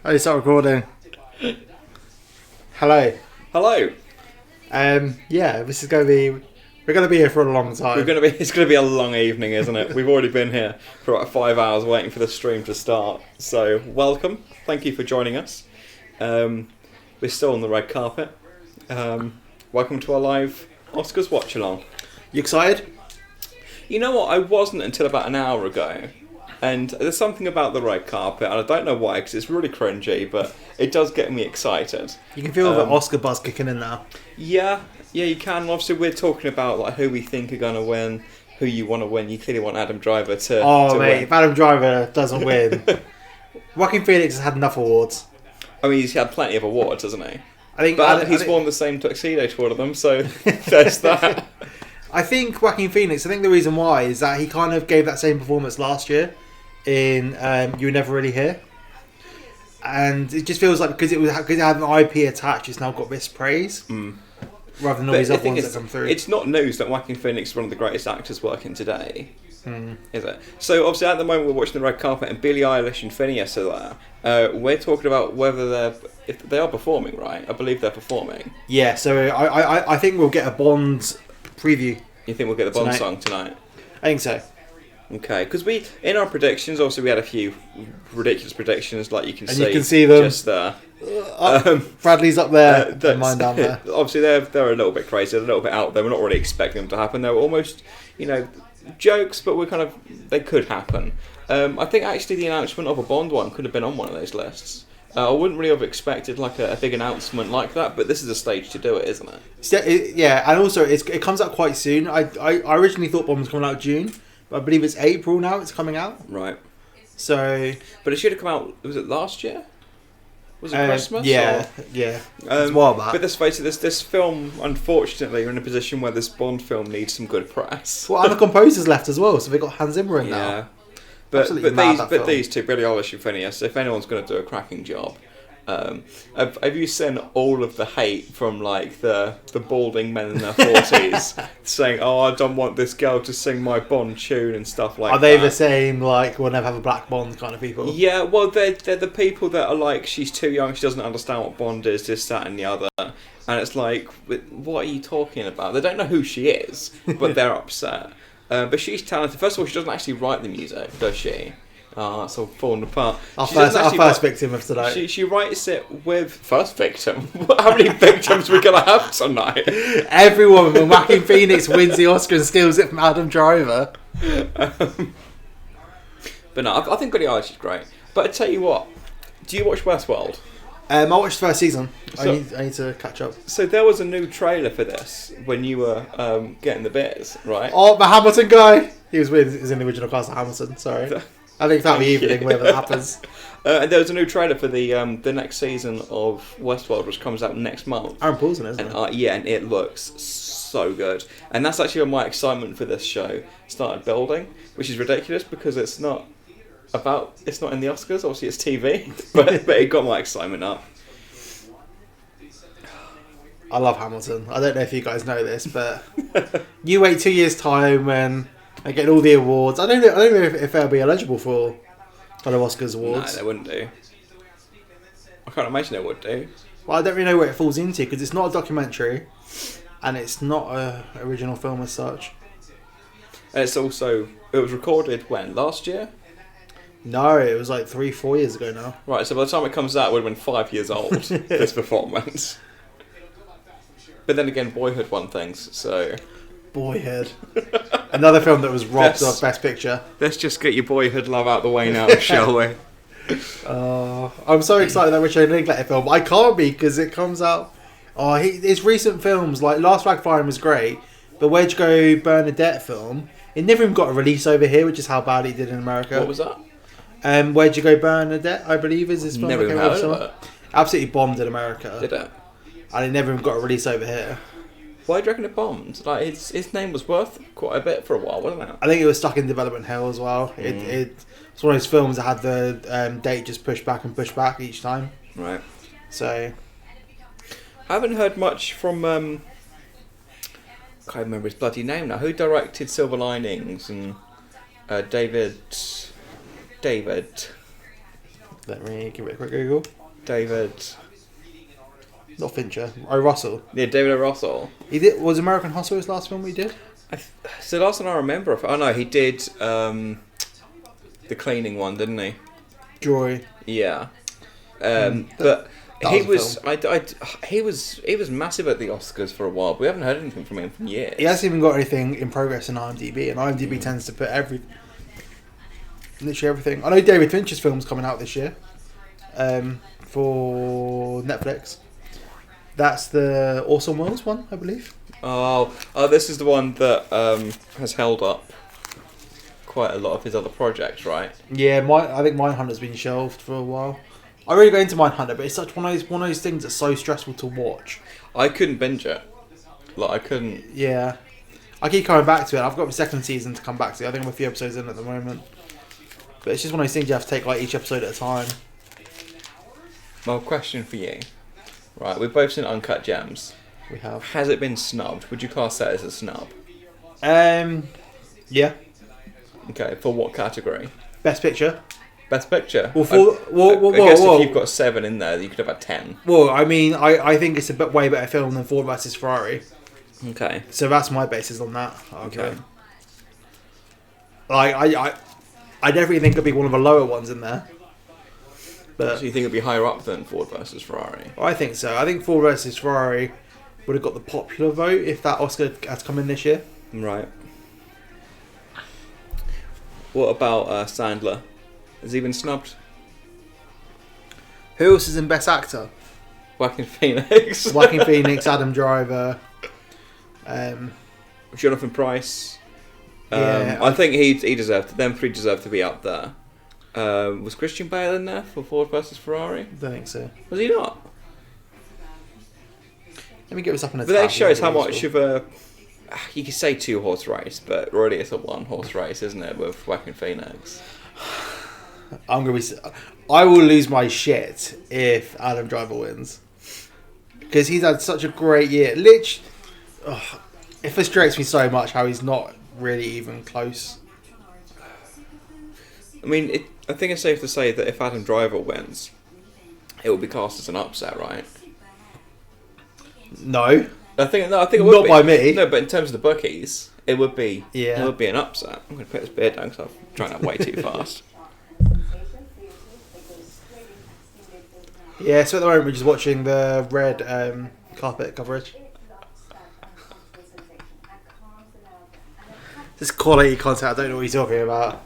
I start recording. Hello. Hello. Yeah, this is going to be... We're going to be here for a long time. It's going to be a long evening, isn't it? We've already been here for about 5 hours waiting for the stream to start. So, welcome. Thank you for joining us. We're still on the red carpet. Welcome to our live Oscars watch-along. You excited? You know what? I wasn't until about an hour ago. And there's something about the red carpet, and I don't know why, because it's really cringy, but it does get me excited. You can feel the Oscar buzz kicking in now. Yeah, you can. And obviously, we're talking about like who we think are going to win, who you want to win. You clearly want Adam Driver to mate, win. if Adam Driver doesn't win... Joaquin Phoenix has had enough awards. I mean, he's had plenty of awards, hasn't he? But he's worn the same tuxedo to all of them, so there's that. I think Joaquin Phoenix, the reason why is that he kind of gave that same performance last year in You Were Never Really Here. And it just feels like because it had an IP attached, it's now got this praise. Rather than all these other ones that come through. It's not news that Joaquin Phoenix is one of the greatest actors working today. Is it? So obviously at the moment we're watching the red carpet and Billie Eilish and Phineas are there. We're talking about whether if they are performing, right? I believe they're performing. Yeah, so I think we'll get a Bond preview. You think we'll get the Bond song tonight? I think so. Okay, because in our predictions, obviously we had a few ridiculous predictions, like you can see them just there. Bradley's up there, and mine down there. Obviously they're a little bit crazy, a little bit out there. We're not really expecting them to happen. They were almost, jokes, but they could happen. I think actually the announcement of a Bond one could have been on one of those lists. I wouldn't really have expected like a big announcement like that, but this is a stage to do it, isn't it? Yeah, and also it comes out quite soon. I originally thought Bond was coming out June, but I believe it's April now. It's coming out. Right. So, but it should have come out. Was it last year? Was it Christmas? Yeah. It's a while back. But let's face it, this film, unfortunately, are in a position where this Bond film needs some good press. Well, and the composers left as well, so they've got Hans Zimmer in now. Yeah. But these two, Billie Eilish and Phineas, if anyone's going to do a cracking job, have you seen all of the hate from like the balding men in their 40s saying, "Oh, I don't want this girl to sing my Bond tune" and stuff like that? Are they the same like we'll never have a black Bond kind of people? Yeah, well, they're the people that are like, she's too young, she doesn't understand what Bond is, this, that, and the other. And it's like, what are you talking about? They don't know who she is, but they're upset. But she's talented. First of all, she doesn't actually write the music, does she? It's all falling apart. Our first victim of tonight. She writes it with... First victim? How many victims are we going to have tonight? Everyone, when Joaquin Phoenix wins the Oscar and steals it from Adam Driver. But no, I think Billie Eilish is great. But I tell you what, do you watch Westworld? I watched the first season. I need to catch up. So there was a new trailer for this when you were getting the bits, right? Oh, the Hamilton guy! He was in the original cast of Hamilton, sorry. I think that'll be evening whenever that happens. And there was a new trailer for the next season of Westworld, which comes out next month. Aaron Paul's in it, isn't it? Yeah, and it looks so good. And that's actually when my excitement for this show started building, which is ridiculous because it's not in the Oscars, obviously it's TV, but it got my excitement up. I love Hamilton. I don't know if you guys know this, but you wait 2 years' time when I get all the awards. I don't know if they'll be eligible for kind of Oscars awards. No, they wouldn't do. I can't imagine they would do. Well, I don't really know where it falls into because it's not a documentary and it's not an original film as such. And it was recorded when? Last year? No, it was like 3-4 years ago now. Right, so by the time it comes out, it would have been 5 years old, this performance. But then again, Boyhood won things, so... Boyhood. Another film that was robbed of Best Picture. Let's just get your Boyhood love out the way now, shall we? I'm so excited that Richard Linklater film, but I can't be because it comes out... his recent films, like Last Flag Flying was great, but Where'd You Go Bernadette film, it never even got a release over here, which is how bad he did in America. What was that? Where'd You Go Bernadette, I believe is his film. Never even heard of it. Absolutely bombed in America. Did it? And it never even got a release over here. Why do you reckon it bombed? Like his name was worth quite a bit for a while, wasn't it? I think it was stuck in development hell as well. It's one of those films that had the date just pushed back each time. Right. So I haven't heard much from I can't remember his bloody name now. Who directed Silver Linings and David Let me give it a quick Google. David. Not Fincher. O. Russell. Yeah, David O. Russell. He did. Was American Hustle his last film he did? So last one I remember. Oh no, he did the cleaning one, didn't he? Joy. Yeah. That he was was. He was massive at the Oscars for a while. But we haven't heard anything from him for years. He hasn't even got anything in progress in IMDb, and IMDb tends to put literally everything. I know David Fincher's film's coming out this year, for Netflix. That's the Awesome Worlds one, I believe. Oh, this is the one that has held up quite a lot of his other projects, right? Yeah, I think Mindhunter's been shelved for a while. I really go into Mindhunter, but it's such one of those things that's so stressful to watch. I couldn't binge it. Like, I couldn't... Yeah. I keep coming back to it. I've got the second season to come back to. I think I'm a few episodes in at the moment. But it's just one of those things you have to take like each episode at a time. Well, question for you. Right, we've both seen Uncut Gems. We have. Has it been snubbed? Would you class that as a snub? Yeah. Okay, for what category? Best Picture. Best Picture? Well, I guess if you've got 7 in there, you could have had 10. Well, I mean, I think it's a way better film than Ford vs Ferrari. Okay. So that's my basis on that argument. Okay. Like, I definitely think it'd be one of the lower ones in there. But so you think it'd be higher up than Ford versus Ferrari? I think so. I think Ford vs Ferrari would have got the popular vote if that Oscar had come in this year. Right. What about Sandler? Has he been snubbed? Who else is in Best Actor? Joaquin Phoenix. Joaquin Phoenix, Adam Driver. Jonathan Pryce. Yeah, I think he deserved. Them 3 deserve to be up there. Was Christian Bale in there for Ford versus Ferrari? I don't think so. Was he not? Let me get this up in a But tab. that shows how much of a... You could say 2-horse race, but really it's a 1-horse race, isn't it, with Joaquin Phoenix? I will lose my shit if Adam Driver wins. Because he's had such a great year. It frustrates me so much how he's not really even close. I mean, I think it's safe to say that if Adam Driver wins, it will be cast as an upset, right? No. I think it would Not be. by me. No, but in terms of the bookies, it would be. Yeah. It would be an upset. I'm going to put this beer down because I'm trying that way too fast. Yeah, so at the moment we're just watching the red carpet coverage. This quality content, I don't know what you're talking about.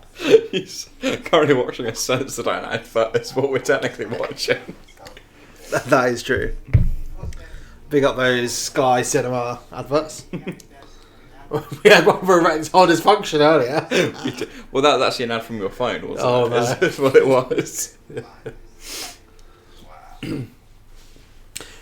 He's currently watching a Sensodyne advert. That's what we're technically watching. That is true. Big up those Sky Cinema adverts. We had one for erectile dysfunction earlier. Well, that was actually an ad from your phone, wasn't Oh, it? no. That's what it was.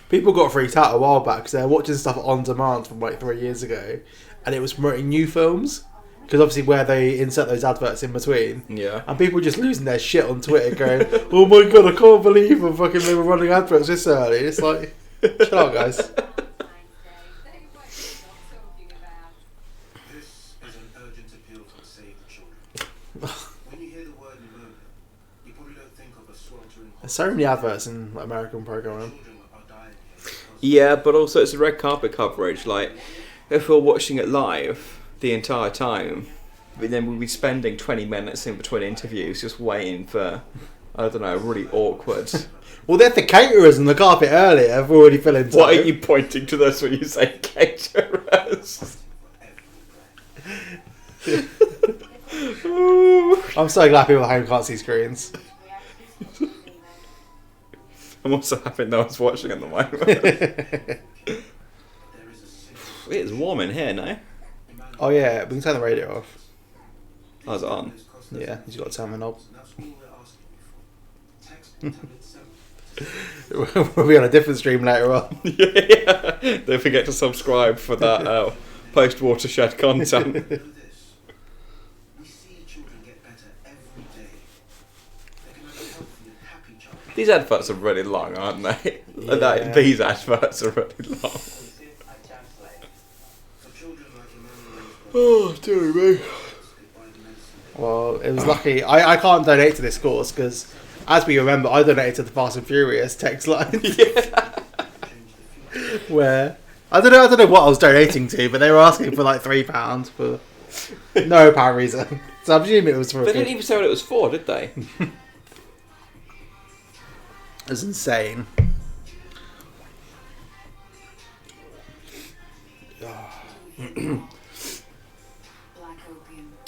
People got freaked out a while back because they were watching stuff on demand from like 3 years ago, and it was promoting new films. Because obviously where they insert those adverts in between. Yeah. And people just losing their shit on Twitter going, oh my god, I can't believe they were running adverts this early. It's like, chill out, guys. This is an urgent appeal to save the children. When you hear the word pneumonia, you probably don't think of a sweltering... There's so many adverts in American programming. Children are dying here. Yeah, but also it's a red carpet coverage. Like, if we're watching it live the entire time, but then we'll be spending 20 minutes in between interviews just waiting for, I don't know, really awkward. Well, they're the caterers in the carpet earlier. I've already filling time. Why are you pointing to this when you say caterers? I'm so glad people at home can't see screens. I'm also happy no one's watching at the moment. It's warm in here, no? Oh yeah, we can turn the radio off. I was on. Yeah, you've got to turn the knob. We'll be on a different stream later on. Yeah. Don't forget to subscribe for that post-watershed content. We see children get better every day. They can have a healthy and happy child. These adverts are really long, aren't they? Yeah. These adverts are really long. For children like Eminem and Oh, dear me. Well, it was lucky. I can't donate to this course because As we remember, I donated to the Fast and Furious text line. Where I don't know what I was donating to, but they were asking for like £3 for no apparent reason. So I'm assuming it was for. They didn't even say what it was for, did they? It's insane.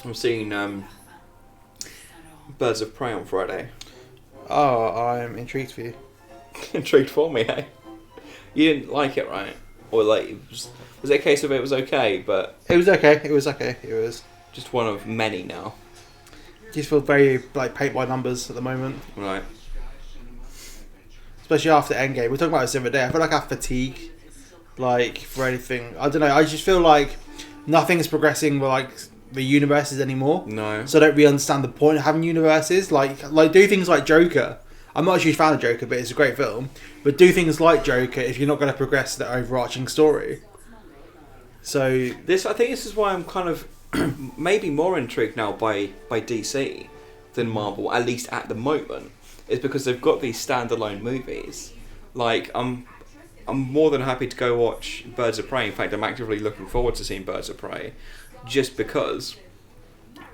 I'm seeing Birds of Prey on Friday. Oh, I'm intrigued for you. Intrigued for me, eh? You didn't like it, right? Or like, was it a case of it was okay, but It was okay. It was just one of many now? just feel very like paint by numbers at the moment, Right. especially after Endgame. We were talking about this the other day. I feel like I have fatigue, like for anything. I don't know. I just feel like nothing's progressing with like the universes anymore. No. So I don't really understand the point of having universes. Like do things like Joker. I'm not a huge fan of Joker, but it's a great film. But do things like Joker if you're not going to progress the overarching story. So I think this is why I'm kind of maybe more intrigued now by DC than Marvel, at least at the moment, is because they've got these standalone movies. Like I'm more than happy to go watch Birds of Prey. In fact, I'm actively looking forward to seeing Birds of Prey, just because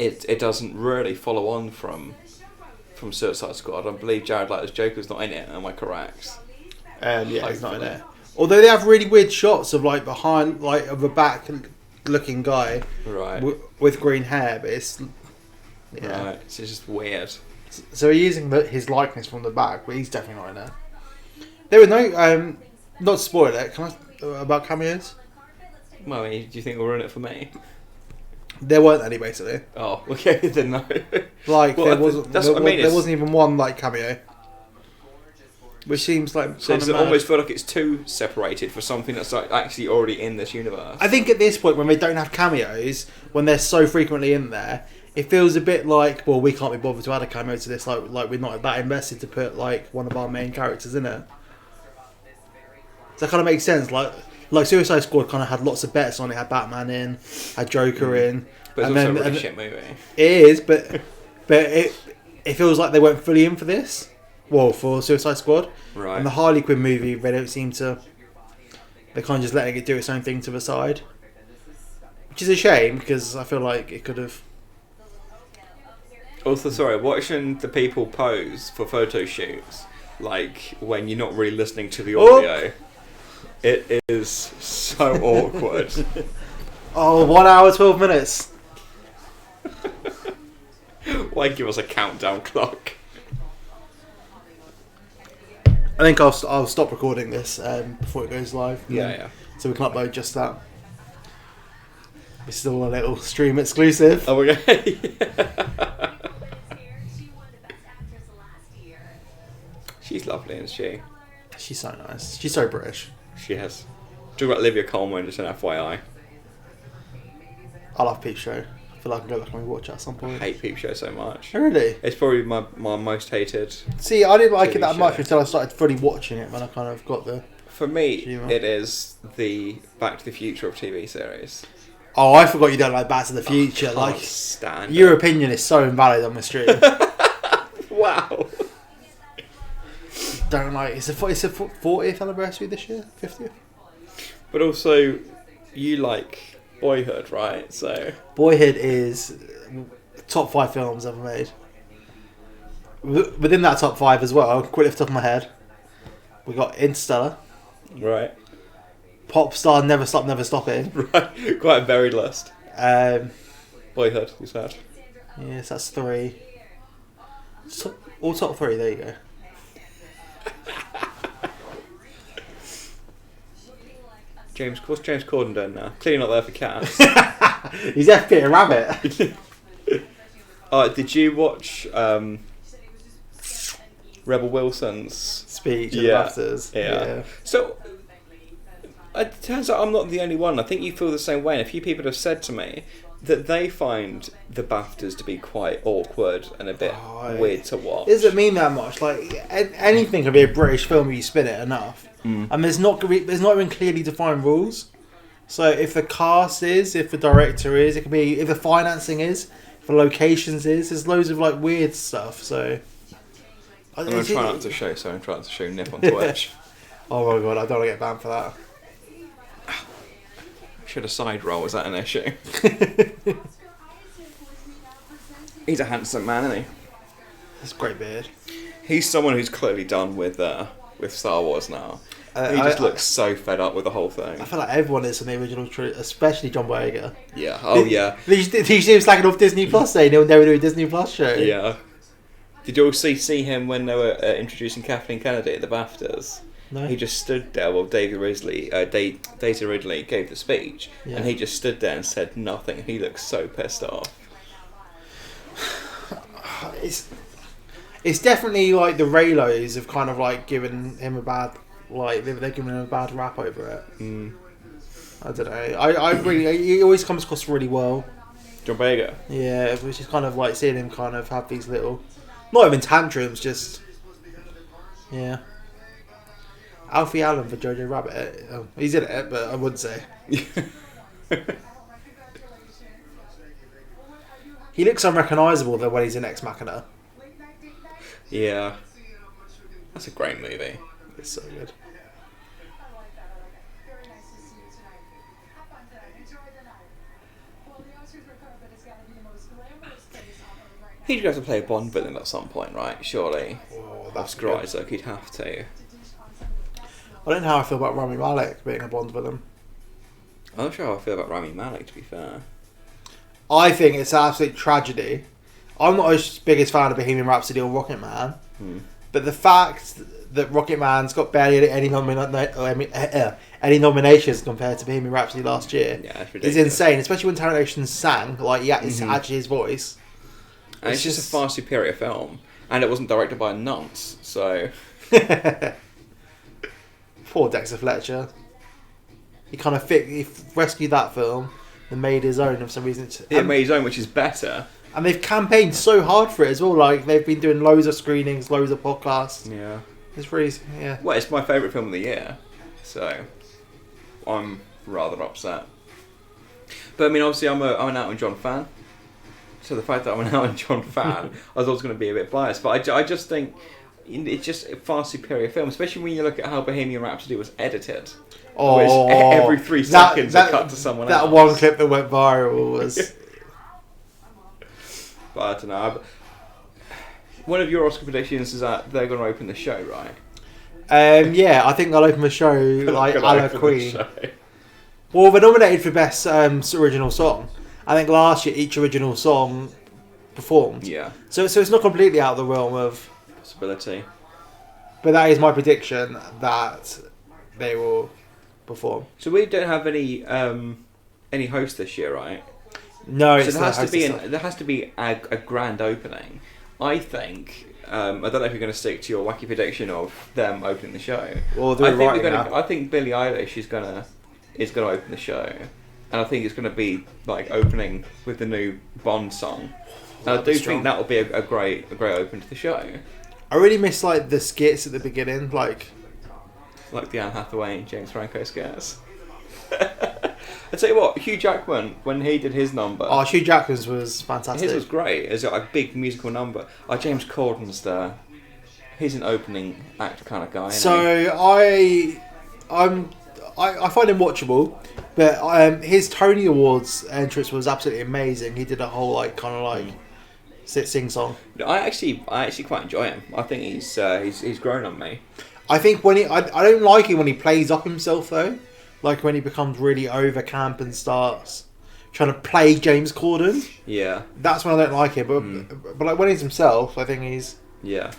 it doesn't really follow on from Suicide Squad. I believe Jared Leto's Joker's not in it. Am I correct? yeah, he's not in there. Although they have really weird shots of like behind, like of a back-looking guy, Right. with green hair, but it's Right. It's just weird. So we're using his likeness from the back, but he's definitely not in there. There were no, not to spoil it. Can I about cameos? Well, I mean, do you think we're in it for me? There weren't any basically. Oh, okay, then no. Like Well, there wasn't. that's there, what I mean, there wasn't even one like cameo, which seems like So kind does of it mad. almost feel like it's too separated for something that's like actually already in this universe? I think at this point, when they don't have cameos, when they're so frequently in there, it feels a bit like, well, we can't be bothered to add a cameo to this. Like we're not that invested to put like one of our main characters in it. So that kind of makes sense. Like Suicide Squad kind of had lots of bets on it. Had Batman in, had Joker in. But it's and also then- a really and- shit movie. It is, but it feels like they weren't fully in for this. Well, for Suicide Squad. Right. And the Harley Quinn movie, they don't seem to. They're kind of just letting it do its own thing to the side, which is a shame because I feel like it could have. Also, sorry, watching the people pose for photo shoots, like when you're not really listening to the audio, it is so awkward. Oh, 1 hour 12 minutes. Why give us a countdown clock? I think I'll stop recording this before it goes live. Yeah. So we can upload just that. It's still a little stream exclusive. Oh, okay. She's lovely, isn't she? She's so nice. She's so British. She has. Talk about Olivia Colman, just an FYI. I love Peep Show. I feel like I can go back and watch it at some I point. hate Peep Show so much. Oh, really? It's probably my most hated. See, I didn't like it TV that much show. until I started fully watching it when I kind of got the... For me, Humour. it is the Back to the Future of TV series. Oh, I forgot you don't like Back to the Future. Can't Like, stand your it. opinion is so invalid on the stream. Wow. Don't like... It's a 40th anniversary this year? 50th? But also, you like Boyhood, right? So Boyhood is top 5 films ever made. Within that top 5 as well, quickly off the top of my head, we got Interstellar, right, Popstar, Never Stop, Never Stopping. right, quite a varied list. Um, Boyhood, you said. yes, that's 3. All top 3. There you go. What's James Corden doing now? Clearly not there for Cats. He's there for Peter Rabbit. Did you watch Rebel Wilson's Speech and Yeah. BAFTAs. Yeah. So it turns out I'm not the only one. I think you feel the same way. And a few people have said to me that they find the BAFTAs to be quite awkward and a bit weird to watch. It doesn't mean that much. Like anything can be a British film if you spin it enough. And there's not even clearly defined rules. So if the cast is, if the director is, it can be if the financing is, if the locations is. There's loads of like weird stuff. So I'm going to try not to show, so I'm trying to show Nip on Twitch. Oh my god, I don't want to get banned for that. Should a side roll, is that an issue? He's a handsome man, isn't he? That's a great beard. He's someone who's clearly done with Star Wars now. He just looks so fed up with the whole thing. I feel like everyone is in the original trilogy, especially John Boyega. Yeah. Oh, yeah. He seems slacking off Disney Plus saying he'll never do a Disney Plus show. Yeah. Did you also see him when they were introducing Kathleen Kennedy at the BAFTAs? No. He just stood there while Daisy Ridley gave the speech, and he just stood there and said nothing. He looked so pissed off. It's definitely like the Raylos have kind of like given him a bad, like they're giving him a bad rap over it. Mm. I don't know. I really, he always comes across really well. John Boyega. Yeah, which is kind of like seeing him kind of have these little, not even tantrums, just yeah. Alfie Allen for Jojo Rabbit. He's in it, but I wouldn't say. He looks unrecognisable though when he's in Ex Machina. Yeah. That's a great movie. It's so good. He'd have to play a Bond villain at some point, right? Surely. Oh, Oscar Isaac, he'd have to. I don't know how I feel about Rami Malek being a Bond villain. I'm not sure how I feel about Rami Malek, to be fair. I think it's an absolute tragedy. I'm not as biggest fan of Bohemian Rhapsody or Rocket Man, but the fact that Rocket Man's got barely any nominations compared to Bohemian Rhapsody last year is insane, especially when Tarantino sang, like, it's actually his voice. And it's just a far superior film, and it wasn't directed by a nonce, so... Poor Dexter Fletcher. He kind of he rescued that film and made his own for some reason. He made his own, which is better. And they've campaigned so hard for it as well. Like, they've been doing loads of screenings, loads of podcasts. Yeah. It's really, yeah. Well, it's my favourite film of the year, so I'm rather upset. But I mean, obviously, I'm an Elton John fan. So the fact that I'm an Elton John fan, I was always going to be a bit biased. But I just think it's just a far superior film, especially when you look at how Bohemian Rhapsody was edited. Oh, every 3 seconds it cut to someone else. That one clip that went viral was... But I don't know. One of your Oscar predictions is that they're going to open the show, right? Yeah, I think they'll open the show like a la Queen. Well, they're nominated for Best Original Song. I think last year each original song performed. Yeah. So it's not completely out of the realm of possibility. But that is my prediction that they will perform. So we don't have any host this year, right? No, so there has to be a grand opening. I think. I don't know if you're going to stick to your wacky prediction of them opening the show. Well, I think Billie Eilish is going to open the show, and I think it's going to be like opening with the new Bond song. And I do think that will be a great open to the show. I really miss like the skits at the beginning, like the Anne Hathaway and James Franco skits. I tell you what, Hugh Jackman, when he did his number... Oh, Hugh Jackman's was fantastic. His was great. It's like a big musical number. James Corden's there. He's an opening act kind of guy. So I find him watchable, but his Tony Awards entrance was absolutely amazing. He did a whole like kind of like sing song. I actually quite enjoy him. I think he's grown on me. I think when I don't like it when he plays up himself though. Like when he becomes really over camp and starts trying to play James Corden. Yeah. That's when I don't like it. But like when he's himself, I think he's... Yeah.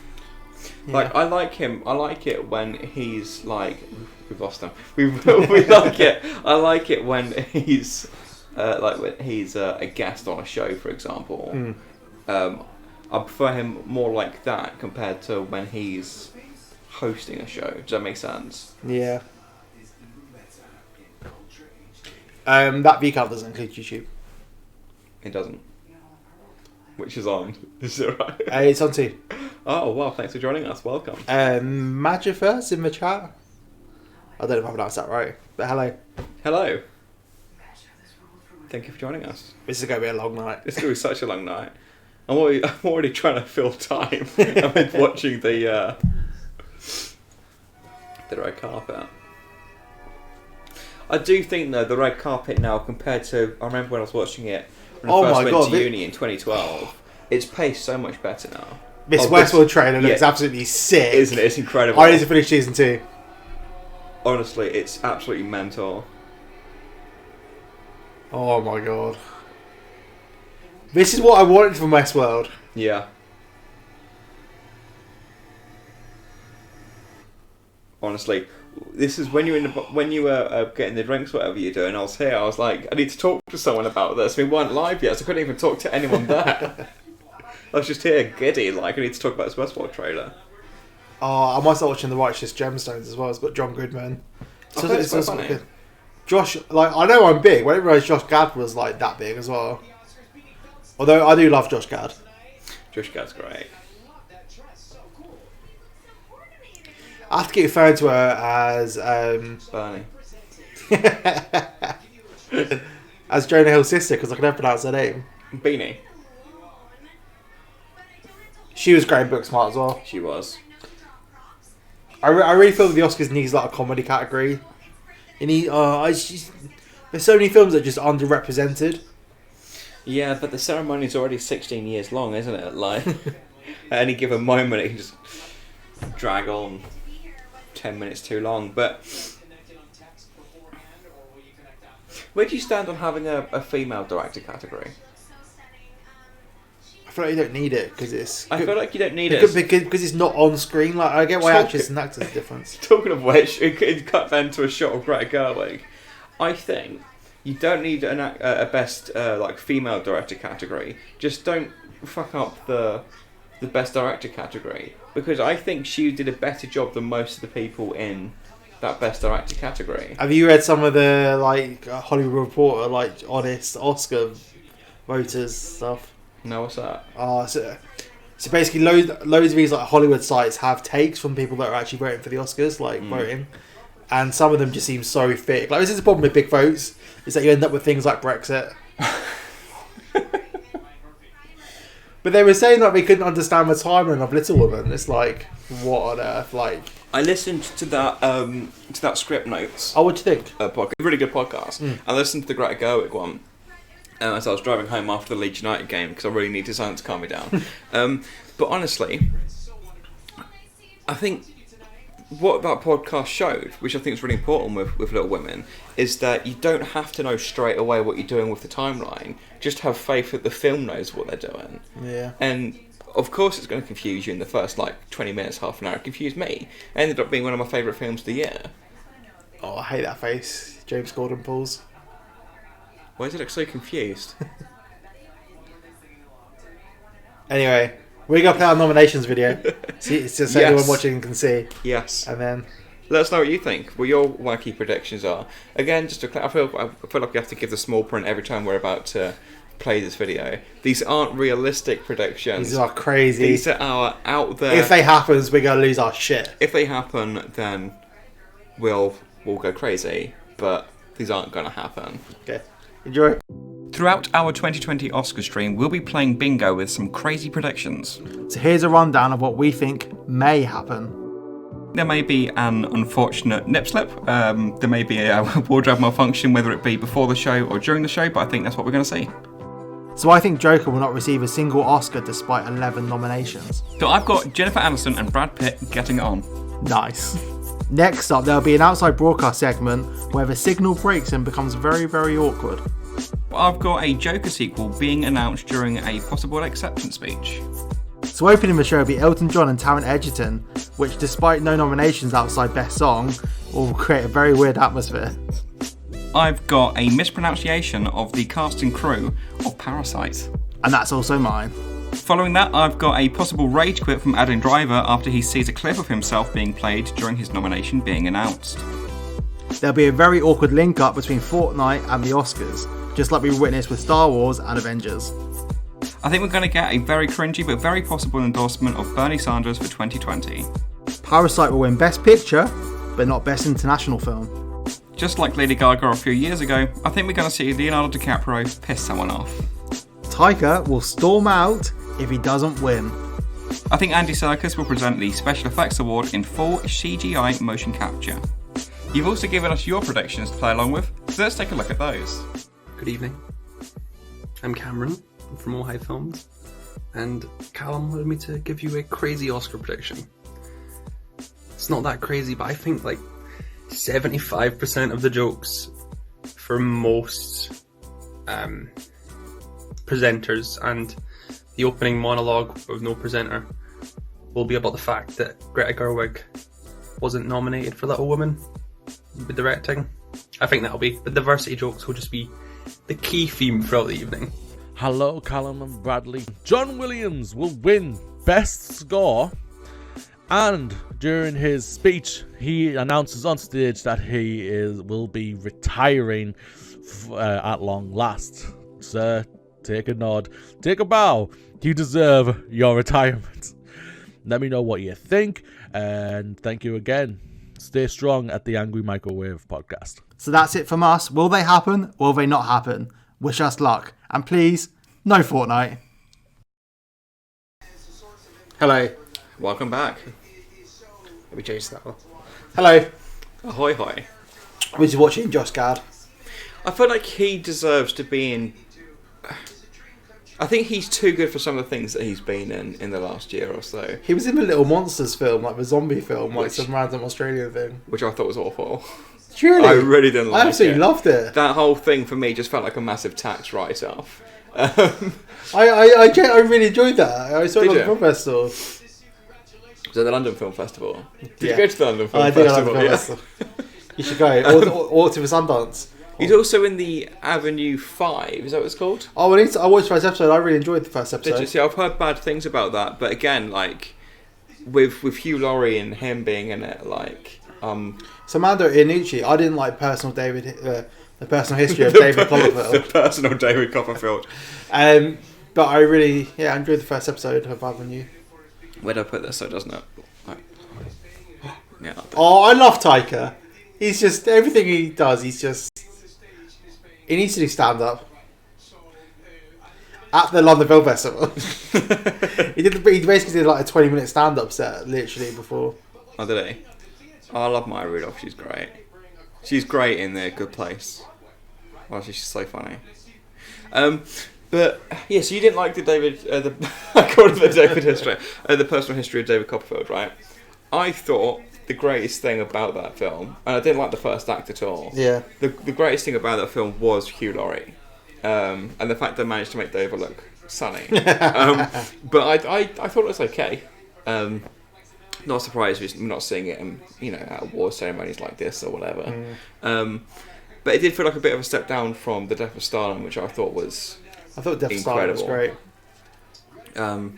Like, I like him. I like it when he's like... We've lost him. We like it. I like it when he's... when he's a guest on a show, for example. I prefer him more like that compared to when he's hosting a show. Does that make sense? Yeah. That VCAL doesn't include YouTube. It doesn't. Which is on. Is it right? It's on too. Oh, well, thanks for joining us. Welcome. Magifirst in the chat. I don't know if I pronounced that right, but hello. Hello. Thank you for joining us. This is going to be a long night. It's going to be such a long night. I'm already trying to fill time. I'm watching the red carpet. I do think though the red carpet now compared to I remember when I was watching it when I first went to uni in 2012. It's paced so much better now. This Westworld trailer looks absolutely sick, isn't it? It's incredible. I need to finish season 2. Honestly, it's absolutely mental. Oh my god. This is what I wanted from Westworld. Yeah. Honestly, this is when you were getting the drinks, whatever you're doing. I was here. I was like, I need to talk to someone about this. We weren't live yet, so I couldn't even talk to anyone there. I was just here, giddy. Like, I need to talk about this Westworld trailer. Oh, I might start watching The Righteous Gemstones as well. It's got John Goodman. It's so funny. Good. Josh, like, I know I'm big. I didn't realise Josh Gad was like that big as well. Although I do love Josh Gad. Josh Gad's great. I have to keep referring to her as Bernie. as Jonah Hill's sister because I can never pronounce her name. Beanie. She was great in Booksmart as well. She was. I really feel that the Oscars needs like a comedy category. There's so many films that are just underrepresented. Yeah, but the ceremony's already 16 years long, isn't it? Like, at any given moment, it can just drag on 10 minutes too long. But where do you stand on having a female director category? I feel like you don't need it because it's. I feel like you don't need it because it's not on screen. Like I get why actors and actors are different. Talking of which, it could cut then to a shot of Greta Gerwig. I think you don't need a best like female director category. Just don't fuck up the best director category because I think she did a better job than most of the people in that best director category. Have you read some of the like Hollywood Reporter like honest Oscar voters stuff? No, what's that? So basically loads of these like Hollywood sites have takes from people that are actually voting for the Oscars, like voting, and some of them just seem so fake. Like this is the problem with big votes, is that you end up with things like Brexit. But they were saying that we couldn't understand the timeline of Little Women. It's like, what on earth? Like, I listened to that script notes. Oh, what do you think? Podcast, really good podcast. I listened to the Greta Gerwig one. As I was driving home after the Leeds United game because I really needed something to calm me down. But honestly, I think what that podcast showed, which I think is really important with Little Women, is that you don't have to know straight away what you're doing with the timeline. Just have faith that the film knows what they're doing. Yeah. And of course it's going to confuse you in the first 20 minutes, half an hour. It confused me. It ended up being one of my favourite films of the year. Oh, I hate that face. James Gordon pulls. Why does it look so confused? Anyway, we're going to play our nominations video. See, it's just so anyone watching can see. Yes. And then let us know what you think, what your wacky predictions are. Again, just to I feel like we have to give the small print every time we're about to play this video. These aren't realistic predictions. These are crazy. These are our out there. If they happen, we're going to lose our shit. If they happen, then we'll go crazy. But these aren't going to happen. Okay. Enjoy. Throughout our 2020 Oscar stream, we'll be playing bingo with some crazy predictions. So here's a rundown of what we think may happen. There may be an unfortunate nip slip. There may be a wardrobe malfunction, whether it be before the show or during the show, but I think that's what we're going to see. So I think Joker will not receive a single Oscar despite 11 nominations. So I've got Jennifer Aniston and Brad Pitt getting it on. Nice. Next up, there'll be an outside broadcast segment where the signal breaks and becomes very, very awkward. I've got a Joker sequel being announced during a possible acceptance speech. So opening the show will be Elton John and Taron Egerton, which despite no nominations outside Best Song, will create a very weird atmosphere. I've got a mispronunciation of the cast and crew of Parasite. And that's also mine. Following that, I've got a possible rage quit from Adam Driver after he sees a clip of himself being played during his nomination being announced. There'll be a very awkward link-up between Fortnite and the Oscars, just like we witnessed with Star Wars and Avengers. I think we're going to get a very cringy but very possible endorsement of Bernie Sanders for 2020. Parasite will win Best Picture, but not Best International Film. Just like Lady Gaga a few years ago, I think we're going to see Leonardo DiCaprio piss someone off. Taika will storm out if he doesn't win. I think Andy Serkis will present the Special Effects Award in full CGI motion capture. You've also given us your predictions to play along with, so let's take a look at those. Good evening. I'm Cameron from All High Films, and Callum wanted me to give you a crazy Oscar prediction. It's not that crazy, but I think like 75% of the jokes for most presenters and the opening monologue with no presenter will be about the fact that Greta Gerwig wasn't nominated for Little Women with directing. I think the diversity jokes will just be the key theme throughout the evening. Hello, Callum and Bradley. John Williams will win Best Score, and during his speech, he announces on stage that he will be retiring at long last. Sir, take a nod, take a bow. You deserve your retirement. Let me know what you think, and thank you again. Stay strong at the Angry Microwave podcast. So that's it from us. Will they happen? Will they not happen? Wish us luck. And please, no Fortnite. Hello. Welcome back. Let me change that one. Hello. Ahoy hoy. We're just watching Josh Gad. I feel like he deserves to be in... I think he's too good for some of the things that he's been in the last year or so. He was in the Little Monsters film, like the zombie film, like Which- some random Australian thing. Which I thought was awful. Really? I really didn't like it. I absolutely loved it. That whole thing for me just felt like a massive tax write-off. I really enjoyed that. I saw it Did on the you? film festival. Was it the London Film Festival? Did Yeah. you go to the London Film I did like Festival? the film Yeah. festival. You should go. Or to the Sundance. He's also in the Avenue 5, is that what it's called? Oh, I watched the first episode. I really enjoyed the first Did episode. you see? I've heard bad things about that, but again, like, with Hugh Laurie and him being in it, like, So Mando Iannucci, I didn't like the personal history of David the Copperfield. personal David Copperfield. But I really, enjoyed the first episode of Avenue. Where do I put this so it doesn't it? Like, yeah. Oh, I love Taika. He's just, everything he does, he needs to do stand-up. At the London Film Festival. He basically did like a 20-minute stand-up set, literally, before. Oh, did he? Oh, I love Maya Rudolph, she's great. She's great in The Good Place. Oh, she's so funny. But, yeah, so you didn't like the I call it the David history, the personal history of David Copperfield, right? I thought the greatest thing about that film, and I didn't like the first act at all. Yeah. The greatest thing about that film was Hugh Laurie, and the fact they managed to make David look sunny. But I thought it was okay. Not surprised we're not seeing it at award ceremonies like this or whatever. But it did feel like a bit of a step down from The Death of Stalin, which I thought was Death of Stalin was great. Oh,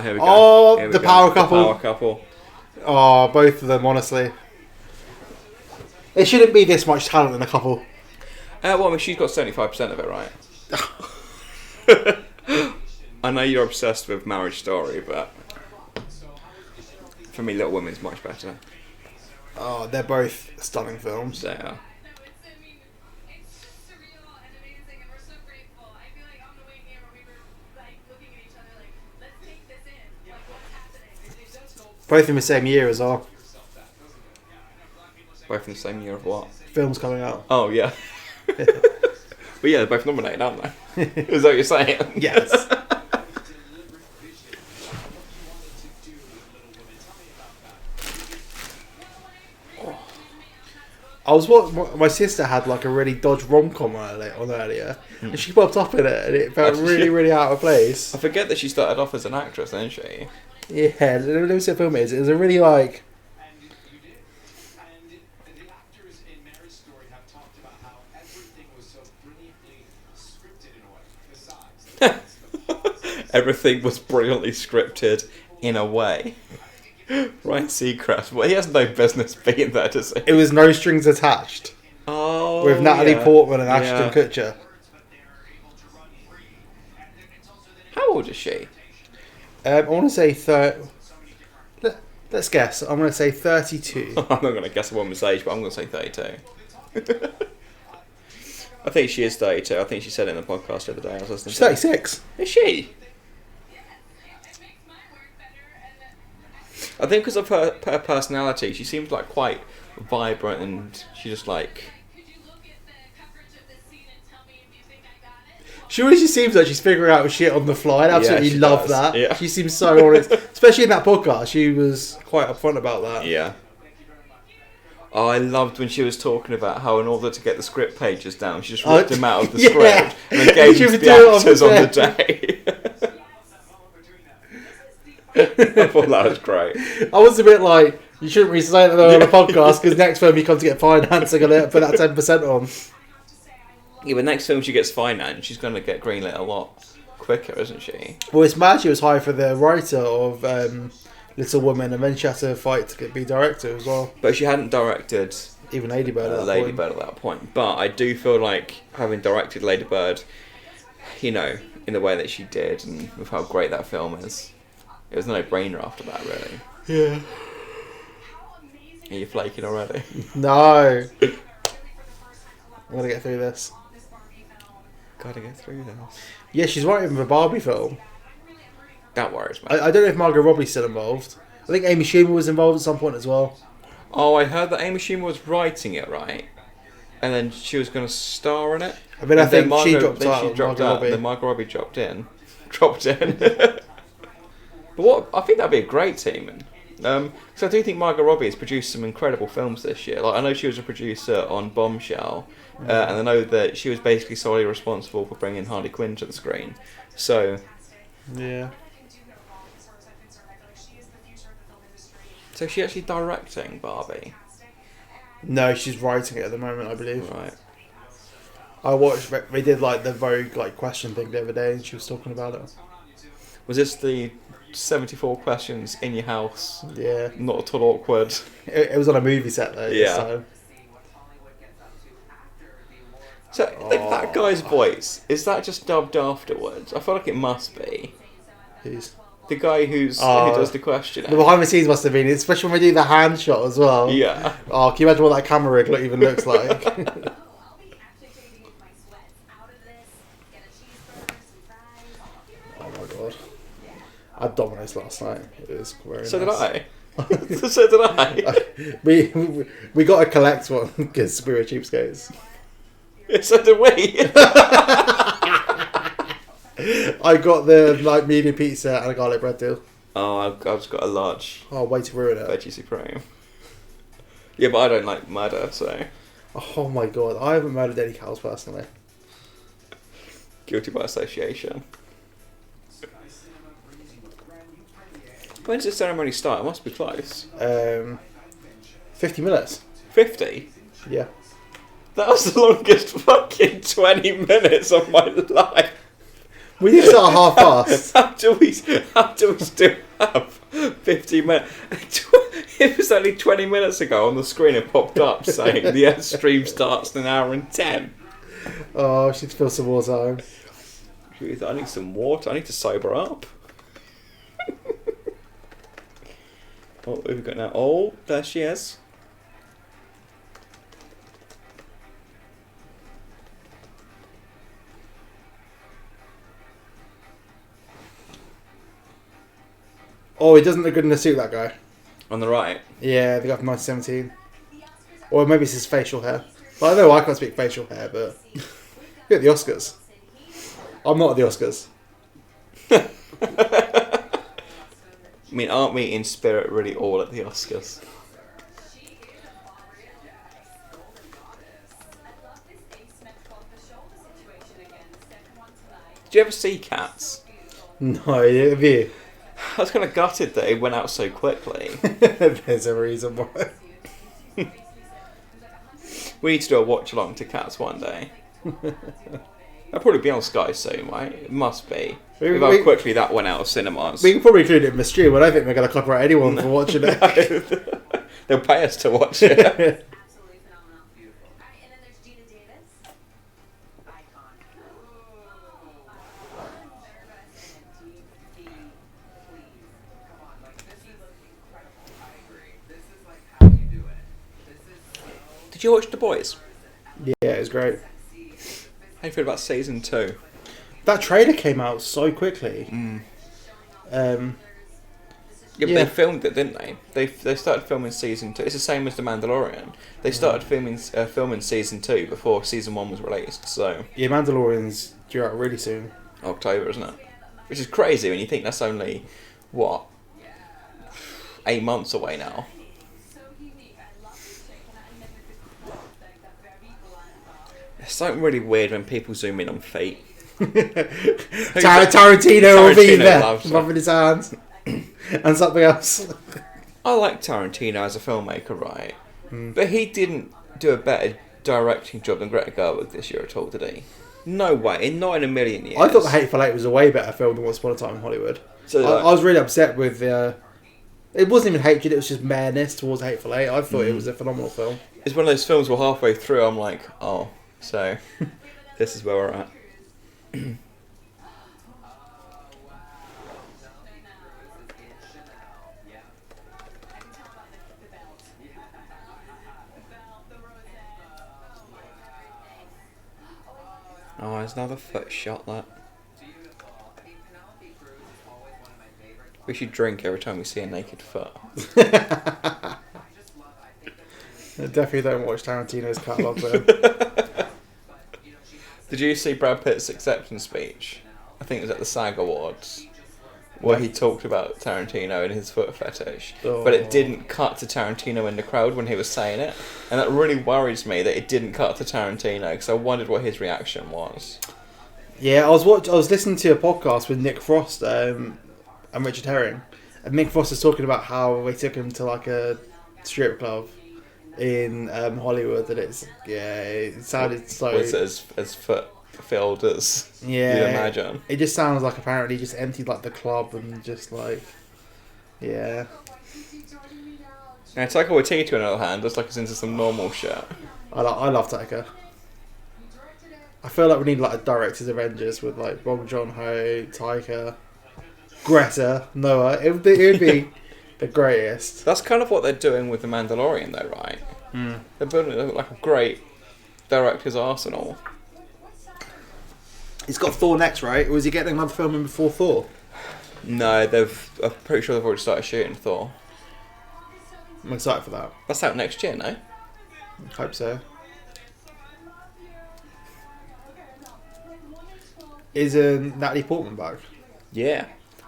here we go. Oh, Here we the go. power couple. The power couple. Oh, both of them, honestly. There shouldn't be this much talent in a couple. Well, I mean, she's got 75% of it, right? I know you're obsessed with Marriage Story, but for me, Little Women's much better. Oh, they're both stunning films. They are. Both in the same year as well. Both in the same year of what? Films coming out. Oh, yeah. But yeah, they're both nominated, aren't they? Is that what you're saying? Yes. My sister had like a really dodge rom-com earlier, and she popped up in it, and it felt really, really out of place. I forget that she started off as an actress, didn't she? Yeah, let me see what film it is. It was a really like... Everything was brilliantly scripted in a way. Ryan Seacrest, well, he has no business being there, does he? It was No Strings Attached. Oh, With Natalie yeah. Portman and Ashton Kutcher. How old is she? I want to say let's guess. I'm going to say 32. I'm not going to guess a woman's age, but I'm going to say 32. I think she is 32. I think she said it in the podcast the other day. I was listening She's to 36. Is she? I think because of her personality, she seems like quite vibrant, and she just like. She always just seems like she's figuring out shit on the fly. I absolutely she love does. that. Yeah. She seems so honest, especially in that podcast. She was quite upfront about that. Yeah. Oh, I loved when she was talking about how in order to get the script pages down, she just ripped them out of the script and then gave them to the actors on the day. I thought that was great. I was a bit like, you shouldn't really say that on a podcast because next time you come to get finance, they're going to put that 10% on. Yeah, but next film she gets finance, she's going to get greenlit a lot quicker, isn't she? Well, it's mad she was hired for the writer of Little Women, and then she had to fight to be director as well. But she hadn't directed Even Lady Bird at that Lady point. Bird at that point. But I do feel like having directed Lady Bird, you know, in the way that she did, and with how great that film is, it was a no-brainer after that, really. Yeah. Are you flaking already? No. I'm going to get through this. Gotta get through this. Yeah, she's writing the Barbie film. That worries me. I don't know if Margot Robbie's still involved. I think Amy Schumer was involved at some point as well. Oh, I heard that Amy Schumer was writing it, right? And then she was going to star in it. I mean, I And think then she dropped out. She dropped Margot out. Robbie. And then Margot Robbie dropped in. But what? I think that'd be a great team. Because I do think Margot Robbie has produced some incredible films this year. Like I know she was a producer on Bombshell, and I know that she was basically solely responsible for bringing Harley Quinn to the screen. So Yeah. So is she actually directing Barbie? No, she's writing it at the moment, I believe. Right. I watched. They did like the Vogue like question thing the other day, and she was talking about it. Was this the 74 questions in your house? Yeah. Not at all awkward. It was on a movie set though. Yeah. So. So that guy's voice, is that just dubbed afterwards? I feel like it must be. Who's? The guy who does the question. The behind the scenes must have been, especially when we do the hand shot as well. Yeah. Oh, can you imagine what that camera rig even looks like? Oh my god. I had Domino's last night. It was very So nice. did I. So did I. We got to collect one because we were cheapskates. So did we. I got the like medium pizza and a garlic bread deal. Oh, I've just got a large Oh, way to ruin it. veggie supreme. Yeah, but I don't like murder, so Oh my god, I haven't murdered any cows personally. guilty by association. When does the ceremony start? It must be close. 50 minutes. 50? Yeah. That was the longest fucking 20 minutes of my life. We did start half past. How do we still have 50 minutes? It was only 20 minutes ago on the screen it popped up saying the stream starts in an hour and 10. Oh, I should fill some more time. I need some water. I need to sober up. Oh, who have we got now? Oh, there she is. Oh, he doesn't look good in the suit, that guy. On the right. Yeah, the guy from 1917. Or maybe it's his facial hair. But I know I can't speak facial hair, but... You're at the Oscars. I'm not at the Oscars. I mean, aren't we in spirit really all at the Oscars? Did you ever see Cats? No, have you? I was kind of gutted that it went out so quickly. There's a reason why. We need to do a watch along to Cats one day. That'll probably be on Sky soon, right? It must be. With how quickly that went out of cinemas. We can probably include it in the stream. I don't think we're going to copyright anyone for watching it. They'll pay us to watch it. Did you watch The Boys? Yeah, it was great. How do you feel about season 2? That trailer came out so quickly. Yeah, but Yeah. they filmed it, didn't they? They started filming season 2. It's the same as The Mandalorian. They started filming season 2 before season 1 was released. So Yeah, Mandalorian's due out really soon. October, isn't it? Which is crazy when you think that's only what 8 months away now. It's something really weird when people zoom in on feet. Tarantino will be there, rubbing his hands, and something else. I like Tarantino as a filmmaker, right? But he didn't do a better directing job than Greta Gerwig this year at all, did he? No way, not in a million years. I thought The Hateful Eight was a way better film than Once Upon a Time in Hollywood. So I was really upset with the. It wasn't even hatred; it was just madness towards Hateful Eight. I thought it was a phenomenal film. it's one of those films where halfway through I'm like, oh, so this is where we're at. Oh, there's another foot shot, that. We should drink every time we see a naked foot. I definitely don't watch Tarantino's catalogue though. Did you see Brad Pitt's acceptance speech? I think it was at the SAG Awards, where he talked about Tarantino and his foot fetish. But it didn't cut to Tarantino in the crowd when he was saying it. And that really worries me that it didn't cut to Tarantino, because I wondered what his reaction was. Yeah, I was listening to a podcast with Nick Frost and Richard Herring. And Nick Frost was talking about how they took him to like a strip club in Hollywood, and it sounded so. Was it as foot filled as you'd imagine? It just sounds like apparently he just emptied like the club and just like, yeah. And Taika Waititi, on the other hand, looks like he's into some normal shit. I love Taika. I feel like we need like a director's Avengers with like Bong Joon-ho, Taika, Greta, Noah. It would be the greatest. That's kind of what they're doing with The Mandalorian, though, right? They're building like a great director's arsenal. He's got Thor next, right? Or is he getting another film in before Thor? No, I'm pretty sure they've already started shooting Thor. I'm excited for that. That's out next year, no? Hope so. Is Natalie Portman back? Yeah,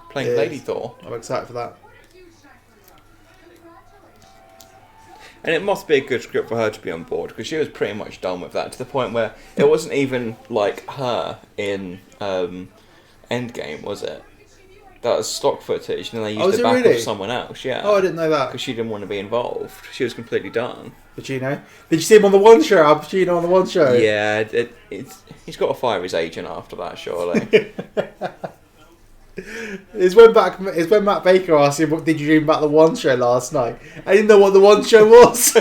playing Yes. Lady Thor. I'm excited for that. And it must be a good script for her to be on board, because she was pretty much done with that, to the point where it wasn't even like her in Endgame, was it? That was stock footage, and then they used it back really? with someone else, yeah. Oh, I didn't know that. Because she didn't want to be involved. She was completely done. Pacino. Did you see him on the One Show? Al Pacino on the One Show. Yeah, he's got to fire his agent after that, surely. It's when Matt Baker asked him, "What did you dream about the One Show last night?" I didn't know what the One Show was.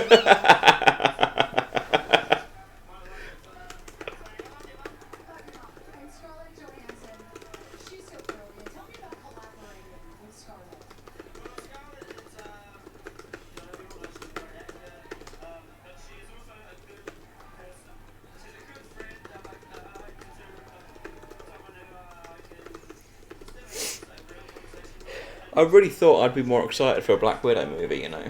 I really thought I'd be more excited for a Black Widow movie, you know.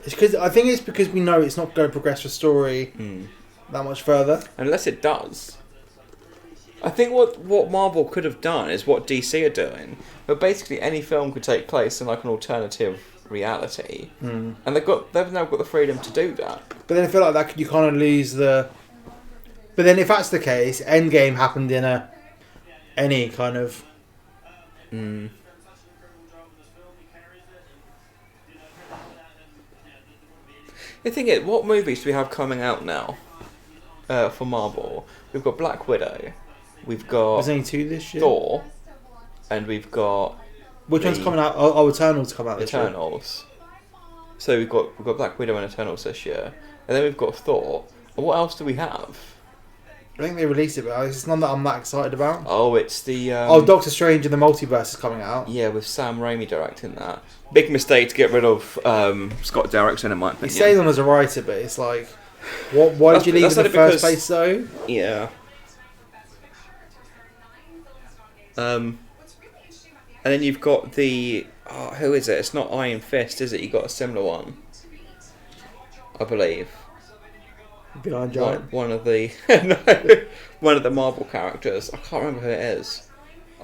I think it's because we know it's not going to progress the story that much further. Unless it does. I think what Marvel could have done is what DC are doing. But basically any film could take place in like an alternative reality. And they've now got the freedom to do that. But then I feel like that you kind of lose the. But then if that's the case, Endgame happened in any kind of. The thing is, what movies do we have coming out now for Marvel? We've got Black Widow, we've got There's only 2 this year. Thor, and we've got Which one's coming out? Oh, Eternals come out this year. Eternals. So we've got Black Widow and Eternals this year, and then we've got Thor. And what else do we have? I think they released it, but it's none that I'm that excited about. Oh, it's the Doctor Strange in the Multiverse is coming out. yeah, with Sam Raimi directing that. Big mistake to get rid of Scott Derrickson, in my opinion. He stayed on as a writer, but it's like, why did you leave in the first place though? Yeah. And then you've got the Oh, who is it? It's not Iron Fist, is it? You got a similar one, I believe. The Iron Giant. One of the no, one of the Marvel characters. I can't remember who it is.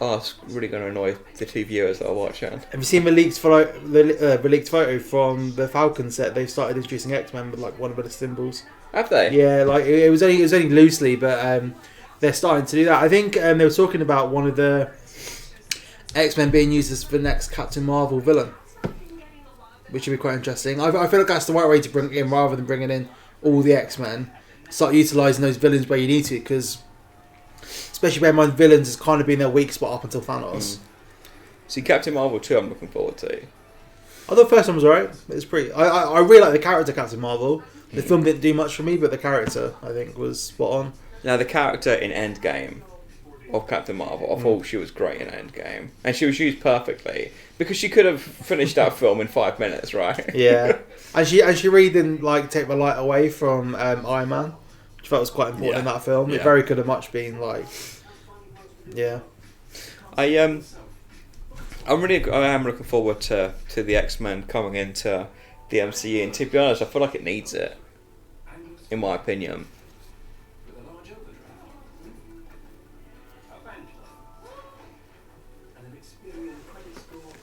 Oh, it's really going to annoy the 2 viewers that are watching. Have you seen the leaked photo from the Falcon set? They've started introducing X-Men with like one of the symbols. Have they? Yeah, like it was only loosely, but they're starting to do that. I think they were talking about one of the X-Men being used as the next Captain Marvel villain, which would be quite interesting. I feel like that's the right way to bring it in, rather than bringing in all the X-Men. Start utilising those villains where you need to, because especially bear in mind villains has kind of been their weak spot up until Thanos. See, Captain Marvel 2 I'm looking forward to. I thought the first one was alright. It's pretty. I really like the character Captain Marvel. The film didn't do much for me, but the character I think was spot on. Now the character in Endgame of Captain Marvel, I thought she was great in Endgame, and she was used perfectly because she could have finished that film in 5 minutes, right? Yeah, and she really didn't like take the light away from Iron Man, which I felt was quite important in that film. Yeah. It very could have much been like, yeah. I am looking forward to the X-Men coming into the MCU, and to be honest, I feel like it needs it, in my opinion. With a large overdraft, a bank and an Experian credit score.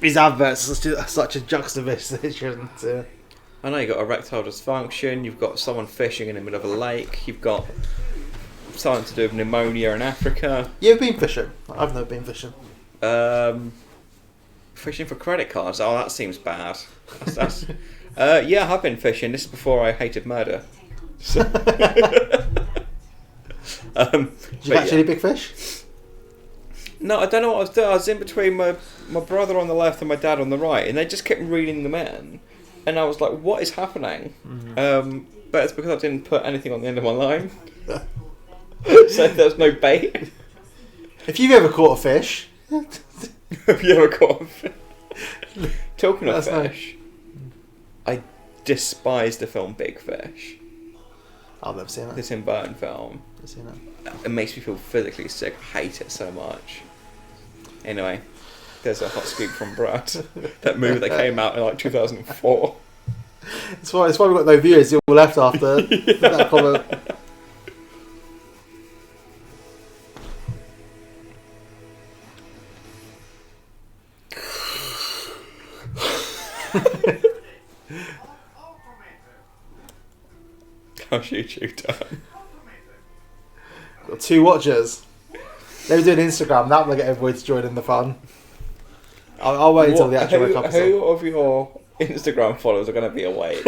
These adverts are such a juxtaposition to. I know you've got erectile dysfunction, you've got someone fishing in the middle of a lake, you've got something to do with pneumonia in Africa. You ever been fishing? I've never been fishing. Fishing for credit cards? Oh, that seems bad. Yeah, I have been fishing. This is before I hated murder. So, Did you catch any big fish? No, I don't know what I was doing. I was in between my brother on the left and my dad on the right, and they just kept reading them in. And I was like, what is happening? Mm-hmm. But it's because I didn't put anything on the end of my line. So there's no bait. If you've ever caught a fish, Have you ever caught a fish? Talking of That's fish, I despise the film Big Fish. I've never seen it. This Tim Burton film. Never seen it. It makes me feel physically sick. I hate it so much. Anyway, there's a hot scoop from Brad. That movie that came out in like 2004. It's why we've got no viewers. You're all left after that comment. How's YouTube done? Got 2 watchers. They were doing Instagram. That will get everyone to join in the fun. I'll wait until the actual episode. Who of your Instagram followers are going to be awake?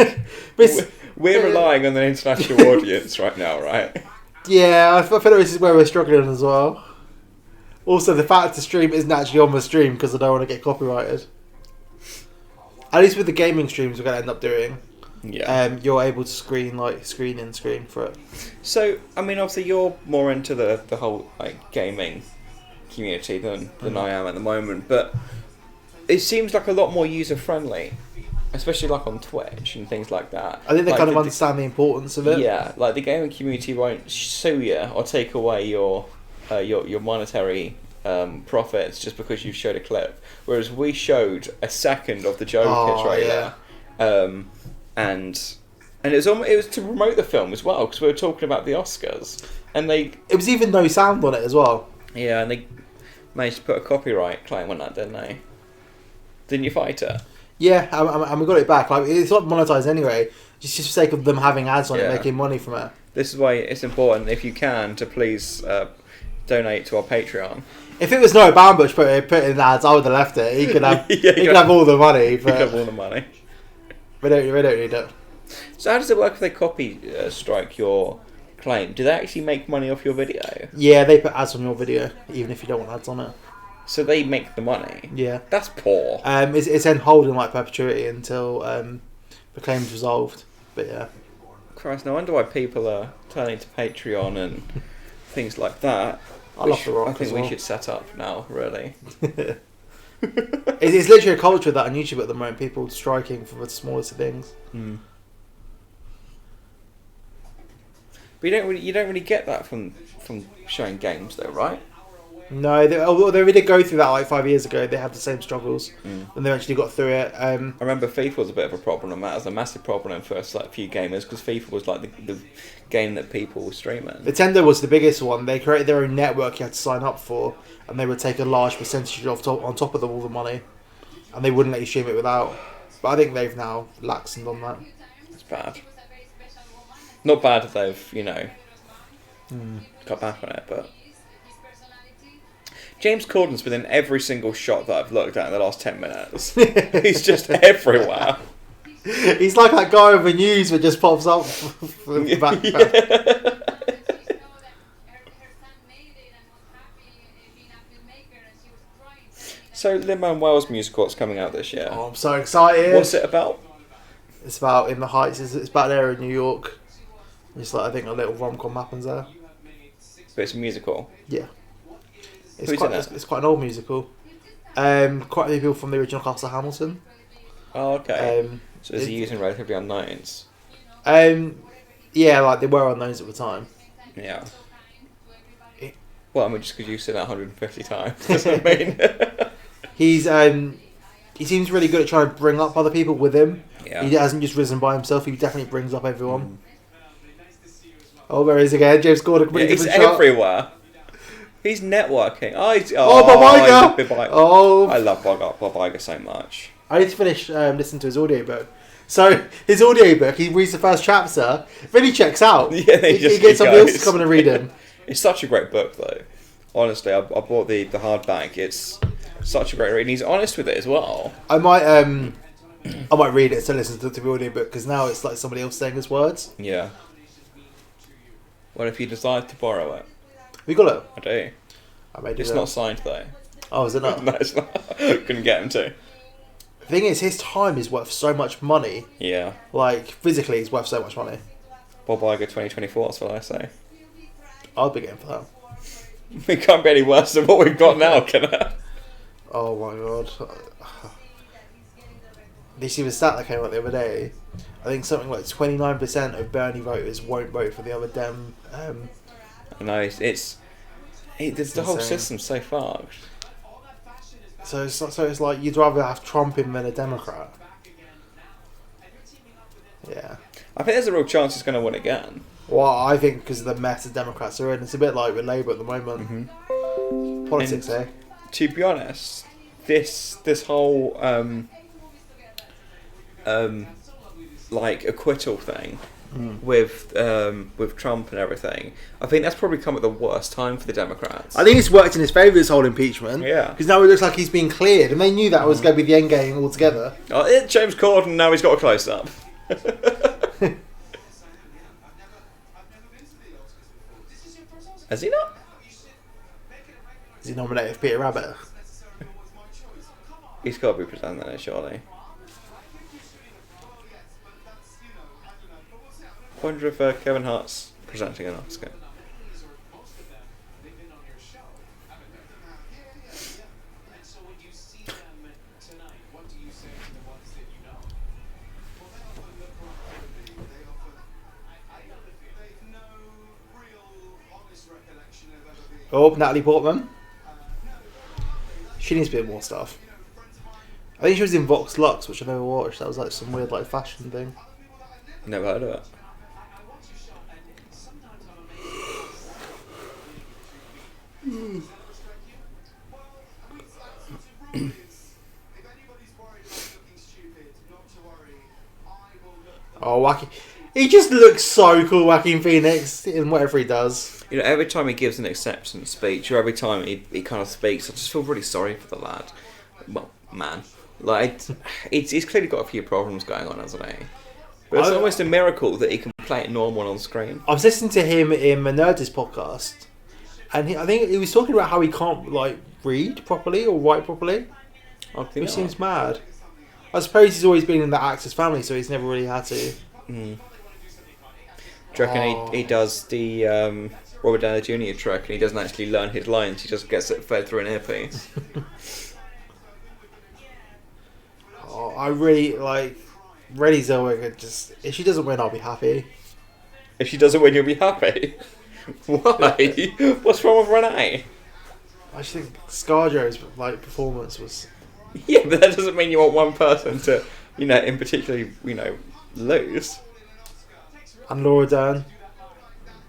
But We're relying on an international audience right now, right? yeah, I feel like this is where we're struggling as well. Also, the fact the stream isn't actually on the stream because I don't want to get copyrighted. At least with the gaming streams we're going to end up doing, Yeah. you're able to screen for it. So, I mean, obviously you're more into the whole like gaming community than I am at the moment, but it seems like a lot more user friendly, especially like on Twitch and things like that. I think they like kind of understand the importance of it. Yeah, like the gaming community won't sue you or take away your monetary profits just because you've showed a clip. Whereas we showed a second of the Joker trailer, and it was to promote the film as well because we were talking about the Oscars, and it was even no sound on it as well. Yeah, and they managed to put a copyright claim on that, didn't they? Didn't you fight it? Yeah, and we got it back. Like it's not monetized anyway. Just for the sake of them having ads on it, making money from it. This is why it's important, if you can, to please donate to our Patreon. If it was Noah Baumbach put in ads, I would have left it. He could have, he could have all the money. But he could have all the money. We don't need it. So how does it work if they copy strike your claim? Do they actually make money off your video? Yeah, they put ads on your video, even if you don't want ads on it. So they make the money? Yeah. That's poor. It's then holding like perpetuity until the claim's resolved. But yeah. Christ, no wonder why people are turning to Patreon and things like that. I love The Rock. I think as well. we should set up now, really. It's literally a culture of that on YouTube at the moment. People striking for the smallest of things. Mm. But you don't really get that from showing games, though, right? No, although they really did go through that like 5 years ago. They had the same struggles, and they eventually got through it. I remember FIFA was a bit of a problem, and that was a massive problem for us, like few gamers, because FIFA was like the game that people were streaming. Nintendo was the biggest one. They created their own network you had to sign up for, and they would take a large percentage on top of all the money, and they wouldn't let you stream it without. But I think they've now laxed on that. It's bad. Not bad if they've, cut back on it, but... James Corden's been in every single shot that I've looked at in the last 10 minutes. He's just everywhere. He's like that guy with the news that just pops up. So Lin-Manuel's musical's coming out this year. Oh, I'm so excited. What's it about? It's about In the Heights. It's about there in New York. It's like, I think a little rom-com happens there. But it's a musical. Yeah. Who's in it? It's quite an old musical. Quite a few people from the original cast of Hamilton. Oh, okay. So is he using relatively unknowns? Yeah, like they were unknowns at the time. Yeah. Well, I mean, just because you've said that 150 times doesn't mean... He seems really good at trying to bring up other people with him. Yeah. He hasn't just risen by himself. He definitely brings up everyone. Oh, there he is again. James Corden. Yeah, he's everywhere. He's networking. Bob Iger! Oh, I love Bob Iger so much. I need to finish listening to his audiobook. So, his audiobook, he reads the first chapter, then he checks out. Yeah, he gets somebody else to come in and read him. It's such a great book, though. Honestly, I bought the hardback. It's such a great read. And he's honest with it as well. I might read it to listen to the audiobook, because now it's like somebody else saying his words. Yeah. What if you decide to borrow it? We got it. I do. I may do It's that. not signed, though. Oh, is it not? No, it's not. Couldn't get him to. The thing is, his time is worth so much money. Yeah. Like, physically, he's worth so much money. Bob Iger 2024, that's what I say. I'll be getting for that. We can't be any worse than what we've got now, can it? Oh my god. Did you see the stat that came out the other day? I think something like 29% of Bernie voters won't vote for the other Dem. No, it's the whole insane. system's so fucked. So it's like you'd rather have Trump in than a Democrat. Yeah. I think there's a real chance he's going to win again. Well, I think because of the mess the Democrats are in. It's a bit like with Labour at the moment. Politics, And eh? To be honest, this whole like acquittal thing with Trump and everything, I think that's probably come at the worst time for the Democrats. I think it's worked in his favour, this whole impeachment. Yeah. Because now it looks like he's been cleared, and they knew that was going to be the end game altogether. James Corden, now he's got a close up. Has he not? Is he nominated for Peter Rabbit? He's got to be presenting it, surely. I wonder if Kevin Hart's presenting an Oscar. Oh, Natalie Portman. She needs to be in more stuff. I think she was in Vox Lux, which I never watched. That was like some weird like fashion thing. Never heard of it. Oh, Wacky. He just looks so cool, Joaquin Phoenix, in whatever he does. You know, every time he gives an acceptance speech, or every time he kind of speaks, I just feel really sorry for the lad. Well, man. Like, he's clearly got a few problems going on, hasn't he? But it's almost a miracle that he can play it normal on screen. I was listening to him in the Nerdist podcast, and I think he was talking about how he can't, like, read properly or write properly. Which seems mad. I suppose he's always been in the actor's family, so he's never really had to. Mm. Do you reckon he does the Robert Downey Jr. trick and he doesn't actually learn his lines, he just gets it fed through an earpiece? I really, like, Renée Zellweger just... If she doesn't win, I'll be happy. If she doesn't win, you'll be happy? Why? What's wrong with Renee? I just think ScarJo's performance was. Yeah, but that doesn't mean you want one person to, in particular, lose. And Laura Dern.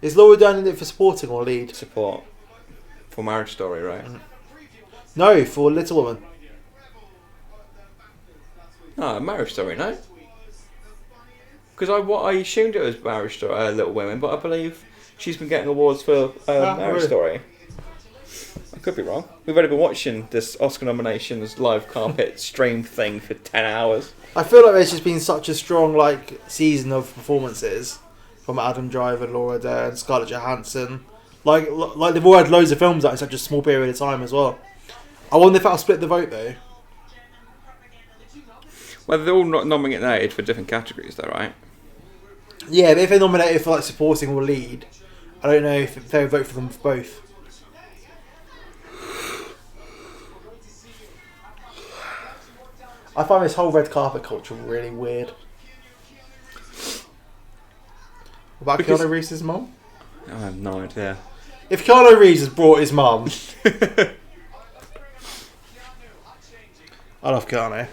Is Laura Dern in it for supporting or lead? Support. For Marriage Story, right? No, for Little Woman. Oh, Marriage Story, no? Because I assumed it was Marriage Story, Little Women, but I believe she's been getting awards for Marriage really? Story. I could be wrong. We've only been watching this Oscar nominations live carpet stream thing for 10 hours. I feel like there's just been such a strong season of performances from Adam Driver, Laura Dern, Scarlett Johansson. Like they've all had loads of films out in such a small period of time as well. I wonder if that'll split the vote though. Well, they're all not nominated for different categories, though, right? Yeah, but if they're nominated for supporting or lead, I don't know if they would vote for them for both. I find this whole red carpet culture really weird. What about Keanu Reeves' mum? I have no idea. If Keanu Reeves has brought his mum, I love Keanu.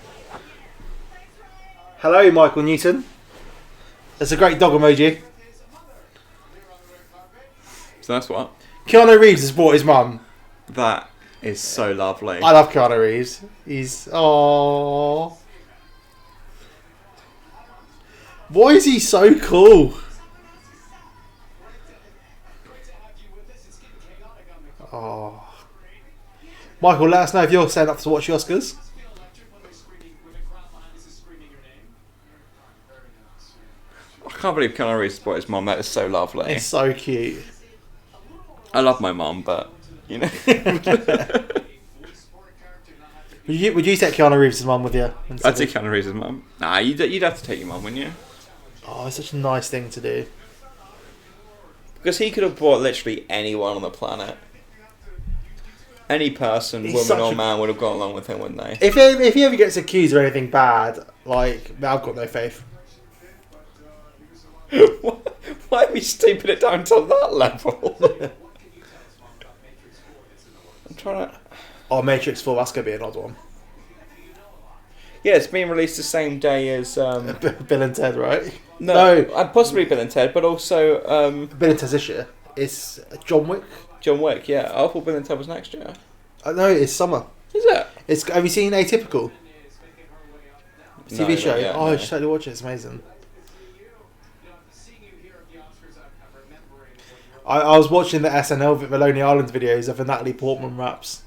Hello, Michael Newton. That's a great dog emoji. So that's what? Keanu Reeves has brought his mum. That is so lovely. I love Keanu Reeves. He's... Aww. Why is he so cool? Oh. Michael, let us know if you're set up to watch the Oscars. I can't believe Keanu Reeves brought his mum. That is so lovely. It's so cute. I love my mum, but, Would you take Keanu Reeves' mum with you? I'd take Keanu Reeves' mum. Nah, you'd have to take your mum, wouldn't you? Oh, it's such a nice thing to do. Because he could have brought literally anyone on the planet. Any person, He's woman or man, would have gone along with him, wouldn't they? If he ever gets accused of anything bad, I've got no faith. Why are we steeping it down to that level? I'm trying to... Oh, Matrix 4, that's going to be an odd one. Yeah, it's being released the same day as... Bill and Ted, right? No. Possibly Bill and Ted, but also... Bill and Ted's this year. It's John Wick. John Wick, yeah. I thought Bill and Ted was next year. No, it's summer. Is it? Have you seen Atypical? TV No, show? not yet, Oh, no. you should totally watch it. It's amazing. I was watching the SNL Lonely Island videos of the Natalie Portman raps.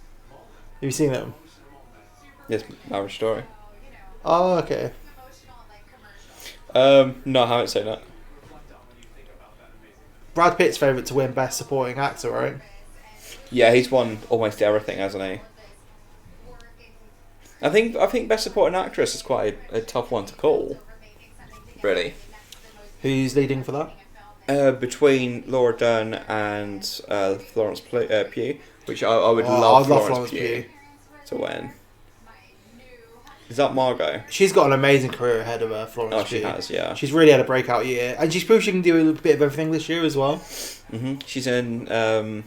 Have you seen them? Yes, Marriage Story. Oh, okay. No, I haven't seen that. Brad Pitt's favourite to win Best Supporting Actor, right? Yeah, he's won almost everything, hasn't he? I think Best Supporting Actress is quite a tough one to call. Really. Who's leading for that? Between Laura Dern and Florence Pugh, which I would love Florence Pugh to win. Is that Margot? She's got an amazing career ahead of her, Florence Oh, Pugh. she has, yeah. She's really had a breakout year. And she's proved she can do a bit of everything this year as well. Mm-hmm. She's in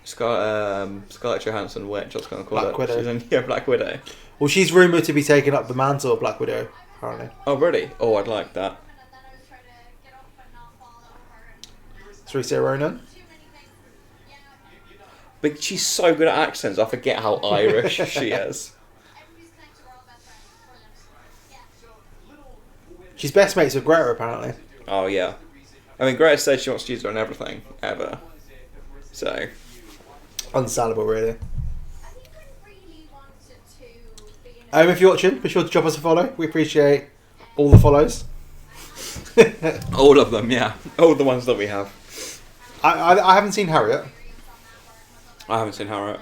Scarlett Johansson, which I was going to call Black it. Widow. She's in Black Widow. Well, she's rumoured to be taking up the mantle of Black Widow, apparently. Oh, really? Oh, I'd like that. Saoirse Ronan. But she's so good at accents, I forget how Irish she is. She's best mates with Greta, apparently. Oh, yeah. I mean, Greta said she wants to use her on everything, ever. So... Understandable, really. If you're watching, be sure to drop us a follow. We appreciate all the follows. all of them, yeah. All the ones that we have. I haven't seen Harriet. I haven't seen Harriet.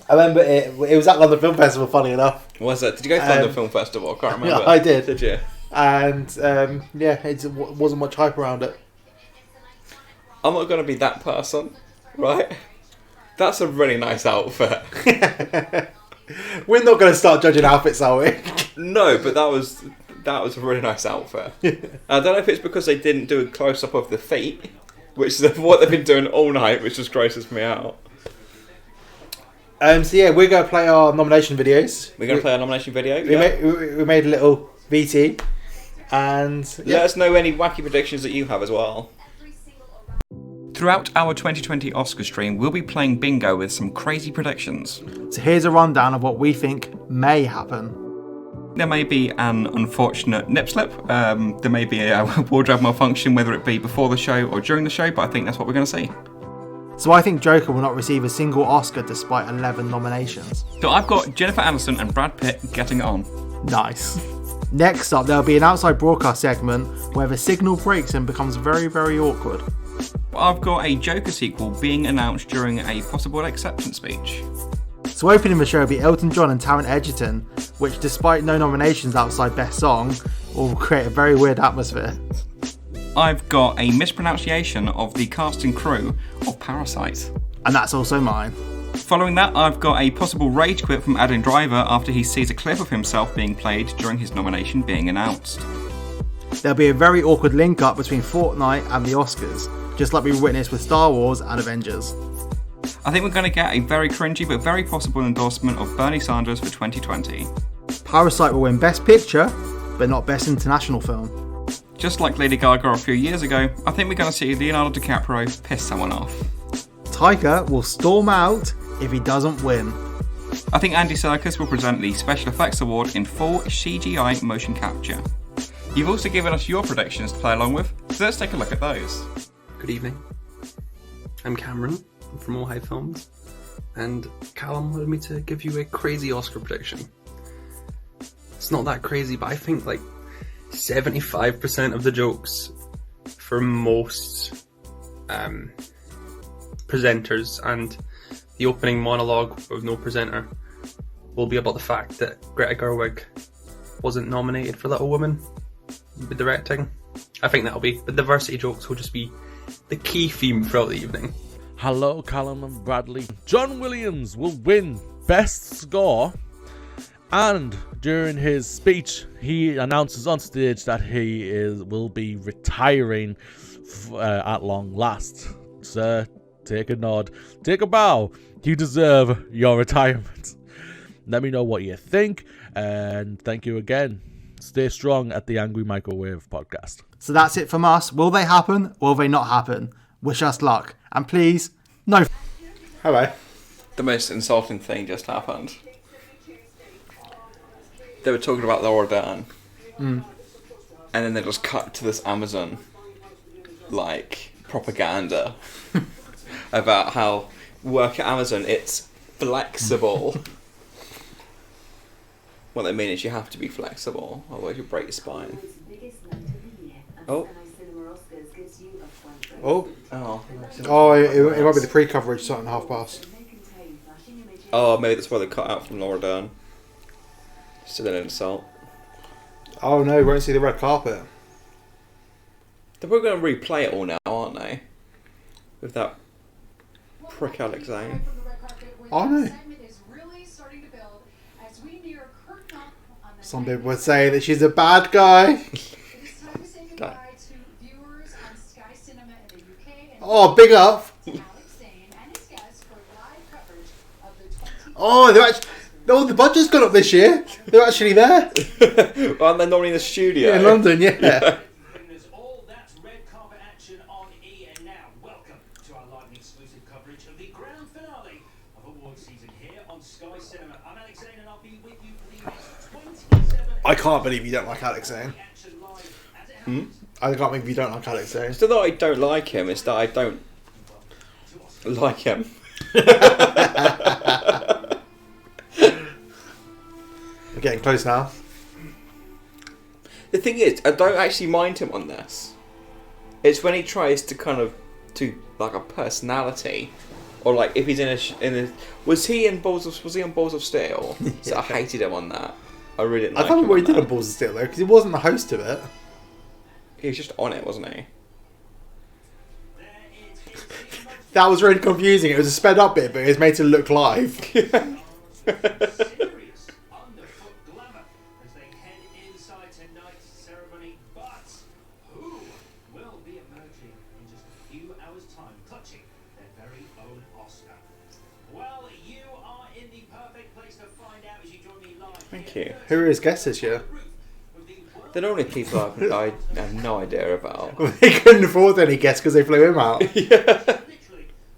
I remember it was at London Film Festival, funny enough. Was it? Did you go to London Film Festival? I can't remember. Yeah, I did. Did you? And it wasn't much hype around it. I'm not going to be that person, right? That's a really nice outfit. We're not going to start judging outfits, are we? No, but that was a really nice outfit. I don't know if it's because they didn't do a close-up of the feet, which is what they've been doing all night, which just grosses me out. So yeah, we're gonna play our nomination videos. We're gonna play our nomination video. We made a little VT, and let us know any wacky predictions that you have as well. Throughout our 2020 Oscar stream, we'll be playing bingo with some crazy predictions. So here's a rundown of what we think may happen. There may be an unfortunate nip slip. There may be a wardrobe malfunction, whether it be before the show or during the show, but I think that's what we're going to see. So I think Joker will not receive a single Oscar despite 11 nominations. So I've got Jennifer Aniston and Brad Pitt getting it on. Nice. Next up, there'll be an outside broadcast segment where the signal breaks and becomes very, very awkward. I've got a Joker sequel being announced during a possible acceptance speech. So opening the show will be Elton John and Taron Egerton, which despite no nominations outside Best Song, will create a very weird atmosphere. I've got a mispronunciation of the cast and crew of Parasite. And that's also mine. Following that, I've got a possible rage quit from Adam Driver after he sees a clip of himself being played during his nomination being announced. There'll be a very awkward link up between Fortnite and the Oscars, just like we witnessed with Star Wars and Avengers. I think we're going to get a very cringy but very possible endorsement of Bernie Sanders for 2020. Parasite will win Best Picture, but not Best International Film. Just like Lady Gaga a few years ago, I think we're going to see Leonardo DiCaprio piss someone off. Taika will storm out if he doesn't win. I think Andy Serkis will present the Special Effects Award in full CGI motion capture. You've also given us your predictions to play along with, so let's take a look at those. Good evening. I'm Cameron from All High Films, and Callum wanted me to give you a crazy Oscar prediction. It's not that crazy, but I think like 75% of the jokes for most presenters and the opening monologue with no presenter will be about the fact that Greta Gerwig wasn't nominated for Little Women with directing. I think that'll be the diversity jokes will just be the key theme throughout the evening. Hello, Callum and Bradley. John Williams will win Best Score, and during his speech, he announces on stage that he will be retiring at long last. Sir, take a nod, take a bow. You deserve your retirement. Let me know what you think, and thank you again. Stay strong at the Angry Microwave podcast. So that's it from us. Will they happen? Will they not happen? Wish us luck. And please, no. Hello. The most insulting thing just happened. They were talking about Laura Dern. And then they just cut to this Amazon, propaganda about how work at Amazon, it's flexible. What they mean is you have to be flexible, otherwise you break your spine. Oh. Oh. Oh. Oh, it might be the pre-coverage starting past. Oh, maybe that's why they cut out from Laura Dern. Still an insult. Oh no, we won't see the red carpet. They're probably going to replay it all now, aren't they? With that prick Alex Zane. Oh no. Some people would say that she's a bad guy. Oh, big up. Oh, they're actually... Oh, the budget's gone up this year. They're actually there. Aren't they normally in the studio? Yeah, in London, yeah. All that red carpet action on E! And now, welcome to our live and exclusive coverage of the grand finale of awards season here on Sky Cinema. I'm Alex Zane and I'll be with you for the next 27... I can't believe you don't like Alex Zane. I can't believe you don't like Alex Zane. It's not that I don't like him, it's that I don't like him. We're getting close now. The thing is, I don't actually mind him on this. It's when he tries to kind of do like a personality, or like if he's in a was he on Balls of Steel? Yeah. So I hated him on that. I really didn't. I Like can't him remember what he on did on that. Balls of Steel though, because he wasn't the host of it. He was just on it, wasn't he? That was really confusing. It was a sped up bit, but it was made to look live. Serious underfoot glamour as they head inside tonight's ceremony. But who will be emerging in just a few hours' Thank you. Who are his guests this year? They're normally people I have no idea about. They couldn't afford any guests because they flew him out. Literally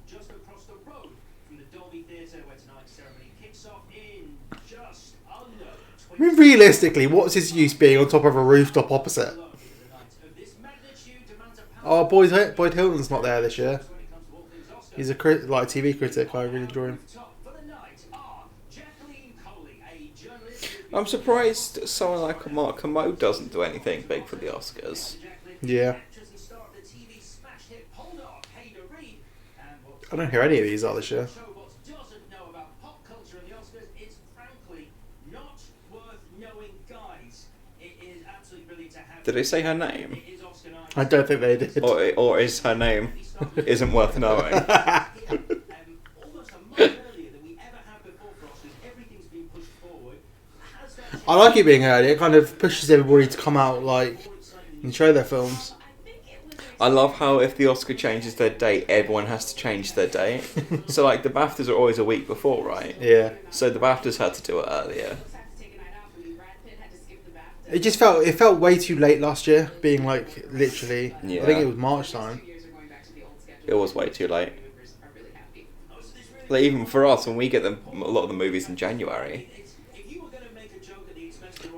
just across the road from the Dolby Theatre, where tonight's ceremony kicks off in just under I mean, realistically, what's his use being on top of a rooftop opposite? Oh, Boyd Hilton's not there this year. He's a TV critic. I really enjoy him. I'm surprised someone like Mark Kermode doesn't do anything big for the Oscars. Yeah. I don't hear any of these out this year. Did they say her name? I don't think they did. Or is her name isn't worth knowing? I like it being early. It kind of pushes everybody to come out and show their films. I love how if the Oscar changes their date, everyone has to change their date. So like the BAFTAs are always a week before, right? Yeah. So the BAFTAs had to do it earlier. It just felt way too late last year, being literally. Yeah. I think it was March time. It was way too late. Like even for us, when we get a lot of the movies in January.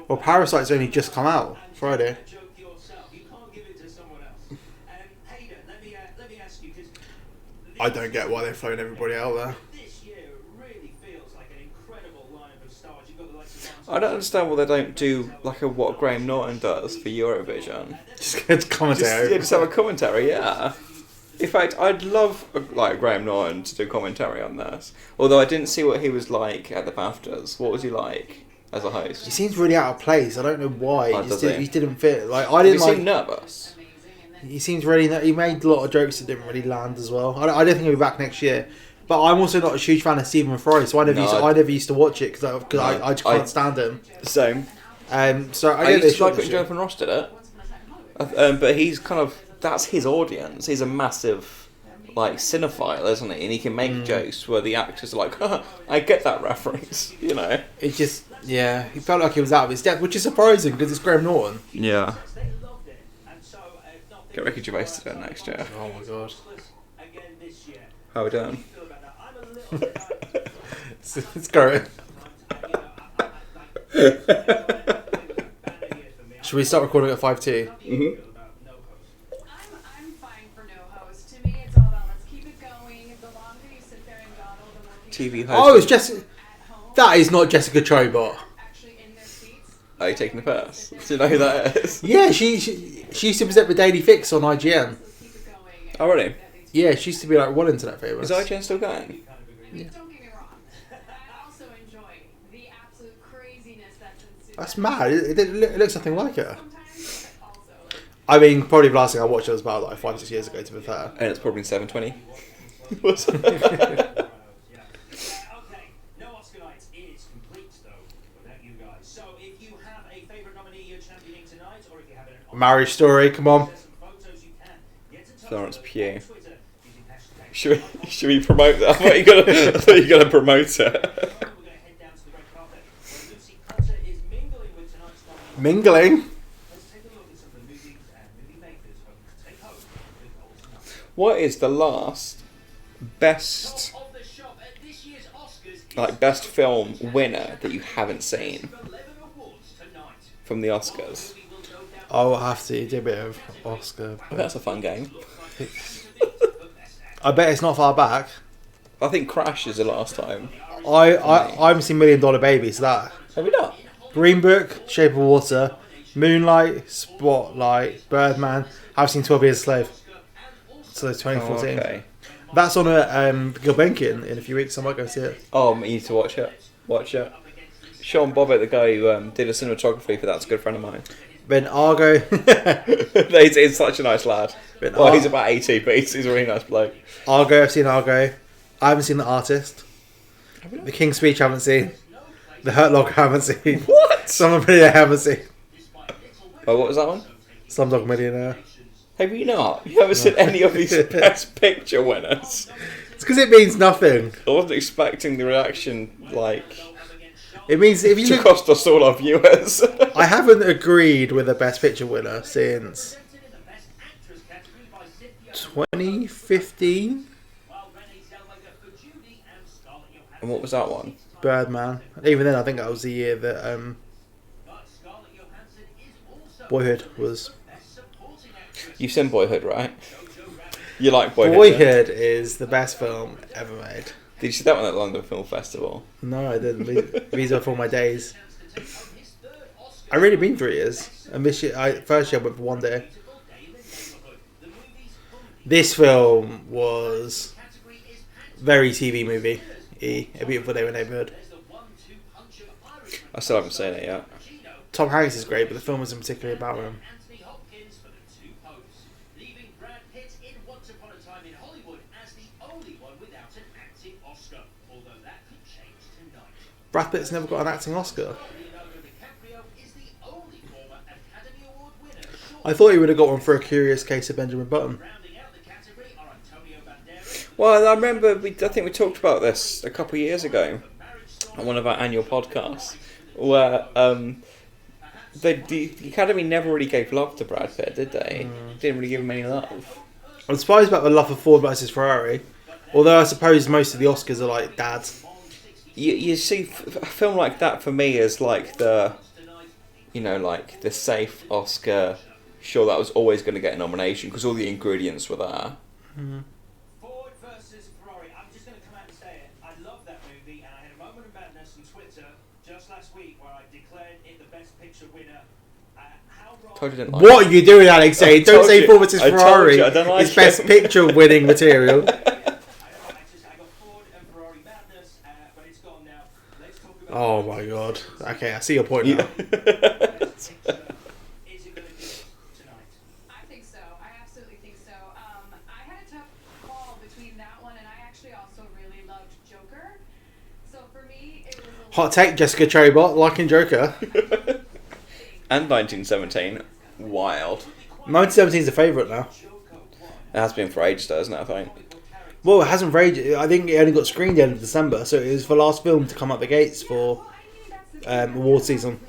Well, Parasite's only just come out Friday. I don't get why they're throwing everybody out there. I don't understand why they don't do what Graham Norton does for Eurovision. Just get to commentary. Just have a commentary, yeah. In fact, I'd love Graham Norton to do commentary on this. Although I didn't see what he was like at the BAFTAs. What was he like as a host? He seems really out of place. I don't know why. Oh, He didn't fit. I didn't He seemed nervous. He seems really. He made a lot of jokes that didn't really land as well. I don't think he'll be back next year. But I'm also not a huge fan of Stephen Fry, so I never used to watch it because I just can't stand him. Same. So I used to like when Jonathan Ross did it. But he's that's his audience. He's a massive cinephile, isn't he? And he can make jokes where the actors are like, I get that reference, you know. It just, he felt like he was out of his depth, which is surprising because it's Graham Norton. Yeah. Get Ricky Gervais to do it next year. Oh my god. How are we doing? It's going. Should we start recording at 5:2? Mm-hmm. I'm fine for no host. To me, it's all about let's keep it going. The longer you sit there and dawdle, the more TV host. Oh, it's Jessica. That is not Jessica Chobot. actually in their seats. Are you taking the piss? Do you know who that is? Yeah, she used to present the Daily Fix on IGN. Keep it going. Oh, really? Yeah, she used to be one internet favourite. Is IGN still going? Don't get me wrong. I also enjoy the absolute craziness that's ensued. That's mad. It looks nothing like her. Sometimes also. I mean, probably the last thing I watched was about 5-6 years ago, to be fair. And it's probably 7:20. Okay, no Oscar night is complete though without you guys. So if you have a favourite nominee you're championing tonight, or if you have an Marriage Story, come on. photos you can get to touch Florence us Pugh. on Twitter using hashtag. Should we promote that? I thought you were gonna promote it. We're going to head down to the red carpet where Lucy Cutter is mingling with tonight's nominee. Mingling? Let's take a look at some of the movies and movie makers who take home the gold medal. What is the last best Top of the shop at this year's Oscars is best film winner that you haven't seen 11 awards tonight. from the Oscars? We will no doubt I'll have to do a bit of Oscar. That's a fun game. I bet it's not far back. I think Crash is the last time. I haven't seen $1 Million Baby, so that. Have we not? Green Book, Shape of Water, Moonlight, Spotlight, Birdman. I've seen 12 Years a Slave. So 2014. Okay. That's on a Gulbenkian in a few weeks. I might go see it. Oh, you need to watch it. Watch it. Sean Bobbitt, the guy who did a cinematography for that's a good friend of mine. Ben Argo. He's such a nice lad. Ben Well, he's about 80, but he's a really nice bloke. Argo, I've seen Argo. I haven't seen The Artist. The King's Speech I haven't seen. The Hurt Locker I haven't seen. What? Slumdog Millionaire I haven't seen. Oh, what was that one? Slumdog Millionaire. Have you not? You haven't seen any of these Best Picture winners? It's because it means nothing. I wasn't expecting the reaction, It means if you To look, cost us all our viewers. I haven't agreed with a Best Picture winner since 2015. And what was that one? Birdman. Even then, I think that was the year that Boyhood was. You've seen Boyhood, right? You like Boyhood? Yeah? Boyhood is the best film ever made. Did you see that one at the London Film Festival? No, I didn't. These are for my days. I've really been 3 years. And this year, first year I went for 1 day. This film was very TV movie. A Beautiful Day in the Neighborhood. I still haven't seen it yet. Tom Hanks is great, but the film wasn't particularly about him. Brad Pitt's never got an acting Oscar. I thought he would have got one for A Curious Case of Benjamin Button. Well, I remember, I think we talked about this a couple of years ago on one of our annual podcasts, where the Academy never really gave love to Brad Pitt, did they? Didn't really give him any love. I'm surprised about the love of Ford versus Ferrari, although I suppose most of the Oscars are like dads. You see, a film like that for me is like the safe Oscar. Sure, that was always going to get a nomination because all the ingredients were there. Ford versus Ferrari. I'm just going to come out and say it. I love that movie, and I had a moment of madness on Twitter just last week where I declared it the Best Picture winner. How wrong? Told you didn't like What it. are you doing, Alex? Don't told say you- Ford versus I told Ferrari. you I don't like It's Best him. Picture winning material. I got Ford and Ferrari madness, but it's gone now. Let's talk about. Oh my god. Okay, I see your point now. Is it going to do tonight? I think so. I absolutely think so. I had a tough call between that one, and I actually also really loved Joker. So for me, it was a Hot take, Jessica Cherrybot, liking Joker. And 1917, wild. 1917 is the favourite now. It has been for ages, though, hasn't it? I think. Well, it hasn't for ages. I think it only got screened the end of December, so it was the last film to come out the gates for award season.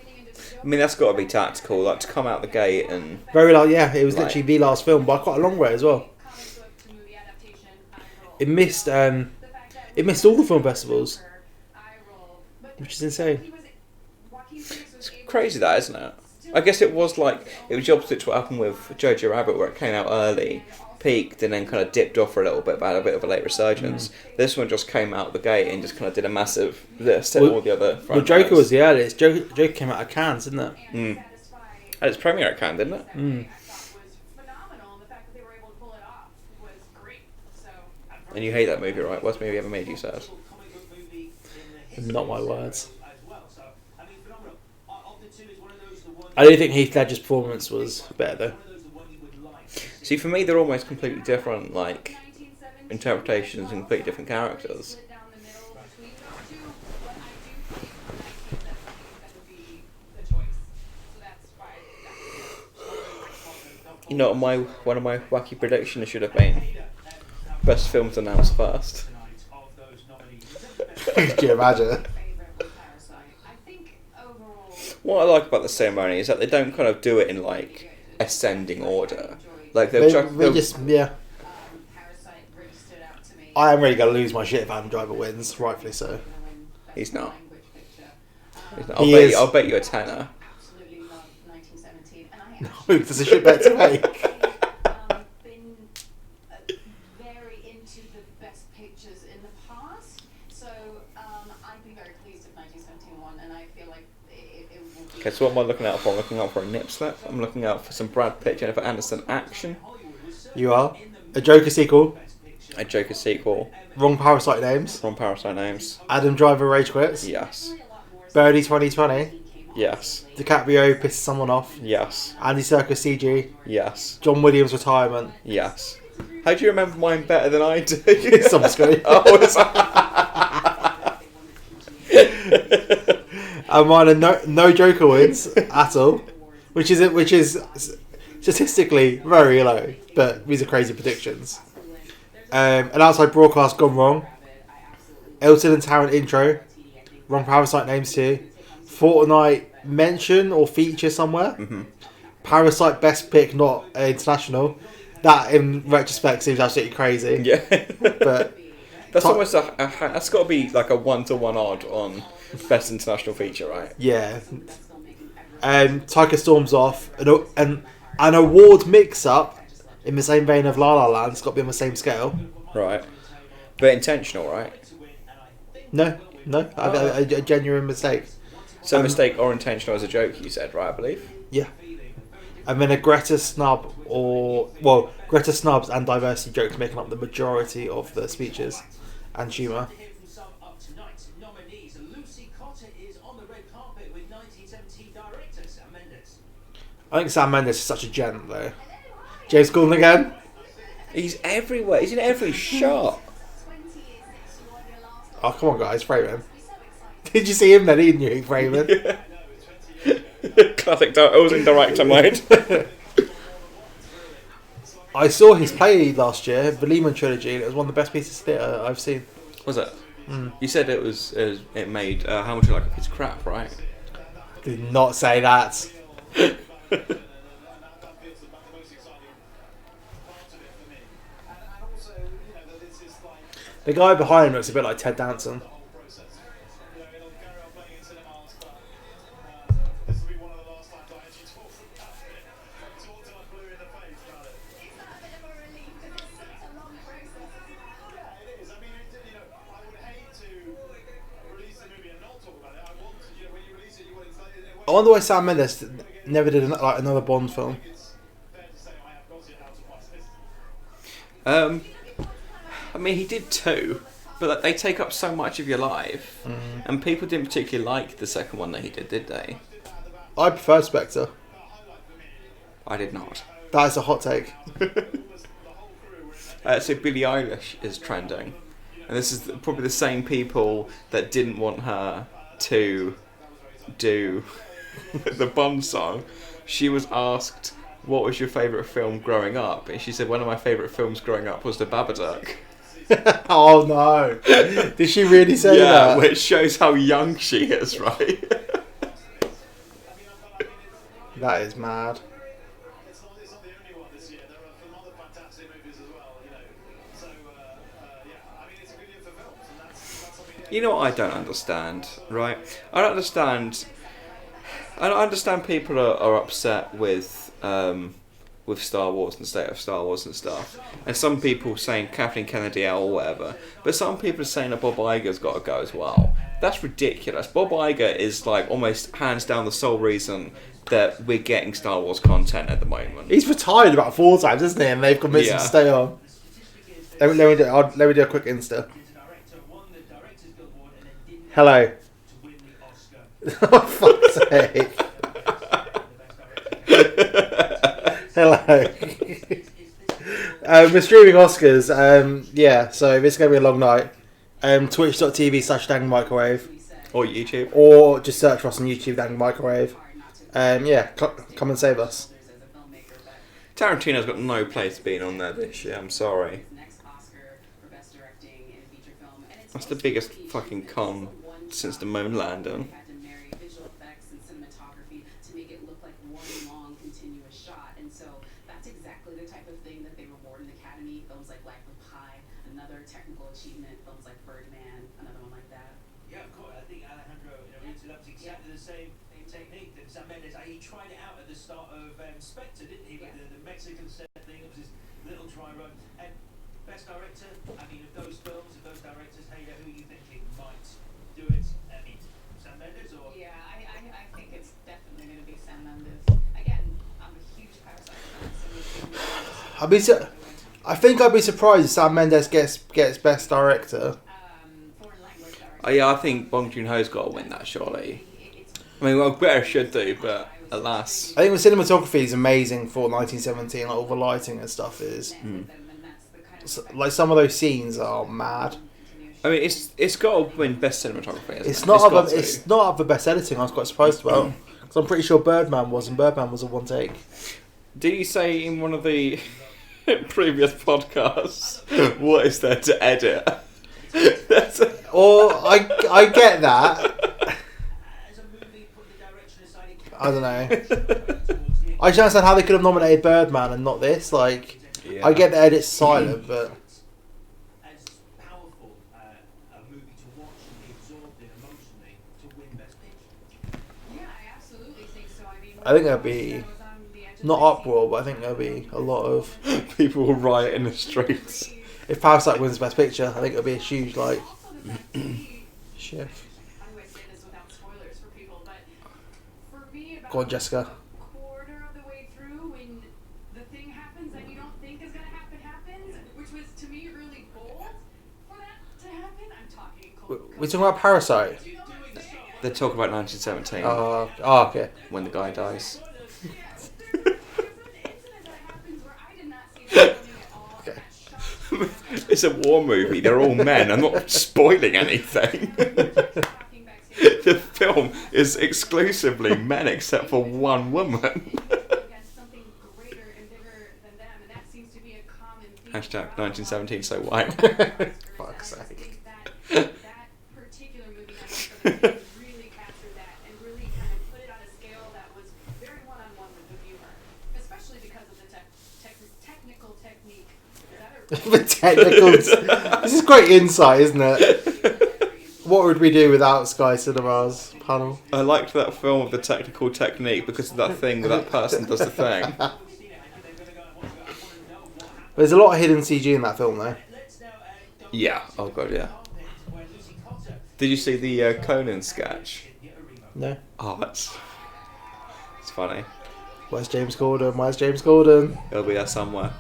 I mean, that's got to be tactical, like to come out the gate and Very last, yeah, it was Right. literally the last film by quite a long way as well. It missed all the film festivals, which is insane. it's crazy, that isn't it? I guess it was the opposite to what happened with Jojo Rabbit, where it came out early, peaked, and then kind of dipped off for a little bit, but had a bit of a late resurgence. This one just came out the gate and just kind of did a massive set Well- all the other. Well, Joker was the earliest. Joker came out of Cannes, didn't it? Had its premiere at Cannes, didn't it? And you hate that movie, right? Worst movie ever made, you said. Not my words. I don't think Heath Ledger's performance was better though. See, for me, they're almost completely different, like interpretations and completely different characters. You know, one of my wacky predictions should have been best films announced first. Could you imagine? What I like about the ceremony is that they don't kind of do it in like ascending order. Like they'll They just, yeah. I am really going to lose my shit if Adam Driver wins, rightfully so. He's not. He is. I'll bet you a tenner. No, there's a shit bet to make. Been very into the best pictures in the past, so I'd be very pleased if 1917 won, and I feel like it will be. Okay, so what am I looking out for? I'm looking out for a nip slip. I'm looking out for some Brad Pitt, Jennifer Aniston action. You are. A Joker sequel. A Joker sequel. Wrong Parasite names. From Parasite names. Adam Driver rage quits. Yes. Birdie 2020. Yes. DiCaprio pisses someone off. Yes. Andy Serkis CG. Yes. John Williams retirement. Yes. How do you remember mine better than I do? It's on screen. Oh, it's And mine are no Joker wins at all, which is statistically very low, but these are crazy predictions. An outside broadcast gone wrong. Elton and Tarrant intro. Wrong Parasite names too. Fortnite mention or feature somewhere. Mm-hmm. Parasite best pick, not international. That in retrospect seems absolutely crazy. Yeah. But That's almost that's got to be like a 1-to-1 odd on best international feature, right? yeah. Taika Storm's off. An award mix-up in the same vein of La La Land. It's got to be on the same scale. Right. But intentional, right? No. A genuine mistake. So mistake or intentional as a joke, you said, right, I believe? Yeah. And then a Greta snub Greta snubs and diversity jokes making up the majority of the speeches and humour. Hear from some up tonight. Nominees. Lucy Cotter is on the red carpet with 1917 director Sam Mendes. I think Sam Mendes is such a gent though. James Corden again? He's everywhere. He's in every shot. Oh, come on guys, frame him. Did you see him then? He knew frame him. Classic. I was in director mode. I saw his play last year, the Lehman trilogy, and it was one of the best pieces of theatre I've seen. Was it? You said it made how much like a piece of crap, right? Did not say that. The guy behind him looks a bit like Ted Danson. I wonder why Sam Mendes never did another Bond film. I mean, he did two, but they take up so much of your life, and people didn't particularly like the second one that he did they? I prefer Spectre. I did not. That is a hot take. So Billie Eilish is trending, and this is probably the same people that didn't want her to do the Bond song. She was asked, what was your favourite film growing up? And she said, one of my favourite films growing up was The Babadook. Oh no. Did she really say that? Yeah, which shows how young she is, right? That is mad. You know what I don't understand, right? I don't understand people are upset with Star Wars and the state of Star Wars and stuff. And some people saying Kathleen Kennedy out or whatever. But some people are saying that Bob Iger's got to go as well. That's ridiculous. Bob Iger is like almost hands down the sole reason that we're getting Star Wars content at the moment. He's retired about 4 times, isn't he? And they've convinced him to stay on. Let me do a quick Insta. Hello. Oh, fuck's sake. Hello. We're streaming Oscars. Yeah, so this is going to be a long night. Twitch.tv/DangMicrowave. Or YouTube. Or just search for us on YouTube, Dang Microwave. Yeah, come and save us. Tarantino's got no place being on there this year, I'm sorry. That's the biggest fucking con since the moon landing. Exactly the same technique that Sam Mendes. He tried it out at the start of Spectre, didn't he? With the Mexican set thing, it was his little dry run. And best director, I mean, of those films, of those directors, hey, who are you thinking might do it? I mean, Sam Mendes or? Yeah, I think it's definitely going to be Sam Mendes. Again, I'm a huge Parasite fan. I think I'd be surprised if Sam Mendes gets best director. Foreign language director. Oh yeah, I think Bong Joon-ho's got to win that, surely. I mean, well, better should do, but alas. I think the cinematography is amazing for 1917. Like all the lighting and stuff is. So, like some of those scenes are mad. I mean, it's got to win best cinematography. It's not up for best editing. I was quite surprised about because I'm pretty sure Birdman was, and Birdman was a one take. Did you say in one of the previous podcasts, what is there to edit? Or I get that. I don't know. I just understand how they could have nominated Birdman and not this. Like, Yeah. I get the edit's silent, but as powerful a movie to watch and be absorbed in emotionally to win Best Picture. Yeah, I absolutely think so. I mean, I think there'll be not uproar, but I think there'll be a lot of. People will riot in the streets. If Parasite wins Best Picture, I think it'll be a huge like shift. How do I say this without spoilers for people? But for me, about Go on, Jessica. a quarter of the way through, when the thing happens that you don't think is gonna happens, which was to me really bold for that to happen. I'm talking. We're talking about Parasite. They talk about 1917 Oh, okay. when the guy dies. Okay. It's a war movie. They're all men. I'm not spoiling anything. The film is exclusively men except for one woman. Hashtag 1917 so white. Fuck's sake. That particular movie really captured that and really kind of put it on a scale that was very one-on-one with the viewer, especially because of the technical technique. The technical. This is great insight, isn't it? What would we do without Sky Cinema's panel? I liked that film of the technical technique because of that thing where that person does the thing. There's a lot of hidden CG in that film, though. Yeah. Oh god, yeah. Did you see the Conan sketch? No. Oh, it's funny. Where's James Corden? Where's James Corden? It'll be there somewhere.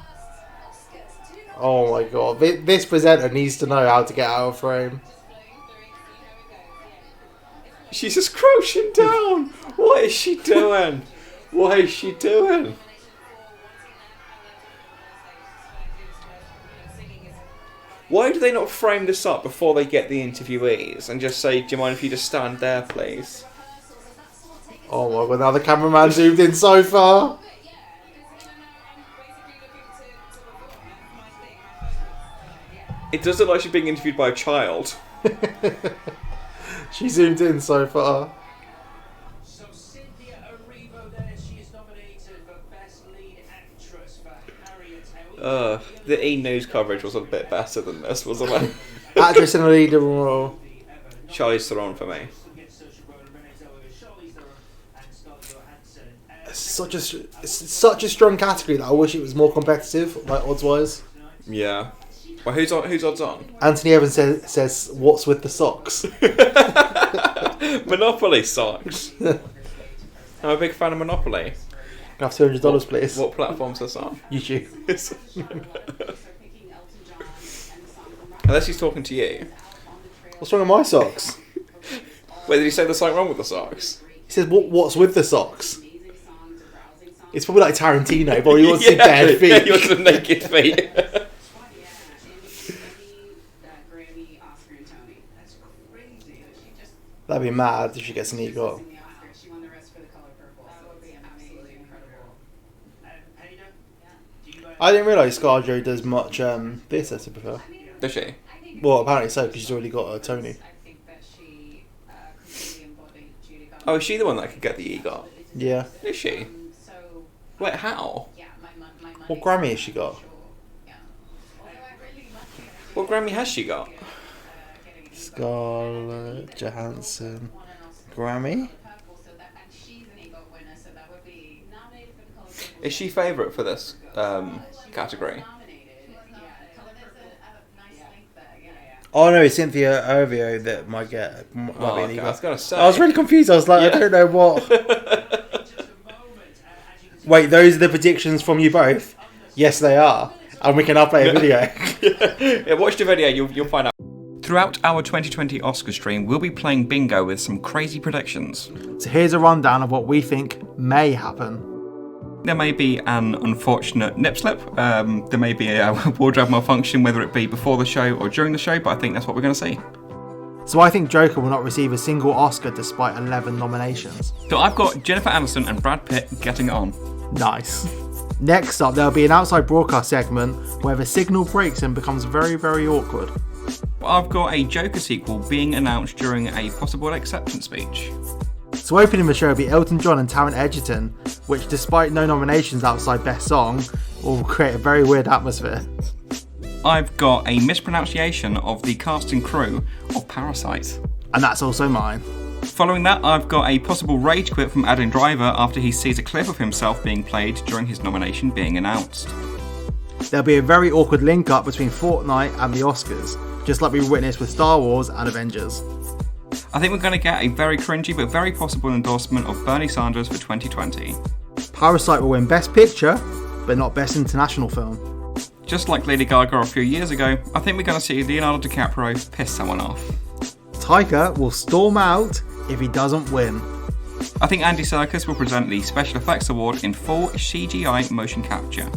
Oh my god. This presenter needs to know how to get out of frame. She's just crouching down. What is she doing? What is she doing? Why do they not frame this up before they get the interviewees and just say, do you mind if you just stand there, please? Oh my god, now the cameraman zoomed in so far. It does look like she's being interviewed by a child. She zoomed in so far. So Cynthia Erivo there, she is nominated for Best Lead Actress for Harriet. The E! News coverage was a bit better than this, wasn't it? Actress in a leading role. Charlize Theron for me. It's such a strong category that I wish it was more competitive, like odds-wise. Yeah. Well, who's odds on? Anthony Evans says, "What's with the socks?" Monopoly socks. I'm a big fan of Monopoly. Have $200, please. What platform's this on? YouTube. Unless he's talking to you. What's wrong with my socks? Wait, did he say there's something wrong with the socks? He says, "What's with the socks?" It's probably like Tarantino, but he wants to see bare feet. Yeah, he wants some naked feet. That'd be mad if she gets an EGOT. I didn't realise ScarJo does much theatre, to prefer. Does she? Well, apparently so, because she's already got a Tony. Oh, is she the one that could get the EGOT? Yeah. Is she? Wait, how? What Grammy has she got? What Grammy has she got? Scarlett Johansson. Grammy? Is she favourite for this category? Oh no, it's Cynthia Erivo that might be an Okay. I was EGOT. gonna say. I was really confused. I was like, Yeah. I don't know what. Wait, those are the predictions from you both? Yes, they are. And we can upload a video. Yeah, watch the video, you'll find out. Throughout our 2020 Oscar stream, we'll be playing bingo with some crazy predictions. So here's a rundown of what we think may happen. There may be an unfortunate nip slip. There may be a wardrobe malfunction, whether it be before the show or during the show, but I think that's what we're going to see. So I think Joker will not receive a single Oscar despite 11 nominations. So I've got Jennifer Aniston and Brad Pitt getting it on. Nice. Next up, there'll be an outside broadcast segment where the signal breaks and becomes very, very awkward. I've got a Joker sequel being announced during a possible acceptance speech. So opening the show will be Elton John and Taron Egerton, which despite no nominations outside Best Song, will create a very weird atmosphere. I've got a mispronunciation of the cast and crew of Parasite. And that's also mine. Following that, I've got a possible rage quit from Adam Driver after he sees a clip of himself being played during his nomination being announced. There'll be a very awkward link up between Fortnite and the Oscars, just like we witnessed with Star Wars and Avengers. I think we're going to get a very cringy but very possible endorsement of Bernie Sanders for 2020. Parasite will win Best Picture, but not Best International Film. Just like Lady Gaga a few years ago, I think we're going to see Leonardo DiCaprio piss someone off. Taika will storm out if he doesn't win. I think Andy Serkis will present the Special Effects Award in full CGI motion capture.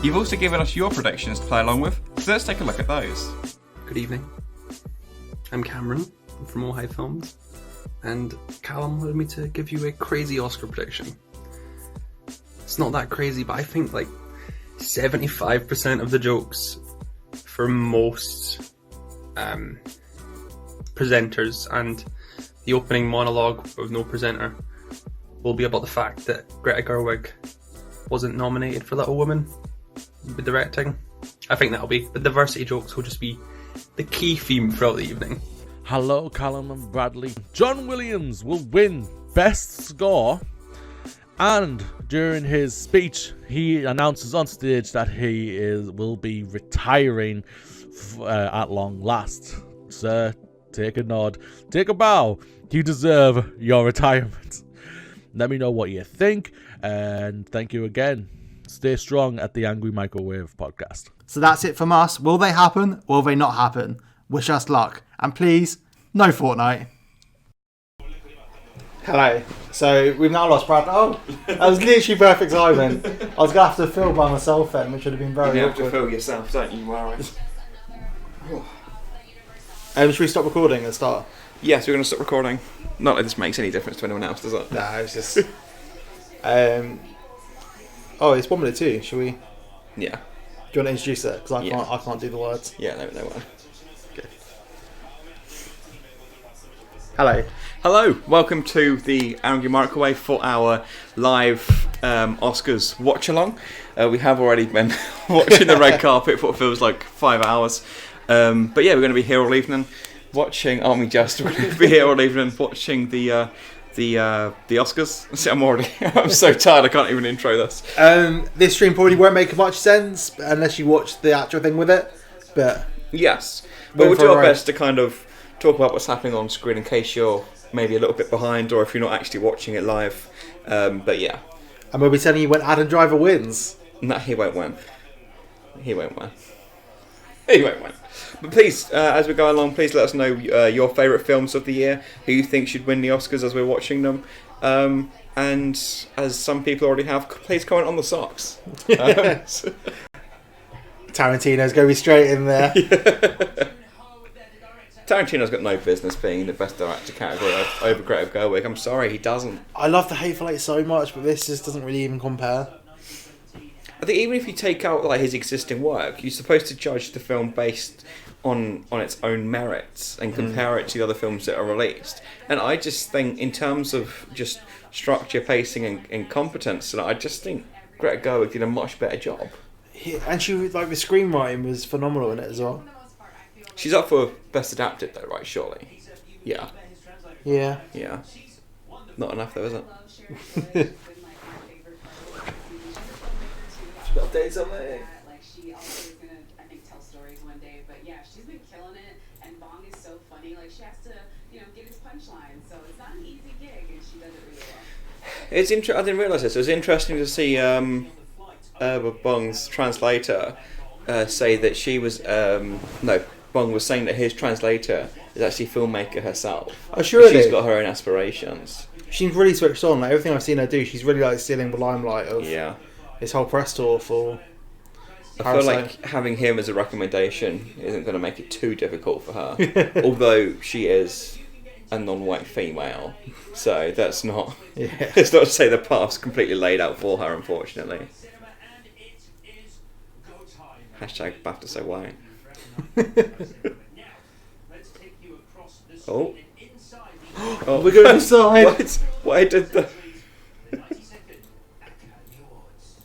You've also given us your predictions to play along with, so let's take a look at those. Good evening. I'm Cameron from All High Films, and Callum wanted me to give you a crazy Oscar prediction. It's not that crazy, but I think like 75% of the jokes for most presenters and the opening monologue with no presenter will be about the fact that Greta Gerwig wasn't nominated for Little Women with directing. I think the diversity jokes will just be the key theme throughout the evening. Hello, Callum and Bradley. John Williams will win Best Score, and during his speech, he announces on stage that he will be retiring at long last. Sir, take a nod, take a bow. You deserve your retirement. Let me know what you think, and thank you again. Stay strong at the Angry Microwave podcast. So that's it from us. Will they happen? Will they not happen? Wish us luck. And please, no Fortnite. Hello. So we've now lost Brad. Oh, that was literally perfect timing. I was going to have to film by myself then, which would have been very You have awkward. to feel yourself, don't you, Warren? Should we stop recording and start? Yes, we're going to stop recording. Not that this makes any difference to anyone else, does it? No, it's just... Oh, it's 1 minute too. Should we... Yeah. Do you want to introduce it? Because Yeah. I can't do the words. Yeah, no one. Hello. Hello, welcome to the Angry Microwave for our live Oscars watch along. We have already been watching the red carpet for what feels like 5 hours. But yeah, we're going to be here all evening watching. Aren't we just? We're going to be here all evening watching the Oscars. See, I'm so tired. I can't even intro this. This stream probably won't make much sense unless you watch the actual thing with it. But yes, but we'll do our best to kind of talk about what's happening on screen in case you're maybe a little bit behind or if you're not actually watching it live. But yeah. And we'll be telling you when Adam Driver wins. No, he won't win. He won't win. He won't win. But please, as we go along, please let us know your favourite films of the year, who you think should win the Oscars as we're watching them. And as some people already have, please comment on the socks. Tarantino's going to be straight in there. Tarantino's got no business being in the best director category over Greta Gerwig. I'm sorry, he doesn't. I love The Hateful Eight so much, but this just doesn't really even compare. I think even if you take out like his existing work, you're supposed to judge the film based on its own merits and compare it to the other films that are released. And I just think, in terms of just structure, pacing, and competence, I just think Greta Gerwig did a much better job. And she the screenwriting was phenomenal in it as well. She's up for Best Adapted though, right? Surely. Yeah. Yeah. Yeah. Not enough though, is it? Like she also is gonna, I think, tell stories one day. But yeah, she's been killing it, and Bong is so funny. Like she has to, get his punchline. So it's not an easy gig, and she does it really well. It's I didn't realise this. It was interesting to see Bong's translator say that she was Bong was saying that his translator is actually a filmmaker herself. Oh, surely. She's got her own aspirations. She's really switched on. Like everything I've seen her do, she's really stealing the limelight of this whole press tour for. I feel like having him as a recommendation isn't going to make it too difficult for her. Although she is a non-white female, so that's not. Yeah. It's not to say the path's completely laid out for her, unfortunately. Hashtag BAFTA so white. Let's take you across the Oh. inside the Oh, We're going inside. What? Why did the... The 92nd Academy Awards.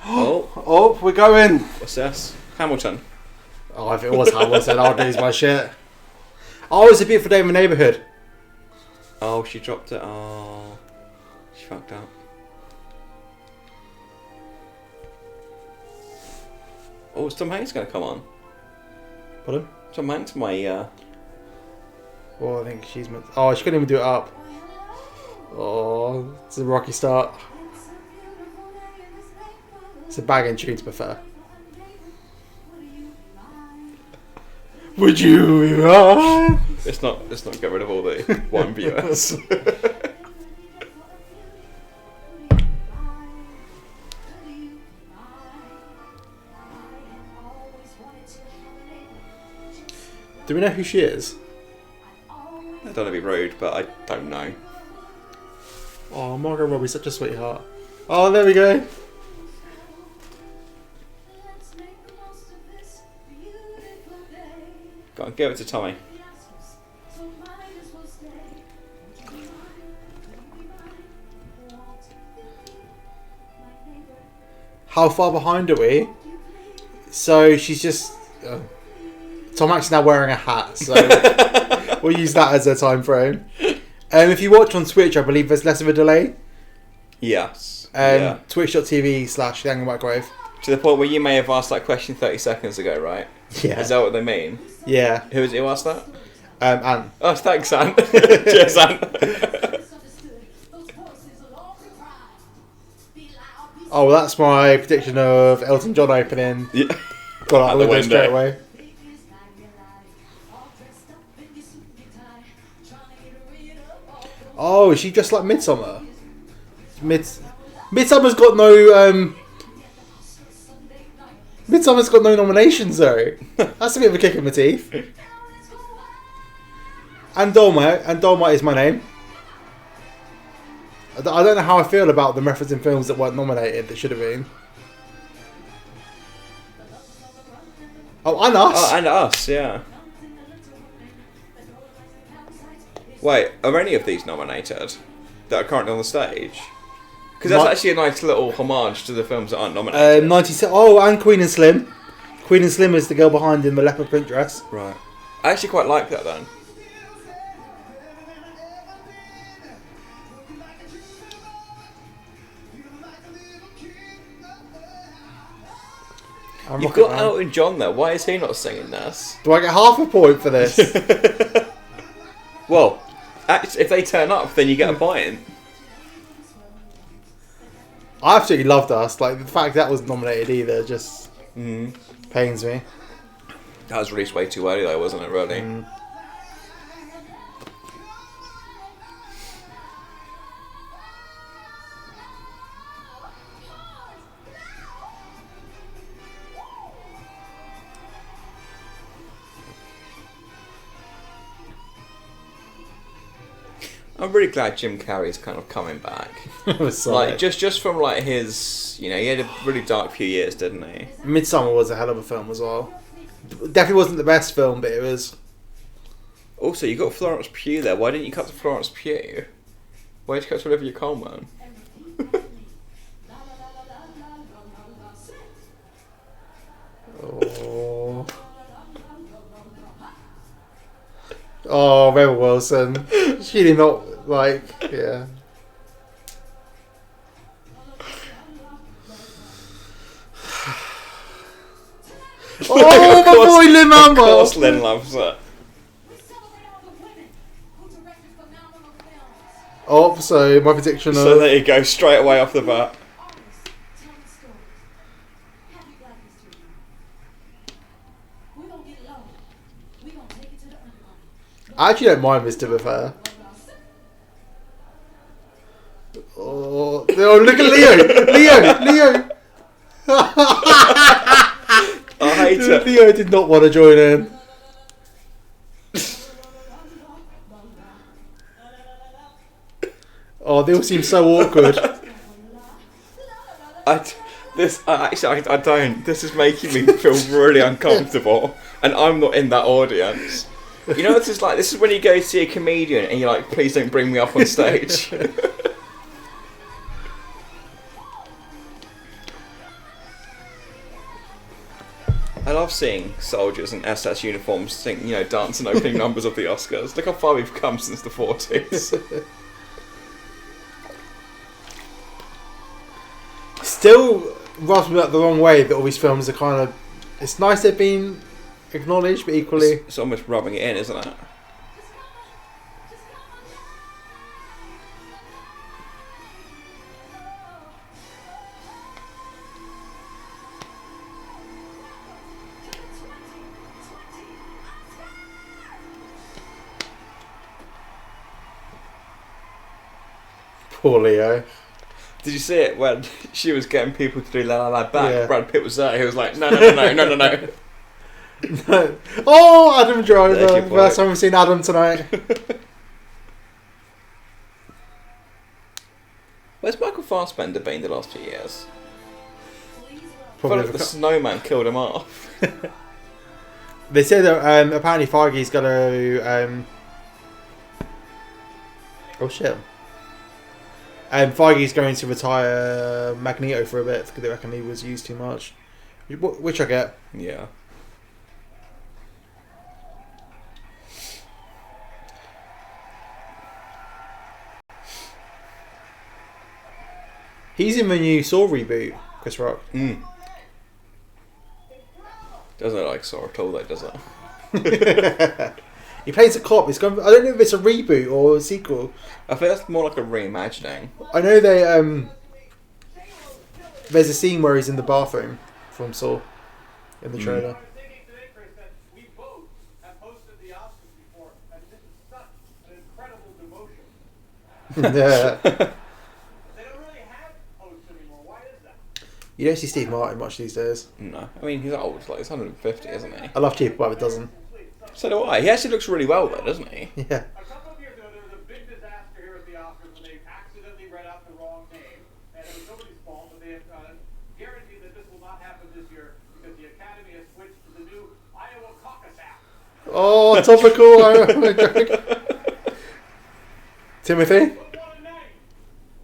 Oh, Oh, we're going. what's this? Hamilton. Oh, if it was Hamilton, I'd lose my shit. Oh, it's a beautiful day in the neighbourhood. Oh, she dropped it. Oh, she fucked up. Oh, is Tom Hanks going to come on? Pardon? Tom Hanks, my... Oh, I think she's meant. Oh, she couldn't even do it up. Oh, it's a rocky start. It's a banging tune, to be fair. Would you be mine? Let's not get rid of all the one viewers. Do we know who she is? I don't want to be rude, but I don't know. Oh, Margot Robbie's such a sweetheart. Oh, there we go. Go on, give it to Tommy. How far behind are we? So she's just... Tom Hanks is now wearing a hat, so we'll use that as a time frame. If you watch on Twitch, I believe there's less of a delay. Yes. Yeah. Twitch.tv/The Angry Microwave. To the point where you may have asked that question 30 seconds ago, right? Yeah. Is that what they mean? Yeah. Who was it who asked that? Anne. Oh, thanks, Anne. Cheers, Anne. Oh, that's my prediction of Elton John opening. Yeah. Got out Out the the window window. straight away. Oh, is she just like Midsummer? Midsummer's got no Midsummer's got no nominations though. That's a bit of a kick in the teeth. And Dolmite is my name. I don't know how I feel about them referencing films that weren't nominated that should have been. Oh, and Us. Oh, and Us, yeah. Wait, are any of these nominated that are currently on the stage? Because that's actually a nice little homage to the films that aren't nominated. 97. Oh, and Queen and Slim. Queen and Slim is the girl behind in the leopard print dress. Right. I actually quite like that then. You've got Elton John there. Why is he not singing this? Do I get half a point for this? Well, actually, if they turn up, then you get a point. I absolutely loved Us. Like, the fact that was nominated either just pains me. That was released way too early though, wasn't it, really? I'm really glad Jim Carrey's kind of coming back. Like just from like his, you know, he had a really dark few years, didn't he? Midsummer was a hell of a film as well. Definitely wasn't the best film, but it was. Also, you got Florence Pugh there. Why didn't you cut to Florence Pugh? Why did you cut to Olivia Colman? Oh. Oh, Rebel Wilson. She did not like, yeah. Oh, my boy Lin-Manuel. Of course, Lin loves it. Oh, so my prediction So of... there you go, straight away off the bat. I actually don't mind this, to be fair. Oh, look at Leo! Leo! I hate it. Leo did not want to join in. Oh, they all seem so awkward. I don't. This is making me feel really uncomfortable, and I'm not in that audience. You know, this is when you go to see a comedian and you're like, please don't bring me up on stage. I love seeing soldiers in SS uniforms sing, dancing opening numbers of the Oscars. Look how far we've come since the 40s. Still rubs me up the wrong way that all these films are kind of... It's nice they've been acknowledged, but equally... It's almost rubbing it in, isn't it? Poor Leo. Did you see it when she was getting people to do La La La back? Yeah. Brad Pitt was there. He was like, no. Oh, Adam There's your Driver. boy. First time we've seen Adam tonight. Where's Michael Fassbender been the last few years? I feel Probably like the snowman killed him off. They say that apparently Feige's got to... Oh shit. Feige's going to retire Magneto for a bit because they reckon he was used too much. Which I get. Yeah. He's in the new Saw reboot, Chris Rock. Doesn't look like Saw at all, though, does it? He plays a cop. I don't know if it's a reboot or a sequel. I think that's more like a reimagining. I know they there's a scene where he's in the bathroom from Saw in the trailer. We both have hosted the Oscars before, and this is such an incredible demotion. Yeah. They don't really have hosts anymore. Why is that? You don't see Steve Martin much these days. No. I mean, he's old. Like, he's 150, isn't he? I love Cheap by the Dozen. So do I. He actually looks really well, though, doesn't he? Yeah. A couple of years ago, there was a big disaster here at the Oscars when they accidentally read out the wrong name, and it was nobody's fault, but they have guaranteed that this will not happen this year because the Academy has switched to the new Iowa Caucus Act. Oh, topical. Timothy? But what a name!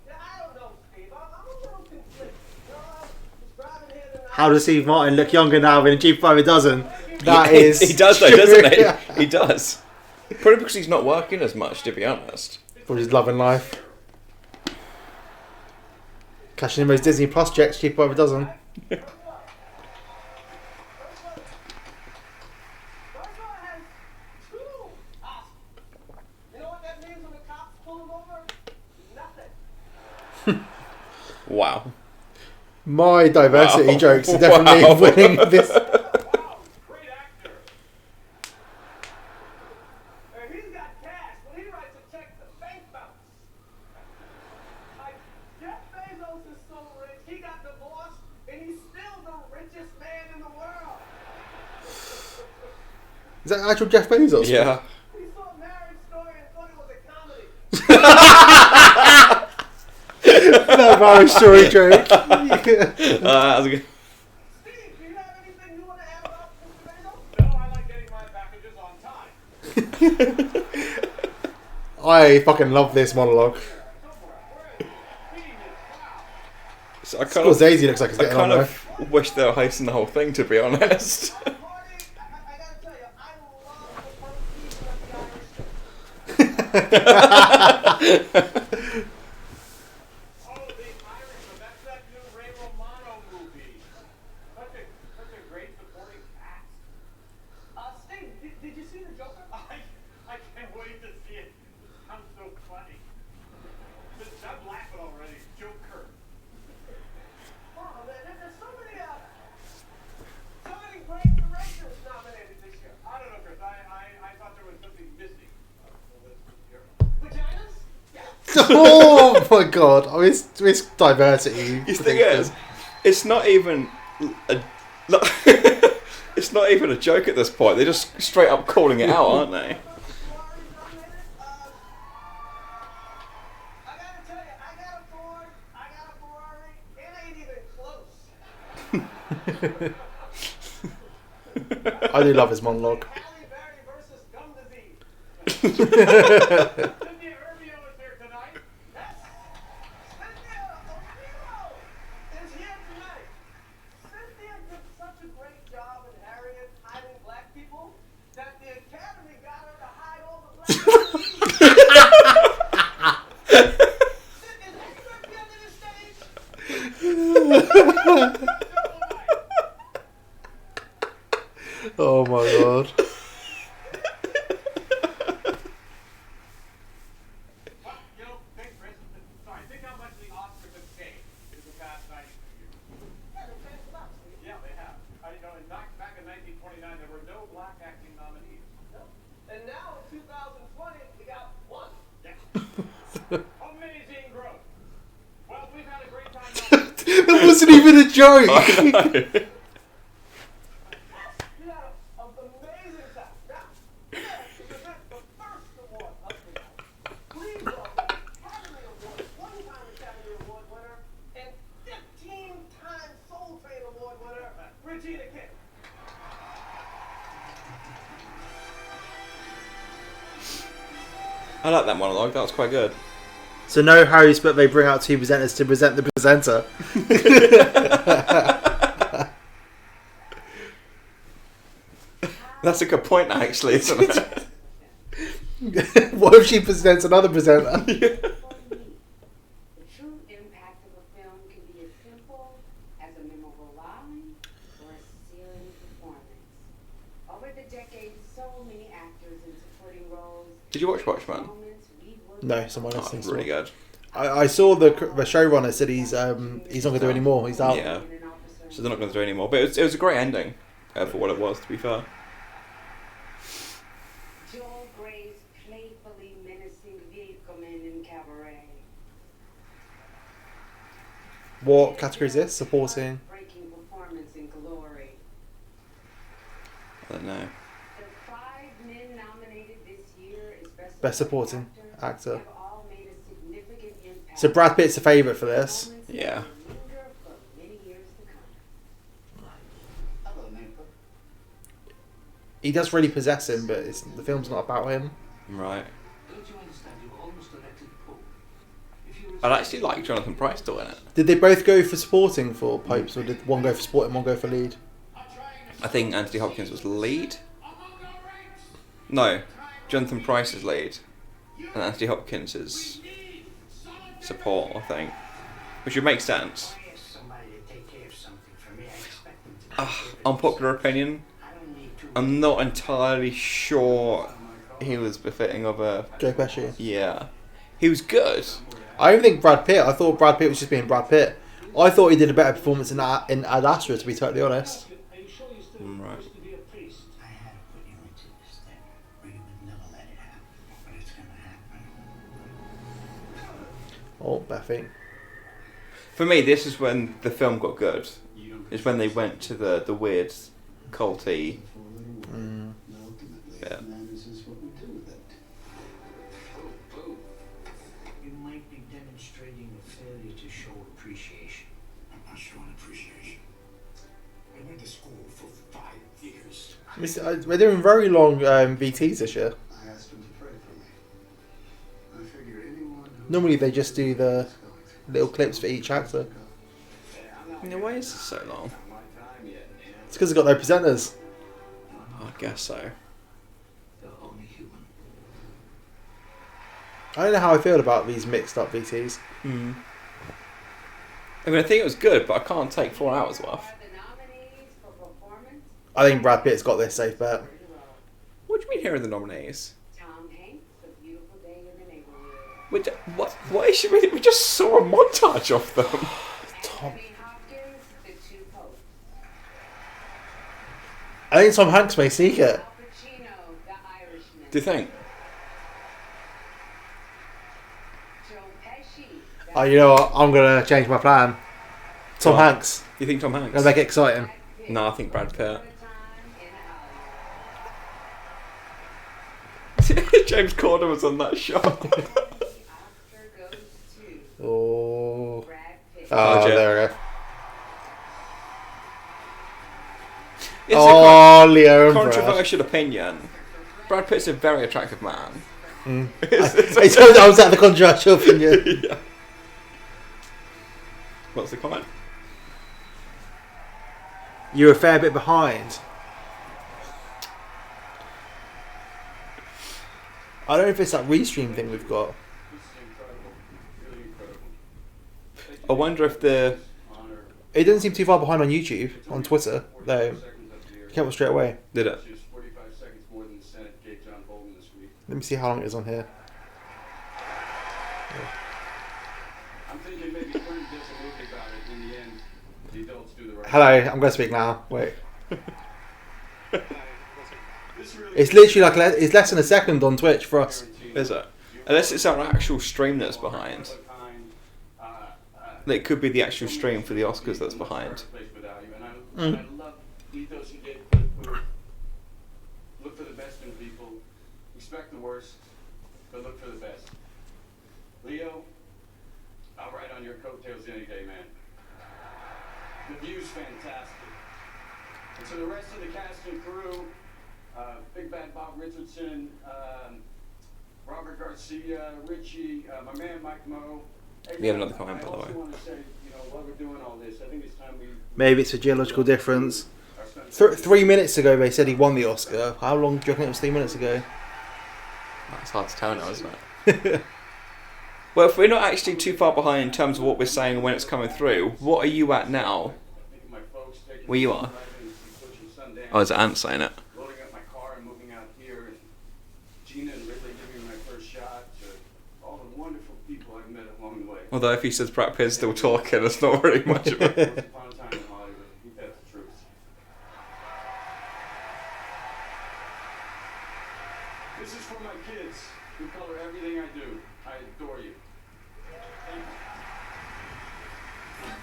Yeah, I don't know, Steve. I'm a little conflicted. Just driving here tonight. How does Steve Martin look younger now in Cheap by the Dozen? That is... He does, though, doesn't he? He does. Probably because he's not working as much, to be honest. For his love and life. Cashing in those Disney Plus checks, Cheap by the Dozen. You know what that means when the cops pull him over? Nothing. Wow. My diversity Wow. jokes are definitely Wow. winning this. Wow, great actor. He's got cash. When he writes a check, the bank bounce. Like, Jeff Bezos is so rich, he got divorced, and he's still the richest man in the world. Is that actual Jeff Bezos? Yeah. He saw Marriage Story and thought it was a comedy. That Marriage Story joke. That was a good... Steve, do you have anything you want to add about Mr. Bezos? No, I like getting my packages on time. I fucking love this monologue. So I kind of, Scorsese looks like he's I getting on kind there. of wish they were hosting the whole thing, to be honest. I gotta tell you, I love the first season of The Irishman. Oh, The Irishman, that's that new Ray Romano movie. Such a great supporting cast. Steve, did you see The Joker? I can't wait to see it. It sounds so funny. I'm laughing already. Joker. Wow, there's so many great directors nominated this year. I don't know, Chris. I thought there was something missing. Vaginas? Yeah. Oh my god. I mean, it's diversity. The thing is, it's not even it's not even a joke at this point. They're just straight up calling it out, aren't they? I gotta tell you, I got a Ford, I got a Ferrari, it ain't even close. I do love his monologue. Halle Berry versus gum disease. Cynthia Urbio is here tonight. Yes. Cynthia Urbio is here tonight. Cynthia did such a great job in Harriet hiding black people that the Academy got her to hide all the black people. Cynthia, have you ever been to the stage? Oh my god. Well, you know, think, Chris, sorry, think how much the Oscars have changed in the past 92 years. Yeah, they've changed a lot. Yeah, they have. You know, back in 1929, there were no black acting nominees. No. And now in 2020, we got one. Yeah. Amazing growth. Well, we've had a great time. That wasn't even a joke. We had an amazing time. Now, to present the first award of the night, please welcome Academy Award, one-time Academy Award winner, and 15-time Soul Train Award winner, Regina King. I like that monologue. That was quite good. So no Harry's, but they bring out two presenters to present the presenter. That's a good point, actually, isn't it? What if she presents another presenter? The true impact of a film can be as simple as a memorable line or a searing performance. Over the decades, so many actors in supporting roles. Did you watch Watchmen? No, someone else Oh, thinks really good. I saw the showrunner said he's not going to do any more. He's out. Yeah. So they're not going to do any more. But it was a great ending for what it was, to be fair. Joel Gray's playfully menacing vehicle-man in Cabaret. What category is this? Supporting. Breaking performance in Glory. I don't know. The 5 men nominated this year as Best Supporting Actor. have all made a significant impact. So Brad Pitt's a favourite for this. Yeah. For many years to come. Hello, neighbor. He does really possess him, but the film's not about him. Right. Don't you understand? You were almost elected Pope. If you I'd actually like Jonathan Pryce still in it. Did they both go for supporting for Popes, or did one go for supporting, one go for lead? I think Anthony Hopkins was lead. No, Jonathan Pryce is lead. And Anthony Hopkins is support, I think. Which would make sense. somebody to take care of something for me, I expect them to take care of it. Unpopular opinion. I don't need to. I'm not entirely sure he was befitting of a... Joe Pesci. Yeah. He was good. I don't think Brad Pitt. I thought Brad Pitt was just being Brad Pitt. I thought he did a better performance in Ad Astra, to be totally honest. Right. I had to put you into this thing, or you would never let it happen. But it's gonna happen. Oh, Beffy. For me, this is when the film got good. Is when they went to the weird, culty bit. You might be demonstrating a failure to show appreciation. I'm not showing appreciation. I went to school for 5 years. We're doing very long VTs this year. I asked them to pray for me. I figured anyone who Normally they just do the little clips for each actor. Why is this so long? It's because they've got no presenters. I guess so. they're only human. I don't know how I feel about these mixed up VTs. I mean, I think it was good, but I can't take 4 hours worth. Are the nominees for performance? I think Brad Pitt's got this safe bet. What do you mean here are the nominees? Tom Hanks, A Beautiful Day in the Neighborhood. What is she really? We just saw a montage of them. Tom. Anthony Hopkins, The Two Popes. I think Tom Hanks may sneak it. Al Pacino, The Irishman. Do you think? Joe Pesci, The Oh, you know what? I'm gonna change my plan. Tom What? Hanks. You think Tom Gonna Hanks? make it exciting. No, I think Brad Pitt. Time in Hollywood. James Corden was on that show. The Oscar goes to Oh. Brad Pitt. Oh, Jay. there we go. Leo and Brad. controversial opinion. Brad Pitt's a very attractive man. I was at the controversial opinion. Yeah. What's the comment? You're a fair bit behind. I don't know if it's that restream thing we've got. I wonder if the... It doesn't seem too far behind on YouTube, on Twitter, though. It came up straight away. Did it? Let me see how long it is on here. Hello, I'm going to speak now. Wait. It's literally like it's less than a second on Twitch for us. Is it? Unless it's our actual stream that's behind. It could be the actual stream for the Oscars that's behind. Mm. Look for the best in people. Expect the worst, but look for the best. Leo, I'll ride on your coattails any day, man. The view's fantastic. And to the rest of the cast and crew, Big Bad Bob Richardson, Robert Garcia, Richie, my man Mike Moe. We have another comment, by the way. I also want to say, while we're doing all this, I think it's time we... Maybe it's a geological difference. 3 minutes ago they said he won the Oscar. How long do you reckon it was 3 minutes ago? It's hard to tell now, isn't it? Well, if we're not actually too far behind in terms of what we're saying and when it's coming through, what are you at now? Where you are? Oh, is it Ant saying it? Loading up my car and moving out here, and Gina and Ridley giving me my first shot, to all the wonderful people I've met along the way. Although if he says Brad Pitt's still talking, it's not really much of it. Once upon a time in Hollywood, he tells the truth. This is for my kids who color everything I do. I adore you. Thank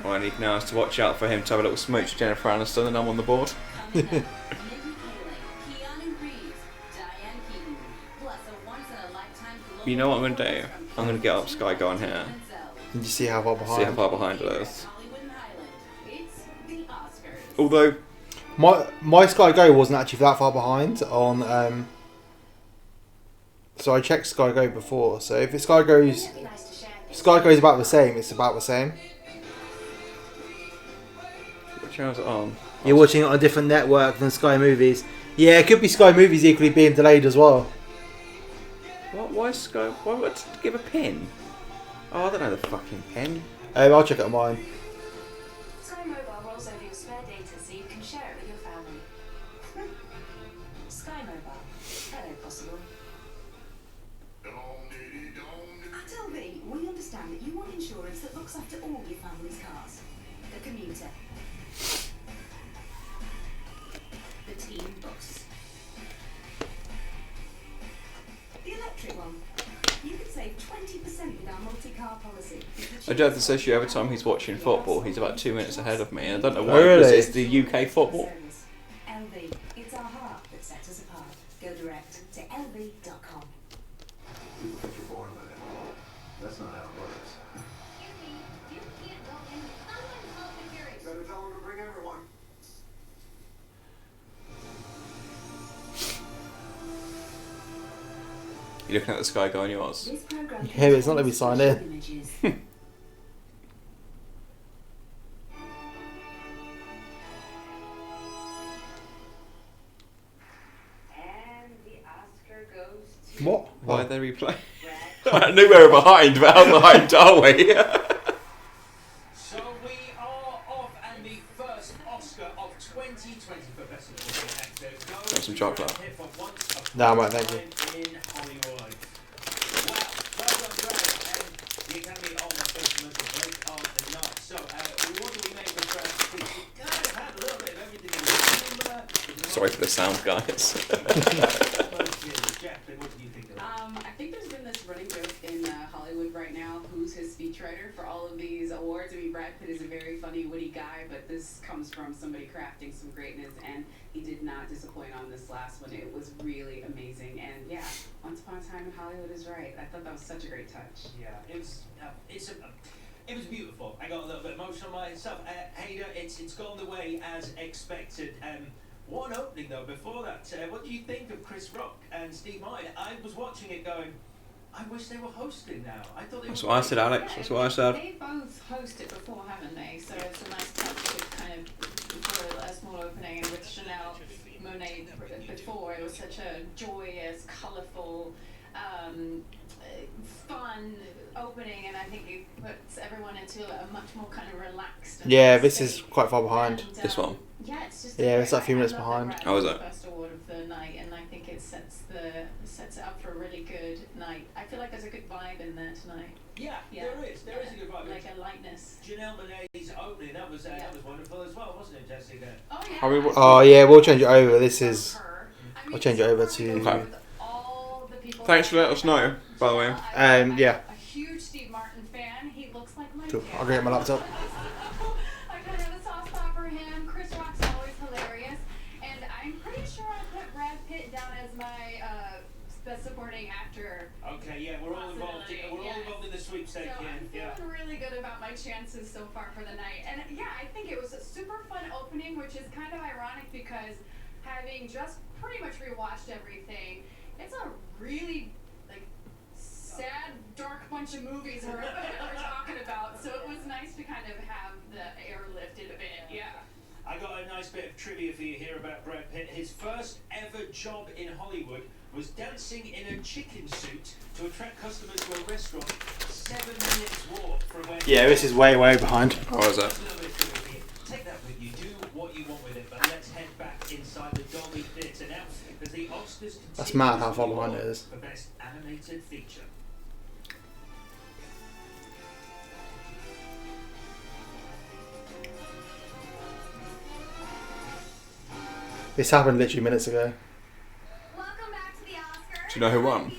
you. All I need now is to watch out for him to have a little smooch with Jennifer Aniston and I'm on the board. You know what I'm going to do? I'm going to get up Sky Go on here. Did you see how far behind? See how far behind it is. Although... My Sky Go wasn't actually that far behind on... So I checked Sky Go before. So if Sky Go's about the same, it's about the same. What channel's it on? You're watching it on a different network than Sky Movies. Yeah, it could be Sky Movies equally being delayed as well. What? Why is Sky... Why would I give a pin? Oh, I don't know the fucking pin. I'll check it on mine. Sky Mobile rolls over your spare data so you can share it with your family. Sky Mobile. Hello, possible. At LV, we understand that you want insurance that looks after all your family's cars. The commuter. The team bus. The electric one. You could save 20% with our multi-car policy. I do have to say to you, every time he's watching football, he's about 2 minutes ahead of me, and I don't know why, Oh, really? because it's the UK football. LV, it's our heart that sets us apart. Go direct to lv.com. People think you're born with it. That's not how it works. Better tell them to bring everyone. You're looking at the Sky Go on yours. This program Yeah, but it's not letting me sign in. images. And the Oscar goes to What? Why they replay? Brad. I knew we were behind, but how behind are we? So we are off, and the first Oscar of 2020 for Best Supporting Actor goes Want some chocolate? to for once upon No, a mate, thank you. time in Hollywood. Wow, well done, Brad, and the Academy of Best Mental Break of the Night. So, what do we make of Brad? We kind of had a little bit of everything in the room. Sorry for the sound, guys. Jacqueline, what do you think of that? I think there's been this running joke in Hollywood right now, who's his speechwriter for all of these awards. I mean, Brad Pitt is a very funny, witty guy, but this comes from somebody crafting some greatness, and he did not disappoint on this last one. It was really amazing, and yeah, Once Upon a Time in Hollywood is right. I thought that was such a great touch. Yeah, it was beautiful. I got a little bit emotional myself. Hader, it's gone the way as expected. One opening though before that. What do you think of Chris Rock and Steve Martin? I was watching it going, I wish they were hosting now. I thought they That's were what I said, Alex. That's what I said. They both hosted before, haven't they? So it's a nice touch to kind of for a small opening. And with Chanel Monet before, it was such a joyous, colourful, fun opening, and I think it puts everyone into a much more kind of relaxed. Yeah, this is quite far behind. And, This one? Yeah, it's just. Yeah, it's like a few minutes I love behind. that How is Brad it? was the first award of the night, and I think it sets it up for a really good night. I feel like there's a good vibe in there tonight. Yeah, there is a good vibe. Like a lightness. Janelle Monáe's opening, that was wonderful as well, wasn't it, Jessica? Oh yeah. Are we- Oh yeah, we'll change it over. This is. I'll change it over to. Okay. Thanks for letting us know, by the way. Yeah. A huge Steve Martin fan. He looks like my Cool. dad. I'll get my laptop. I kind of have a soft spot for him. Chris Rock's always hilarious, and I'm pretty sure I put Brad Pitt down as my best supporting actor. Okay, yeah, we're all involved. We're all involved in the sweepstake So I'm here. feeling really good about my chances so far for the night. And yeah, I think it was a super fun opening, which is kind of ironic because having just pretty much rewatched everything, it's a really like sad, dark bunch of movies we're talking about. So it was nice to kind of have the air lifted a bit. Yeah. I got a nice bit of trivia for you here about Brad Pitt. His first ever job in Hollywood was dancing in a chicken suit to attract customers to a restaurant 7 minutes walk from where... Yeah, this is way behind. How is that? Take that with you, do what you want with it, but let's head back inside the Dolby Theatre now, because the Oscars That's continue mad how to far be behind on it is. for Best Animated Feature. This happened literally minutes ago. Welcome back to the Oscars. Do you know who won?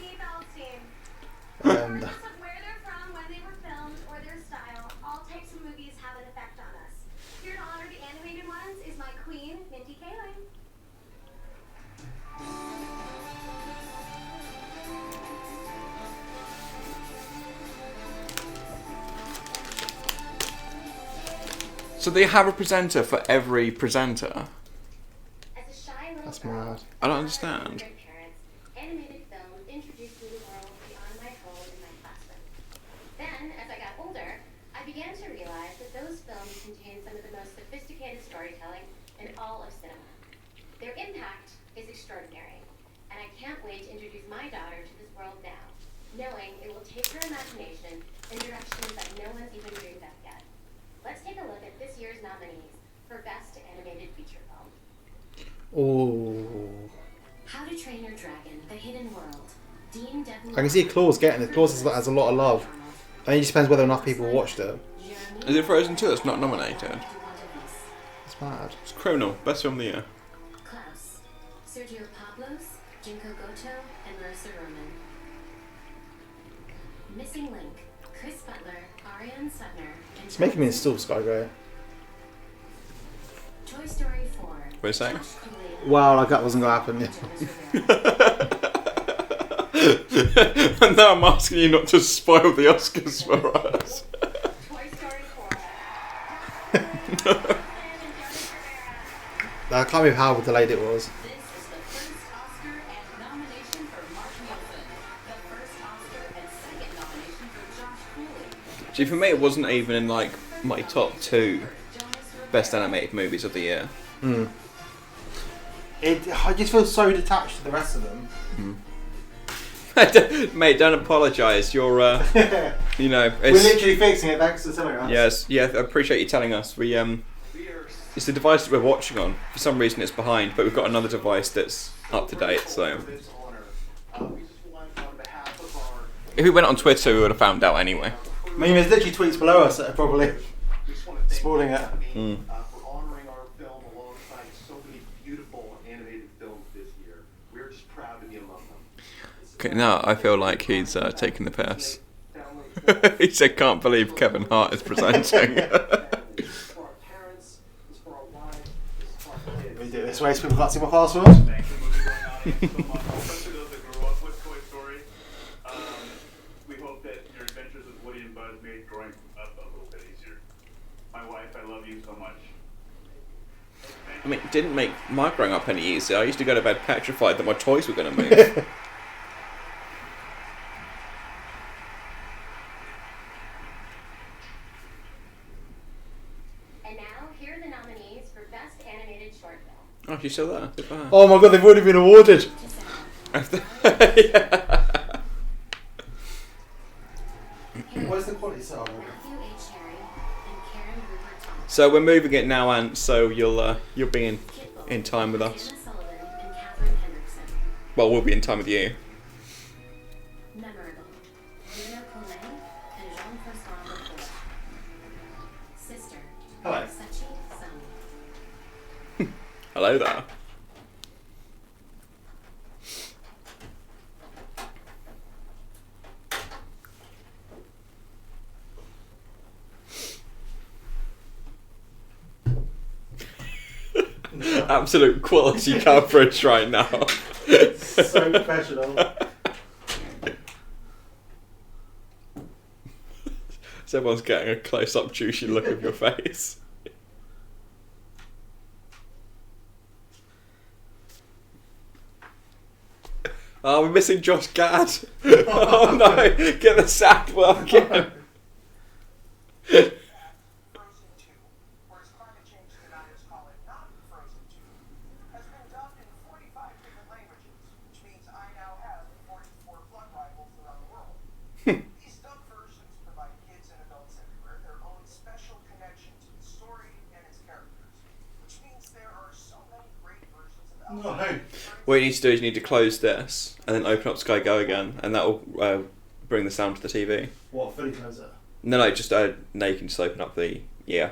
Regardless of where they're from, when they were filmed, or their style, all types of movies have an effect on us. Here to honor the animated ones is my queen, Mindy Kaling. So they have a presenter for every presenter? As a shy little That's girl, mad. I don't understand. grandparents, animated films introduced me to the world beyond my home and my classroom. Then, as I got older, I began to realize that those films contain some of the most sophisticated storytelling in all of cinema. Their impact is extraordinary, and I can't wait to introduce my daughter to this world now, knowing it will take her imagination in directions that no one's even dreamed of yet. Let's take a look at this year's nominees for Best Animated Feature Film. Ooh. How to Train Your Dragon: The Hidden World. Dean Devlin. I can see Claus getting it. Claus has a lot of love. I mean, it just depends whether enough people watched it. Is it Frozen 2 that's not nominated? It's mad. It's criminal. Best film of the year. Klaus. Sergio Pablos, Jinko Goto, and Marissa Roman. Missing Link. Chris Butler, Ariane Sutner, and It's making me install Skygo. Toy Story 4. What are you saying? Josh Cooley, Wow, like that wasn't gonna happen. And now I'm asking you not to spoil the Oscars for us. Toy Story 4. I can't believe how delayed it was. This is the first Oscar and nomination for Mark Nielsen. The first Oscar and second nomination for Josh Cooley. See, for me, it wasn't even in like my top 2 best animated movies of the year. I just feel so detached to the rest of them. Mate, don't apologise. You're, you know, We're it's, literally fixing it thanks to Cinema. yes, yeah. I appreciate you telling us. We it's the device that we're watching on. For some reason, it's behind, but we've got another device that's up to date. So, if we went on Twitter, we would have found out anyway. I mean, there's literally tweets below us that are probably spoiling it. For honoring our film alongside so many beautiful animated films this year. We're just proud to be among them. Okay, now I feel like he's taking the piss. He said, "Can't believe Kevin Hart is presenting." It's for our parents, it's for our wives, it's for our kids. We do it this way so people can't see my password. Thank you, movie going audience, so much. Especially those that grew up with Toy Story. We hope that your adventures with Woody and Buzz made growing up a little bit easier. My wife, I love you so much. didn't make my growing up any easier. I used to go to bed petrified that my toys were going to move. And now, here are the nominees for Best Animated Short Film. Oh, she's still there. Good for her. Oh my god, they've already been awarded. Yeah. Where's the quality set on? Matthew H. Cherry and Karen Rupert Thomas. So we're moving it now, Ant. So you'll be in time with us. Anna Sullivan and Catherine Hendrickson. Well, we'll be in time with you. Memorable. Lena Collet and Jean-François Lefort. Sister. Hello. Sachi Sun. Hello there. Absolute quality coverage right now. So professional. So everyone's getting a close-up, juicy look of your face. Oh, we're missing Josh Gad. Oh no, get the sound working. What you need to do is you need to close this and then open up Sky Go again, and that will bring the sound to the TV. What, fully close it? No, just no, you can just open up the And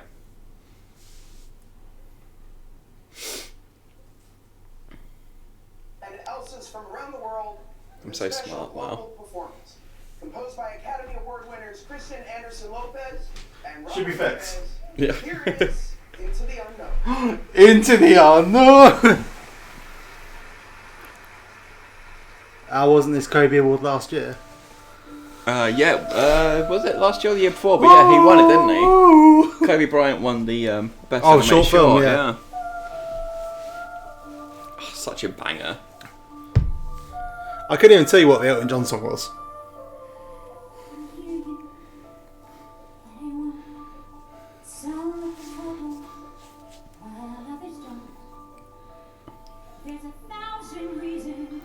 Elsas from around the world. I'm so smart, wow. Performance. Composed by Academy Award winners Kristen Anderson Lopez and Rob Should be fixed. Yeah. Here is Into the Unknown. Into the unknown. Wasn't this Kobe Award last year? Was it last year or the year before? But yeah, he won it, didn't he? Kobe Bryant won the best animated short film, yeah. Oh, such a banger. I couldn't even tell you what the Elton John song was.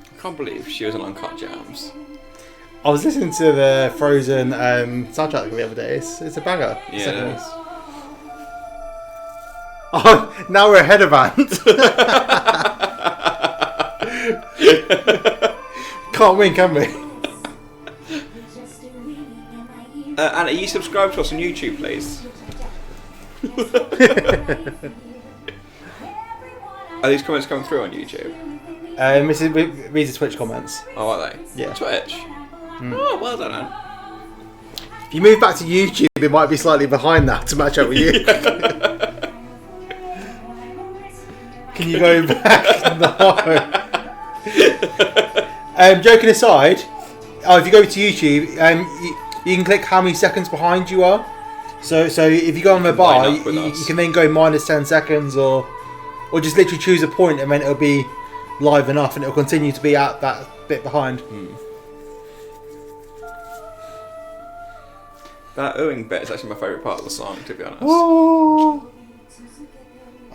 I can't believe she was on Uncut Gems. I was listening to the Frozen soundtrack the other day. It's a banger. Yeah, it is. Oh, now we're ahead of Ant. Can't win, can we? Anna, are you subscribed to us on YouTube, please? Are these comments coming through on YouTube? These are Twitch comments. Oh, are they? Yeah. Twitch? Oh, well done, Anne. If you move back to YouTube, it might be slightly behind that to match up with you. Can you go back? No. Joking aside, if you go to YouTube, you can click how many seconds behind you are. So if you go on the bar, you can then go minus 10 seconds or just literally choose a point and then it'll be live enough and it'll continue to be at that bit behind. That oohing bit is actually my favourite part of the song, to be honest.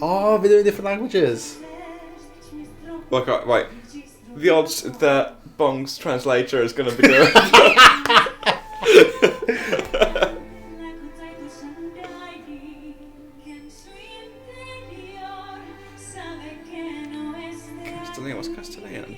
Oh, they're doing different languages. Like, right, the odds that Bong's translator is going to be doing. Castellan, what's Castellan?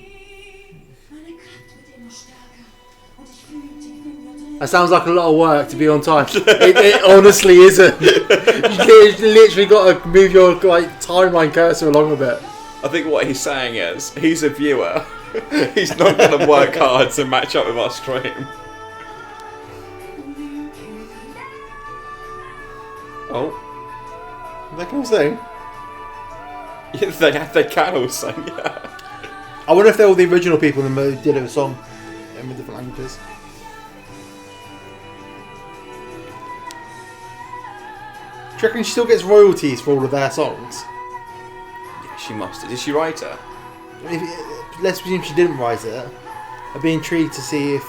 That sounds like a lot of work to be on time. It honestly isn't. You literally got to move your timeline cursor along a bit. I think what he's saying is, he's a viewer. He's not going to work hard to match up with our stream. Oh. They can all sing. Yeah, they can all sing, yeah. I wonder if they're all the original people and they did a song in different languages. Do you reckon she still gets royalties for all of their songs? She must. Did she write it? Let's presume she didn't write it. I'd be intrigued to see if...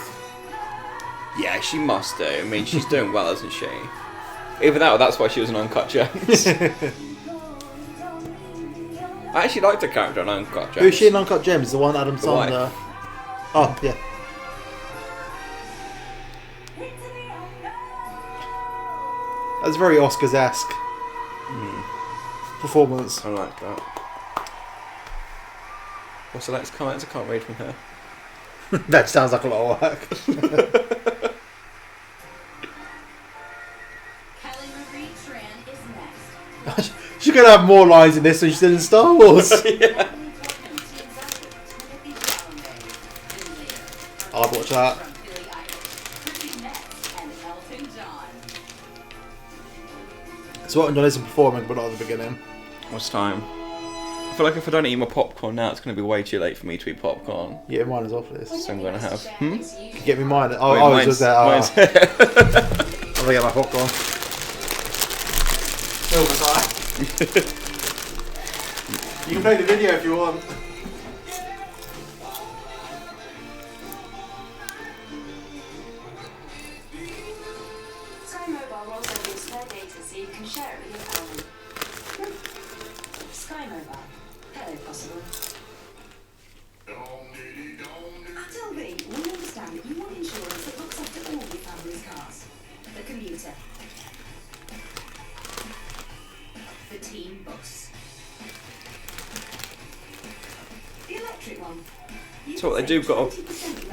Yeah, she must do. I mean, she's doing well, isn't she? Either that or that's why she was an Uncut Gems. I actually liked her character in Uncut Gems. Who's she in Uncut Gems? The one Adam Sandler? Oh, yeah. That's very Oscars-esque performance. I like that. What's the next comment? I can't read from here. That sounds like a lot of work. She's going to have more lines in this than she did in Star Wars. Yeah. I'd watch that. So what John isn't performing, but not at the beginning. What's time? I feel like if I don't eat my popcorn now, it's going to be way too late for me to eat popcorn. Yeah, mine is off this. So I'm going to have... Can you get me mine? Oh, Wait, I was just there. Oh. mine's- I'm going to get my popcorn. Silver side. You can play the video if you want. Sky Mobile rolls over your spare data so you can share it with your family. Sky Mobile. Hello, possible. At LV, we understand that you want insurance that looks after all your family's cars. The commuter. The team bus. The electric one. So what they do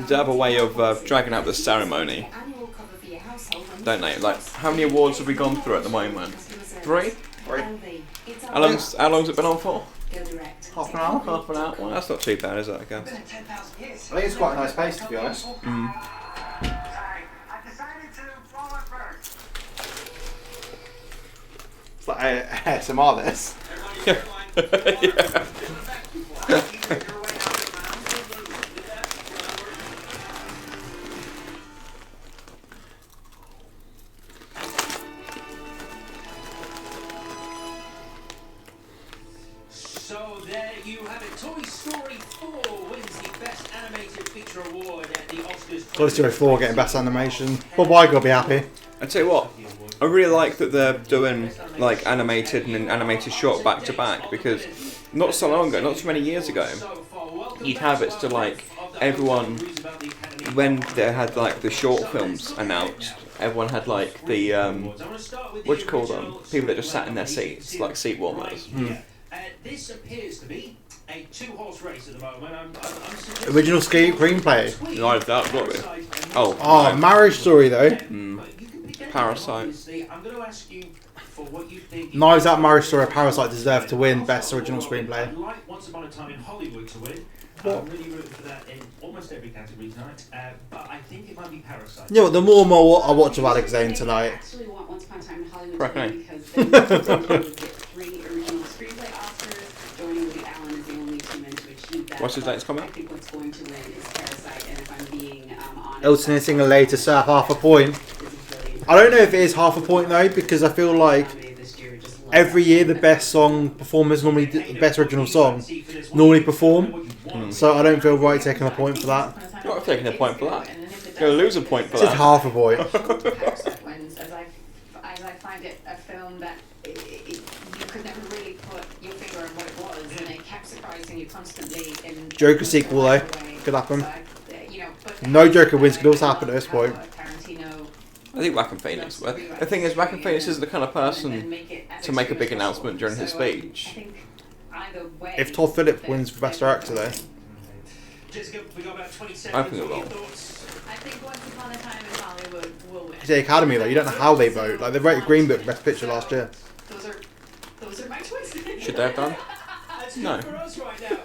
they have a way of dragging out the ceremony, don't they? Like, how many awards have we gone through at the moment? 3? How long's it been on for? Half an hour? Half an hour? Well, that's not too bad, is it, I guess? I think it's quite a nice pace, to be honest. It's like ASMR, this. Yeah. So there you have it. Toy Story 4 wins the Best Animated Feature Award at the Oscars. Toy Story 4 getting best animation. Bob Iger will be happy. I tell you what, I really like that they're doing like animated and animated short back to back, because not so long ago, not so many years ago, you'd have it to like everyone, when they had like the short films announced, everyone had like the what do you call them? People that just sat in their seats, like seat warmers. This appears to be a two-horse race at the moment. I'm Original screenplay. No, that got it. Oh, Oh, Marriage Story though. Parasite. I'm going to ask you for what you think. Knives Out, Marriage Story, Parasite deserve to win Best Original Screenplay. I'd like Once Upon a Time in Hollywood to win. I'm really rooting for that in almost every category tonight. But I think it might be Parasite. You know what, the more and more I watch of Alex Zane tonight. I actually want Once Upon a Time in Hollywood Correct to win me. because they get 3 original screenplay Oscars. Joining Woody Allen is the only team in to achieve that. What's his latest comment? I think what's going to win is Parasite, and if I'm being honest, Elton sing a later serve half a point. I don't know if it is half a point though, because I feel like every year the best song performers normally, the best original song, normally perform. So I don't feel right taking a point for that. You're not taking a point for that. You're going to lose a point for It's just that. half a point. Parasite wins, as I find it a film that you could never really put your finger on what it was, and it kept surprising you constantly. In Joker sequel though, could happen. you know, but No Joker wins could also happen at this point. Tarantino. I think Wacky Phoenix. The thing is, Wacky Phoenix isn't the kind of person to make a big announcement during his speech. If Todd Phillips wins for Best Director though. Jessica, we got about 20 I seconds. think it will. I think Once Upon a Time in Hollywood will win. It's the Academy though, you don't know how they vote. Like they voted Green Book Best Picture last year. Those are my choices. Should they have done? That's No. good for us right now.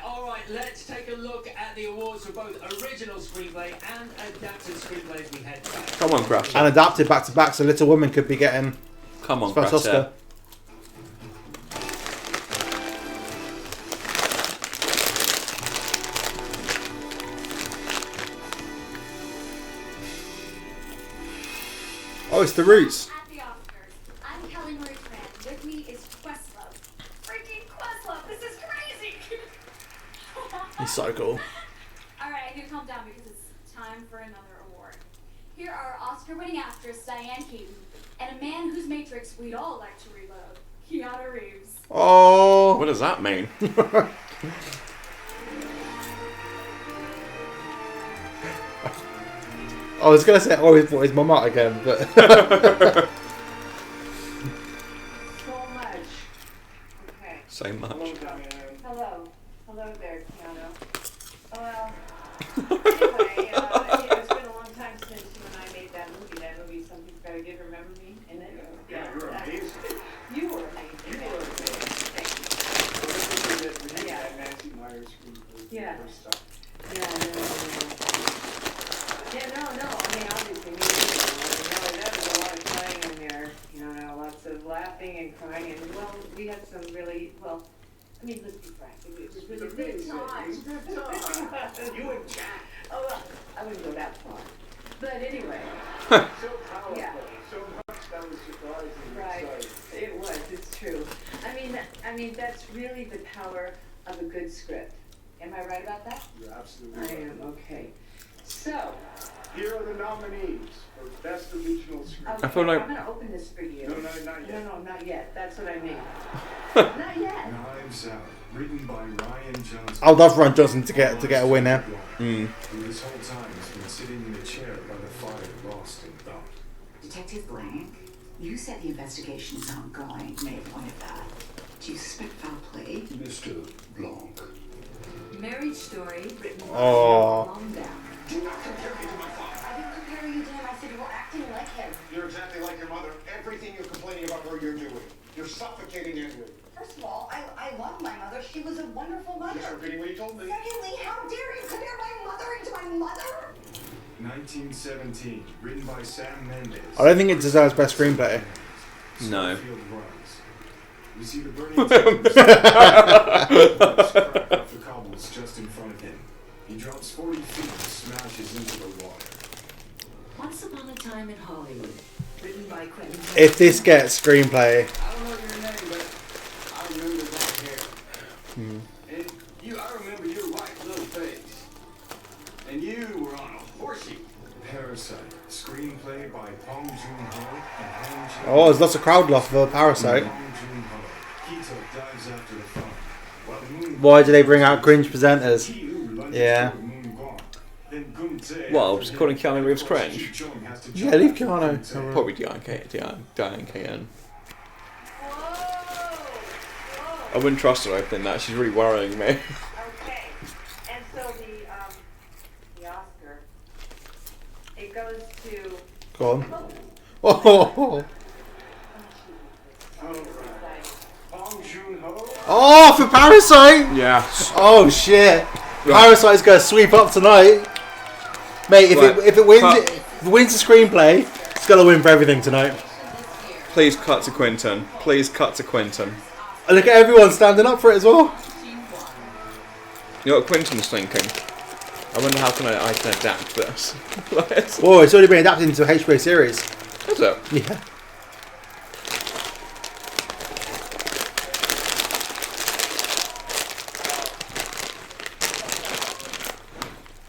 Alright, let's take a look at the awards for both original screenplay and adapted screenplay as we head back. Come on, Crash. And adapted back to back, so Little Women could be getting Come on, his first Crash. Oscar. Oh, it's The Roots. At the Oscars, I'm Kelly Marie Tran. With me is Questlove. Freaking Questlove! This So cool. Alright, I need to calm down because it's time for another award. Here are Oscar-winning actress Diane Keaton and a man whose Matrix we'd all like to reload, Keanu Reeves. Oh. What does that mean? I was gonna say, oh, he brought his mum out again, but. So much. Okay. So much. Hello. Hello there, Keanu. Well, anyway, it's been a long time since you and I made that movie. That movie, Something's Gotta Give. Remember me in it? Yeah, you were amazing. You were amazing. You were amazing. Thank you. Yeah. Nancy Myers screenplay. Yeah. First time. Yeah, no. I mean, obviously, me too. That was a lot of crying in there. Lots of laughing and crying. And, well, we had some really, I mean, let's be frank. It was really good times. You and Jack. Oh, well, I wouldn't go that far. But anyway. So powerful. Yeah. So much that was surprising. Right. Exciting. It was. It's true. I mean, that's really the power of a good script. Am I right about that? You're absolutely I right. am. Okay. So. Here are the nominees for Best Original Script. Okay, I feel like- I'm going to open this for you. No, not yet. No, not yet. That's what I mean. Not yet. Knives Out, written by Ryan Johnson. I'd love Ryan Johnson to get a winner. Who this whole time has been sitting in a chair by the fire, lost in thought. Detective Blank, you said the investigation is ongoing. May have wanted that. Do you suspect foul play? Mr. Blanc. Marriage Story, written by Oh. Longdown. Do not compare me to my father. I didn't compare you to him. I said you were acting like him. You're exactly like your mother. Everything you're complaining about her, you're doing. You're suffocating Edward. First of all, I love my mother. She was a wonderful mother. Just repeating what you told me. Secondly, how dare you compare my mother into my mother? 1917, written by Sam Mendes. I don't think it deserves best screenplay. No. Field runs. We see the burning towers. Crack off the cobbles just in front of him. He drops 40 feet and smashes into the water. Once Upon a Time in Hollywood, written by Quentin. If this gets screenplay, I don't know your name, but I remember that hair. And I remember your white little face. And you were on a horsey. Parasite, screenplay by Bong Joon-ho and Han Jin. oh, there's lots of crowd love for Parasite. Bong Joon-ho. Kito dives after the phone. While Moon Why do they bring out cringe presenters? Ki-u lunges Yeah. toward Moon Gwon. Then Gun Tae Well, after just him. calling Keanu Reeves Of course, cringe. Ji Chung has to Yeah, jump leave after Keanu. Gun Tae. Probably Diane KN. I wouldn't trust her opening that. She's really worrying me. Okay. And so the Oscar, it goes to. Go on. Oh, Bong Joon-ho. oh, for Parasite! Yeah. Oh shit! Right. Parasite's gonna sweep up tonight, mate. If Right. it wins, Cut. if it wins the screenplay, it's gonna win for everything tonight. Please cut to Quentin. Please cut to Quentin. And look at everyone standing up for it as well. You know what Quentin's thinking? I wonder how I can adapt this. Oh, it's already been adapted into a HBO series. Is it? Yeah.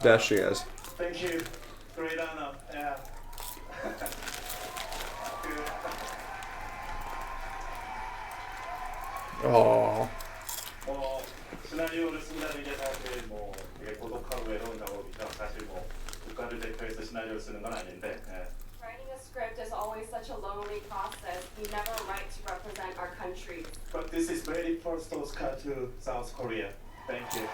There she is. Thank you. Great honor. Yeah. Oh. 시나리오를 쓴다는 게 사실 뭐 되게 고독하고 외로운 작업이죠. 사실 뭐 국가를 대표해서 시나리오를 쓰는 건 아닌데. 예. Writing a script is always such a lonely process. We never write to represent our country. But this is very first Oscar to South Korea. Thank you.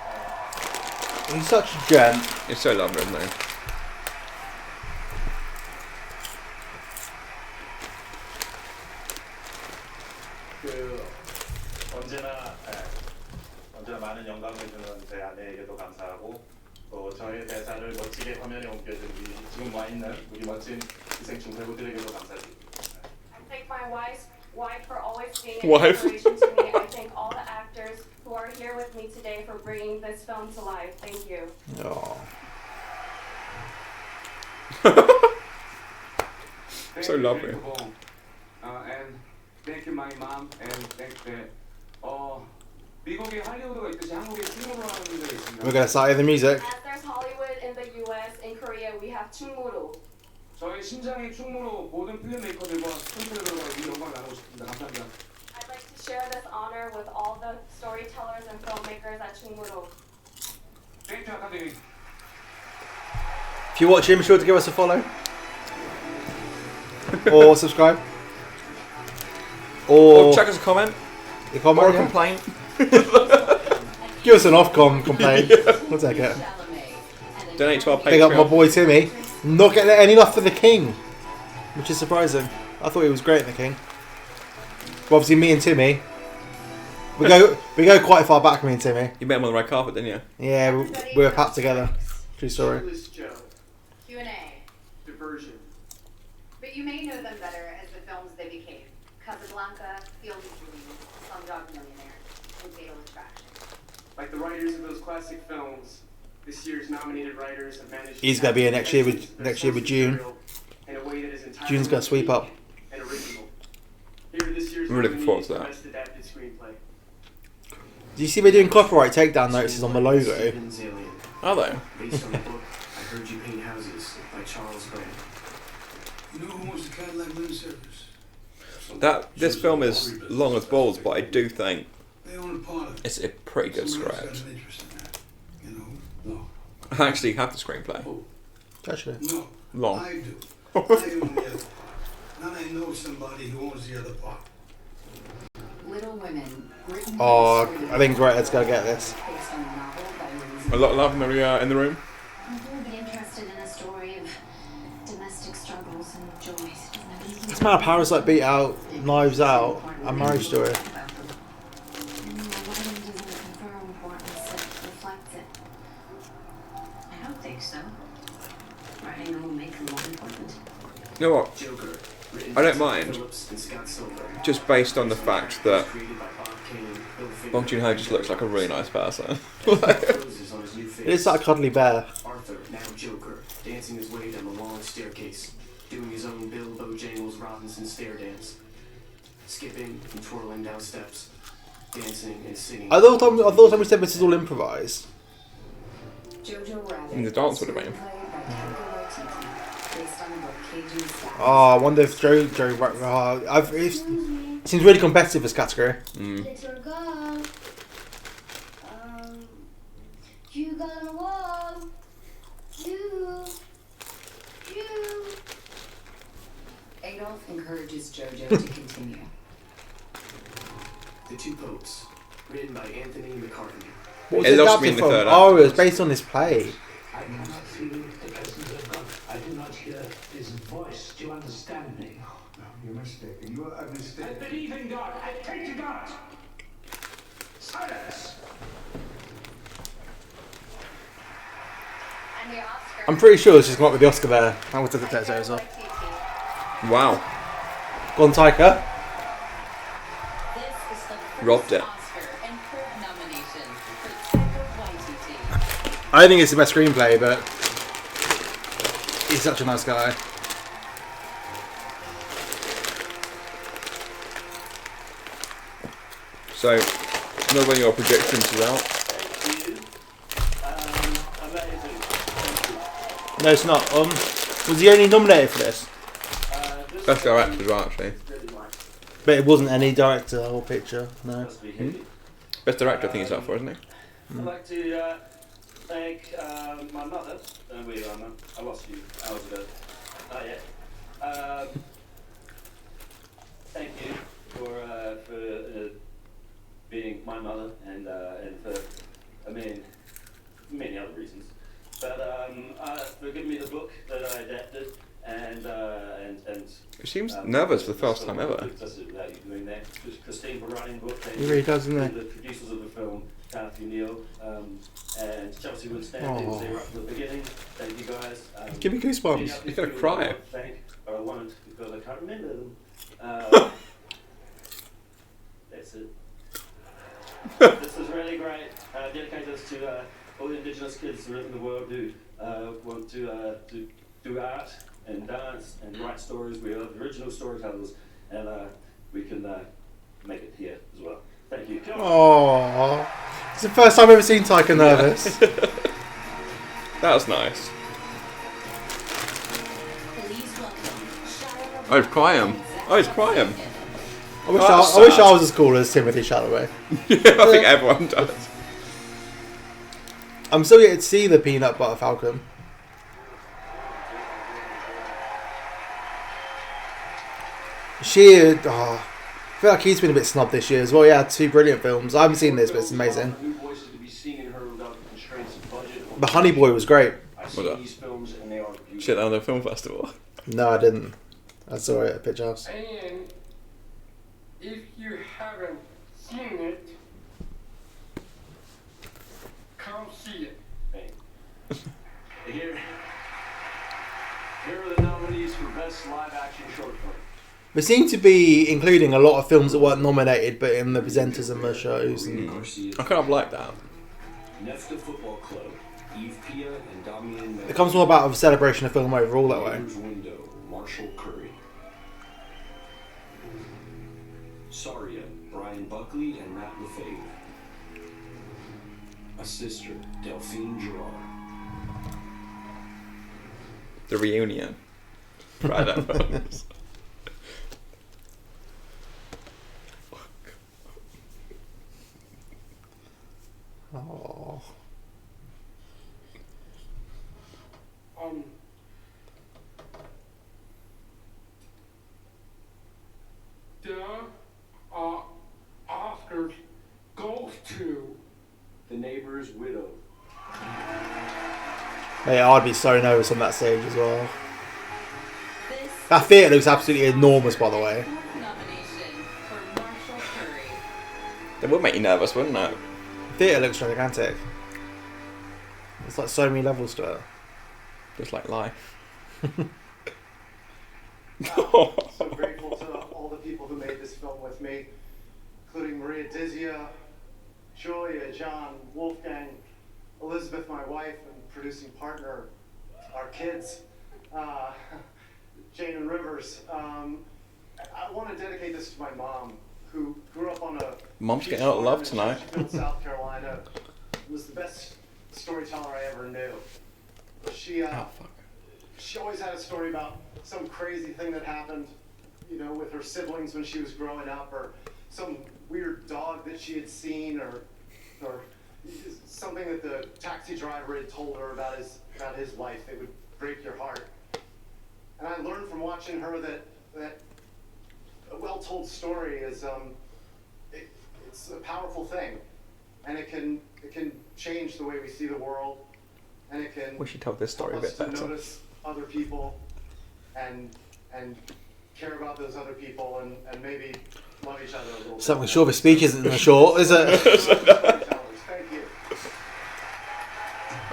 He's such a gem. He's so lovely, isn't he? 언제나 많은 영감을 주는 제 아내에게도 감사하고 또 저의 대사를 멋지게 화면에 옮겨준 우리 지금 와 있는 우리 멋진 기생충 배우들에게도 감사드립니다. I thank my wife for always being an Wife. inspiration to me. I thank all the actors who are here with me today for bringing this film to life. Thank you. Oh. So lovely. And thank you, my mom, and thank the all 미국에 할리우드가 있듯이 한국에 충무로 하는 데가 있습니다. We're gonna start the music. As there's Hollywood in the US, in Korea we have 충무로. 저희 심장의 충무로 모든 필름메이커들과 스토리텔러들과 이 영광을 나누고 싶습니다. 감사합니다. I'd like to share this honor with all the storytellers and filmmakers at 충무로. 제임스 아카데미. If you watch him, be sure to give us a follow. Or subscribe. Or check us a comment. Comment, or a complaint. Give us an Ofcom complaint. We'll take it. Donate to our Patreon. Big up my boy Timmy. Not getting any love for the King, which is surprising. I thought he was great in the King. Well, obviously, me and Timmy, we go quite far back. Me and Timmy. You met him on the red carpet, didn't you? Yeah, we were packed together. True story. Q&A. Diversion. But you may know them better as the films they became. Casablanca, Field of Dreams, Slumdog Millionaire, and Fatal Attraction. Like the writers of those classic films, this year's nominated writers have managed. He's gonna be here next year with June. In a way that is entirely June's gonna sweep up. and original. Here are this year's I'm really looking forward to nominees that. for Best Adapted Screenplay. Do you see we're doing copyright takedown notices on the logo? Are they? Based on the book, I Heard You Paint Houses by Charles Grant. You know who wants the Cadillac linen service? This film is long as balls, but I do think They own a part of it. it's a pretty good Someone else script. got an interest in that. You know? No. I actually have the screenplay. Actually. No. Long. I do. I own the other. Now I know somebody who owns the other part. Little Women. Written Oh, I think Greta's gonna get this. based on a novel by A lot of love in the room. I'm really interested in a story of domestic struggles and joys. This man of Parasite beat out Knives Out and Marriage Story. My writing doesn't confer importance, it reflects it. I don't think so. Writing will make them more important. You know what? Joker, written I don't by mind. Phillips and Scott Silver. Just based on the fact that Created by Bob Kane, Bill Finger, Bong Joon-ho just looks like a really nice person. closes on his new face. It's like a cuddly bear. Arthur, now Joker, dancing his way down the long staircase, doing his own Bill Bojangles Robinson stair dance, skipping and twirling down steps, dancing and singing. I thought somebody said this is all improvised. Jojo Rabbit. And the dance would have been. Screenplay by Taika Waititi, based on the book Cajun Style. Oh, I wonder if Joe it seems really competitive this category. Little girl, you gonna walk, you. Adolf encourages Jojo to continue. The Two Popes, written by Anthony McCartney. What was It it lost me adapted in the from? third act. Oh, it was based on this play. I cannot feel the presence of God. I do not hear his voice. Do you understand me? No, you're mistaken. You are I mistaken. believe in God. I pray to God. Silence. And the Oscar. I'm pretty sure she's come up with the Oscar there. I will take the text as well. Wow. Go on, Taika. This is the first Robbed it. Oscar and third nomination for Taika Waititi. I don't think it's the best screenplay, but he's such a nice guy. So, another one of your predictions is out. No, it's not. Was he only nominated for this? Best director as well, actually. But it wasn't any director or picture. No. Best director, I think he's up for, isn't he? I'd like to thank my mother. Don't worry, Mum. I lost you hours ago. Not yet. Thank you for being my mother and for many other reasons. But for giving me the book that I adapted and He seems nervous for the first time ever. Without you doing that. Christine for writing the book. Thank He really does, doesn't he? you. The producers of the film, Kathy Neal, and Chelsea Wood Stanley was there right from the beginning. Thank you guys. Give me goosebumps. He's gonna cry. Thank, but I wanted because I can't remember them. That's it. This is really great. Dedicate this to all the Indigenous kids around the world who want to do art and dance and write stories. We are the original storytellers, and we can make it here as well. Thank you. Oh, it's the first time I've ever seen Taika nervous. That was nice. Oh, it's crying. Oh, it's crying. I wish I was as cool as Timothy Chalamet. Yeah, I think everyone does. I'm still yet to see the Peanut Butter Falcon. I feel like he's been a bit snubbed this year as well. Yeah, 2 brilliant films. I haven't seen this, but it's amazing. The Honey Boy was great. What's that? Shit, down the film festival. No, I didn't. I saw it at Pitch House. And if you haven't seen it, come see it. Here are the nominees for Best Live Action Short Film. They seem to be including a lot of films that weren't nominated, but in the presenters and the shows. And I kind of like that. Nefta Football Club, Eve Pia and Damian. It comes more about a celebration of film overall that way. Window, Marshall Curry. Saria, Brian Buckley and Matt Lefebvre. A Sister, Delphine Gerard. The Reunion. Right up. Oh. The Oscars goes to The Neighbor's Widow. Yeah, I'd be so nervous on that stage as well. That theatre looks absolutely enormous, by the way. That would make you nervous, wouldn't it? The theatre looks gigantic. There's like so many levels to it. Just like life. So grateful to all the people who made this film with me, including Maria Dizia, Julia, John, Wolfgang, Elizabeth, my wife and producing partner, our kids, Jane and Rivers. I want to dedicate this to my mom, who grew up on a Mom's getting out of love tonight. South Carolina. Was the best storyteller I ever knew. She always had a story about some crazy thing that happened, you know, with her siblings when she was growing up, or some weird dog that she had seen, or something that the taxi driver had told her about his life. It would break your heart. And I learned from watching her that a well-told story is it's a powerful thing, and it can change the way we see the world, and it can. We should tell this story a bit better. Notice other people, and care about those other people, and maybe love each other a little bit. Something short of a speech isn't short, is it? Thank you.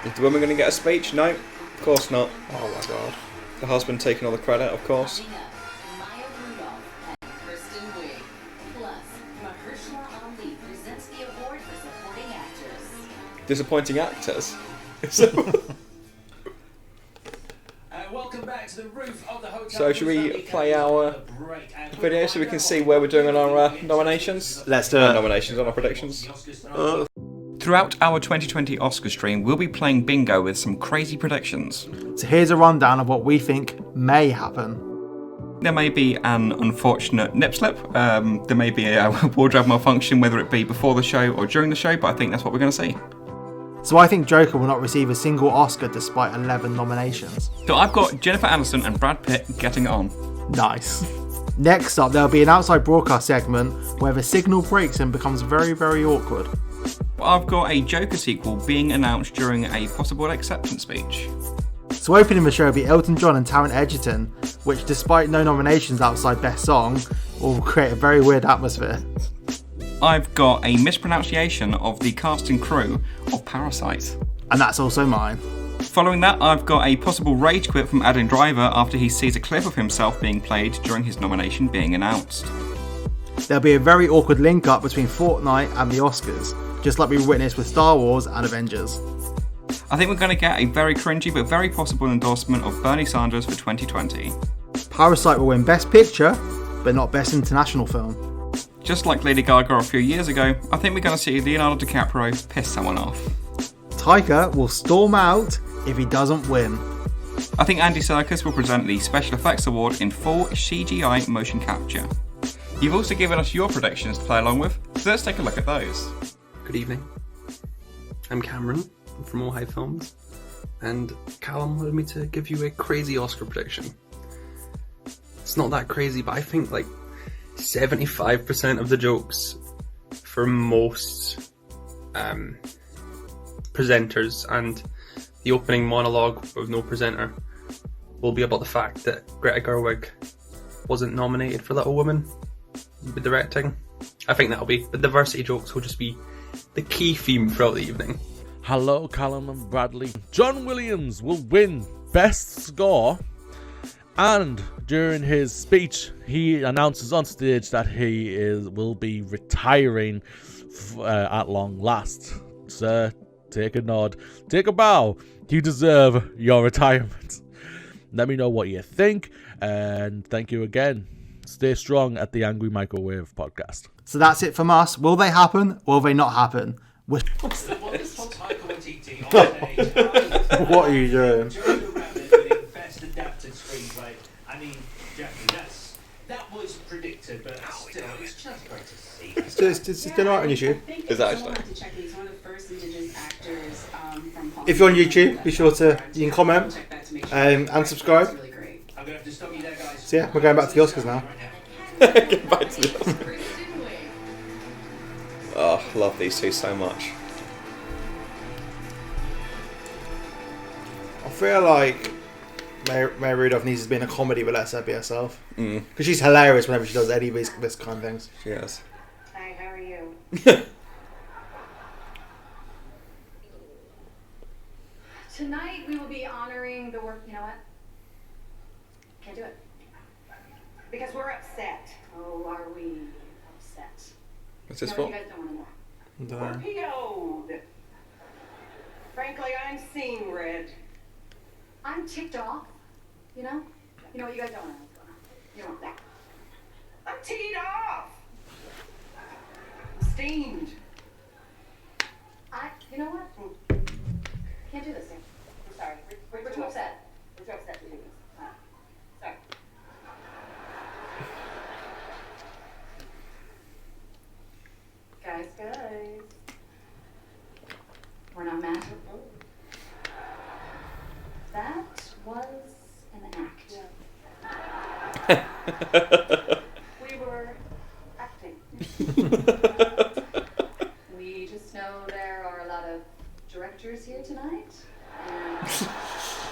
Is the woman going to get a speech? No, of course not. Oh my god. The husband taking all the credit, of course. Disappointing actors. Welcome back to the roof of the hotel. So should we play our video so we can see where we're doing on our nominations? Let's do it. Nominations on our predictions. Throughout our 2020 Oscar stream, we'll be playing bingo with some crazy predictions. So here's a rundown of what we think may happen. There may be an unfortunate nip slip. There may be a wardrobe malfunction, whether it be before the show or during the show, but I think that's what we're going to see. So I think Joker will not receive a single Oscar despite 11 nominations. So I've got Jennifer Aniston and Brad Pitt getting it on. Nice. Next up, there'll be an outside broadcast segment where the signal breaks and becomes very, very awkward. I've got a Joker sequel being announced during a possible acceptance speech. So opening the show will be Elton John and Taron Egerton, which despite no nominations outside Best Song, will create a very weird atmosphere. I've got a mispronunciation of the cast and crew of Parasite. And that's also mine. Following that, I've got a possible rage quit from Adam Driver after he sees a clip of himself being played during his nomination being announced. There'll be a very awkward link-up between Fortnite and the Oscars, just like we witnessed with Star Wars and Avengers. I think we're going to get a very cringy but very possible endorsement of Bernie Sanders for 2020. Parasite will win Best Picture, but not Best International Film. just like Lady Gaga a few years ago, I think we're going to see Leonardo DiCaprio piss someone off. Taika will storm out if he doesn't win. I think Andy Serkis will present the Special Effects Award in full CGI motion capture. You've also given us your predictions to play along with, so let's take a look at those. Good evening. I'm Cameron from All High Films, and Callum wanted me to give you a crazy Oscar prediction. It's not that crazy, but I think like 75% of the jokes for most presenters and the opening monologue with no presenter will be about the fact that Greta Gerwig wasn't nominated for Little Women with directing. I think the diversity jokes will just be the key theme throughout the evening. Hello, Callum and Bradley. John Williams will win Best Score, and during his speech, he announces on stage that he will be retiring at long last. Sir, take a nod, take a bow. You deserve your retirement. Let me know what you think, and thank you again. Stay strong at the Angry Microwave podcast. So that's it from us. Will they happen? Will they not happen? What are you doing? Best adapted screenplay. I mean, Jeffrey, that was predicted, but still, it's just great to see. It's still out on YouTube. Is that actually? If you're on YouTube, be sure to you can comment and subscribe. So yeah, we're going back to the Oscars now. Get back to the Oscars. Oh, love these two so much. I feel like Maya Rudolph needs to be in a comedy, but lets her be herself. Because she's hilarious whenever she does any of this kind of things. She is. Hi, how are you? Tonight we will be honoring the work. You know what? Can't do it. Because we're upset. Oh, are we upset? What's this No, for? you guys don't want to know. We're PO'd. Frankly, I'm seeing red. I'm ticked off. You know what? You guys don't want to know what's going on. You don't want that. I'm teed off. Steamed. You know what? Can't do this thing. I'm sorry. We're too upset. We're too upset to do this. Sorry. Guys. We're not mad. That was an act. We were acting. We just know there are a lot of directors here tonight. And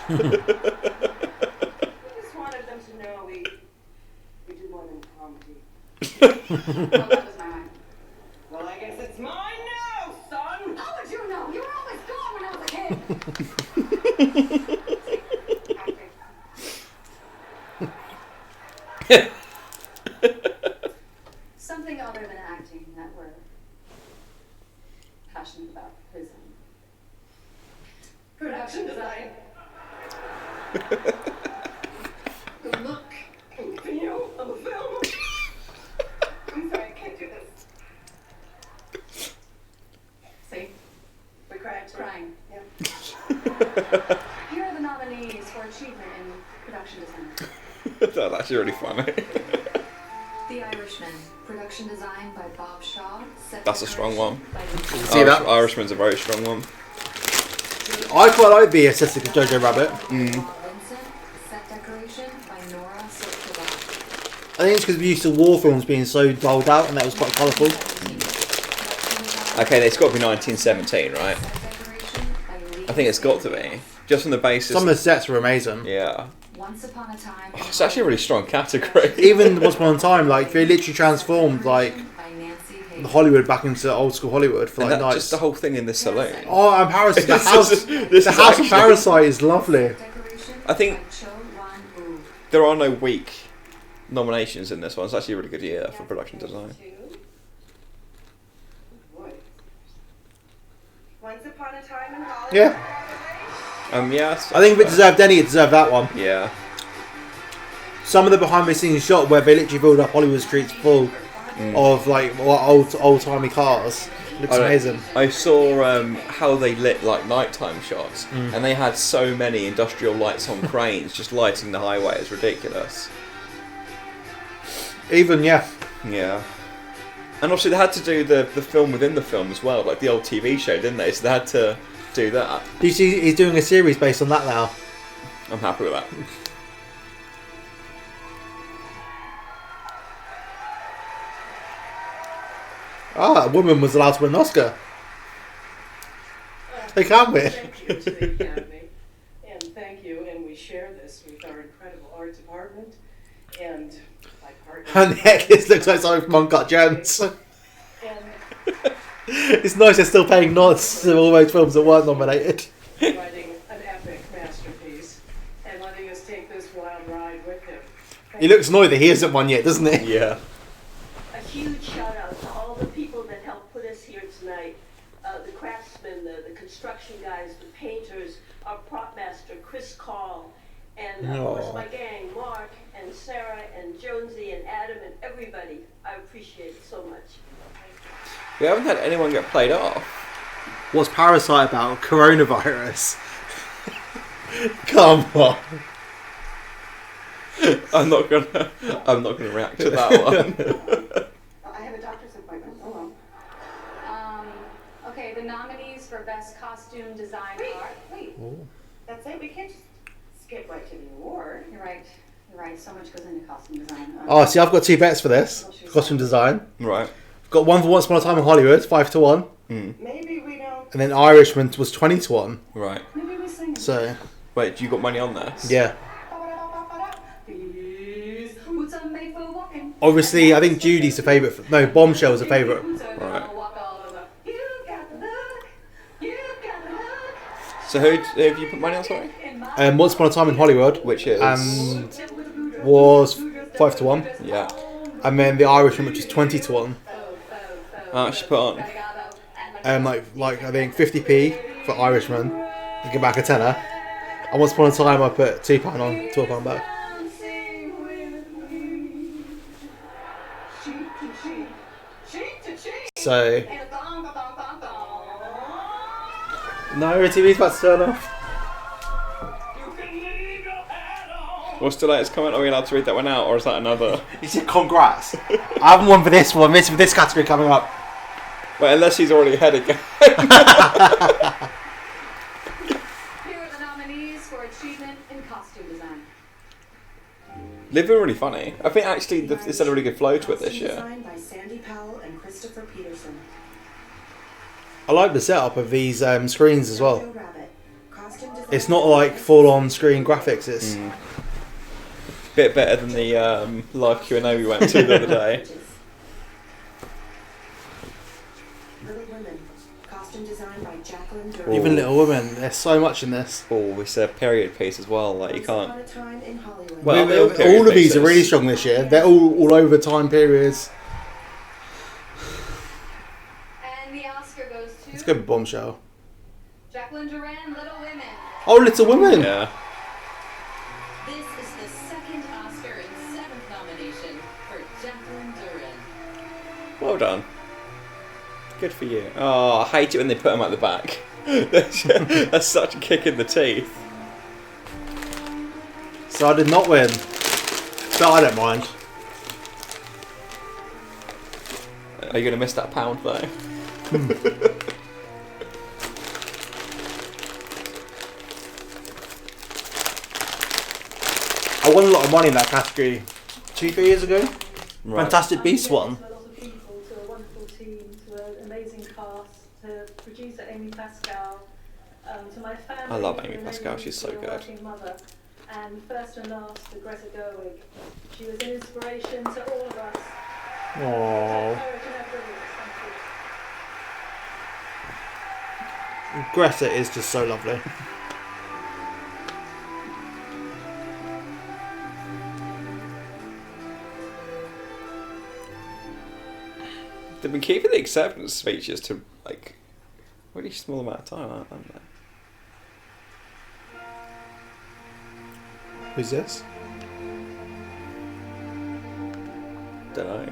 We just wanted them to know we do more than comedy. well, that was my mind. Well, I guess it's mine now, son. How would you know? You were always gone when I was a kid. Something other than acting that we're passionate about is production design. The look and feel of a film. I'm sorry, I can't do this. See? We cried. Crying. Yeah. Here are the nominees for achievement in production design. That's actually really funny. The Irishman, production design by Bob Shaw. That's a strong one. See that? Irishman's a very strong one. I quite like the aesthetic of Jojo Rabbit. Set decoration by Nora Sotova. I think it's because we used to war films being so dulled out and that was quite colourful. Okay, it's got to be 1917, right? I think it's got to be. Just on the basis... Some of the sets were amazing. Yeah. Once upon a time. Oh, it's actually a really strong category. Even Once Upon a Time, like, they literally transformed, like, the Hollywood back into old school Hollywood for, like, nights. Just the whole thing in the saloon. Oh, and Parasite. The house of Parasite is lovely. I think there are no weak nominations in this one. It's actually a really good year for production design. Once upon a time in Hollywood. Yeah. Yes. I think if it deserved any, it deserved that one. Yeah. Some of the behind the scenes shot where they literally filled up Hollywood streets full of like old timey cars. Looks amazing. I saw how they lit like nighttime shots, and they had so many industrial lights on cranes just lighting the highway. It's ridiculous. Even yeah. And also they had to do the film within the film as well, like the old TV show, didn't they? So they had to do that. Do you see he's doing a series based on that now? I'm happy with that. A woman was allowed to win an Oscar. They can win. Thank you to the Academy, and thank you, and we share this with our incredible art department, and my partner. And the necklace looks like something from Uncut Gems. It's nice they're still paying nods to all those films that weren't nominated. Writing an epic masterpiece, and letting us take this wild ride with him. He looks annoyed that he hasn't won yet, doesn't he? Yeah. A huge shout out to all the people that helped put us here tonight. The craftsmen, the construction guys, the painters, our prop master, Chris Carl, and of course my gang, Mark and Sarah and Jonesy and Adam and everybody. I appreciate it so much. We haven't had anyone get played off. What's Parasite about? Coronavirus. Come on. I'm not gonna react to that one. I have a doctor's appointment. Hold on. Okay, the nominees for Best Costume Design are... Wait. That's it? We can't just skip right to the award. You're right. You're right. So much goes into costume design. Oh, see, I've got 2 bets for this. Costume design. Right. I've got one for Once Upon a Time in Hollywood, 5-1. Maybe we don't. And then Irishman was 20-1. Right. Maybe we sing it. So. Wait, you got money on this? Yeah. Boots are made for walking. Obviously, I think Judy's the favourite. No, Bombshell's a favourite. Right. So who have you put money on, sorry? Once Upon a Time in Hollywood. Which is? And was 5-1. Yeah. And then the Irishman, which is 20-1. How much you put on? Like I think 50p for Irishman. You get back a tenner. And Once Upon a Time, I put £2 on, £12 back. So. No, TV's about to turn off. What's the latest comment? Are we allowed to read that one out, or is that another? He said, "Congrats! I haven't won for this one. This category coming up." Well, unless he's already ahead again. Here are the nominees for Achievement in Costume Design. They've been really funny. I think actually it's had a really good flow to it this year. Designed by Sandy Powell and Christopher Peterson. I like the setup of these screens as well. It's not like full-on screen graphics. It's bit better than the live Q&A we went to the other day. Even Little Women. There's so much in this. Oh, it's a period piece as well. Like you can't. Well, all of these are really strong this year. They're all over time periods. And the Oscar goes to... Let's go with Bombshell. Jacqueline Duran, Little Women. Oh, Little Women. Yeah. This is the second Oscar and 7th nomination for Jacqueline Duran. Well done. Good for you. Oh, I hate it when they put them at the back. That's such a kick in the teeth. So I did not win. But I don't mind. Are you going to miss that £1 though? I won a lot of money in that category 2-3 years ago. Right. Fantastic Beasts won. To a wonderful team, to an amazing cast, to producer Amy Pascal, to my family. I love Amy Pascal, she's so good. Working mother, and first and last to Greta Gerwig. She was an inspiration to all of us. Aww. Greta is just so lovely. They've been keeping the acceptance speeches to like a really small amount of time, haven't they? Who's this? Don't know.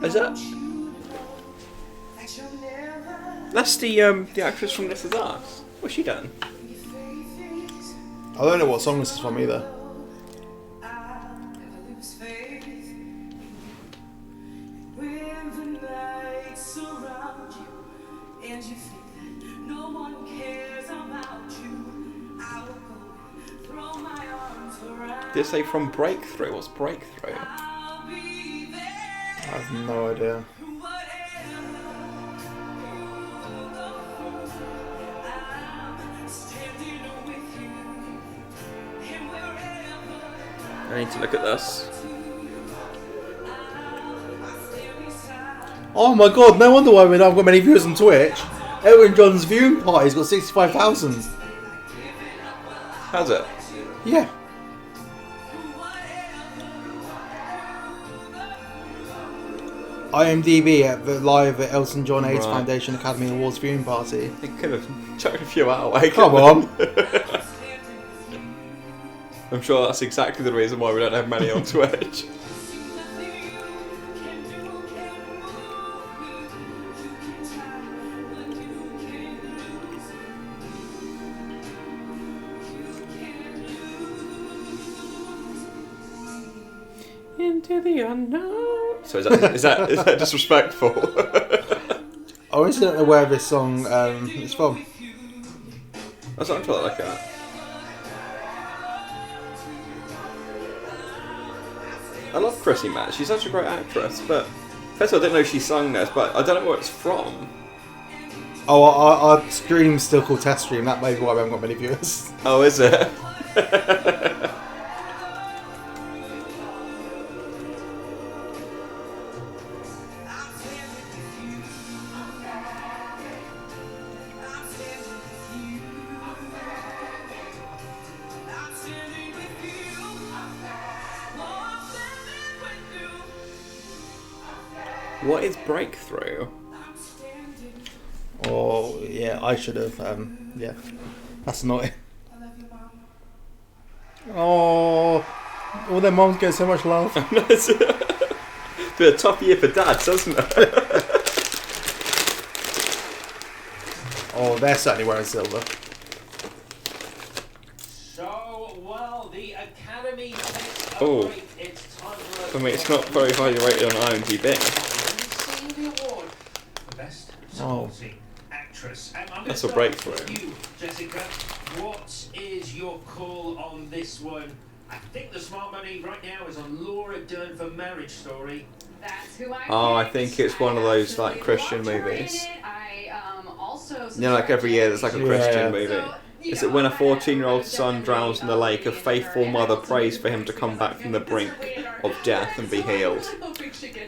Is that? That's the actress from This Is Us. What's she done? I don't know what song this is from either. Did it say from Breakthrough? What's Breakthrough? I have no idea. I need to look at this. Oh my god, no wonder why we haven't got many viewers on Twitch. Elton John's viewing party's got 65,000. Has it? Yeah. IMDb at the live at Elton John AIDS Right. Foundation Academy Awards viewing party. They could have chucked a few out. Like, Come on. I'm sure that's exactly the reason why we don't have many on Twitch. Into the unknown. So is that disrespectful? I honestly don't know where this song is from. That's what I'm trying to look at. I love Chrissy Match. She's such a great actress, but first of all, I didn't know she sung this, but I don't know where it's from. Oh, our stream's still called Test Stream. That may be why we haven't got many viewers. Oh, is it? What is Breakthrough? Oh, yeah, I should have. Yeah, that's annoying. Oh, all their moms get so much love. It's been a tough year for dads, hasn't it? Oh, they're certainly wearing silver. So, well, the Academy takes a Oh. break. It's time for us I mean, it's not very highly rated on IMDb. the award for Best Supporting Actress. I'm gonna That's a start breakthrough. with you, Jessica. What is your call on this one? I think the smart money right now is on Laura Dern for Marriage Story. That's who I Oh, I think it's one of those like Christian movies. also You know, like every year there's like a Christian Yeah. movie. Is it when a 14-year-old son drowns in the lake, a faithful mother prays for him to come back from the brink of death and be healed?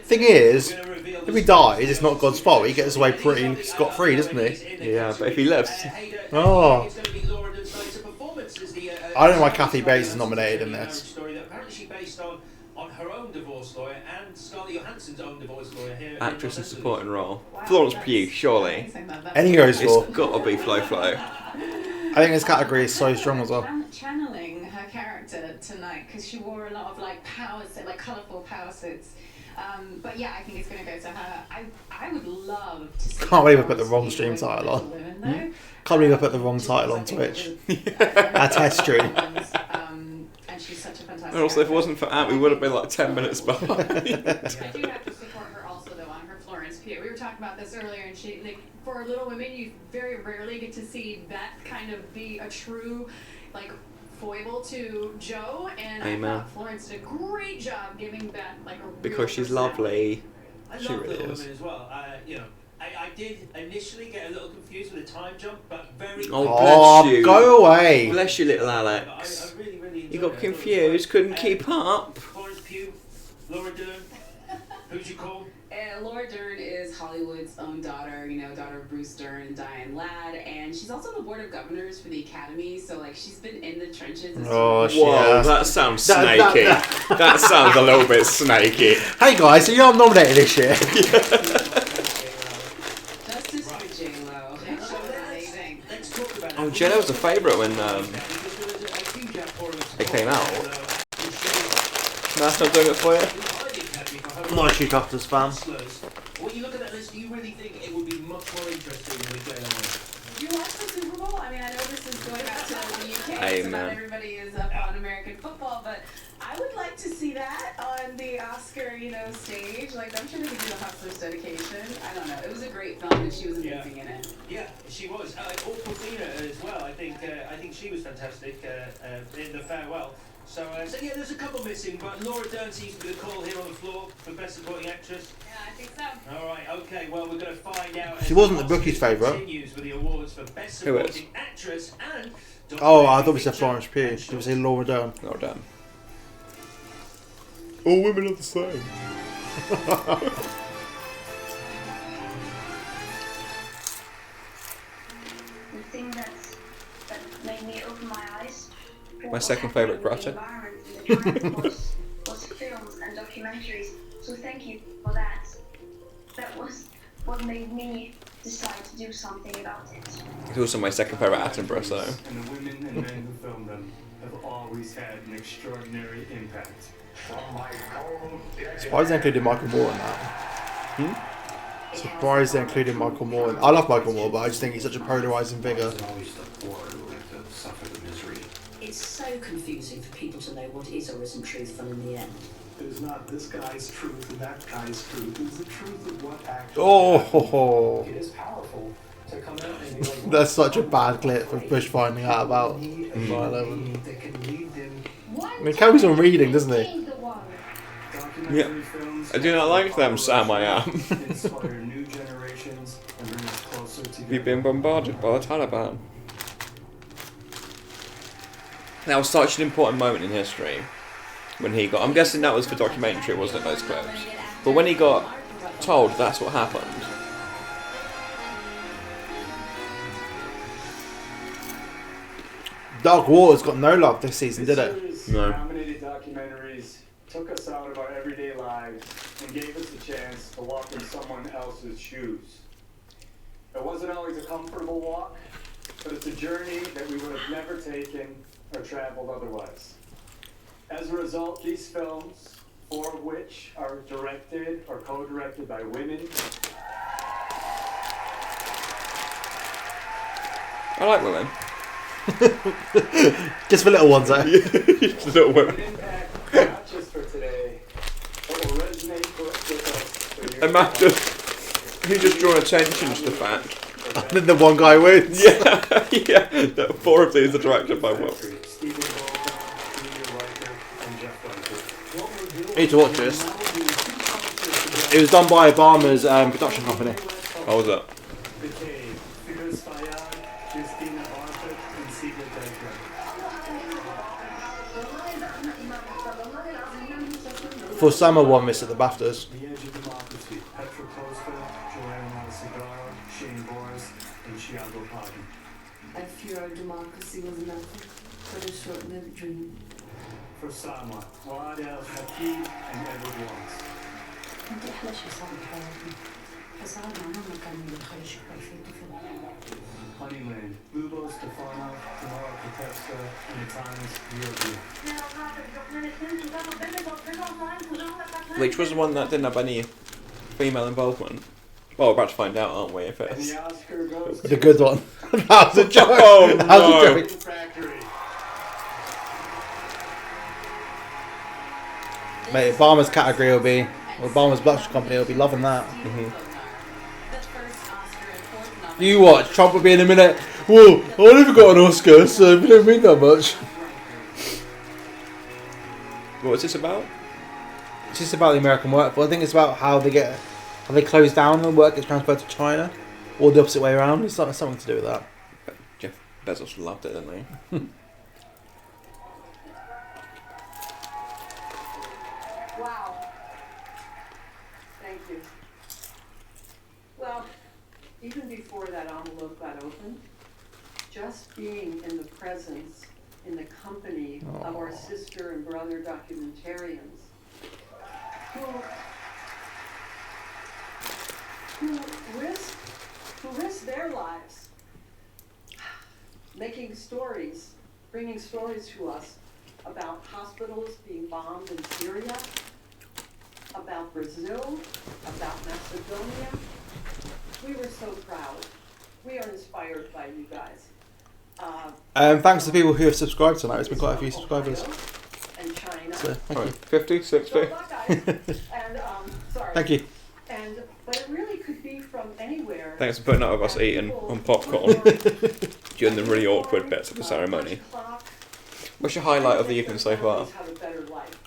Thing is, if he dies, it's not God's fault. He gets away pretty scot-free, doesn't he? Yeah, but if he lives... Oh. I don't know why Kathy Bates is nominated in this. Story that apparently she based on her own divorce lawyer and Scarlett Johansson's own divorce lawyer here. Actress in supporting role. Florence Pugh, surely. Any goes for. It's got to be Flo Flo. I think this category is so strong as well. channeling her character tonight because she wore a lot of like power suit, like colourful power suits. But yeah, I think it's going to go to her. I would love to see. Can't believe I put the wrong stream title on. Can't believe I put the wrong title on Twitch. Our test stream. And she's such a fantastic. And also, if it wasn't for Ant, we would have been like 10 minutes behind. I do have to support her also though on her Florence Pugh. We were talking about this earlier, and she like for Little Women, you very rarely get to see that kind of be a true like foible to Joe, and Amen. I thought Florence did a great job giving that like a Because real she's personality. lovely. I She love really Little is. Women as well. You know, I did initially get a little confused with the time jump, but very. Oh, bless you. go away. Bless you, little Alex. I really, really You enjoyed got it. confused, couldn't keep up. Florence Pugh, Laura Dern. Who'd you call? Laura Dern is Hollywood's own daughter, you know, daughter of Bruce Dern and Diane Ladd, and she's also on the board of governors for the Academy, so like she's been in the trenches. As Oh, Whoa, that sounds snaky. That sounds a little bit snaky. Hey guys, so you know I'm nominated this year. Justice for J-Lo. She's amazing. Oh, J-Lo was a favourite when it came out. No, that's not doing it for you? Not a Chief Cutters fan. When you look at that list, do you really think it would be much more interesting than the JLA? Did you watch the Super Bowl? I mean, I know this is going back to the UK, so Amen. not everybody is up on American football, but I would like to see that on the Oscar, stage. Like, I'm sure they could do the Hustler's dedication. I don't know. It was a great film, and she was amazing in it. Yeah, she was. Awkwafina as well. I think she was fantastic in the farewell. So yeah, there's a couple missing, but Laura Dern seems to be the call here on the floor for Best Supporting Actress. Yeah, I think so. All right, okay. Well, we're going to find out. She wasn't the bookie's favourite. Continues with the awards for Best Who is? Supporting Actress and. Oh, I thought we said Florence Pugh. Did we say Laura Dern? Laura Dern. All women are the same. The thing that made me open my eyes. My second favourite grotto. was films and documentaries. So thank you for that. That was what made me decide to do something about it. It's also my second favourite Attenborough, so. And the women and men who filmed them have always had an extraordinary impact. Surprised they included Michael Moore in that. Surprised they included Michael Moore. I love Michael Moore, but I just think he's such a polarising figure. It's so confusing for people to know what is or isn't truthful in the end. There's not this guy's truth and that guy's truth. There's the truth of what actually Oh, It is powerful to come out and be like, that's such a bad clip of Bush finding out about 9/11. that can lead them. I mean, carries on reading, doesn't he? Yeah. I do not like them, Sam. I am. Inspire new generations and bring us closer together. You've been bombarded by the Taliban. That was such an important moment in history when he got. I'm guessing that was for documentary, wasn't it? Those clips. But when he got told that's what happened. Dark Waters got no love this season, did it? No. Nominated documentaries took us out of our everyday lives and gave us a chance to walk in someone else's shoes. It wasn't always a comfortable walk, but it's a journey that we would have never taken or traveled otherwise. As a result, these films, 4 of which are directed or co-directed by women. I like women. Just for little ones, eh? Just little women. Impact not just for today, but will resonate with us for years. Imagine he just drawn attention to the fact. And then the one guy wins. Yeah, yeah. That 4 of these are directed by women. I need to watch this. It was done by Obama's production company. How was that? For summer one miss at the BAFTAs. The Edge of Democracy, Petra Koska, Joanna Segarra, Shane Boris, and Thiago Pagi. I fear our democracy was nothing but a short-lived dream. For Sama, Wad El Hakim, and Edward Watts. انت احلى شي صار بحياتي فصار معنا كان يدخل شي perfect في الحياة. Honeyland, Lubo Stefano, Tamara Kotevska, and at times Georgia. Which was the one that didn't have any female involvement? Well, we're about to find out, aren't we? If And it's the Oscar goes The good one. That was a joke. Oh, That was no. a joke. Factory. Mate, Obama's category will be, Obama's production company will be loving that. You watch, Trump will be in a minute. Whoa, I never got an Oscar, so it don't mean that much. What was this about? It's just about the American workforce. I think it's about how they close down and work gets transferred to China, or the opposite way around. It's something to do with that. Jeff Bezos loved it, didn't he? Wow. Thank you. Well, even before that envelope got opened, just being in the presence, in the company of our sister and brother documentarians who risk their lives making stories, bringing stories to us about hospitals being bombed in Syria, about Brazil, about Macedonia. We were so proud. We are inspired by you guys. Thanks to the people who have subscribed tonight. There's been quite a few subscribers. And China. So, thank you. 50, 60. And, sorry. Thank you. But it really could be from anywhere. Thanks for putting up with us eating on popcorn during the really awkward bits of the ceremony. What's your highlight of the evening so far?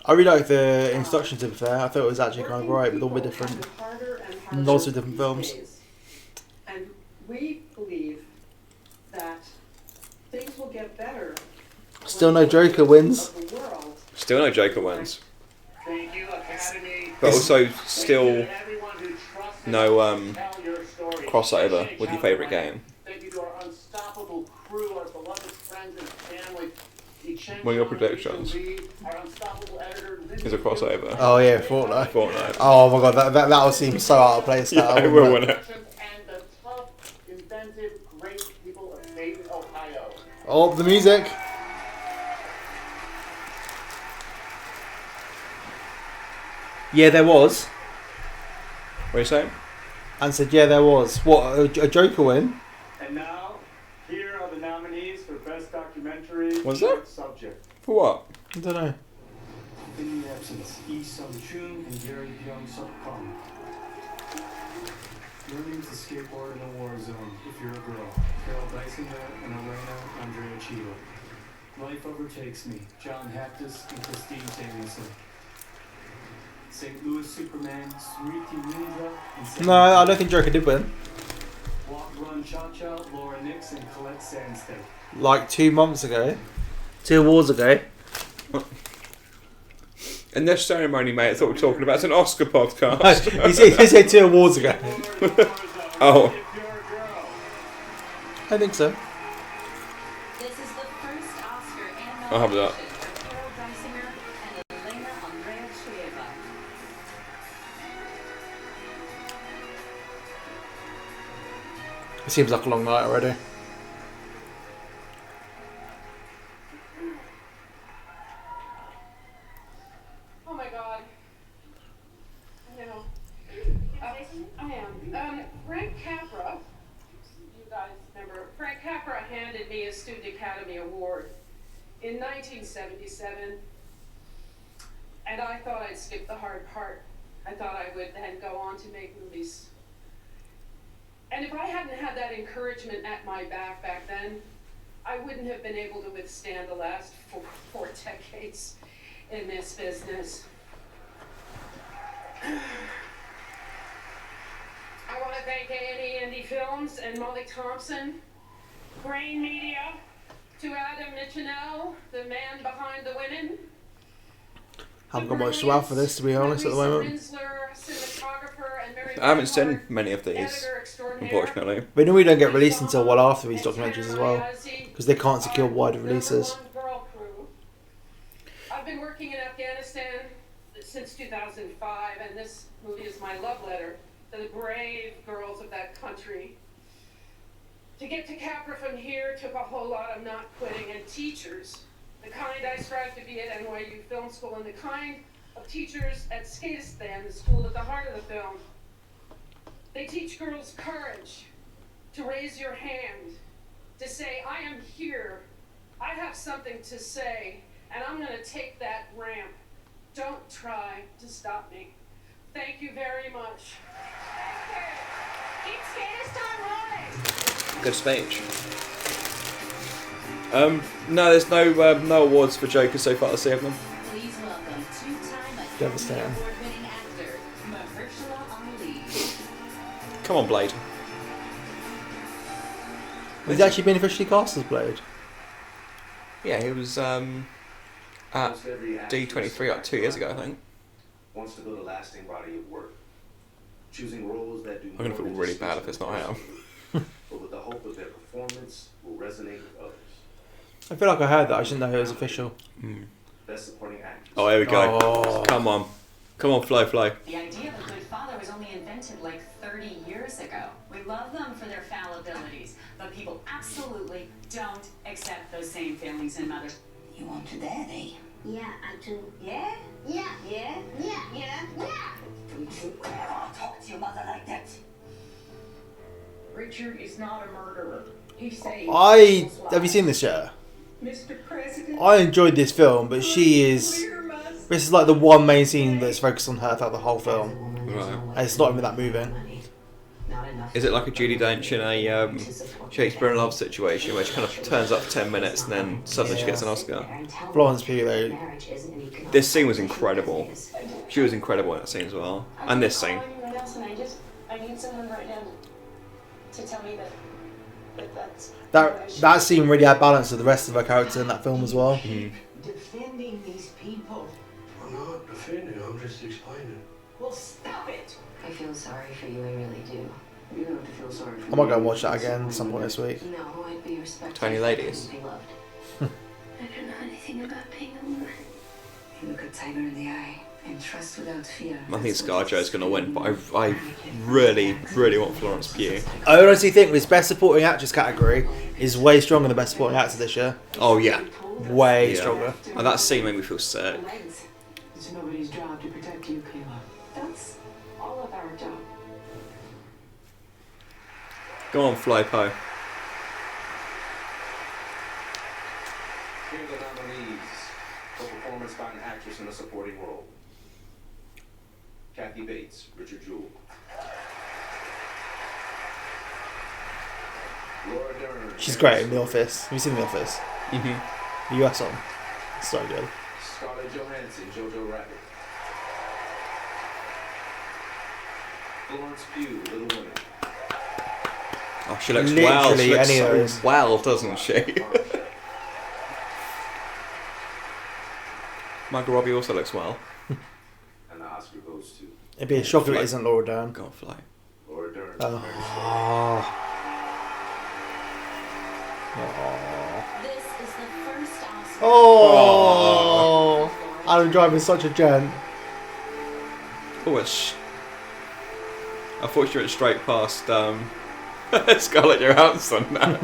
I really liked the introduction, to be fair. I thought it was actually kind of alright with all the different, lots of different films. And we believe that things will get better. Still no Joker wins. Still no Joker wins. Thank you, Academy. But also still no crossover with your favourite game. Thank you to our unstoppable crew, our beloved friends and family. What are your predictions? Is a crossover. Oh yeah, Fortnite. Fortnite. Oh my god, that'll seem so out of place now. Yeah, it will, won't it? And the tough, inventive, great people of Dayton, Ohio. Oh, the music. Yeah, there was. What are you saying? And said, yeah, there was. What, a Joker win? And now, here are the nominees for Best Documentary What's that? Subject. For what? I don't know. In the absence, Yi Sung-chun and Gary Byung-suk-kong. Learning to skateboard in a war zone if you're a girl. Carol Dysinger and Elena Andrea Chiba. Life Overtakes Me. John Haptis and Christine Jamieson. St. Louis Superman, Smriti Ninja, and No, I don't think Joker did win. Walk, Run, Cha-Cha, Laura Nix, and Colette Sandstead. Like 2 months ago. 2 awards ago. In this ceremony, mate, I thought we were talking about an Oscar podcast. he said 2 awards ago. Oh. I think so. This is the first Oscar and I'll have that. for Carol Dysinger and Elena Andrea Chieva. It seems like a long night already. Oh my god. I know. I am. Frank Capra, you guys remember, Frank Capra handed me a Student Academy Award in 1977. And I thought I'd skip the hard part. I thought I would then go on to make movies. And if I hadn't had that encouragement at my back then, I wouldn't have been able to withstand the last four decades in this business. I want to thank A&E Indie Films and Molly Thompson, Grain Media, to Adam Michinel, the man behind the women. Haven't got much to add for this, to be honest, at the moment. I haven't seen many of these, unfortunately. We know we don't get released until well after these documentaries as well, because they can't secure wider releases. I've been working in Afghanistan since 2005, and this movie is my love letter to the brave girls of that country. To get to Capra from here took a whole lot of not quitting, and teachers, the kind I strive to be at NYU Film School, and the kind of teachers at Skatistan, the school at the heart of the film. They teach girls courage, to raise your hand, to say, I am here, I have something to say, and I'm going to take that ramp. Don't try to stop me. Thank you very much. Keep Skatistan rolling! Good speech. No, there's no awards for Joker so far this evening. Please welcome two-time Devastating. Award-winning actor Mahershala Ali. Come on, Blade. Has he actually been officially cast as Blade? Yeah, he was at D23 like 2 years ago, I think. Wants to build a lasting body of work, choosing roles that do. I'm gonna feel really bad if it's not him. But with the hope that their performance will resonate with others. I feel like I heard that. I just didn't know it was official. Best supporting actress. Oh, here we go. Oh. Come on, flow. The idea of a good father was only invented like 30 years ago. We love them for their fallibilities, but people absolutely don't accept those same feelings in mothers. You want a daddy? Yeah, I do. Yeah? Yeah. Yeah? Yeah. Yeah. Yeah. Don't you ever talk to your mother like that. Richard is not a murderer. He saved Have you seen this yet? Mr. President. I enjoyed this film, but she is. This is like the one main scene that's focused on her throughout the whole film. Right. And it's not even that moving. Is it like a Judi Dench in a Shakespeare in Love situation where she kind of turns up for 10 minutes and then suddenly she gets an Oscar? Florence Pugh, though. This scene was incredible. She was incredible in that scene as well. And this scene. I need someone right now to tell me that's... That scene really had balance to the rest of her character in that film as well. Defending these people. I'm not defending, I'm just explaining. Well, stop it! I feel sorry for you, I really do. You don't have to feel sorry for I might go and watch that again some point this week. No, I'd be respectful. Tiny Ladies. Be loved. I don't know anything about being a woman. You look a tiger in the eye and trust without fear. I think ScarJo's going to win, but I really, really want Florence Pugh. I honestly think this Best Supporting Actress category is way stronger than the Best Supporting Actor this year. Oh, yeah. Way stronger. And that scene made me feel sick. It's nobody's job to protect you, Kayla. That's all of our job. Go on, Flypo. Here are the nominees for performance by an actress in a supporting role. Kathy Bates, Richard Jewell. Laura Dern. She's great in The Office. Have you seen The Office? Mm-hmm. The US one. So good. Scarlett Johansson, Jojo Rabbit. Florence Pugh, Little Women. Oh, she looks well. She looks any of so those. well, doesn't she? Margot Robbie also looks well. And the Oscar goes to It'd be a shock if it isn't Laura Dern. Go on, Fly. Laura Dern. Oh. This is the first Oscar. Oh. Adam Driver's such a gent. Oh, I thought you went straight past Scarlett Johansson now.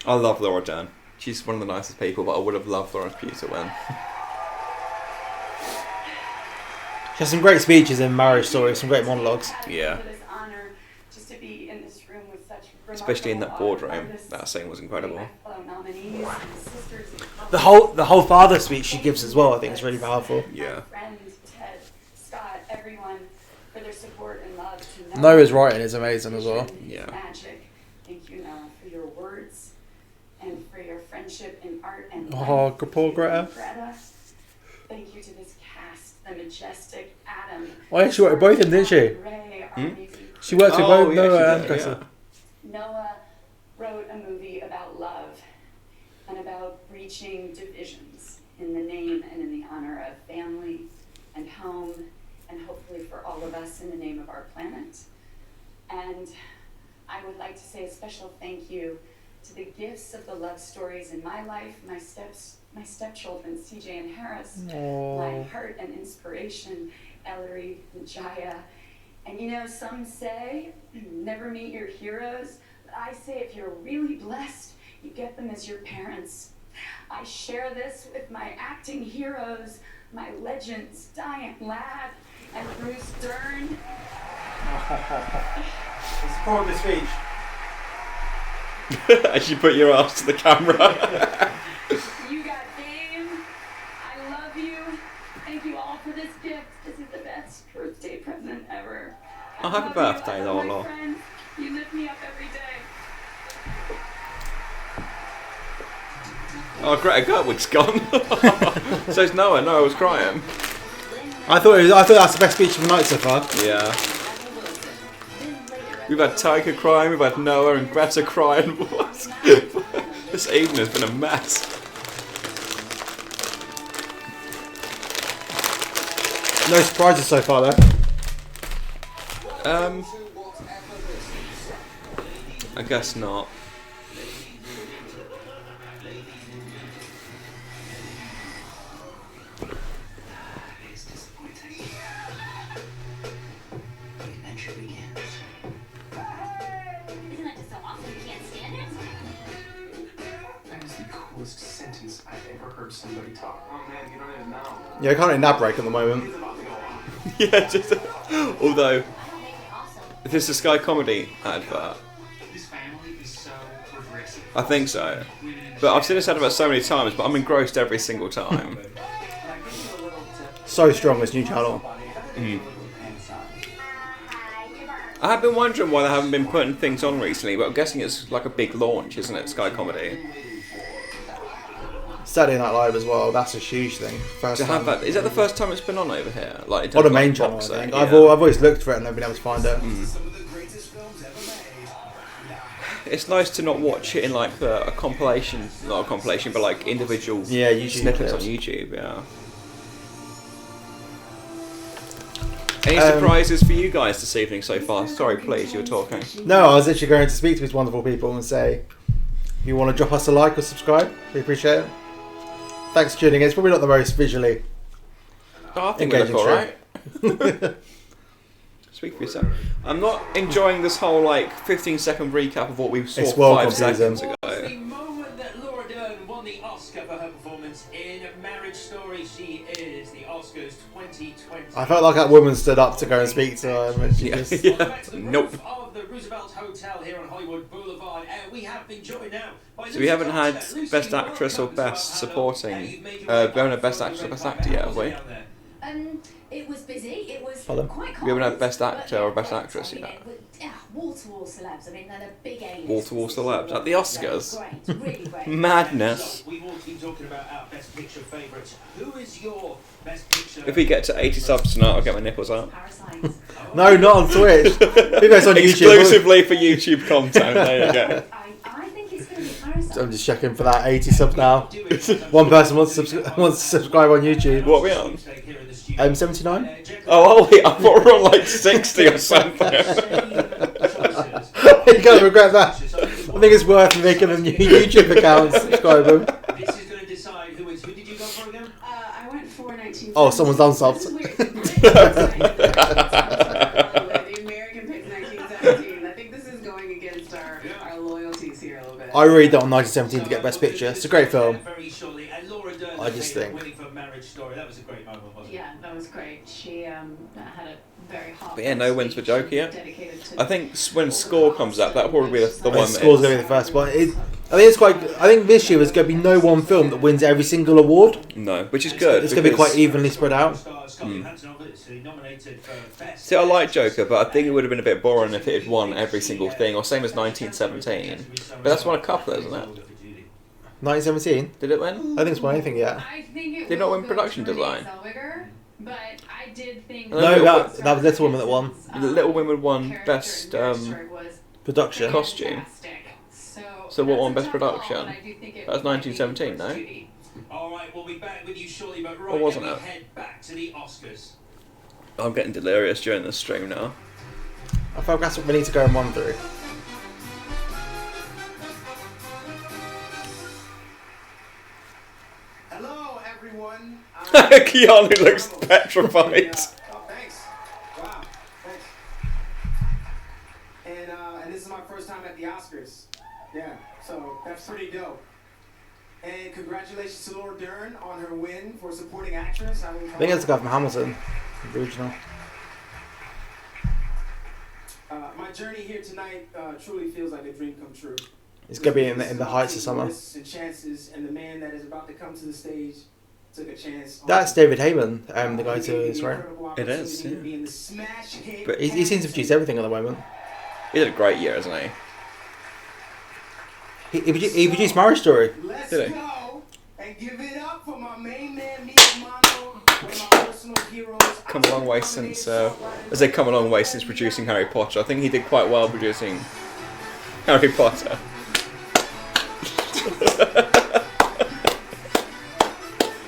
I love Laura Dern. She's one of the nicest people, but I would have loved Florence Pugh to win. She has some great speeches in Marriage Story, some great monologues. Yeah. For this honor, just to be in this room with such Especially in that remarkable boardroom. artists, That scene was incredible. fellow nominees, and sisters and The whole father speech she gives as well, I think is really powerful. Yeah. friends, Ted, Scott, everyone for their support and love to Noah's writing is amazing as well. Yeah. Magic. Thank you, Noah, for your words and for your friendship in art and Oh, life. poor Greta. Thank you to this cast, the majestic Adam. Oh yeah, she worked with both of them, didn't she? Ray, our amazing She worked with both yeah, Noah she and did, Greta. Noah wrote a movie about love and about breaching divisions in the name and in the honor of family and home and hopefully for all of us in the name of our planet. And I would like to say a special thank you to the gifts of the love stories in my life, my stepchildren, CJ and Harris, my heart and inspiration, Ellery and Jaya. And you know, some say, never meet your heroes. But I say if you're really blessed, you get them as your parents. I share this with my acting heroes, my legends, Diane Ladd and Bruce Dern. Support the speech. As you put your ass to the camera. You got game. I love you. Thank you all for this gift. This is the best birthday present ever. Oh, happy birthday, Lolo. Friends, you lift me up every day. Oh, Greta Gerwig's gone. Says Noah. Noah was crying. I thought that's the best speech of the night so far. Yeah. We've had Tiger crying, we've had Noah and Greta crying. This evening has been a mess. No surprises so far though. I guess not. Isn't that just so awesome? ever heard somebody talk? Oh man, you don't even know. Yeah, I can't really nap break at the moment. Yeah, just although if this is a Sky Comedy advert, I think so. But I've seen this advert so many times, but I'm engrossed every single time. So strong, this new channel. Mm. I have been wondering why they haven't been putting things on recently, but I'm guessing it's like a big launch, isn't it? Sky Comedy. Saturday Night Live as well. That's a huge thing. First To have time. that, is that the first time it's been on over here? Like On the main channel, I think. I've always looked for it and never been able to find it. It's nice to not watch it in like a compilation, not a compilation, but like individual YouTube snippets clips. on YouTube. Yeah. Any surprises for you guys this evening so far? Sorry, please, you were talking. No, I was literally going to speak to these wonderful people and say, if you want to drop us a like or subscribe, we appreciate it. Thanks for tuning in. It's probably not the most visually I think we look engaging alright. Speak for yourself. I'm not enjoying this whole like 15-second recap of what we saw It's well 5 confusing. seconds ago. The moment that Laura Dern won the Oscar for her performance in Marriage Story, she is the Oscars 2020. I felt like that woman stood up to go and speak to her. And she just... Nope. Of the Roosevelt Hotel here on Hollywood Boulevard, we have been joined now by So we haven't had Best Actress or Best Supporting. We haven't had Best Actress or Best Actor yet, have we? It was busy. It was Pardon? quite We haven't had Best cold, Actor or Best Actress but, yet. wall-to-wall celebs. I mean, they're the big A-list. Wall-to-wall celebs at the Oscars. Great, really great. Madness. We've all been talking about our Best Picture favourites. Who is your Best Picture? If we get to 80 subs tonight, I'll get my nipples out. No, not on Twitch. Who goes on YouTube? Exclusively for YouTube content. There you go. I think it's going to be Parasite. So I'm just checking for that 80 subs now. One person wants to subscribe on YouTube. What are we on? 79? Oh, I thought we were on like 60 or something. You're going to regret that. I think it's worth making a new YouTube account and subscribe them. This is going to decide who wins. Who did you go for again? I went for 19. Oh, someone's unsubbed. The American picked 1917. I think this is going against our loyalties here a little bit. I read that on 1917 to get Best Picture. It's a great film. Very shortly. And Laura Dern, I just think. winning for Marriage Story. That was a great moment, wasn't it? Yeah, that was great. She had a very hot. But yeah, no wins for Joker yet. dedicated to I think when Score comes up, that'll probably be the one that Score's going to be the first one. I think it's quite. I think this year there's going to be no one film that wins every single award. No, which is good. It's going to be quite evenly spread out. See, I like Joker, but I think it would have been a bit boring if it had won every single thing, or same as 1917. But that's won a couple, isn't it? 1917? Did it win? I think it's won anything yet. I think it Did not will win go production to Renee design. Zellweger, but I did think No, that was Little Women that won. Little Women won Best Production. Costume. So what won Best Production? That was 1917, no? Alright, we'll be back with you shortly, but Or right wasn't now we it? head back to the Oscars. I'm getting delirious during this stream now. I felt that's what we need to go and run through. Hello, everyone. Keanu looks petrified. Thanks. Wow. Thanks. And this is my first time at the Oscars. Yeah. So that's pretty dope. And congratulations to Laura Dern on her win for supporting actress. I think it's the guy from Hamilton, the original. My journey here tonight truly feels like a dream come true. It's going to be in the heights of summer. Risks and chances, and the man that is about to come to the stage took a chance. That's David Heyman, the guy to his right. It is, yeah. But he seems to produce everything at the moment. He had a great year, hasn't he? He produced Marriage Story. Did he? Go and give it up for my main man, one of my personal heroes. Come a long way since, as they come a long way since producing Harry Potter. I think he did quite well producing Harry Potter.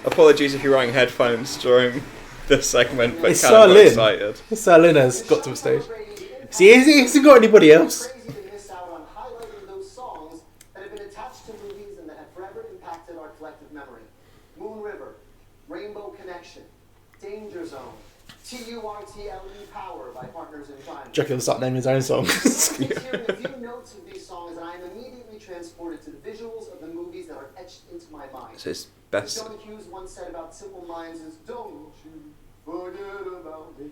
Apologies if you're wearing headphones during this segment, but It's Callum got Lin. excited. Sir Lin has got to the stage. See, he hasn't got anybody else. Missed out on highlighting those songs that have been attached to movies and that have forever impacted our collective memory. Moon River, Rainbow Connection, Danger Zone, TURTLE Power by Partners in Crime. Chucky will start naming his own songs. Hearing a few notes of these songs, and I am immediately transported to the visuals of the movies that are etched into my mind. So it's best. John Hughes once said about Simple Minds is, "Don't you forget about me."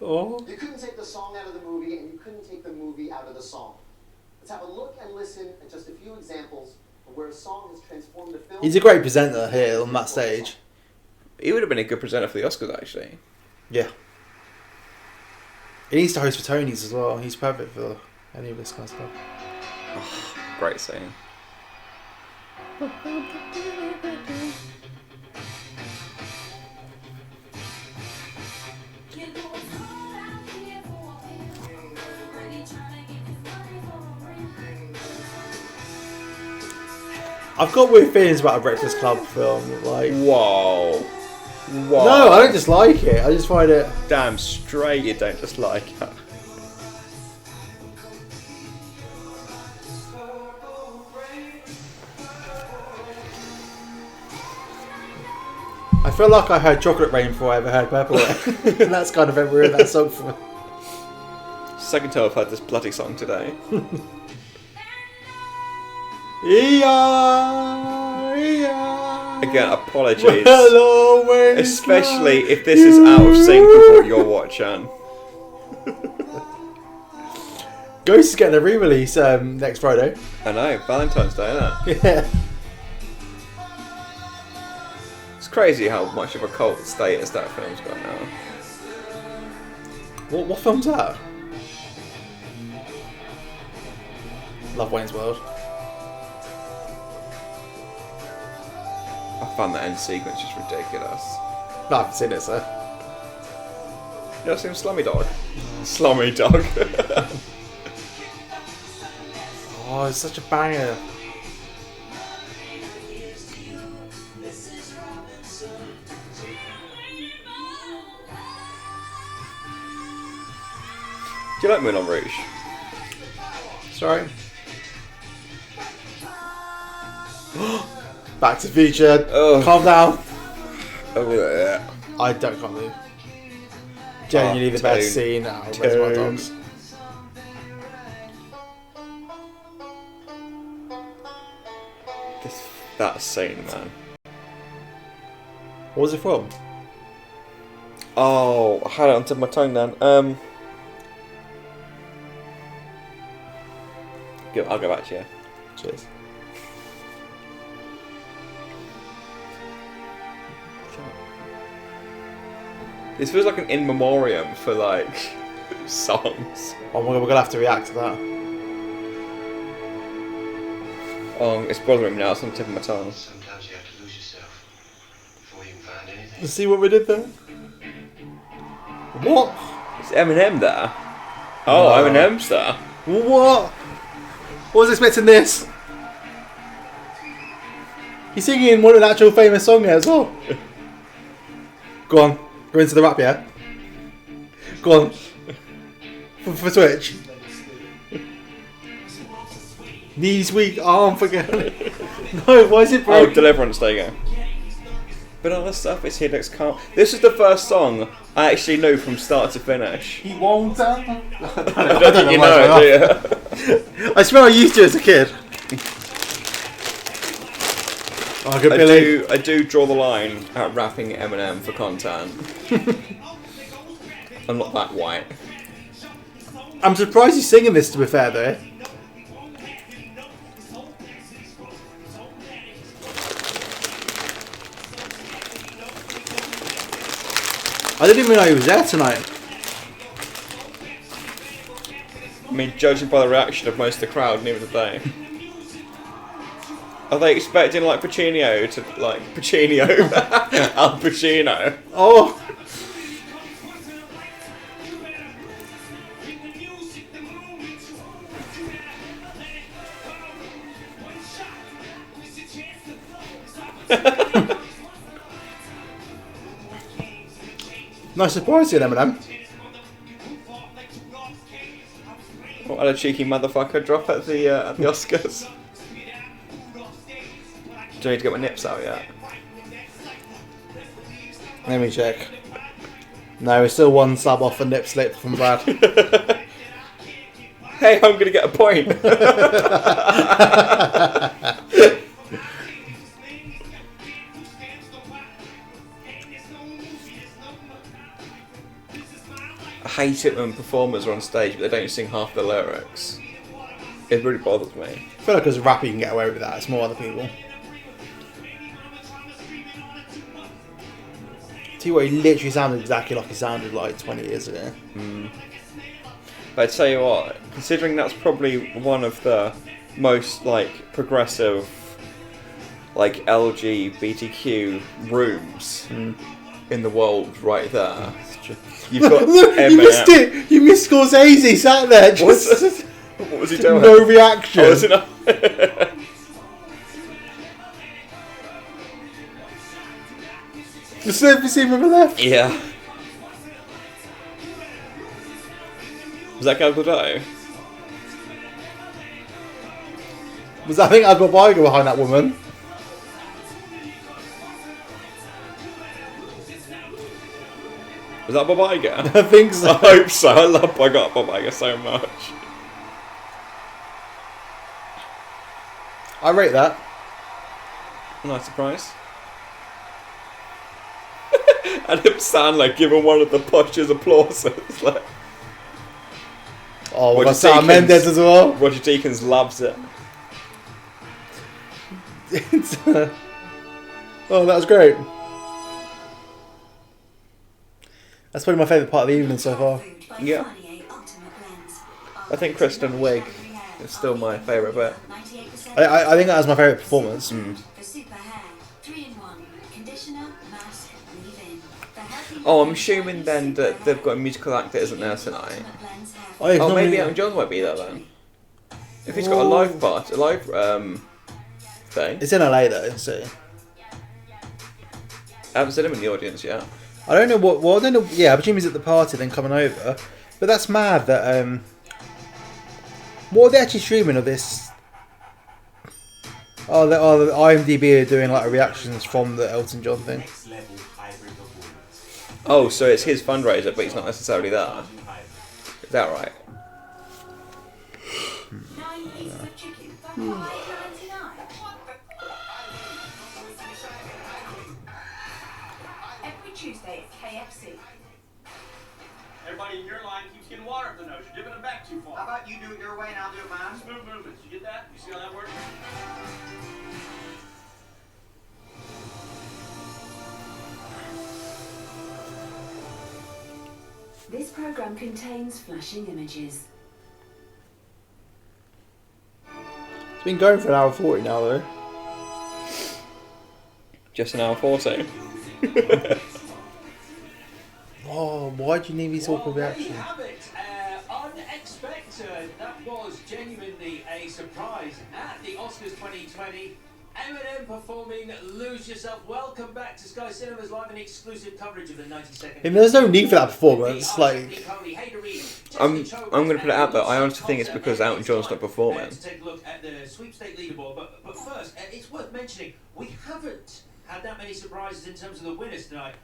Oh. You couldn't take the song out of the movie, and you couldn't take the movie out of the song. Let's have a look and listen at just a few examples of where a song has transformed a film. He's a great presenter here on that stage. He would have been a good presenter for the Oscars, actually. Yeah. He needs to host for Tonys as well. He's perfect for any of this kind of stuff. Oh, great saying. I've got weird feelings about a Breakfast Club film. Like, whoa. No, I don't just like it. I just find it. Damn straight, you don't just like it. I feel like I heard Chocolate Rain before I ever heard Purple Rain. And that's kind of ruined that song for me. Second time I've heard this bloody song today. Again, apologies. Especially if this is out of sync with what you're watching. Ghost is getting a re-release next Friday. I know, Valentine's Day, isn't it? Yeah. It's crazy how much of a cult status that film's got now. What film's that? Love Wayne's World. I found that end sequence just ridiculous. No, I haven't seen it, sir. You ever seen Slummy Dog? Slummy Dog. Oh, it's such a banger. Do you like Moulin Rouge? Sorry. Back to the Future. Oh. Calm down. Oh, yeah. I can't believe. Genuinely the best scene out of Reservoir Dogs. That scene, man. What was it from? Oh, I had it on tip of my tongue then. I'll go back to you. Cheers. This feels like an in memoriam for like songs. Oh my god, we're gonna have to react to that. Oh, it's bothering me now. It's on the tip of my tongue. Sometimes you have to lose yourself before you can find anything. Let's see what we did there. What? Is Eminem there? Oh, No. Eminem's there. What? I was expecting this. He's singing one of the actual famous song here as well. Go on. Go into the rap, yeah? Go on. For Twitch. Knees weak, arm forget. No, why is it broken? Oh, Deliverance, there you go. But all the stuff is here looks calm. This is the first song I actually knew from start to finish. He won't. I don't think you know it, do you? I swear I used to as a kid. Oh, good Billy. I do draw the line at rapping Eminem for content. I'm not that white. I'm surprised he's singing this, to be fair, though. I didn't even know he was there tonight. I mean, judging by the reaction of most of the crowd, neither did they. Are they expecting like Pacino to like Pacino? Al Pacino. Oh. Nice surprise here, Eminem. What a cheeky motherfucker drop at the Oscars. Do I need to get my nips out yet? Let me check. No, we're still one sub off a nip slip from Brad. Hey, I'm going to get a point. I hate it when performers are on stage but they don't sing half the lyrics. It really bothers me. I feel like as a rapper you can get away with that. It's more other people. Tell you what, he literally sounded exactly like he sounded like 20 years ago. But I tell you what, considering that's probably one of the most like progressive, like LGBTQ rooms in the world, right there. You've got Eminem. You missed it. You missed Scorsese sat there. Just what was he doing? No reaction. Oh, was it not? The surface scene on the left. Yeah. Was that Gal Gadot? I think I've got Viger behind that woman. Was that Bob Iger? I think so. I hope so. I love Bob Iger so much. I rate that. Nice surprise. And him Sandler giving one of the poshest applauses. Like, oh, we've got Sam Mendes as well. Roger Deakins loves it. Oh, that was great. That's probably my favourite part of the evening so far. Yeah. I think Kristen Wiig is still my favourite bit. I think that was my favourite performance. Oh, I'm assuming then that they've got a musical actor isn't there tonight. Oh, Maybe Elton John might be there then. If he's got a live part, a live thing. It's in LA though, so I haven't seen him in the audience yet. I don't know what. Well, I don't know. Yeah, I presume he's at the party then coming over. But that's mad that. What are they actually streaming of this? Oh, the IMDb are doing like reactions from the Elton John thing. Oh, so it's his fundraiser, but he's not necessarily there. Is that right? Every Tuesday at KFC. Everybody in your line keeps getting water up the nose. You're dipping them back too far. How about you do it your way and I'll do it mine? Smooth movements. You get that? You see how that works? This program contains flashing images. It's been going for an hour 40 now though. Just an hour 40. Oh, why do you need these awkward reactions? Unexpected. That was genuinely a surprise at the Oscars 2020. Eminem performing Lose Yourself. Welcome back to Sky Cinema's live and exclusive coverage of the 90-second. And there's no need for that performance. Like, I'm going to put it out there. I honestly think it's because Elton John's not performing. To take a look at the sweepstake leaderboard, but first, it's worth mentioning we haven't had that many surprises in terms of the winners tonight.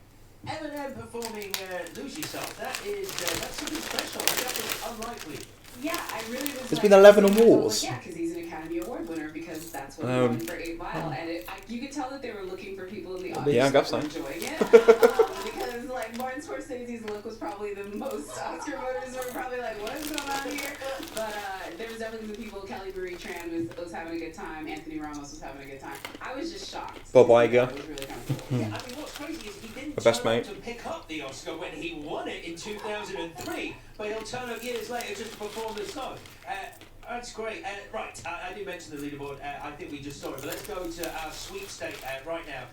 Eminem performing Lose Yourself. That's something special. That was unlikely. Yeah, I really was. There's been 11 awards. Yeah, because he's an Academy Award winner because that's what he won for 8 Mile, and you could tell that they were looking for people in the audience Yeah, I guess who so. were enjoying it. Because like Martin Scorsese's look was probably the most Oscar voters were probably like, what is going on here? But there was definitely some people. Kelly Marie Tran was having a good time. Anthony Ramos was having a good time. I was just shocked. Bob Iger. It was really kind of cool. Yeah, I mean, what's crazy is he didn't My best turn up mate. to pick up the Oscar when he won it in 2003, but he'll turn up years later just to perform the song. That's great. Right, I did mention the leaderboard. I think we just saw it, but let's go to our sweepstake right now.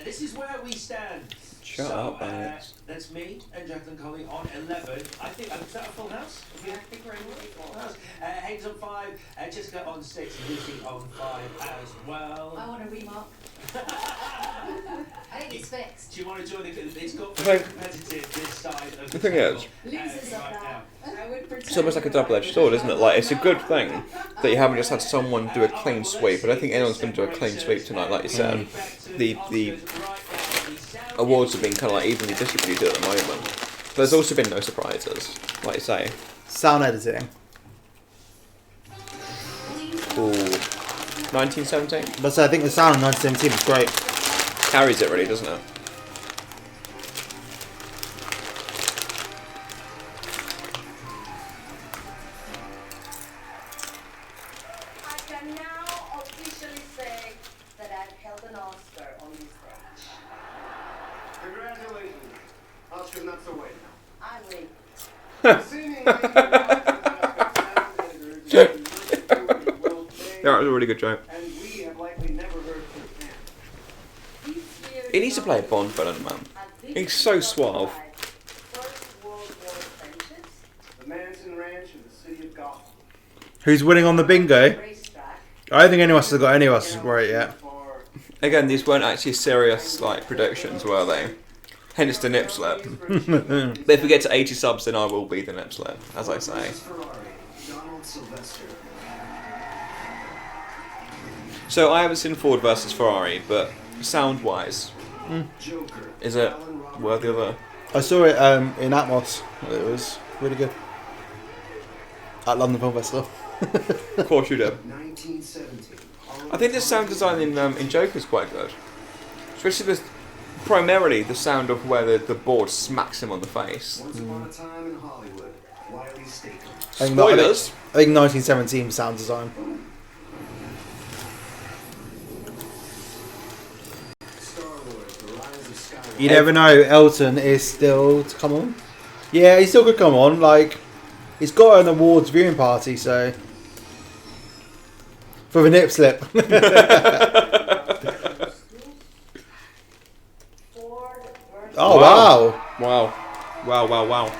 This is where we stand. Shut up, Alex. That's me and Jacqueline Colley on 11. I think, is that a full house? Yeah, I think we're in a Full house. Hayes on 5, Jessica on 6, and Lucy on 5 as well. I want a remark. I think it's fixed. Do you want to join the? It's got very competitive this side of The thing is, Losers of that. it's almost like a double-edged sword, isn't it? Like, it's a good thing that you haven't just had someone do a clean sweep. I don't think anyone's going to do a clean sweep tonight, like you said. The awards have been kind of like evenly distributed at the moment. There's also been no surprises, like you say. Sound editing. Ooh. 1917? But I think the sound in 1917 was great. Carries it really, doesn't it? I can now officially say that I've held an Oscar on this stage. Congratulations. Oscar's not so late. I win. That was a really good joke. And we have likely never heard from him. He needs to play a Bond villain, man. He's so suave. The Manson Ranch in the city of Gotham. Who's winning on the bingo? I don't think anyone else has got any of us right yet. Again, these weren't actually serious like predictions, were they? Hence the nip slip. But if we get to 80 subs, then I will be the nip slip, as I say. So I haven't seen Ford versus Ferrari, but sound-wise, is it worthy of a... I saw it in Atmos. It was really good. At London Film Festival. Of course you did. I think the sound design in Joker is quite good. Especially primarily the sound of where the board smacks him on the face. Spoilers! I think 1917 sound design. You never know, Elton is still to come on. Yeah, he still could come on. Like, he's got an awards viewing party, so for the nip slip. Oh wow! Wow!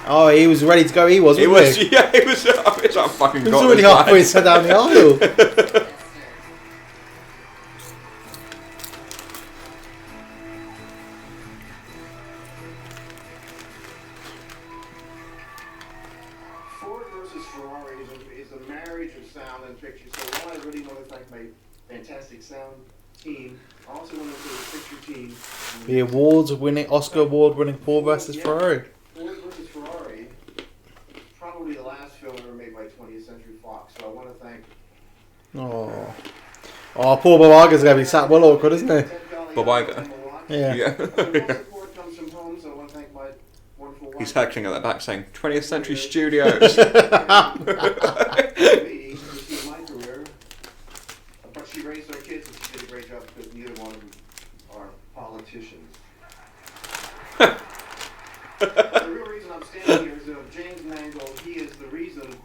Oh, he was ready to go. He was. Yeah, he was. I wish I fucking He got was already this halfway lad. down the aisle. Ford versus Ferrari is a marriage of sound and picture. So one, I really want to thank my fantastic sound team. I also want to thank the picture team. The Oscar award winning Ford versus Ferrari. Ford versus Ferrari, probably the last film ever made by 20th Century Fox. So I want to thank. Oh, poor Bob Iger's going to be sat well awkward, isn't he? Bob Iger? Yeah. He's heckling at the back saying, 20th Century Studios. But she raised our kids and she did a great job because neither one of them are politicians. The real reason I'm standing here is that James Mangold, he is the reason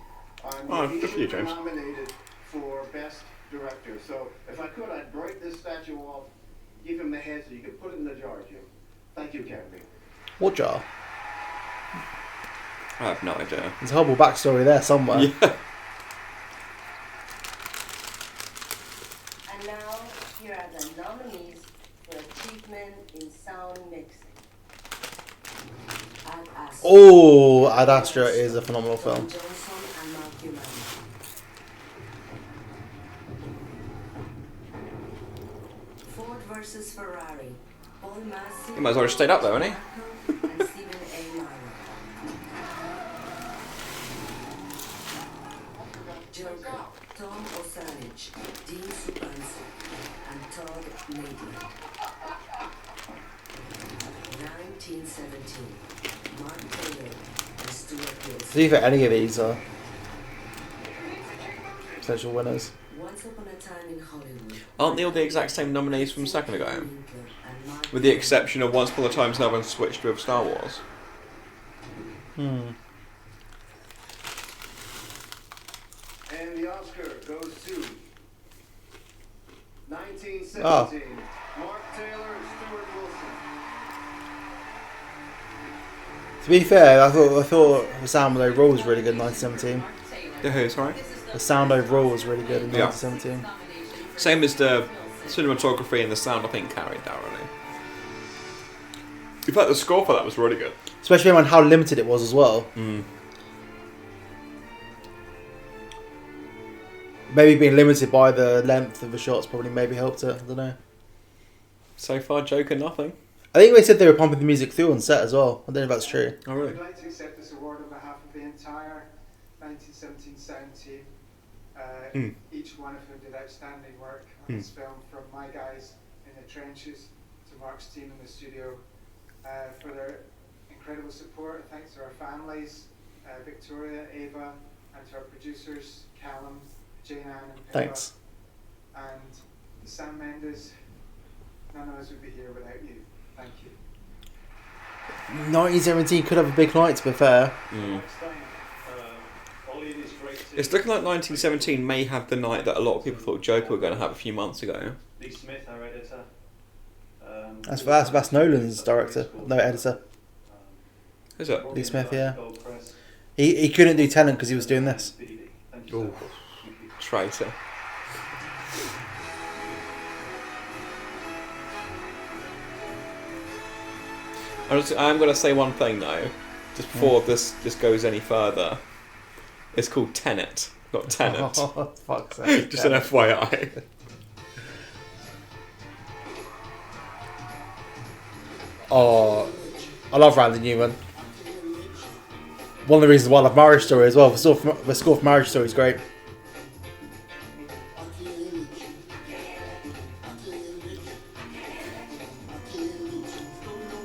I'm nominated for Best Director. So if I could, I'd break this statue off, give him the head so you could put it in the jar, Jim. Thank you, Academy. What jar? I have no idea. There's a horrible backstory there somewhere. Yeah. And now, here are the nominees for achievement in sound mixing. Oh, Ad Astra is a phenomenal film. Ford versus Ferrari. He might as well have stayed up though, hasn't he? Joker, Tom Osanich, Dean Supansky, and Todd Maitland. 1917, Mark Taylor and Stuart Wilson. See if any of these are potential winners. Once upon a time in Hollywood. Aren't they all the exact same nominees from a second ago? With the exception of Once Upon a Time, no one switched with Star Wars. And the Oscar goes to 1917. Mark Taylor and Stuart Wilson. To be fair, I thought the sound overall was really good in 1917. The who, sorry? The sound overall was really good in 1917. Same as the cinematography and the sound, I think, carried that really. In fact, the score for that was really good. Especially on how limited it was as well. Maybe being limited by the length of the shots probably maybe helped it. I don't know. So far, Joker, nothing. I think they said they were pumping the music through on set as well. I don't know if that's true. Oh, really? I'd like to accept this award on behalf of the entire 1917 sound team. Each one of whom did outstanding work on this film, from my guys in the trenches to Mark's team in the studio, for their incredible support. Thanks to our families, Victoria, Ava, and to our producers, Callum, Jane Ann, and Pippa. Thanks. And Sam Mendes, none of us would be here without you. Thank you. 1917 could have a big night, to be fair. It's looking like 1917 may have the night that a lot of people thought Joker were going to have a few months ago. Lee Smith, our editor. That's Nolan's director, no editor. Is it? Lee Smith, yeah. He couldn't do Tenet because he was doing this. Ooh, traitor. I'm going to say one thing though, just before this goes any further. It's called Tenet, not Tenet. Oh, fuck's sake. Just an FYI. Oh, I love Randy Newman. One of the reasons why I love Marriage Story as well. The score for Marriage Story is great.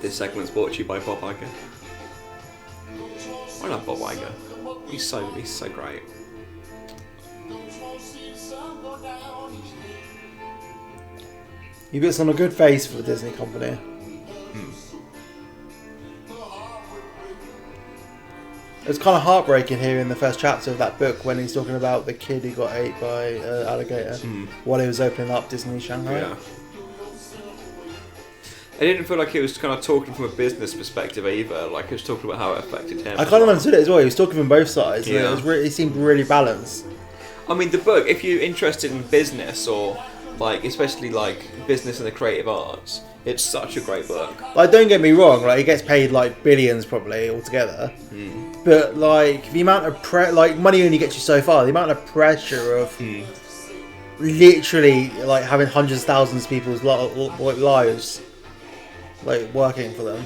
This segment's brought to you by Bob Iger. I love Bob Iger. He's so great. He puts on a good face for the Disney company. It was kind of heartbreaking here in the first chapter of that book when he's talking about the kid who got ate by an alligator while he was opening up Disney Shanghai. Yeah. I didn't feel like he was kind of talking from a business perspective either. Like he was talking about how it affected him. I kind of understood it as well. He was talking from both sides. Yeah. It seemed really balanced. I mean, the book, if you're interested in business or like, especially like business and the creative arts, it's such a great book. Like, don't get me wrong. Like, he gets paid like billions probably altogether. But like the amount of money only gets you so far. The amount of pressure of literally like having hundreds of thousands of people's lives. Like working for them,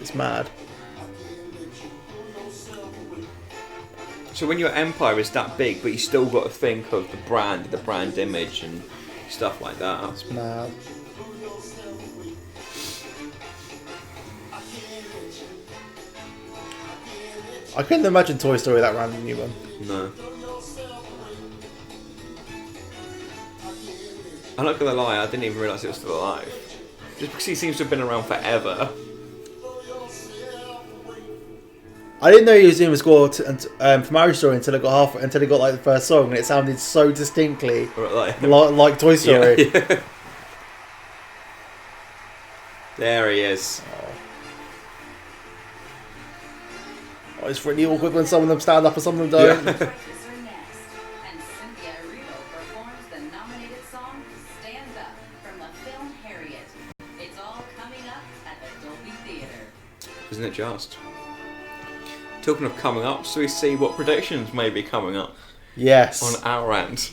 it's mad. So when your empire is that big, but you still got to think of the brand image, and stuff like that. It's mad. I couldn't imagine Toy Story without Randy Newman. No. I'm not gonna lie, I didn't even realise it was still alive. Just because he seems to have been around forever. I didn't know he was doing the score for Marriage Story until it got like the first song, and it sounded so distinctly like Toy Story. Yeah. There he is. Oh, it's really awkward when some of them stand up and some of them don't. Yeah. Isn't it just? Talking of coming up, so we see what predictions may be coming up. Yes. On our end.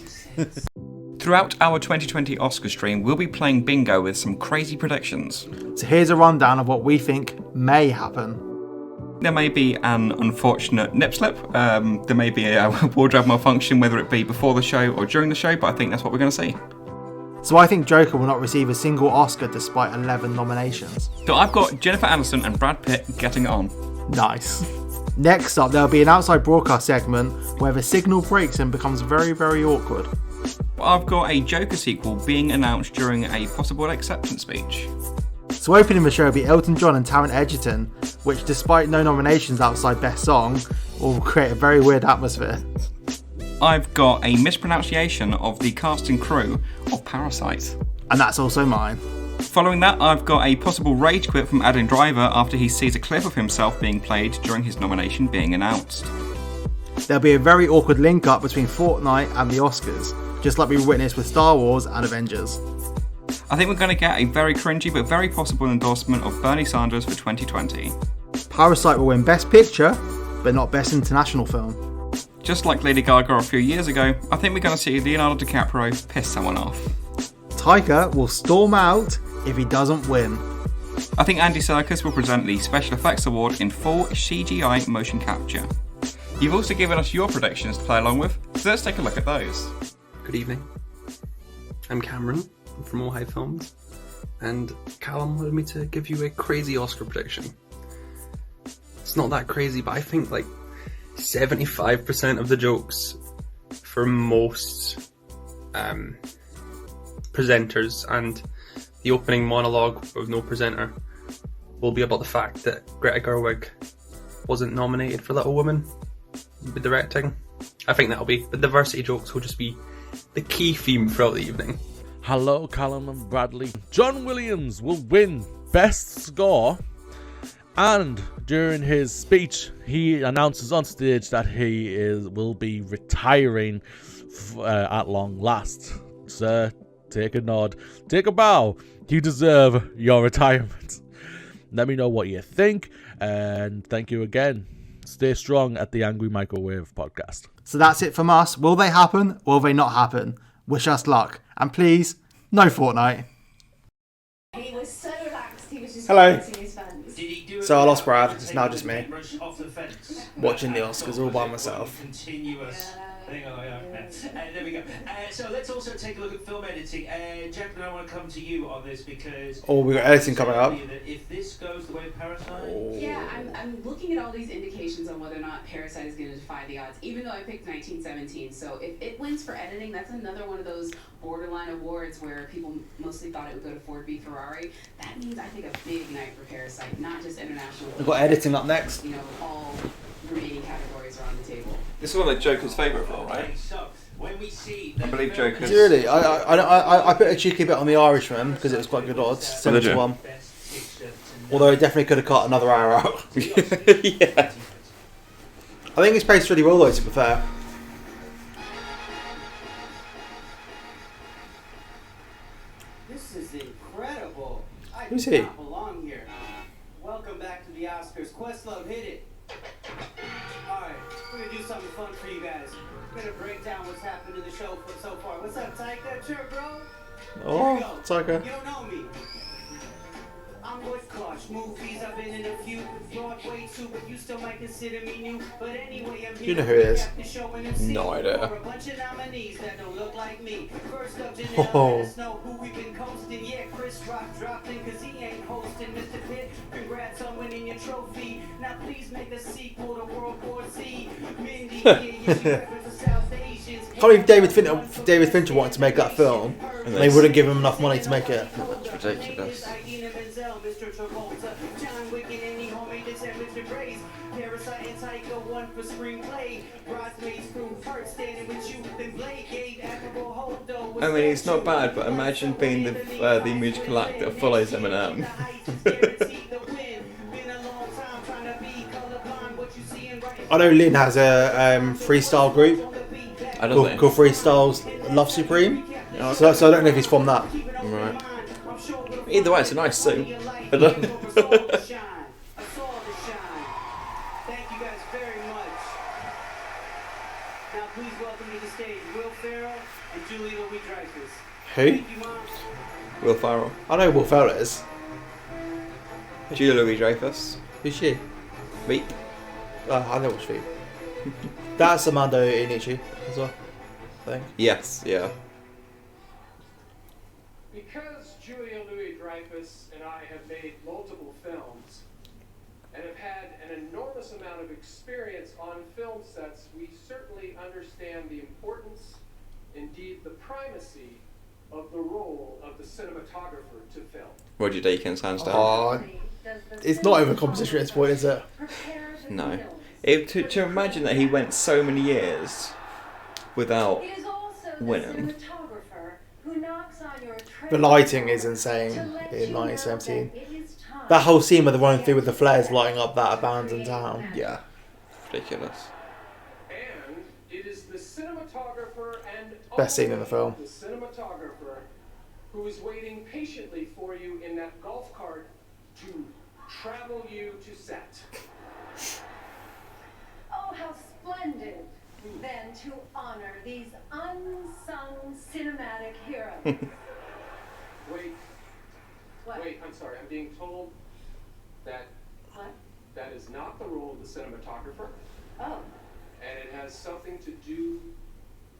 Throughout our 2020 Oscar stream, we'll be playing bingo with some crazy predictions. So here's a rundown of what we think may happen. There may be an unfortunate nip slip. There may be a wardrobe malfunction, whether it be before the show or during the show, but I think that's what we're going to see. So I think Joker will not receive a single Oscar despite 11 nominations. So I've got Jennifer Aniston and Brad Pitt getting it on. Nice. Next up, there'll be an outside broadcast segment where the signal breaks and becomes very, very awkward. I've got a Joker sequel being announced during a possible acceptance speech. So opening the show will be Elton John and Taron Egerton, which despite no nominations outside Best Song, will create a very weird atmosphere. I've got a mispronunciation of the cast and crew of Parasite. And that's also mine. Following that, I've got a possible rage quit from Adam Driver after he sees a clip of himself being played during his nomination being announced. There'll be a very awkward link up between Fortnite and the Oscars, just like we witnessed with Star Wars and Avengers. I think we're going to get a very cringy but very possible endorsement of Bernie Sanders for 2020. Parasite will win Best Picture, but not Best International Film. Just like Lady Gaga a few years ago, I think we're going to see Leonardo DiCaprio piss someone off. Taika will storm out if he doesn't win. I think Andy Serkis will present the Special Effects Award in full CGI motion capture. You've also given us your predictions to play along with, so let's take a look at those. Good evening. I'm Cameron from All High Films, and Callum wanted me to give you a crazy Oscar prediction. It's not that crazy, but I think like 75% of the jokes for most presenters and the opening monologue with no presenter will be about the fact that Greta Gerwig wasn't nominated for Little Women with directing. I think that'll be the diversity jokes will just be the key theme throughout the evening. Hello, Callum and Bradley. John Williams will win Best Score, and during his speech, he announces on stage that he will be retiring at long last. Sir, take a nod, take a bow. You deserve your retirement. Let me know what you think, and thank you again. Stay strong at the Angry Microwave podcast. So that's it from us. Will they happen? Will they not happen? Wish us luck. And please, no Fortnite. He was so relaxed, he was just Hello. dancing his fans. So I lost Brad. It's now just me. Watching the Oscars all by myself. Continuous thing. There we go. So let's also take a look at film editing. Jacqueline, I want to come to you on this because... Oh, we got editing coming up. If this goes the way of Parasite... Yeah, I'm looking at all these indications on whether or not Parasite is going to defy the odds, even though I picked 1917. So if it wins for editing, that's another one of those borderline awards where people mostly thought it would go to Ford v Ferrari. That means I think a big night for Parasite, not just international. We've got editing up next. You know, all remaining categories are on the table. This is one of Joker's favourite film, right? I believe Joker's... Really? I put a cheeky bit on The Irishman because it was quite good odds. 7-1. Although it definitely could have cut another hour out. Yeah. I think it's paced really well though, to be fair. This is incredible. I Who's do he? not belong here. Welcome back to the Oscars. Questlove, hit it. Alright, we're gonna do something fun for you guys. We're gonna break down what's happened in the show so far. What's up, Tyka? Sure, bro? Oh, Tyka. You don't know me. I'm with Kosh. Movies, I've been in a few. Broadway too, but you still might consider me new. But anyway, I'm here. You know who it is. No idea. For a bunch of nominees that don't look like me. First up, Janelle, let us know who we've been coasting. Yeah, Chris Rock dropped in cause he ain't hosting. Mr. Pitt, congrats on winning your trophy. Now please make a sequel to World War Z. Mindy, yeah, you reference the South Asians. I can't believe David Fincher wanted to make that film and they wouldn't give him enough money to make it. It's ridiculous. Mr. Travolta, John Wick and any homie that's at Mr. Gray's. Parasite and Tycho won for screenplay. Bridesmaids crew first standing with you. Then Blade gave admirable hold though. I mean, it's not bad, but imagine being the musical actor that follows Eminem. I know Lin has a freestyle group called Freestyles Love Supreme. Oh, okay. So I don't know if he's from that. Right. Either way, it's a nice suit. Thank you guys very much. Now please welcome to the stage Will Ferrell and Julie Louis-Dreyfus. Who? Will Ferrell. I know who Will Ferrell is. Julia Louis-Dreyfus. Who's she? Veep. I know which Veep. That's Armando Iannucci as well, I think. Yes, yeah. Because Julia Louis-Dreyfus and I have made multiple films and have had an enormous amount of experience on film sets, we certainly understand the importance, indeed the primacy, of the role of the cinematographer to film. Roger Deakins, hands down. Oh, it's not even a competition at this point, is it? No. To imagine that he went so many years without winning. The lighting is insane in 1917. That whole scene where they're running through with the flares lighting up that abandoned town. Yeah. Ridiculous. And it is the cinematographer and Best scene in the film. the cinematographer who is waiting patiently for you in that golf cart to travel you to set. Oh, how splendid, then, to honor these unsung cinematic heroes. Wait. What? Wait, I'm sorry. I'm being told that that is not the role of the cinematographer. Oh. And it has something to do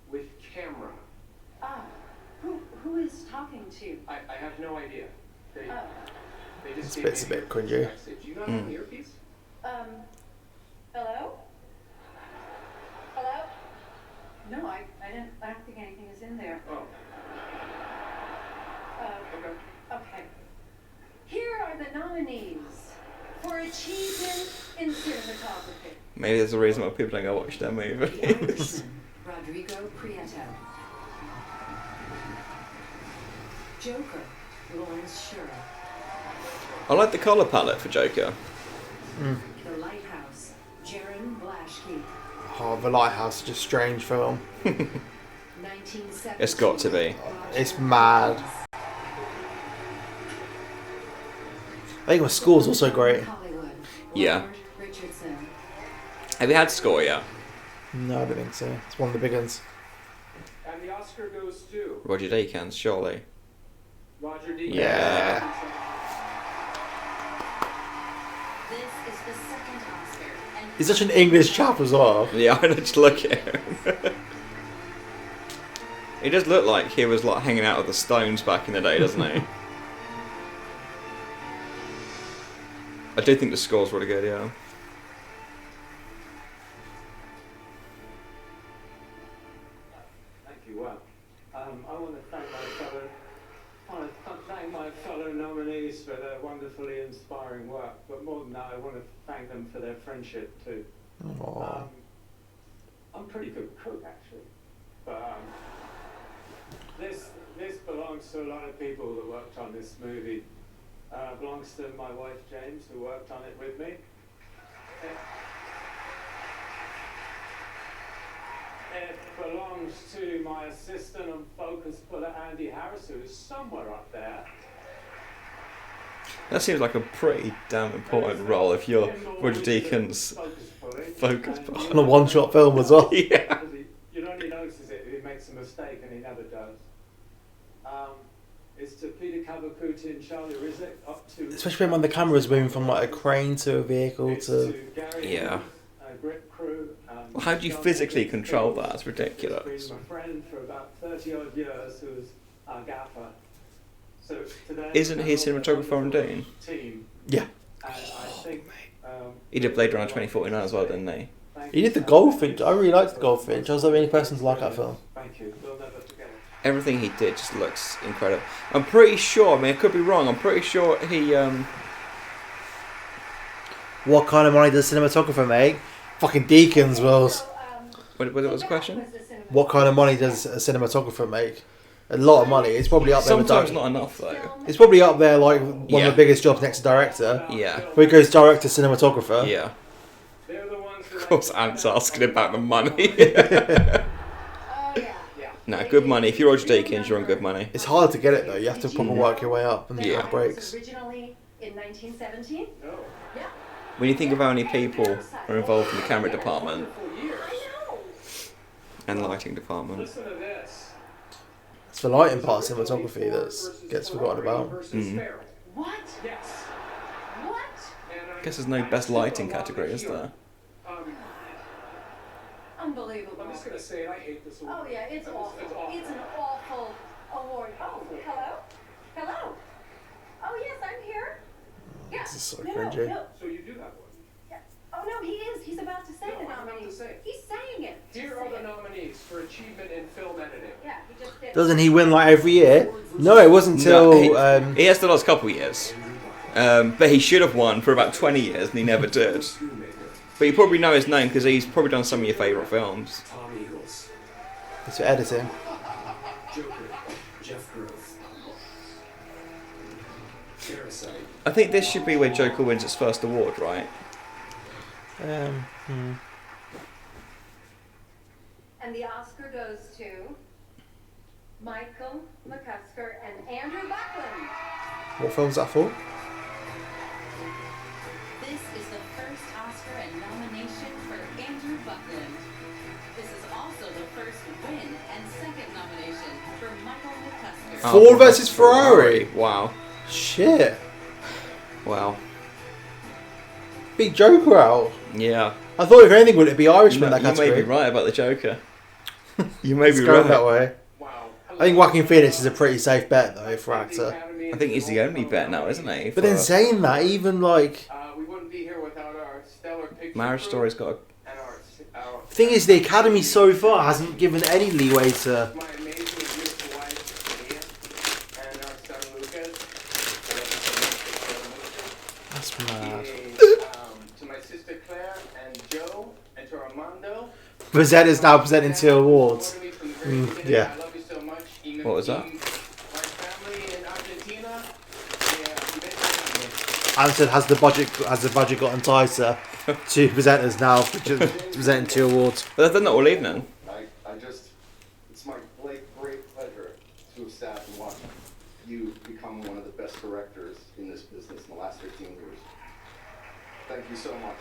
with camera. Ah. Who is talking to? I have no idea. They just It's a bit cringy. Do you not have an earpiece? Hello? Hello? No, I don't think anything is in there. Oh. Okay. Here are the nominees for achievement in cinematography. Maybe there's a reason why people don't go watch their movies. Rodrigo Prieto. Joker, Lawrence Sher. I like the colour palette for Joker. The Lighthouse, Jaron Blaschke. Oh, The Lighthouse is just a strange film. 1970. It's got to be. It's mad. I think my score's also great. Yeah. Richardson. Have you had score yet? No, I don't think so. It's one of the big ones. And the Oscar goes to Roger Deakins, surely. Roger D. Yeah. This is the second Oscar. And He's such an English chap as well. Yeah, I just look at him. He does look like he was like hanging out with the Stones back in the day, doesn't he? I do think the score's really good, yeah. Thank you. Well, I want to thank my fellow nominees for their wonderfully inspiring work. But more than that, I want to thank them for their friendship too. I'm a pretty good cook actually, but this belongs to a lot of people that worked on this movie. Belongs to my wife James, who worked on it with me. It belongs to my assistant and focus puller Andy Harris, who is somewhere up there. That seems like a pretty damn important role if you're Roger Deakins' focus puller. On a one-shot film as well. Yeah. You'd only notice it if he makes a mistake, and he never does. It's to Peter Cavacuti and Charlie Rizek, up to... Especially when the camera's moving from like a crane to a vehicle to... Yeah. Grip crew. Well, how do you physically control that? It's ridiculous. He's been my friend for about 30 odd years, who was our gaffer. So today, Isn't he a cinematographer on Dean? Team. Yeah. And I think, He did Blade Runner 2049 as well, didn't he? He did the Goldfinch. I really liked the Goldfinch. I was the only person to like that film. Thank you. We'll never forget it. Everything he did just looks incredible. I'm pretty sure, I mean, I could be wrong, I'm pretty sure he, What kind of money does a cinematographer make? Fucking Deakins was. What was the question? What kind of money does a cinematographer make? A lot of money. It's probably up there. Sometimes not enough, though. It's probably up there like one of the biggest jobs next to director. Yeah. Where it goes director, cinematographer. Yeah. Of course, Ant's asking about the money. No, good money. If you're Roger Deakins, you're on good money. It's hard to get it though. You have to proper work your way up and Yeah. have breaks. Originally in 1917? No. Yeah. When you think of how many people are involved in the camera department and lighting department. Listen to this. It's the lighting part of cinematography that gets forgotten about. What? Yes. What? I guess there's no best lighting category, is there? Unbelievable. I'm just gonna say it. I hate this award. Oh yeah, it's awful. It's awful. It's an awful award. Oh, hello? Hello? Oh yes, I'm here. Yeah. This is so no, cringy. No. So you do have one. Yeah. Oh no, he is. He's about to say No, the I'm about to nominees. say it. He's saying it. Here are the nominees for achievement in film editing. Yeah, he just did. Doesn't he win like every year? No, it wasn't until. He has the last couple of years. But he should have won for about 20 years and he never did. But you probably know his name because he's probably done some of your favourite films. It's for editing. Joker, Jeff Groth. Parasite. I think this should be where Joker wins its first award, right? And the Oscar goes to Michael McCusker and Andrew Buckland. What film's that for? This is the first Oscar and nomination for Andrew Buckland. This is also the first win and second nomination for Michael McCusker. Ford versus Ferrari. Wow. Shit. Wow. Big Joker out. Yeah. I thought if anything would it be Irishman in that You category. may be right about the Joker. You may It's be going right. that way. I think Joaquin Phoenix is a pretty safe bet though for actor. I think he's the only bet now, isn't he? But then saying that, even like We wouldn't be here without our stellar picture Marriage crew Story's got a... and our the thing is, the Academy so far hasn't given any leeway to. my amazing and beautiful wife, Leah, and our son, Lucas. That's mad. To my sister, Claire, and Joe, and to Armando. Presenters now presenting 2 awards. Yeah. I love you so much. What was that? My family in Argentina. Answered, has the budget gotten tighter? 2 presenters now presenting 2 awards. But they're not all evening. It's my great pleasure to have sat and watched you become one of the best directors in this business in the last 15 years. Thank you so much.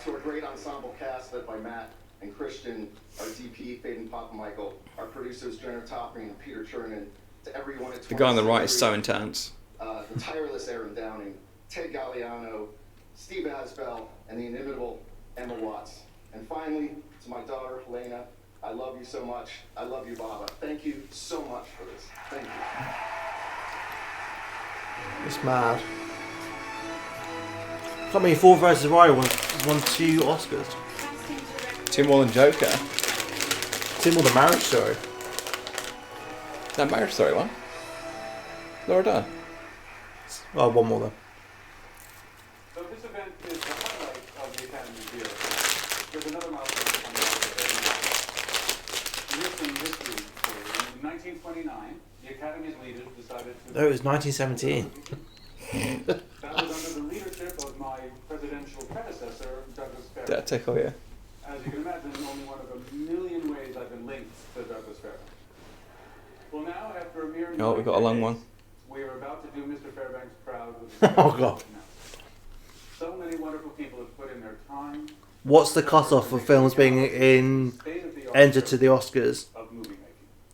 To our great ensemble cast led by Matt and Christian, our DP, Faden Papa Michael, our producers, Jenner Topping and Peter Chernin, to everyone at The guy on the right is 20th so intense. the tireless Aaron Downing, Ted Galliano, Steve Asbell, and the inimitable Emma Watts. And finally, to my daughter, Helena, I love you so much. I love you, Baba. Thank you so much for this. Thank you. It's mad. I mean, Ford vs. Ferrari won 2 Oscars. 2 more than Joker. 2 more than Marriage Story. That Marriage Story one? Laura Dern. Oh, 1 more then. So this event is the highlight of the Academy's year. There's another milestone coming up. Recent history. In 1929, the Academy's leaders decided to... No, it was 1917. That was under the leadership of my presidential predecessor, Douglas Fairbanks. Did I tickle you? As you can imagine, only one of a million ways I've been linked to Douglas Fairbanks. Well, now, after a mere... Oh, we've got a long one. We are about to do Mr. Fairbanks proud with Oh, God. So many wonderful people have put in their time. What's the cutoff for films being entered to the Oscars?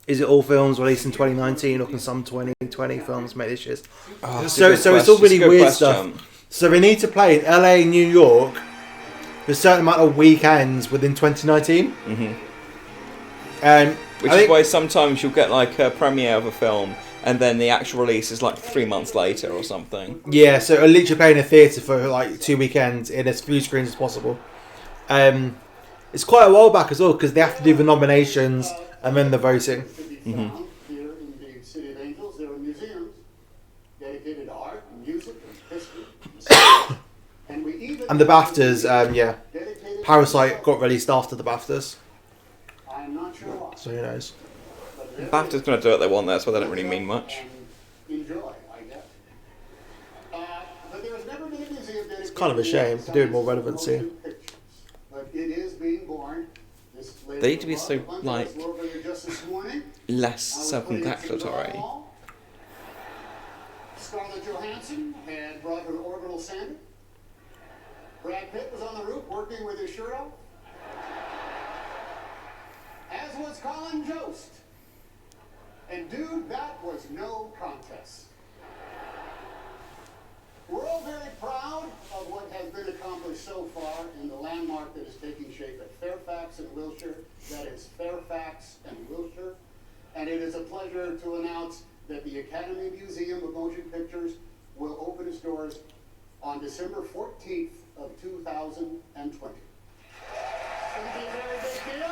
Is it all films released in 2019, or can some 2020 films make this year? Oh, So it's all really weird stuff. So they need to play in LA, New York, for a certain amount of weekends within 2019. Mm-hmm. Which I is think- why sometimes you'll get like a premiere of a film and then the actual release is like 3 months later or something. Yeah, so it'll literally play in a theatre for like 2 weekends in as few screens as possible. It's quite a while back as well because they have to do the nominations and then the voting. Mm-hmm. Here in the City of Angels, there are museums dedicated to art and music and history. And we even And the BAFTAs, yeah. Parasite got released after the BAFTAs. I'm not sure why. So who knows? BAFTA's going to do what they want there, so they don't really mean much. Enjoy, I guess. But there has never been a museum dedicated It's kind of a shame to do it more relevancy. But it is being born. This They need to be so, like, just this morning. less self-congratulatory. Scarlett Johansson had brought her orbital sander. Brad Pitt was on the roof working with his shirt off. As was Colin Jost. And dude, that was no contest. We're all very proud of what has been accomplished so far in the landmark that is taking shape at Fairfax and Wilshire. That is Fairfax and Wilshire. And it is a pleasure to announce that the Academy Museum of Motion Pictures will open its doors on December 14th of 2020. It's going to be a very big deal.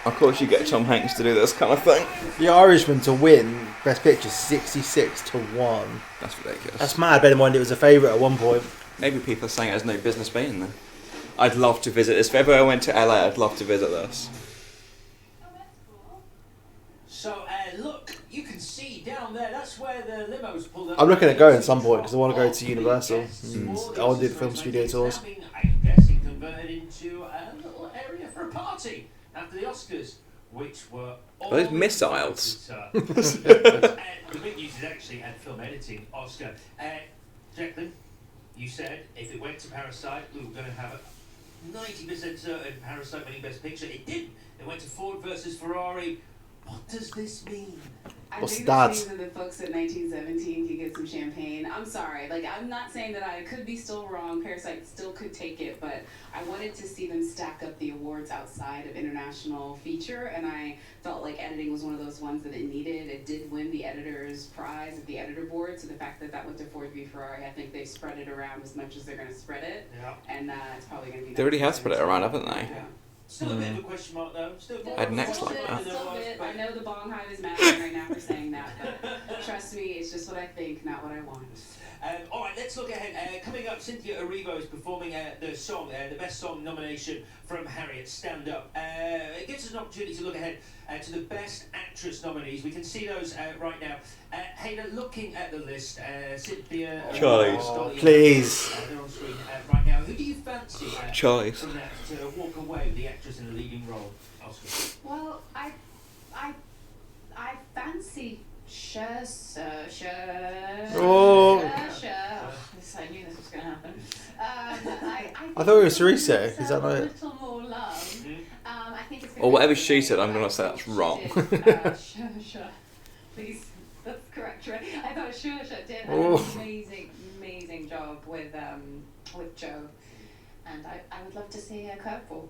Of course you get Tom Hanks to do this kind of thing. The Irishman to win Best Picture 66-1. That's ridiculous. That's mad, bear in mind it was a favourite at one point. Maybe people are saying it has no business being there. I'd love to visit this. If ever I went to LA, I'd love to visit this. So, look, you can see down there, that's where the limos pulled up. I'm looking at going at some point because I want to go to Universal. And I want to do the film studio tours. I'm guessing converted into a little area for a party after the Oscars, which were all... Are those missiles? The big news is actually at film editing Oscar. Jacqueline, you said if it went to Parasite, we were going to have a 90% certain Parasite winning Best Picture. It didn't. It went to Ford versus Ferrari. What does this mean? I What's think that? this means that the folks at 1917 could get some champagne. I'm sorry, like I'm not saying that I could be still wrong. Parasite still could take it, but I wanted to see them stack up the awards outside of international feature, and I felt like editing was one of those ones that it needed. It did win the editor's prize at the editor board, so the fact that that went to Ford v Ferrari, I think they spread it around as much as they're going to spread it, and it's probably going to be. They already have spread it around, haven't they? Yeah. Still a bit of a question mark though. Still I'd next like that. Still a bit. I know the Bong Hive is mad at me right now for saying that, but trust me, it's just what I think, not what I want. All right, let's look ahead. Coming up, Cynthia Erivo is performing the song, the Best Song nomination from Harriet, Stand Up. It gives us an opportunity to look ahead to the Best Actress nominees. We can see those right now. Hayden, looking at the list, Cynthia... Charlize. Please. They're on screen right now. Who do you fancy Charlize. from that to walk away with the actress in the leading role? Oscar. Well, I fancy Oh. I knew this was going to happen. I thought it was Teresa. Is that not a it? little more love. I think it's Or whatever she said, I'm going to say that's wrong. Please, that's correct, right? I thought Sure did Oh. an amazing job with Joe, and I would love to see a curveball.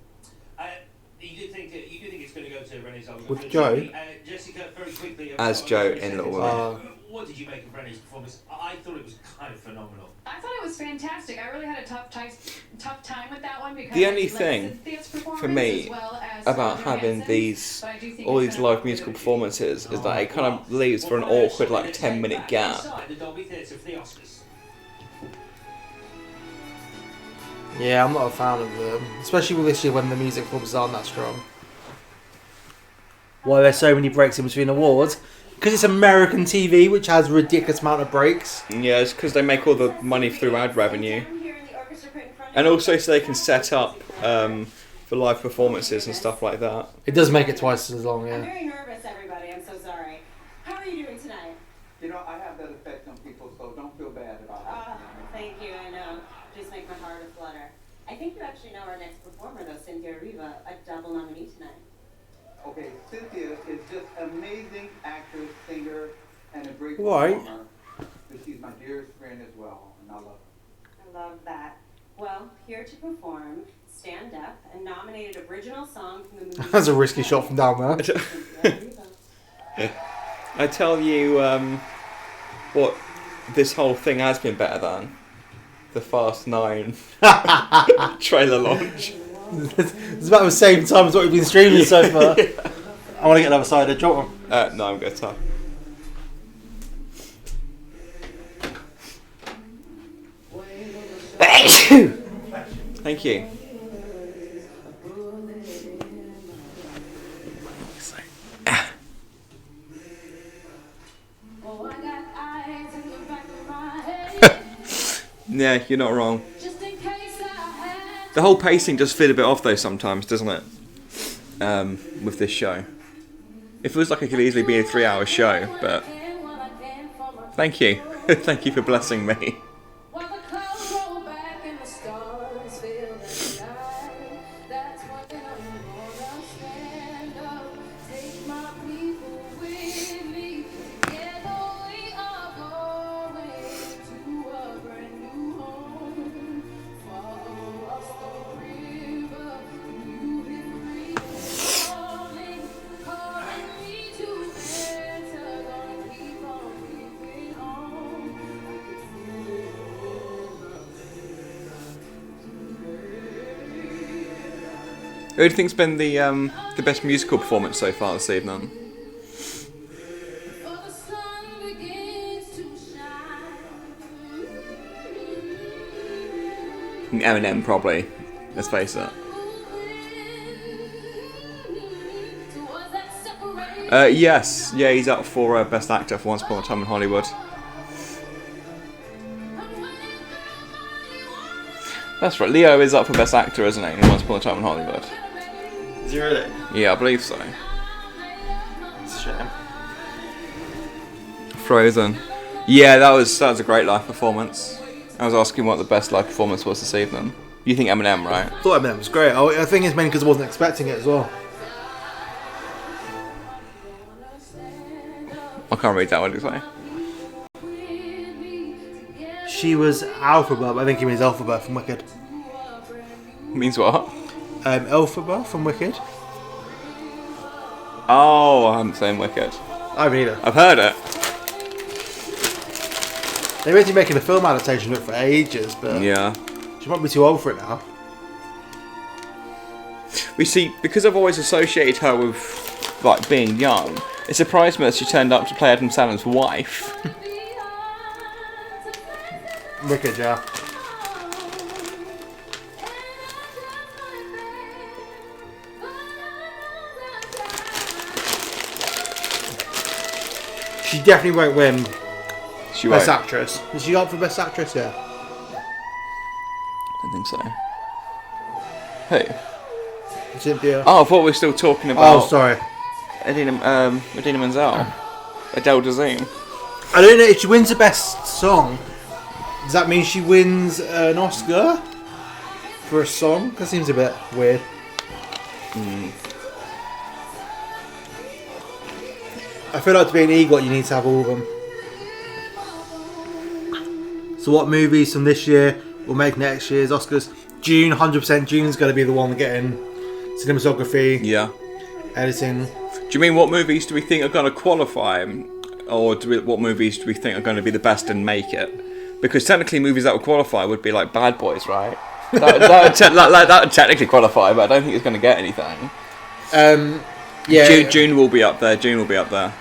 You do think it's going to go to Renée Zellweger? With Joe? Jessica, very quickly. As Joe in Little Women. What did you make of Renée's performance? I thought it was kind of phenomenal. I thought it was fantastic. I really had a tough time with that one because The I only liked thing Cynthia's for performance me as well as about Scarlett having Johansson's, these but I do think all it's these gonna live musical performances is that it kind of leaves for an awkward like 10-minute gap. Inside the Dolby Theatre for the Oscars. Yeah, I'm not a fan of them, especially with this year when the music performances aren't that strong. Why there's so many breaks in between awards? Because it's American TV, which has a ridiculous amount of breaks. Yeah, it's because they make all the money through ad revenue, and also so they can set up for live performances and stuff like that. It does make it twice as long, I'm yeah. very nervous, everybody. I'm so sorry. How are you doing tonight? You know, I have that effect on people, so don't feel bad about it. Thank you. I know. Just make my heart aflutter. I think you actually know our next performer, though, Cynthia Erivo, a double nominee tonight. Okay, Cynthia is just an amazing actress, singer, and a great Right. performer. But she's my dearest friend as well, and I love her. I love that. Well, here to perform, Stand Up, a nominated original song from the movie... That's a risky shot from down there. I tell you what this whole thing has been better than the Fast 9 trailer launch. It's about the same time as what we've been streaming so far. I want to get another side of Jordan. No, I'm good. Time. Thank you. Yeah, you're not wrong. The whole pacing does feel a bit off though sometimes, doesn't it? With this show. It feels like it could easily be a 3-hour show, but... Thank you. Thank you for blessing me. Who do you think's been the best musical performance so far this evening? Eminem, probably. Let's face it. Yes, yeah, he's up for Best Actor for Once Upon a Time in Hollywood. That's right, Leo is up for Best Actor, isn't he, in Once Upon a Time in Hollywood? Is he really? Yeah, I believe so. It's a shame. Frozen. Yeah, that was a great live performance. I was asking what the best live performance was this evening. You think Eminem, right? I thought Eminem was great. I think it's mainly because I wasn't expecting it as well. I can't read that one, exactly. She was Alphaba. I think he means Elphaba from Wicked. Means what? Elphaba from Wicked. Oh, I haven't seen Wicked. I haven't either. I've heard it. They were making a film adaptation of it for ages, but yeah, she might be too old for it now. We see, because I've always associated her with like being young, it surprised me that she turned up to play Adam Sandler's wife. Wicked, yeah. She definitely won't win Best Actress. Is she up for Best Actress? Yeah. I think so. Who? Cynthia. Oh, I thought we were still talking about... Oh, sorry. Idina Menzel. Adele Dazeem. I don't know, if she wins the Best Song, does that mean she wins an Oscar for a song? That seems a bit weird. I feel like to be an EGOT you need to have all of them. So what movies from this year will make next year's Oscars? June, 100% June's going to be the one getting cinematography. Yeah. Editing. Do you mean what movies do we think are going to qualify? Or what movies do we think are going to be the best and make it? Because technically movies that would qualify would be like Bad Boys, right? that would technically qualify, but I don't think it's going to get anything. Yeah. June will be up there. June will be up there.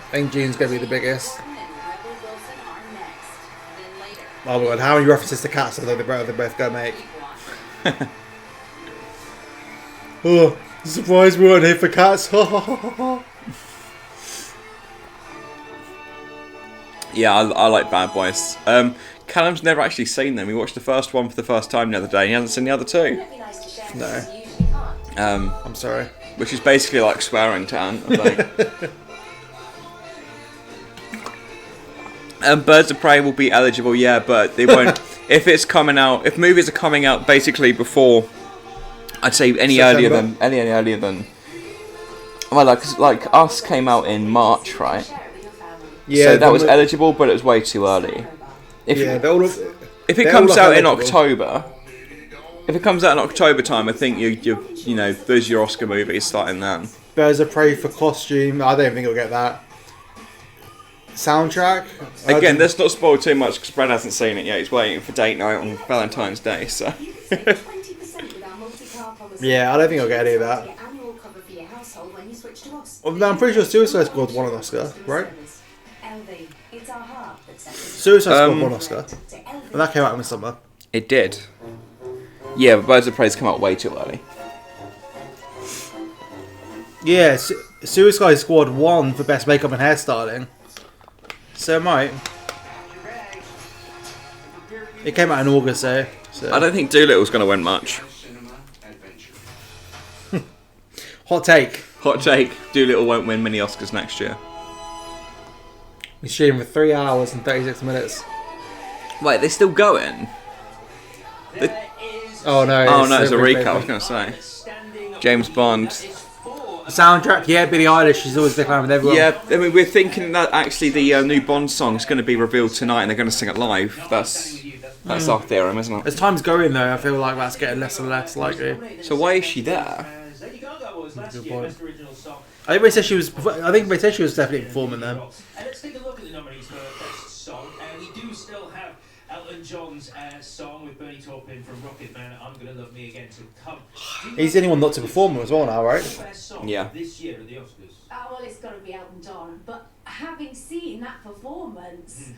I think June's going to be the biggest. Oh my god, how many references to Cats are they both going to make? Oh, surprise, we weren't here for Cats. Yeah, I like Bad Boys. Callum's never actually seen them. We watched the first one for the first time the other day. He hasn't seen the other two. No. I'm sorry. Which is basically like swearing to Ant, I think. Birds of Prey will be eligible, yeah, but they won't. If movies are coming out basically before, I'd say any earlier than. Well, like Us came out in March, right? Yeah. So that was eligible, but it was way too early. If it comes out in October, if it comes out in October time, I think you know those are your Oscar movies starting then. Birds of Prey for costume. I don't think it'll get that. Soundtrack. Again, let's not spoil too much because Brad hasn't seen it yet. He's waiting for date night on Valentine's Day, so. Yeah, I don't think I'll get any of that. Well, no, I'm pretty sure Suicide Squad won an Oscar, right? Suicide Squad won an Oscar. And that came out in the summer. It did. Yeah, but Birds of Prey's come out way too early. Yeah, Suicide Squad won for Best Makeup and Hairstyling. So it might. It came out in August, though. So. I don't think Doolittle's going to win much. Hot take. Hot take. Doolittle won't win many Oscars next year. He's streaming for 3 hours and 36 minutes. Wait, they're still going? Oh no! Oh no, it's a recap. I was going to say. James Bond. Soundtrack, yeah, Billie Eilish. She's always declaring with everyone. Yeah, I mean, we're thinking that actually the new Bond song is going to be revealed tonight, and they're going to sing it live. That's our theorem, isn't it? As time's going, though, I feel like that's getting less and less likely. So why is she there? Good point. I think they said she was. I think they said she was definitely performing then. And let's take a look at the nominees for Best Song. We do still have Elton John's song with Bernie Taupin from Rocket Man, I'm Gonna Love Me Again to come. He's the only one not to perform as well now, right? Yeah. This year at the Oscars. Well, it's got to be Elton John. But having seen that performance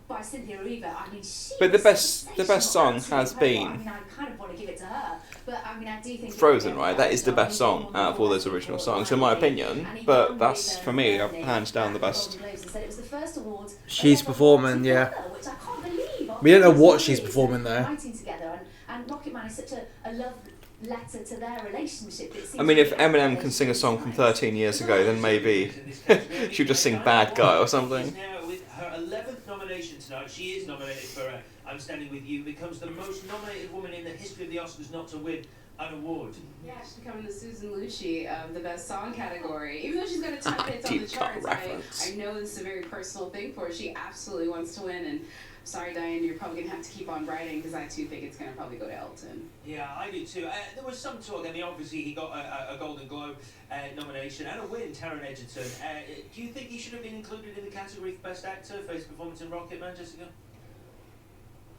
by Cynthia Erivo, I mean, she. But the best song has been. I mean, I kind of want to give it to her, but I mean, I do think. Frozen, right? That is the best song out of all those original songs, in my opinion. But that's for me, hands down the best. She's performing, yeah. We don't know what she's performing though. And Rocket Man is such a love letter to their relationship. I mean, if Eminem can sing a song from 13 years ago, then maybe she'll just sing Bad Guy or something. Now, with her 11th nomination tonight, she is nominated for I'm Standing With You, becomes the most nominated woman in the history of the Oscars not to win an award. Yeah, she's becoming the Susan Lucci of the best song category. Even though she's got a ton of hits on the Deep cut charts, reference. I know this is a very personal thing for her. She absolutely wants to win, and sorry, Diane, you're probably gonna have to keep on writing because I too think it's gonna probably go to Elton. Yeah, I do too. There was some talk. I mean, obviously he got a Golden Globe nomination and a win. Taron Egerton. Do you think he should have been included in the category for Best Actor for his performance in Rocketman, Jessica?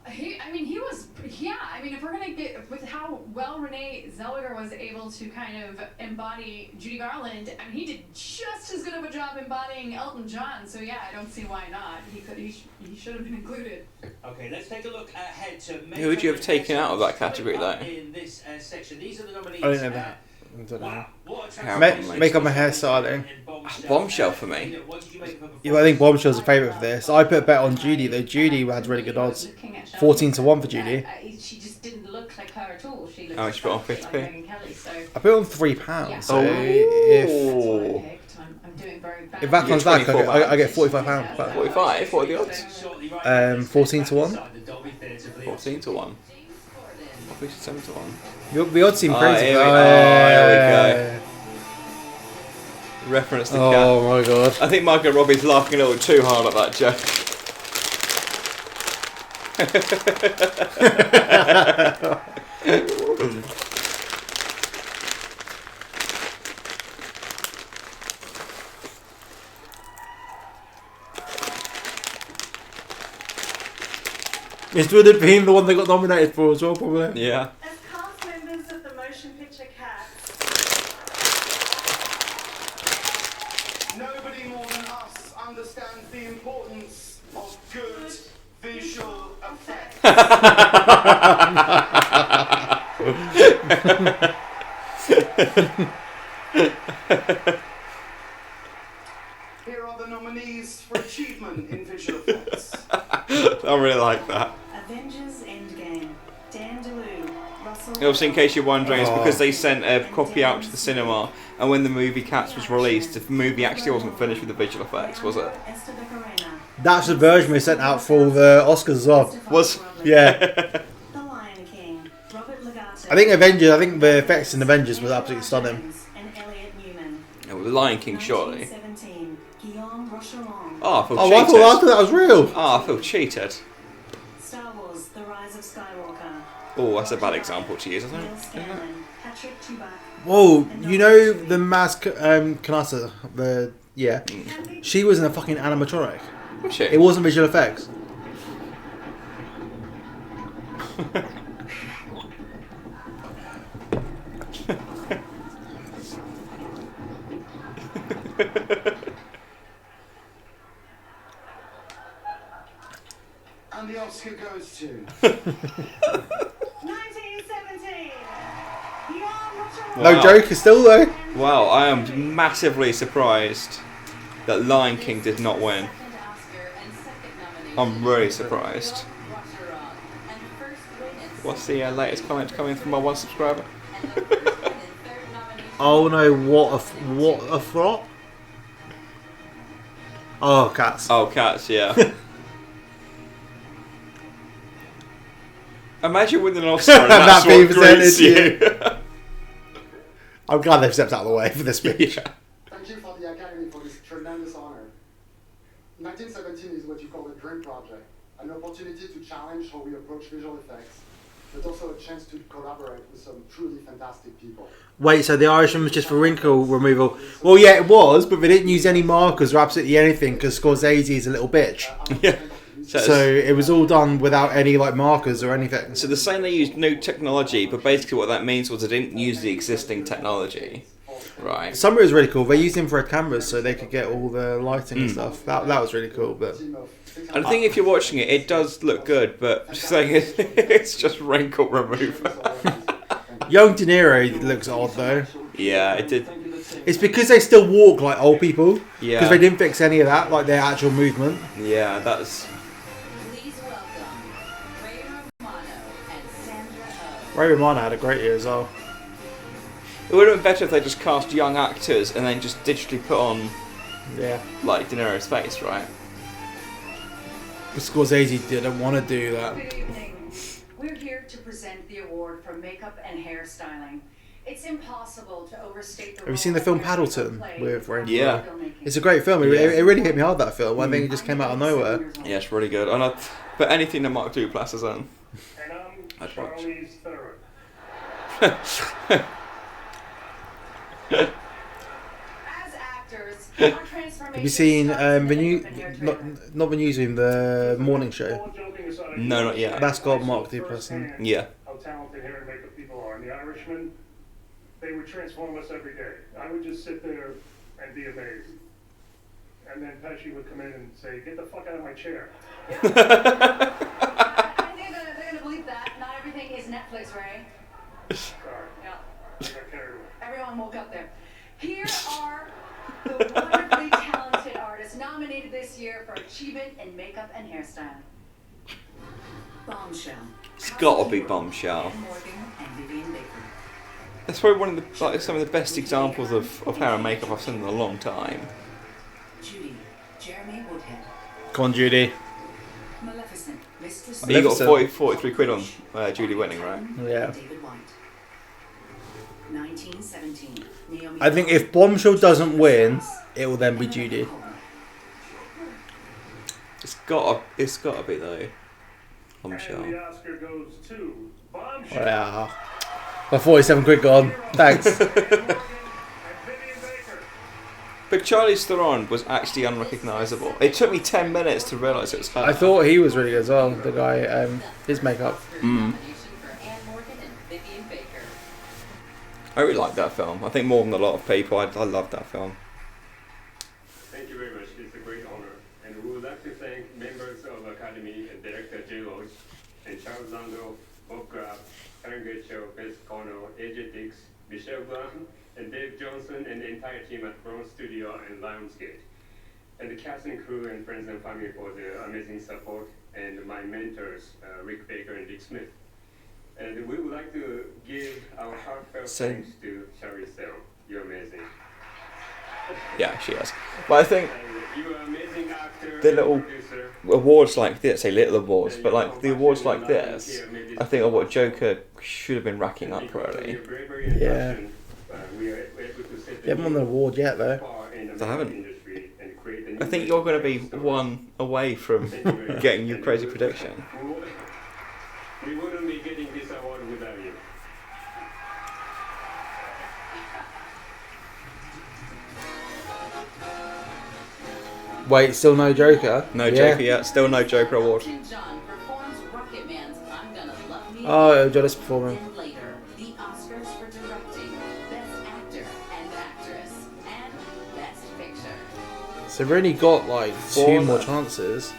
He was, yeah. I mean, if we're gonna get with how well Renee Zellweger was able to kind of embody Judy Garland, I mean, he did just as good of a job embodying Elton John. So yeah, I don't see why not. He should have been included. Okay, let's take a look ahead to. Who would you have taken out of that category, though? In this section, these are the nominees. I don't know that. I don't know. Hairstyling. Make up my hairstyling. Bombshell for me. Yeah, I think Bombshell's a favourite for this. I put a bet on Judy though. Judy had really good odds. 14-1 for Judy. She just didn't look like her at all. She looked How much you put on exactly 50p? like Megyn Kelly, so I put on £3. Yeah. So Oh. I'm doing very bad. if that comes back, I get £45 back. 45? What are the odds? 14-1. 14-1. 7-1. The odds seem crazy. Here we go. Reference to Cat. Oh my god. I think Margot Robbie's laughing a little too hard at that joke. This would have been the one they got nominated for as well, probably. Yeah. As cast members of the motion picture Cats, Nobody more than us understands the importance of good visual effects. Here are the nominees for achievement in visual effects. I really like that. Avengers Endgame, Dan DeLue, Russell. Also, in case you're wondering, it's because they sent a copy out to the cinema, and when the movie Cats was released, the movie actually wasn't finished with the visual effects, was it? That's the version we sent out for the Oscars as well. Was? Yeah. The Lion King, Robert Legato. I think the effects in Avengers was absolutely stunning. And Elliot Newman. Oh, the Lion King, surely. 1917, Guillaume Rocheron. Oh, I feel Oh, cheated. I thought that was real. Oh, I feel cheated. Star Wars, The Rise of Skywalker. Oh, that's a bad example to use, isn't Neil it? Scanlon, Patrick Tubac. Whoa, you know the Maz Kanata, she was in a fucking animatronic. Was she? It wasn't visual effects. And the Oscar goes to 1917, Guillaume Rocheron. No Joker still though. Wow, I am massively surprised that Lion King did not win. I'm really surprised. What's the latest comment coming from my one subscriber? Oh no! What a flop! Oh, Cats. Oh, Cats, yeah. Imagine winning an Oscar and that's what greets you. I'm glad they've stepped out of the way for this speech. Yeah. Thank you for the Academy for this tremendous honor. 1917 is what you call a dream project, an opportunity to challenge how we approach visual effects, but also a chance to collaborate with some truly fantastic people. Wait, so the Irishman was just for wrinkle removal? Well, yeah, it was, but they didn't use any markers or absolutely anything because Scorsese is a little bitch. Yeah. So it was all done without any like markers or anything. So they're saying they used new technology, but basically what that means was they didn't use the existing technology. Right. Some of it was really cool. They used infrared cameras so they could get all the lighting and stuff. That was really cool. But And I think if you're watching it, it does look good, but saying it's just wrinkle remover. Young De Niro looks odd though. Yeah, it did. It's because they still walk like old people. Yeah. Because they didn't fix any of that, like their actual movement. Yeah, that's. Ray Romano had a great year as well. It would have been better if they just cast young actors and then just digitally put on, like De Niro's face, right? But Scorsese didn't want to do that. We're here to present the award for makeup and hairstyling. It's impossible to overstate the Have you seen the film Paddleton with Rain? Yeah. It's a great film. It really hit me hard, that film. I think it just came out of nowhere. Yeah, it's really good. And but anything that Mark Duplass is in, I'd watch. Have you seen the new, not the newsroom, the morning show? No, not yet. That's got Mark Duplass in. Yeah. How talented hair and makeup people are. And the Irishmen, they would transform us every day. I would just sit there and be amazed. And then Pesci would come in and say, "Get the fuck out of my chair." I think they're going to believe that. Not everything is Netflix, Ray. Sorry. Yeah. I got carried away. Everyone woke up there. Here are the wonderfully talented artists nominated this year for achievement in makeup and hairstyling. Bombshell. It's got to be Bombshell. That's probably one of the some of the best examples of hair and makeup I've seen in a long time. Judy, Jeremy Woodhead. Come on, Judy. Maleficent, Mistress. You got 43 quid on Judy winning, right? Yeah. David White. 1917. Naomi I think if Bombshell doesn't win, it will then be Judy. It's gotta be though. Bombshell. And the Oscar goes to Bombshell. Yeah. My 47 quid gone. Thanks. But Charlize Theron was actually unrecognisable. It took me 10 minutes to realise it was her. I thought he was really good as well. The guy, his makeup. I really like that film. I think more than a lot of people. I love that film. Thank you very much. It's a great honor. And we would like to thank members of Academy and Director J. Lodge, and Charles Zando, Bob Graff, Karen Getchell, Bess Connell, AJ Dix, Michelle Blanc, and Dave Johnson, and the entire team at Bronze Studio and Lionsgate. And the cast and crew and friends and family for their amazing support, and my mentors, Rick Baker and Dick Smith. And we would like to give our heartfelt thanks to Charlize Theron. You're amazing. Yeah, she is. But I think you're an amazing actor, the little producer. awards like this, say little awards, but like the awards like this, I think are what Joker should have been racking up really. Yeah. They haven't won the award yet though. They haven't. I think you're going to be one away from getting your crazy prediction. We wouldn't be getting this award without you. Wait, still no Joker? No Joker yet. Still no Joker award. John performs Rocketman's I'm Gonna Love Me. Oh, Jonas performing. Then later, the Oscars for directing, Best Actor and Actress, and Best Picture. So we've only got like 2 more chances.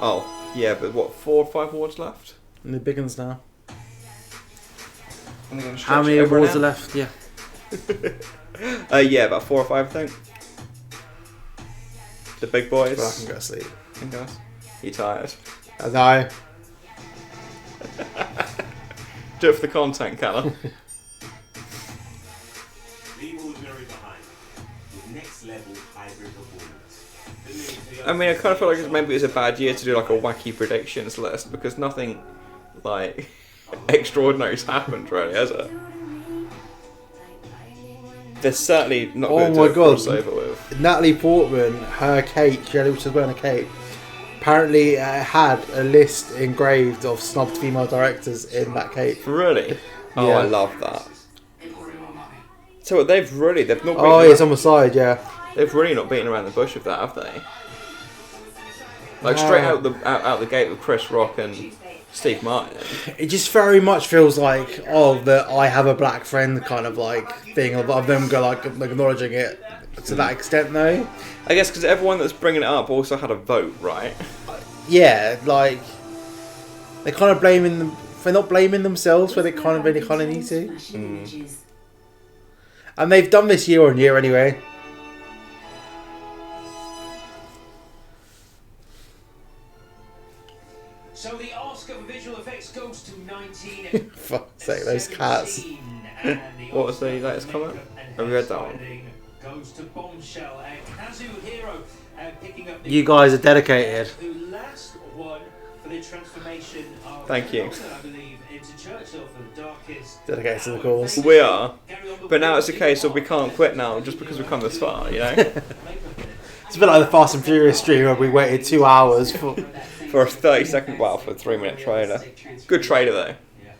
Oh, yeah, but what, 4 or 5 awards left? And the big ones now. How How many awards are left? Yeah. Yeah, about 4 or 5 I think. The big boys. Well, I can go to sleep. You tired? I know. Do it for the content, Callum. Leave ordinary behind with next level hybrid performance. I mean, I kind of feel like maybe it's a bad year to do like a wacky predictions list because nothing like extraordinary's happened, really, has it? There's certainly not going to do a crossover with. Natalie Portman, her cape, she was wearing a cape, apparently had a list engraved of snubbed female directors in that cape. Really? Oh, Yeah. I love that. So they've not. Oh, it's on the side, yeah. They've really not beaten around the bush with that, have they? Like straight out the gate with Chris Rock and Steve Martin. It just very much feels like the I have a black friend kind of like thing of them acknowledging it to that extent though. I guess because everyone that's bringing it up also had a vote, right? Yeah, like they're kind of blaming them. They're not blaming themselves, but they kind of really need to. And they've done this year on year anyway. So the Oscar for visual effects goes to 19. Fuck's sake, those cats. What was the latest comment? Have you read that one? Goes to Bombshell and Kazuhiro picking up the You guys are dedicated. who last won for the transformation of Thank you. London, I believe, into Churchill for the darkest. Dedicated to the cause. We are. But now it's a case of we can't quit now just because we've come this far, you know? It's a bit like the Fast and Furious stream where we waited 2 hours for a 30-second, well, for a 3-minute trailer. Good trailer though. Yeah.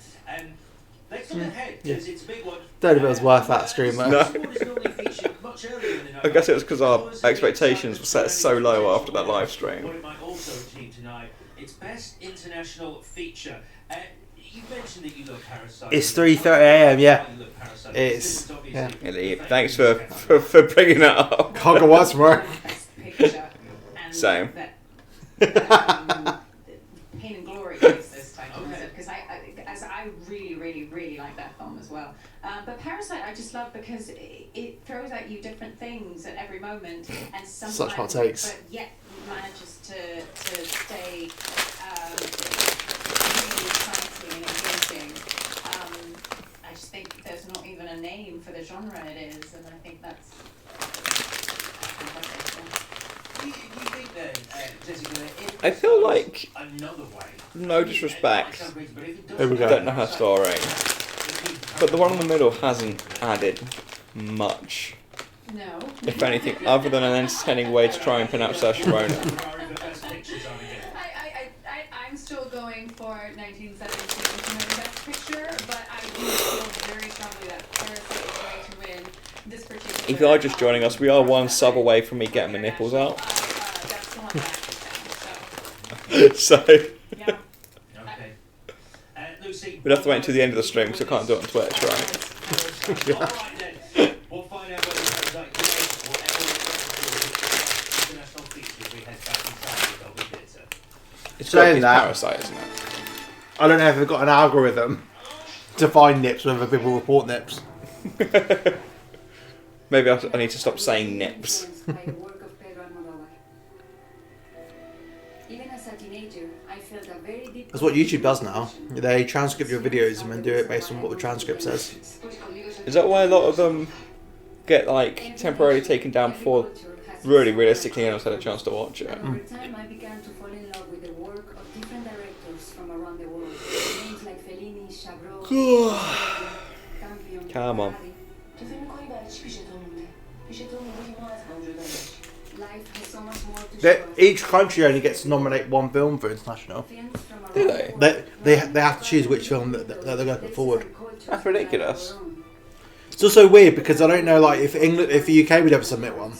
Don't know if it was worth that stream though. No. I guess it was because our expectations were set so low after that live stream. What it might also achieve tonight, its best international feature. You mentioned that you love Parasite. It's 3:30 AM, yeah. It's yeah. Thanks for bringing that up. Can't go watch tomorrow. Same. Pain and Glory is this title, because I really like that film as well. But Parasite I just love because it throws at you different things at every moment, and sometimes, such hot takes, but yet manages to stay really exciting and engaging. I just think there's not even a name for the genre it is, and I think that's I feel like, no disrespect, Here we go. don't know her story, but the one in the middle hasn't added much. No. If anything, other than an entertaining way to try and pronounce Saoirse Ronan. I'm still going for 1917 to win Best Picture, but I do feel very strongly that Parasite is going to win this particular. If you are just joining us, we are one sub away from me getting my nipples out. So we'd have to wait until the end of the stream because I can't do it on Twitch, right? We'll find out whether it's like international features we head back in time to Dolby Theatre. It's saying that Parasite, isn't it? I don't know if they've got an algorithm to find nips, whether people report nips. Maybe I need to stop saying nips. Even as a teenager, I felt a very deep. That's what YouTube does now. They transcript your videos and then do it based on what the transcript says. Is that why a lot of them get like temporarily taken down before really realistically anyone's had a chance to watch it? Over time, I began to fall in love with the work of different directors from around the world. Names like Fellini, Chabrol, Come on. Life has so much more to show. Each country only gets to nominate one film for international. Do they? They have to choose which film that they're going to put forward. That's ridiculous. It's also weird because I don't know, like if the UK would ever submit one.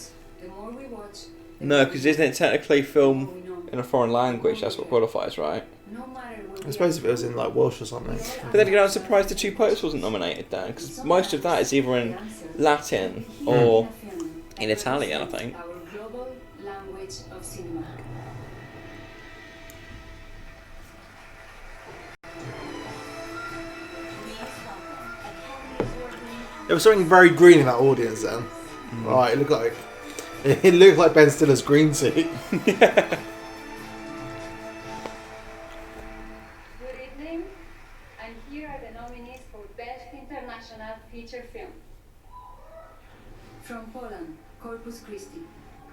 No, because isn't it technically film in a foreign language? That's what qualifies, right? I suppose if it was in like Welsh or something. But then again, I was surprised The Two Popes wasn't nominated, Dan, because most of that is either in Latin or in Italian, I think. Our global language of cinema. There was something very green in that audience then. Right, it looked like Ben Stiller's green suit. Good evening, and here are the nominees for Best International Feature Film. From Poland, Corpus Christi.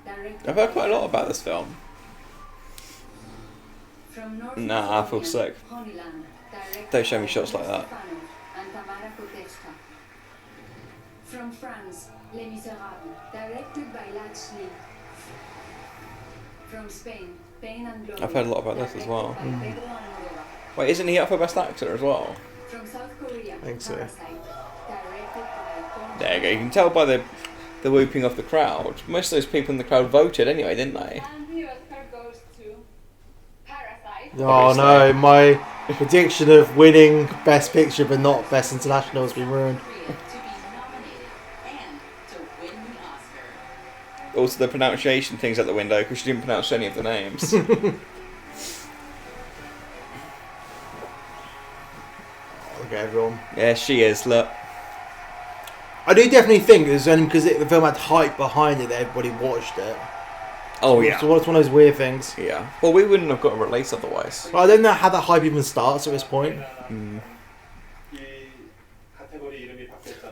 I've heard quite a lot about this film. From North Nah, I feel sick. Honeyland, Don't show me shots like that. and Tamara Kotevska. From France, Les Miserables, directed by Lachlan. From Spain, Pain and Glory. I've heard a lot about this as well. directed by Pedro Almodovar. Wait, isn't he up for Best Actor as well? From South Korea, I think so. Parasite, directed by There you go. You can tell by the whooping of the crowd. Most of those people in the crowd voted anyway, didn't they? And the Oscar goes to Parasite. Oh no, my prediction of winning Best Picture but not Best International has been ruined. Also, the pronunciation thing's out the window because she didn't pronounce any of the names. Okay, everyone. Yeah, she is. Look. I do definitely think it was only because the film had hype behind it that everybody watched it. Oh yeah. So it's one of those weird things. Yeah. Well, we wouldn't have got a release otherwise. But I don't know how that hype even starts at this point.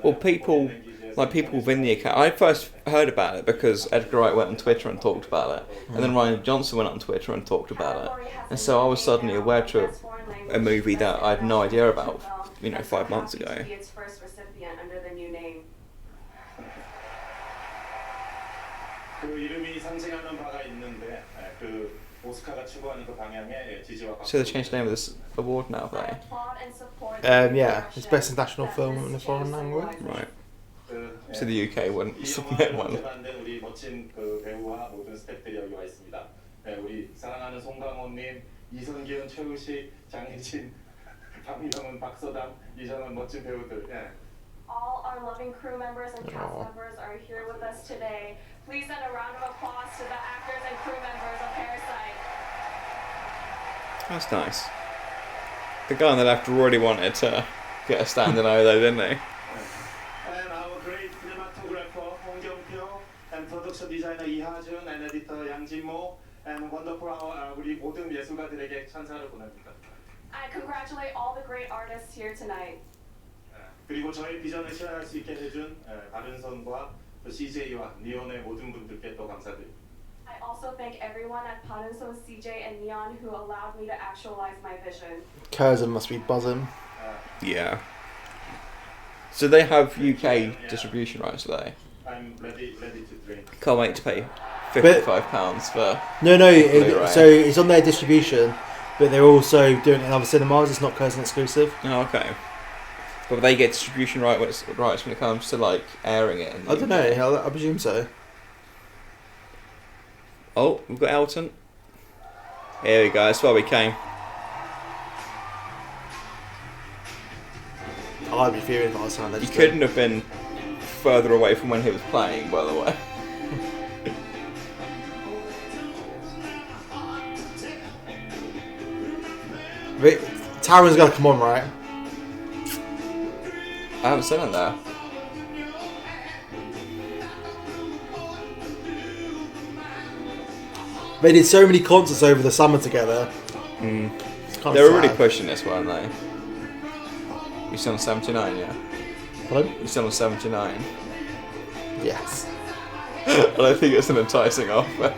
Well, people like people within the account. I first heard about it because Edgar Wright went on Twitter and talked about it, and then Ryan Johnson went on Twitter and talked about it, and so I was suddenly aware to a movie that I had no idea about, 5 months ago. Its first recipient under the new name. 그 이름이 상징하는 바가 있는데 그 오스카가 추구하는 그 방향에 지지와 So they changed the name of this award now, have they? Yeah, it's best international film in a foreign language. Right. So the UK wouldn't submit one. 우리 멋진 그 배우와 모든 스태프들이 여기 와 있습니다. 우리 사랑하는 송강호님, 이성기훈, 최우식, 장혜진, 박미성은, 박서담, 이정은 멋진 배우들. All our loving crew members and cast members are here with us today. Please send a round of applause to the actors and crew members of Hairstyling. That's nice. The guy on the left really wanted to get a standing O though, didn't he? And our great cinematographer 홍경표, and production designer 이하준, and editor 양진모, and wonderful 우리 모든 예술가들에게 찬사를 보냅니다. I congratulate all the great artists here tonight. 그리고 저희 비전을 실현할 수 있게 해준 바른선과 CJ와 니온의 모든 분들께 또 감사드립니다. I also thank everyone at Parinson, CJ, and Neon who allowed me to actualize my vision. Curzon must be buzzing. Yeah. So they have UK distribution rights, do they? I'm ready to drink. Can't wait to pay £55 for. No, Blu-ray. so it's on their distribution, but they're also doing it in other cinemas. It's not Curzon exclusive. Oh, okay. But they get distribution rights when it comes to like airing it. I don't know. I presume so. Oh, we've got Elton. Here we go. That's why we came. I'd be furious if I was saying that. You couldn't have been further away from when he was playing, by the way. Taron's gonna come on, right? I haven't seen it there. They did so many concerts over the summer together. Mm. They were really pushing this, weren't they? You still on 79, yeah? Pardon? You still on 79? Yes. I don't think it's an enticing offer.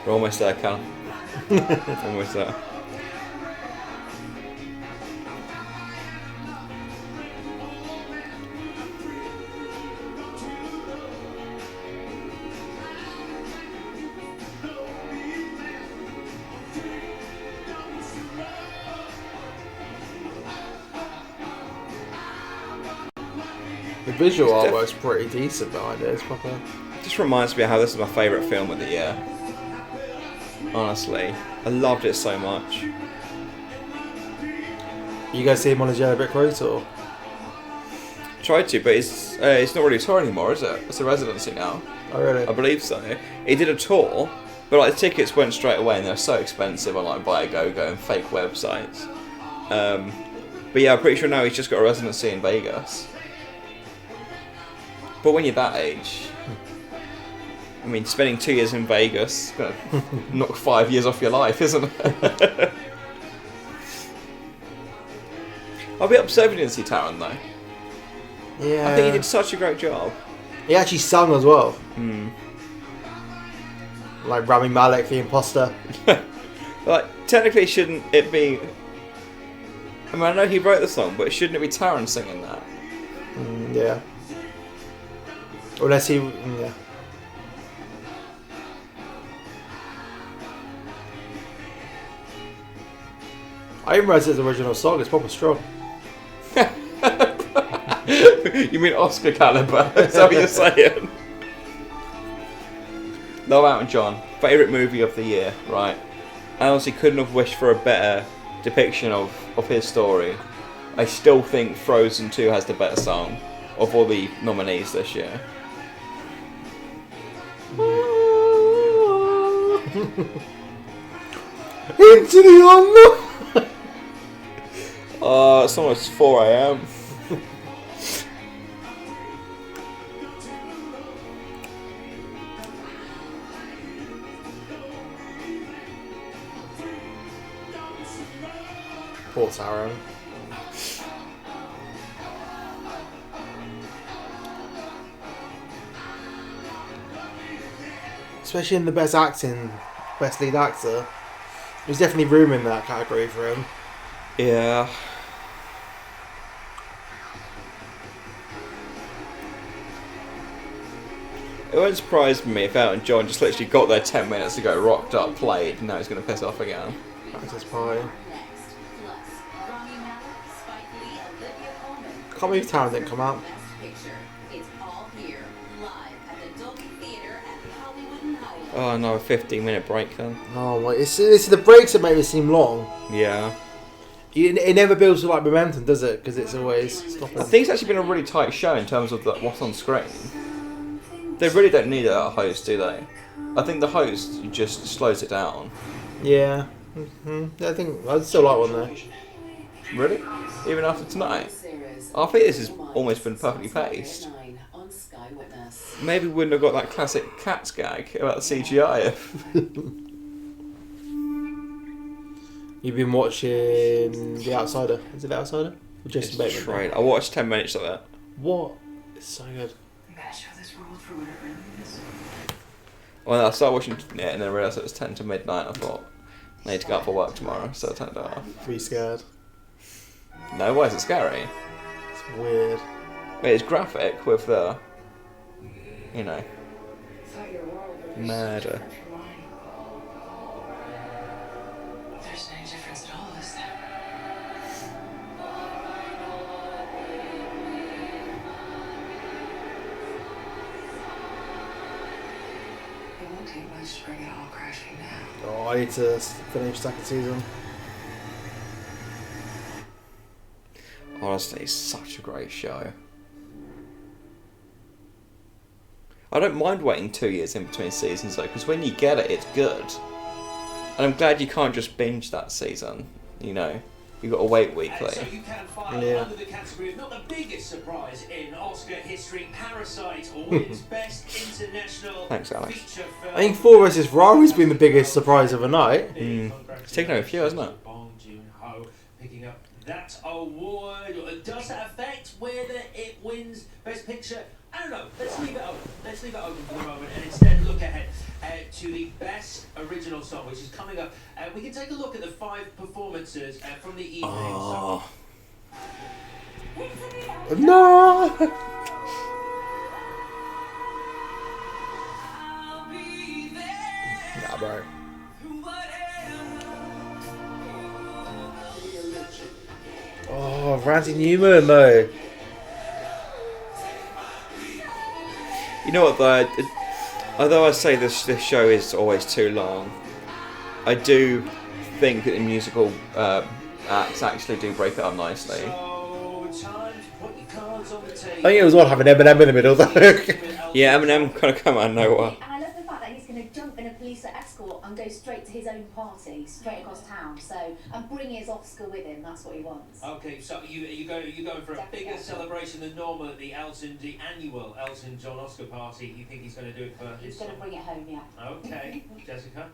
We're almost there, Callum. Almost there. The visual artwork's pretty decent behind it. It's proper. Just reminds me of how this is my favourite film of the year. Honestly, I loved it so much. You guys see him on his yellow brick road, or? Tried to, but it's not really a tour anymore, is it? It's a residency now. Oh really? I believe so. He did a tour, but like the tickets went straight away, and they're so expensive on like Viagogo and fake websites. But yeah, I'm pretty sure now he's just got a residency in Vegas. But when you're that age, I mean, spending 2 years in Vegas, gonna knock 5 years off your life, isn't it? I'll be upset if you didn't see Taron though. Yeah. I think he did such a great job. He actually sung as well. Hmm. Like Rami Malek, the imposter. Like, technically, shouldn't it be? I mean, I know he wrote the song, but shouldn't it be Taron singing that? Yeah. Unless he, yeah. I didn't realise it's the original song. It's proper strong. You mean Oscar caliber? Is that what you're saying? Love Elton John, favourite movie of the year, right? I honestly couldn't have wished for a better depiction of his story. I still think Frozen 2 has the better song of all the nominees this year. Into the unknown. It's almost 4 AM. Poor Taron. Especially in the best acting, best lead actor. There's definitely room in that category for him. Yeah. It wouldn't surprise me if Elton John just literally got there 10 minutes ago, rocked up, played, and now he's going to piss off again. That's his pie. Can't believe Taron didn't come out. Oh, another 15-minute break then. Oh my! It's the breaks that make it seem long. Yeah. It never builds to like momentum, does it? Because it's always stopping. I think it's actually been a really tight show in terms of what's on screen. They really don't need a host, do they? I think the host just slows it down. Yeah. I think I'd still like one though. Really? Even after tonight? I think this has almost been perfectly paced. Maybe we wouldn't have got that classic Cats gag about the CGI. You've been watching The Outsider. Is it The Outsider? Or Jason Bateman? Right. I watched 10 minutes of that. What? It's so good. You gotta show this world for what it really is. Well, I started watching it and then I realised it was 10 to midnight. I thought, I need to go up for work tomorrow, so I turned it off. Are you scared? No, why is it scary? It's weird. Wait, it's graphic with the, you know, murder. There isn't any difference at all, is there? It won't take much to bring it all crashing down. Oh, I need to finish second season. Honestly, it's such a great show. I don't mind waiting 2 years in between seasons though, because when you get it, it's good. And I'm glad you can't just binge that season. You know, you got to wait weekly. So you can file under the category of not the biggest surprise in Oscar history. Parasite wins Best International Thanks, Alex. Feature Film. I think Ford vs Ferrari's been the biggest surprise of the night. It's taken over a few, hasn't it? Bong Joon-ho picking up that award. Does that affect whether it wins Best Picture? I don't know. Let's leave it open. Let's leave it open for the moment and instead look ahead to the Best Original Song, which is coming up. We can take a look at the 5 performances from the evening. Oh. No! Nah, bro. Oh, Randy Newman though. You know what though? Although I say this show is always too long, I do think that the musical acts actually do break it up nicely. I think it was odd having Eminem in the middle though. Yeah, Eminem kind of come out of nowhere. And I love the fact that he's going to jump in a police escort and go straight to his own party, straight across town. So, and bring his Oscar with him. That's what he wants. Okay, so you're going for a bigger celebration than normal at the annual Elton John Oscar party. You think he's going to do it for his? He's going to bring it home, yeah. Okay, Jessica.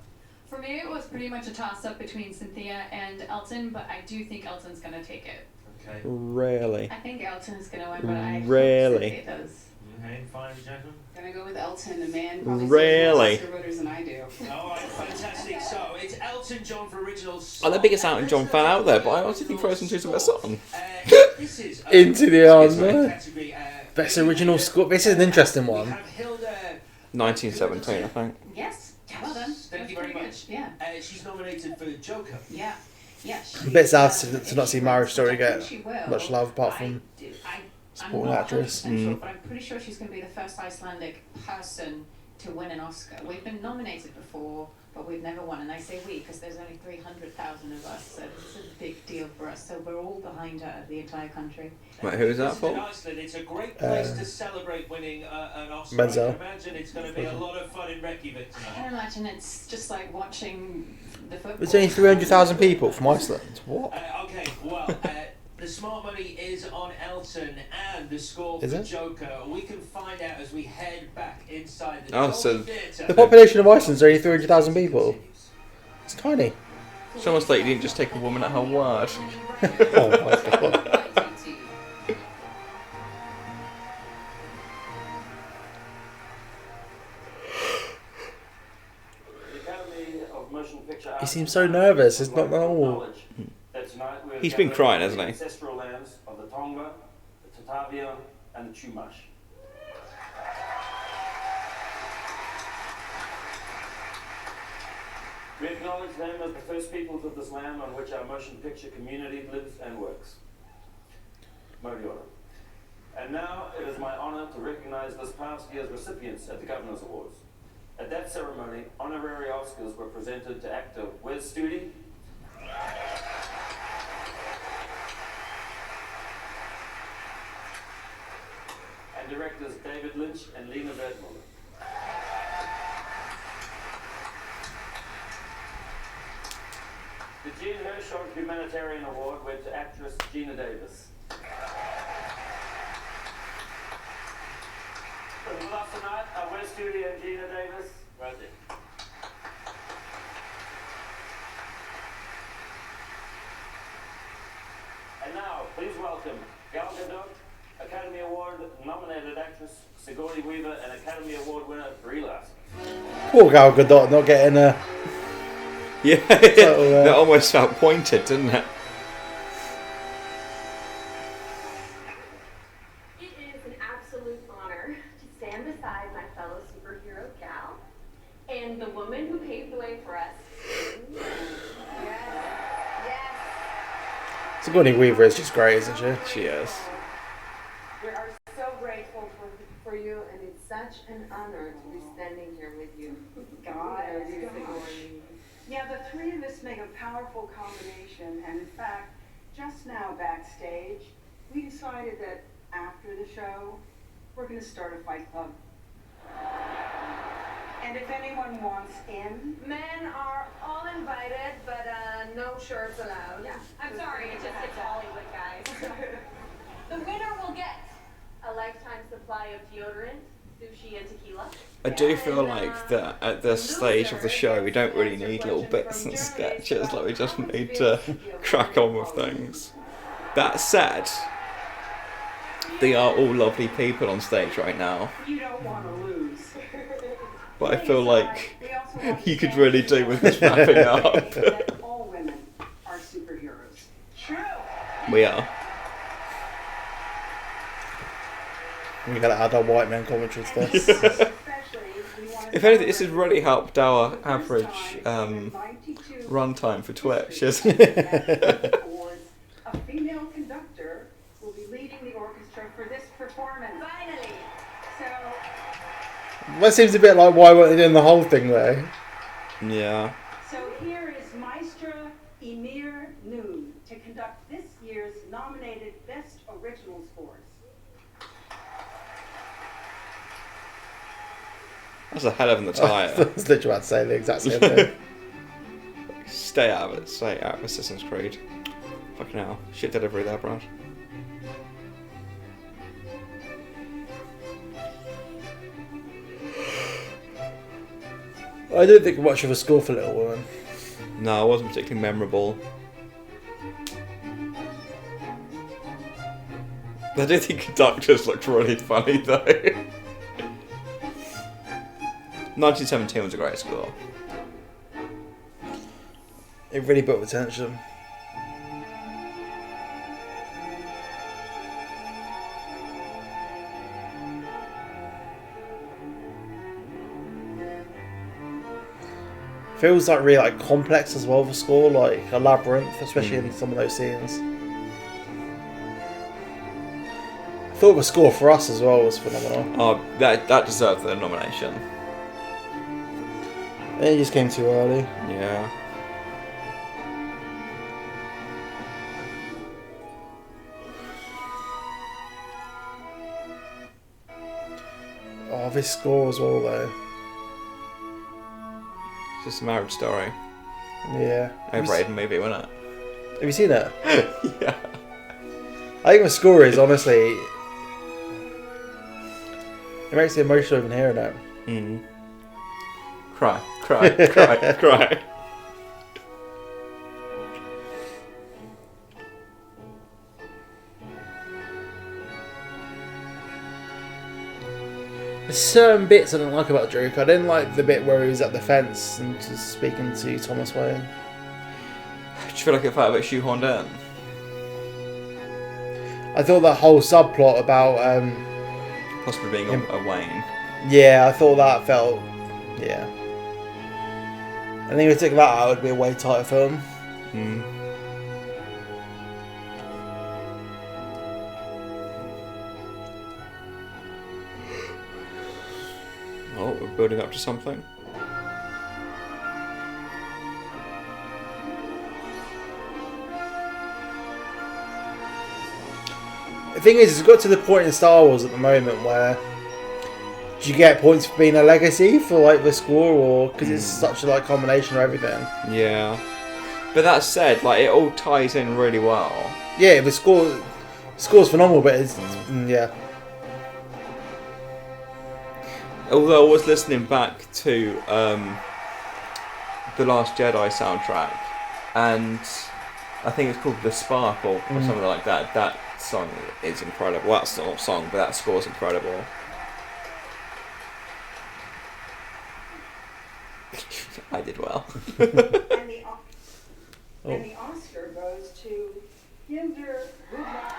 For me, it was pretty much a toss-up between Cynthia and Elton, but I do think Elton's going to take it. Okay. Really? I think Elton is going to win, but I Really? hope Cynthia does. Okay, fine, Jacqueline. Gonna go with Elton, the man probably Really? sees more Oscar voters than I do. Alright, fantastic. So, it's Elton John for original song. I'm the biggest Elton John fan out there, but I also think Frozen 2 is the best song. This is Into the arms, category, Best original score. This is an interesting one. 1917, I think. Yes, well done. Thank you very much. Yeah. She's nominated for Joker. Yeah. Yeah. I'm a bit sad to not see Marriage Story get She will. much love apart from supporting actress. Sure, but I'm pretty sure she's going to be the first Icelandic person to win an Oscar. We've been nominated before, but we've never won. And I say we because there's only 300,000 of us, so this is a big deal for us. So we're all behind her, the entire country. Wait, who is that for? In Iceland, it's a great place to celebrate winning an Oscar. Menzel. I can imagine it's going to be a lot of fun in Reykjavik I tonight. can imagine it's just like watching the football. There's only 300,000 people from Iceland. What? Okay, well, the smart money is on Elton and the score Is for it? Joker. We can find out as we head back inside the Oh, Dolby so Theatre. The population of Iceland is only 300,000 people. It's tiny. It's almost like you didn't just take a woman at her word. Oh my god. He seems so nervous. It's not normal. He's been crying, hasn't he? Ancestral lands of the Tonga, the Tatavia, and the Chumash. We acknowledge them as the first peoples of this land on which our motion picture community lives and works. Moorin. And now it is my honor to recognize this past year's recipients at the Governor's Awards. At that ceremony, honorary Oscars were presented to actor Wes Studi, and directors David Lynch and Lena Wertmuller. The Jean Hersholt Humanitarian Award went to actress Gina Davis. With us tonight are Wes Studi and Gina Davis. Right there. And now, please welcome Gal Gadot, Academy Award nominated actress Sigourney Weaver, and Academy Award winner Brie Larson. Poor Gal Gadot not getting a... Yeah, that almost felt pointed, didn't it? It is an absolute honor to stand beside my fellow superhero Gal and the woman who paved the way for us. Sigourney Weaver is just great, isn't she? She is. We are so grateful for you, and it's such an honor to be standing here with you. God, Sigourney. Yeah, the three of us make a powerful combination, and in fact, just now backstage, we decided that after the show, we're going to start a fight club. And if anyone wants in, Men are all invited, but no shirts allowed. Yeah, I'm sorry, it's Hollywood, guys. The winner will get a lifetime supply of deodorant, sushi, and tequila. I do feel like that at this stage of the show we don't really need little bits and sketches, like we just need to crack on with things. That said, they are all lovely people on stage right now. you don't want to lose. But I feel like you could really do with this wrapping up. That all women are superheroes. True. We are. We gotta add our white man commentary to this. If anything, this has really helped our average runtime for Twitch, isn't it? A female conductor will be leading the orchestra for this performance. Finally. So, That seems a bit like why weren't they doing the whole thing though? Yeah. so here is Maestra Emir Noon to conduct this year's nominated Best Original Scores. That's a hell of an attire. I was literally about to say the exact same thing. Stay out of it. Stay out of Assassin's Creed. Fucking hell. Shit delivery there, Brad. I don't think much of a score for Little Women. No, it wasn't particularly memorable. I do think Conductors looked really funny though. 1917 was a great score. It really built attention. Feels like really like complex as well for score, like a labyrinth, especially in some of those scenes. I thought the score for Us as well was phenomenal. Oh, that deserved the nomination. It just came too early. Yeah. Oh, this score as well though. It's just a Marriage Story. Yeah. Overrated movie, wasn't it? Have you seen it? Yeah. I think the score is honestly, it makes me emotional even hearing it. Mm. Cry, cry, cry, cry. There's certain bits I didn't like about Joker. I didn't like the bit where he was at the fence and just speaking to Thomas Wayne. Do you feel like it felt a bit shoehorned in? I thought that whole subplot about possibly being a Wayne. Yeah, I thought that felt. Yeah. I think if we took that out, it would be a way tighter film. Hmm. Oh, we're building up to something. The thing is, it's got to the point in Star Wars at the moment where do you get points for being a legacy for like the score, or because it's such a like combination of everything? Yeah, but that said, like it all ties in really well. Yeah, the score's phenomenal, but it's yeah. Although I was listening back to the Last Jedi soundtrack, and I think it's called The Sparkle or something like that. That song is incredible. Well, that's not a song, but that score's incredible. I did well. And the Oscar goes to Hinder Rudolph.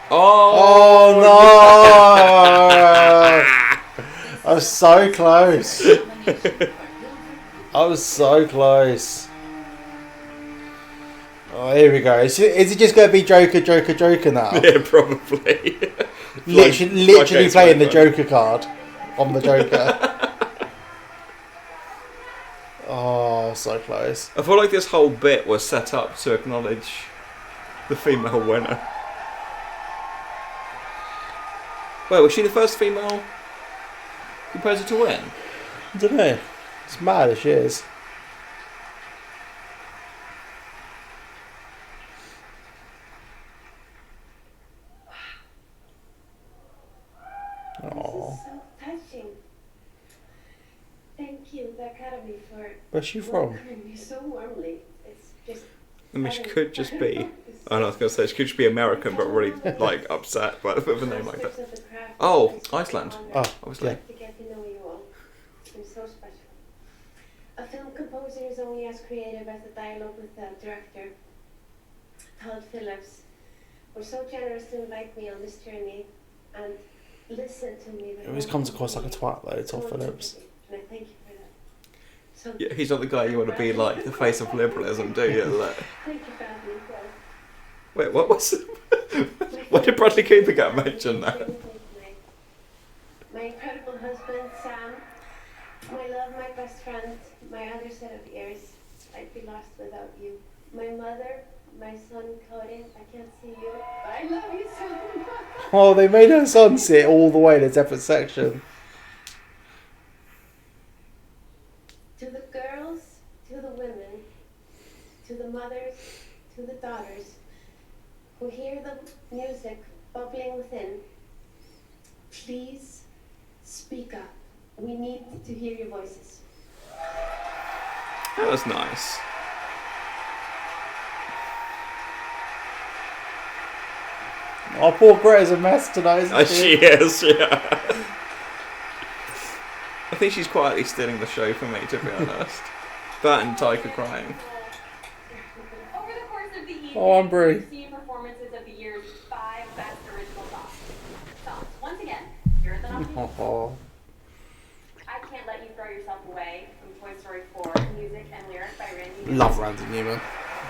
Oh no! I was so close. I was so close. Oh, here we go. Is it just going to be Joker now? Yeah, probably. Literally playing the Joker card on the Joker. Oh, so close. I feel like this whole bit was set up to acknowledge the female winner. Wait, was she the first female composer to win? I don't know. It's mad as she is. This is so touching. Thank you, the Academy, for Where's she from? welcoming me so warmly. It's just. I mean, she could just be. I was going to say she could just be American, but really like upset by with a name like that. Oh, Iceland. Oh, obviously. To get to know you all. I'm so special. A film composer is only as creative as the dialogue with the director. Todd Phillips was so generous to invite me on this journey and listen to me. He always comes across like a twat though, Todd Phillips. And I thank you for that. So Yeah, he's not the guy you want to be like, the face of liberalism, do you? Like, thank you for having me. wait, what was? Why did Bradley Cooper get mentioned now? My incredible husband, Sam. My love, my best friend, my other set of ears. I'd be lost without you. My mother, my son, Cody. I can't see you, but I love you so much. Oh, they made her son sit all the way in a separate section. To the girls, to the women, to the mothers, to the daughters, who hear the music bubbling within, please speak up. We need to hear your voices. That was nice. Oh, poor Greta's a mess tonight, isn't She is, yeah. I think she's quietly stealing the show for me, to be honest. That and Taika crying. Over the course of the evening, Oh, I'm Brie. we've seen performances of the year's 5 best original songs. Once again, here are the nominees. Oh. I Can't Let You Throw Yourself Away from Toy Story 4, music and lyric by Randy Newman. Love Randy Newman.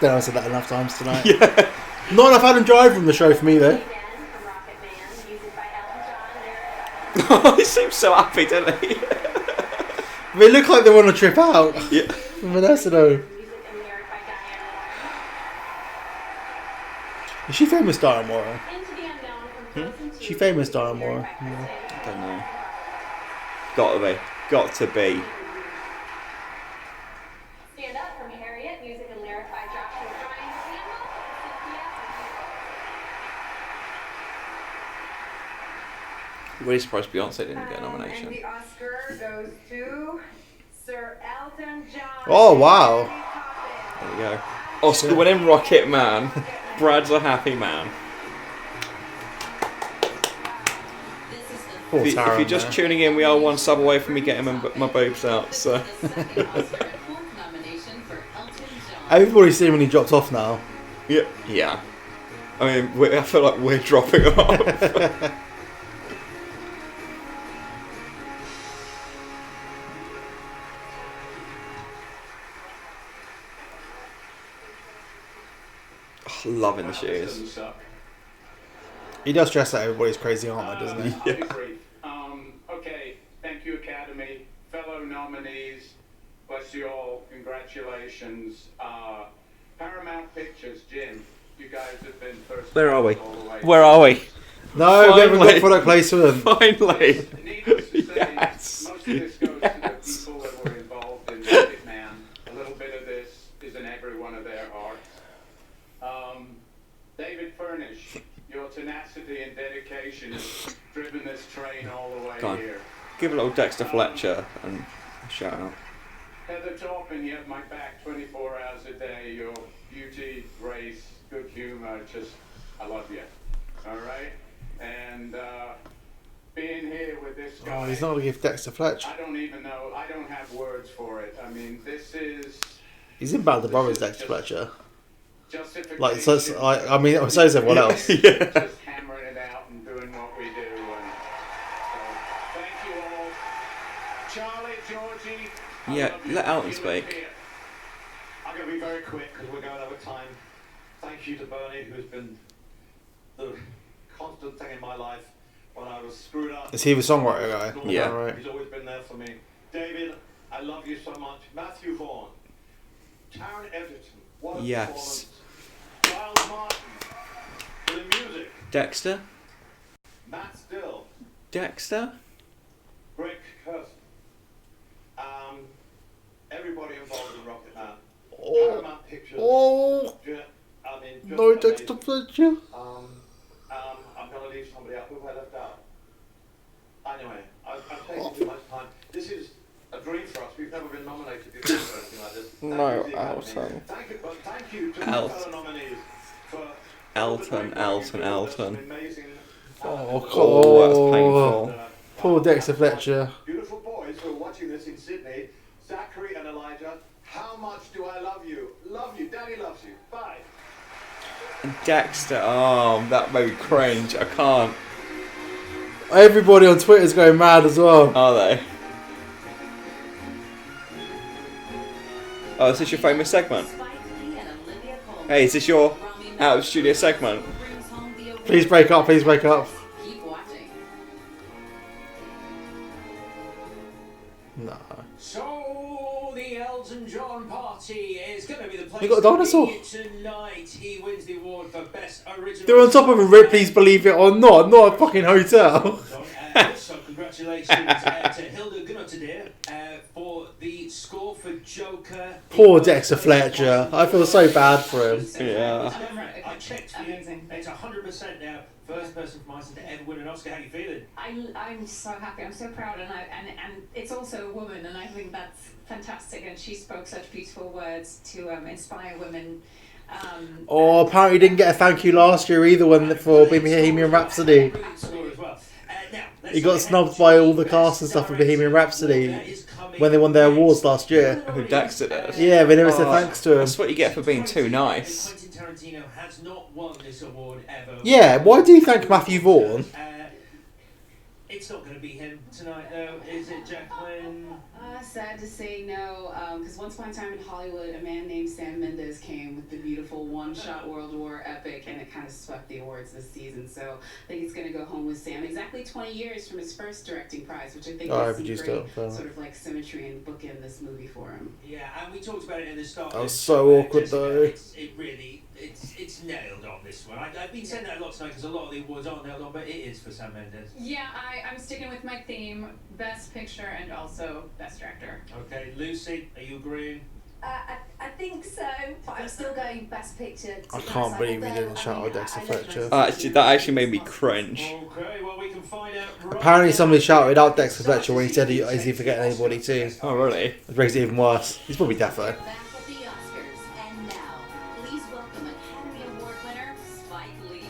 Don't know I said that enough times tonight. Yeah. Not enough Adam Driver from the show for me though. He seems so happy, doesn't he? They look like they want to trip out. Yeah. From Vanessa though. Is she famous, Diane Moore? Is she famous, Diane Moore? Yeah. I don't know. Got to be. Got to be. Stand Up from Harriet, music and lyric by Joshua Ryan Campbell. Really surprised Beyonce didn't get a And nomination. the Oscar goes to Sir Elton John. Oh wow. There you go. Oscar winning Rocket Man. Brad's a happy man. Poor If Taron, you're just man. tuning in, we are one sub away from me getting my boobs out. So Everybody's seemingly dropped off now. yeah. I mean, I feel like we're dropping off. Loving the shoes. He does dress like everybody's crazy armor, doesn't he? I'll be brief. Okay, thank you, Academy. Fellow nominees, bless you all, congratulations. Paramount Pictures, Jim, you guys have been first. Where are we? all the way. Where are we? No, we haven't got product placement. Finally. Needless to say, Yes. most of this goes to the people that were involved in Rocket Man. A little bit of this is in every one of their arcs. David Furnish, your tenacity and dedication has driven this train all the way Go on. here. Give a little Dexter Fletcher and a shout out. Heather Taupin, you have my back 24 hours a day. Your beauty, grace, good humor, just, I love you. All right? And being here with this guy. Oh, he's not going to give Dexter Fletcher. I don't even know. I don't have words for it. I mean, this is He's in Band of Brothers, Dexter Fletcher. justification. Like, so is everyone else. Yeah. Just hammering it out and doing what we do. And so, thank you all. Charlie, Georgie. I Yeah, love you. let Alton You live speak. here. I'm going to be very quick because we're going over time. Thank you to Bernie, who's been the constant thing in my life when I was screwed up. Is he the songwriter guy? Yeah. Right. He's always been there for me. David, I love you so much. Matthew Vaughn. Taron Egerton. What a Yes. performance. Giles Martin. For the music. Dexter? Matt Still. Dexter? Greg Kirsten. Everybody involved in Rocket Man. Paramount Pictures. Oh. I mean, just No amazing. Dexter Fletcher. I'm going to leave somebody out. Who have I left out? Anyway, I've taken too much time. This is a dream for us. We've never been nominated before or anything like this. Thank No, you to the Academy. Alton. Thank you to the Alton. fellow nominees for Elton. amazing. Oh, that's painful. Poor Dexter Fletcher. Beautiful boys who are watching this in Sydney, Zachary and Elijah. How much do I love you? Love you. Daddy loves you. Bye. And Dexter, oh, that made me cringe. I can't. Everybody on Twitter's going mad as well. Are they? Oh, is this your famous segment? Hey, is this your out of studio segment? Please break up, please break up. Keep watching. No. So the Elton John party is going to be the place You got a dinosaur. to be tonight. He wins the award for best original. They're on top of a Ripley's Believe It or Not a fucking hotel. Also, congratulations to Hilda Gunnar for the score for Joker. Poor Dexter Fletcher. I feel so bad for him. Yeah. I checked for you. It's 100% now. First person from Iceland to ever win an Oscar. How you feeling? I'm so happy. I'm so proud, and it's also a woman, and I think that's fantastic. And she spoke such beautiful words to inspire women. Oh, apparently he didn't get a thank you last year either for Bohemian Rhapsody. Brilliant score as well. He got snubbed by all the cast and stuff for Bohemian Rhapsody when they won their awards last year. Who Dexter did? Yeah, they never said thanks to him. That's what you get for being too nice. Quentin Tarantino has not won this award ever. Yeah, why do you thank Matthew Vaughn? It's not going to be him tonight, though, is it, Jacqueline? Sad to say no, because once upon a time in Hollywood, a man named Sam Mendes came with the beautiful one-shot World War epic, and it kind of swept the awards this season. So I think it's going to go home with Sam. Exactly 20 years from his first directing prize, which I think Oh, I is some produced great it, fair enough. sort of like symmetry and bookend this movie for him. Yeah, and we talked about it in the start. That was so awkward though. It's nailed on this one. I've been saying that a lot tonight because a lot of the awards aren't nailed on, but it is for Sam Mendes. Yeah, I'm sticking with my theme: best picture and also best director. Okay, Lucy, are you agreeing? I think so, but I'm still going best picture. I can't believe he didn't shout out Dexter Fletcher. That actually made me cringe. Okay, well we can find out. Apparently somebody shouted out Dexter Fletcher when he said, is he forgetting anybody too? Oh, really? Which makes it even worse. He's probably deaf though. Back at the Oscars, and now, please welcome Academy Award winner Spike Lee.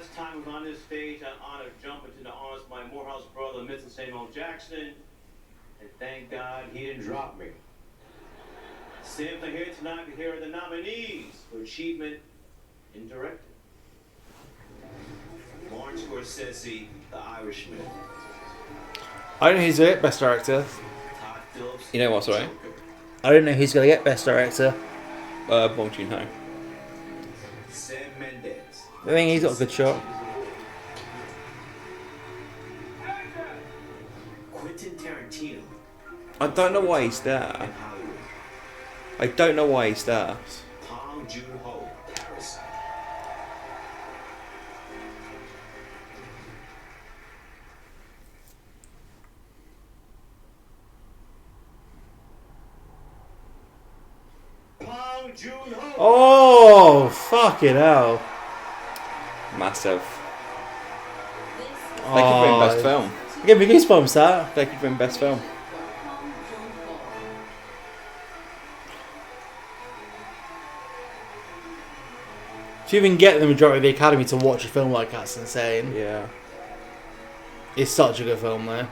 last time I was on this stage, I honored jumping to the arms of my Morehouse brother, Mr. Samuel Jackson, and thank God he didn't drop me. Simply here tonight to hear the nominees for achievement in directing. Martin Scorsese, The Irishman. I don't know who's going to get Best Director. Todd Phillips. You know what, sorry? I don't know who's going to get Best Director. Bong Joon-ho. Sam Mendes. I think he's got a good shot. Quentin Tarantino. I don't know why he's there. I don't know why he's there. Bong Joon-ho, Parasite. Bong Joon-ho. Oh, fucking hell. Massive. They could win Best Film. Give me goosebumps, that. They could win Best Film. To even get the majority of the Academy to watch a film like that's insane. Yeah. It's such a good film, though.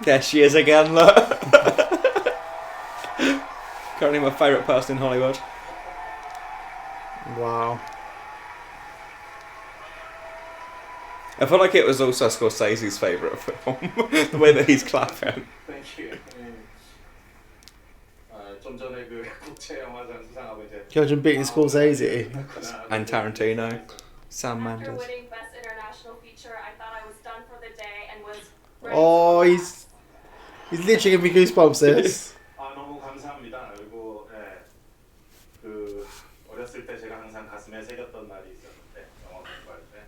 There she is again, look. Currently my favourite person in Hollywood. Wow. I feel like it was also Scorsese's favourite film. The way that he's clapping. Thank you. 좀 전에 그 국제 영화상 수상하고 이제 Can you imagine beating Scorsese? And Tarantino. Sam After Mendes. winning Best International Feature, I thought I was done for the day and was Oh, he's literally giving me goosebumps, this. 너무 감사합니다. 그리고 그 어렸을 때 제가 항상 가슴에 새겼던 말이 있었는데 영화 공부할 때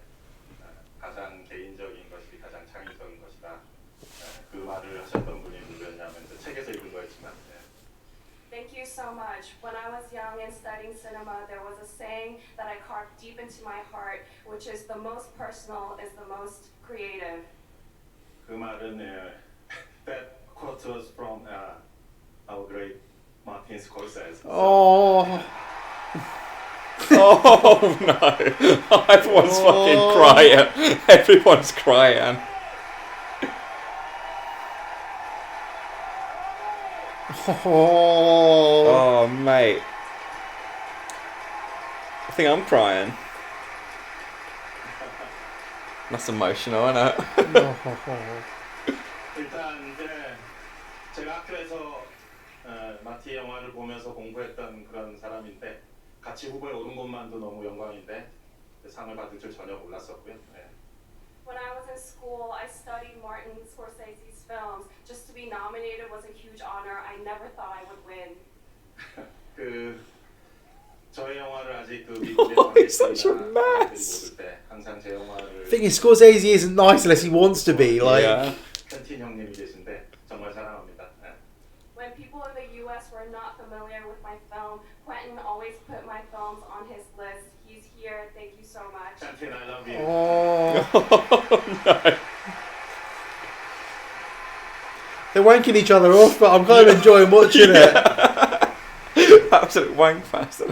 가장 개인적인 것이 가장 창의적인 것이다. 그 말을 하셨던 분이 누구였냐면 책에서 읽은 거였지만. Thank you so much. When I was young and studying cinema, there was a saying that I carved deep into my heart, which is the most personal is the most creative. 그 말은 that quote was from our great Martin Scorsese. Oh. Oh no. Everyone's fucking crying. Everyone's crying. Oh, mate. I think I'm crying. That's emotional, isn't it? 일단 이제 제가 학교에서 마티 영화를 보면서 공부했던 그런 사람인데 같이 후보에 오른 것만도 너무 영광인데 상을 받을 줄 전혀 몰랐었고요. When I was in school, I studied Martin Scorsese's films. Just to be nominated was a huge honor. I never thought I would win. 그 저의 영화를 아직 그 미국의 관객들이나 때 항상 제 영화를 Thing is, Scorsese isn't nice unless he wants to be. Like, 켄틴 형님이 계신데 정말 사랑합니다. When people in the U.S. were not familiar with my film, Quentin always put my films on his list. He's here. Thank you so much. 켄틴, I love you. No. They're wanking each other off, but I'm kind of enjoying watching it. Absolute wank fest.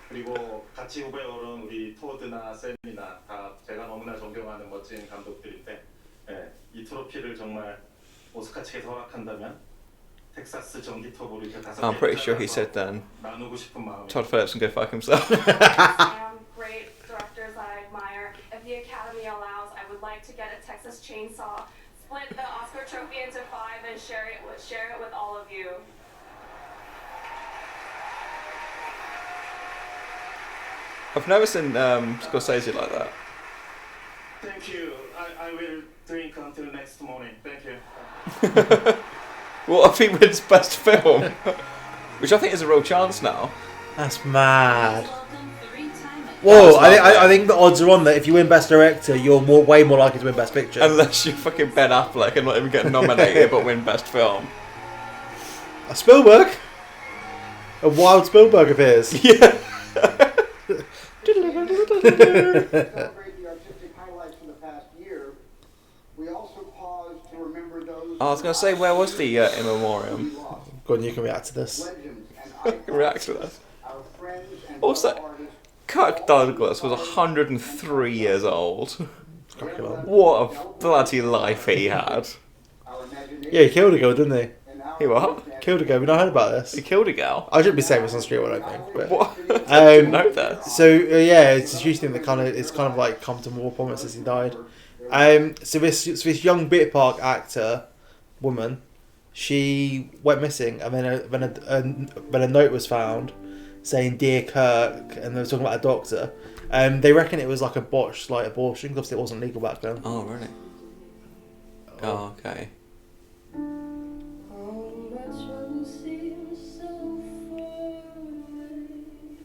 그리고 같이 후보에 오른 우리 토드나 샘이나 다 제가 너무나 존경하는 멋진 감독들인데 이 트로피를 정말 오스카 측에서 허락한다면 텍사스 전기톱으로 이렇게 다섯 I'm 개 pretty sure he said then 나누고 싶은 마음이 Todd Phillips can go fuck himself. Great directors I admire. If the Academy allows, I would like to get a Texas chainsaw, split the Oscar trophy into 5, and share it with all of you. I've never seen Scorsese like that. Thank you. I will drink until next morning. Thank you. What if he wins Best Film? Which I think is a real chance now. That's mad. Whoa, I think the odds are on that if you win Best Director, you're way more likely to win Best Picture. Unless you're fucking Ben Affleck and not even get nominated but win Best Film. A Spielberg? A wild Spielberg appears. Yeah. Celebrate the artistic highlights from the past year. We also pause to remember those. I was going to say, where was the In Memoriam? Go on, you can react to this. Legends React to that. our friends and Also, fellow artists, Kirk Douglas was 103 years old. What a bloody life he had. Yeah, he killed a girl, didn't he? He what? Killed a girl. We not heard about this. He killed a girl? I shouldn't be saying this on street, I don't think. But, What? I didn't know that. So yeah, it's a huge thing that it's kind of like come to more prominence since he died. So this young bit park actor woman, she went missing, and then a note was found saying "Dear Kirk," and they were talking about a doctor. They reckon it was like a botched like abortion because obviously it wasn't legal back then. Oh really? Oh okay.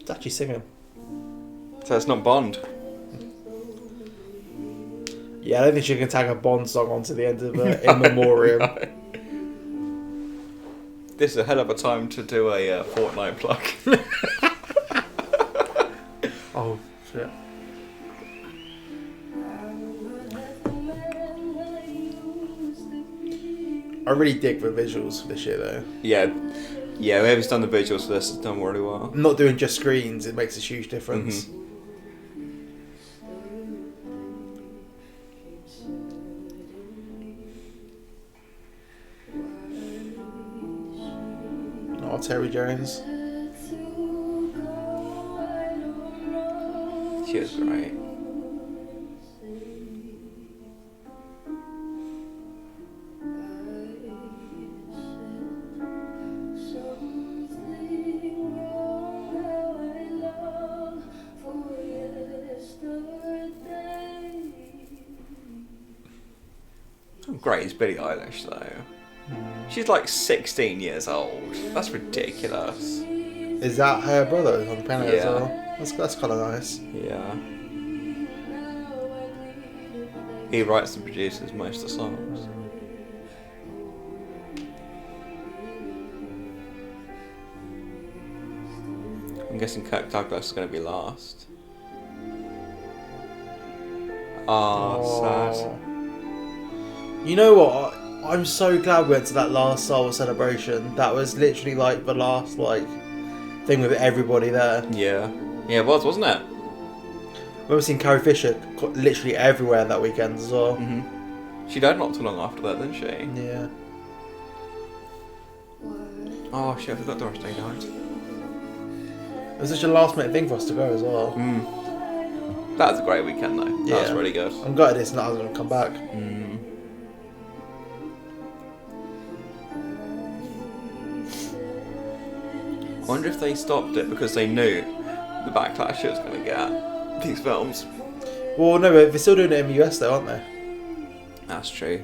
It's actually singing. So it's not Bond. Yeah, I don't think she can tag a Bond song onto the end of In Memoriam. No. This is a hell of a time to do a Fortnite plug. Oh shit. I really dig the visuals for this shit though. Yeah, whoever's done the visuals for this has done really well. Not doing just screens, it makes a huge difference. Mm-hmm. Oh, Terry Jones. She was great. How great is Billie Eilish though? She's like 16 years old. That's ridiculous. Is that her brother on the piano as well? That's kind of nice. Yeah. He writes and produces most of the songs. I'm guessing Kirk Douglas is going to be last. Sad. You know what? I'm so glad we went to that last Star Wars celebration. That was literally like the last thing with everybody there. Yeah, it was, wasn't it? We've seen Carrie Fisher literally everywhere that weekend as well. Mm-hmm. She died not too long after that, didn't she? Yeah. Oh shit! I forgot Doris Day died. It was such a last minute thing for us to go as well. That was a great weekend though. Yeah. That was really good. I'm gutted it's not going to come back. I wonder if they stopped it because they knew the backlash it was going to get these films. Well, no, they're still doing it in the US though, aren't they? That's true.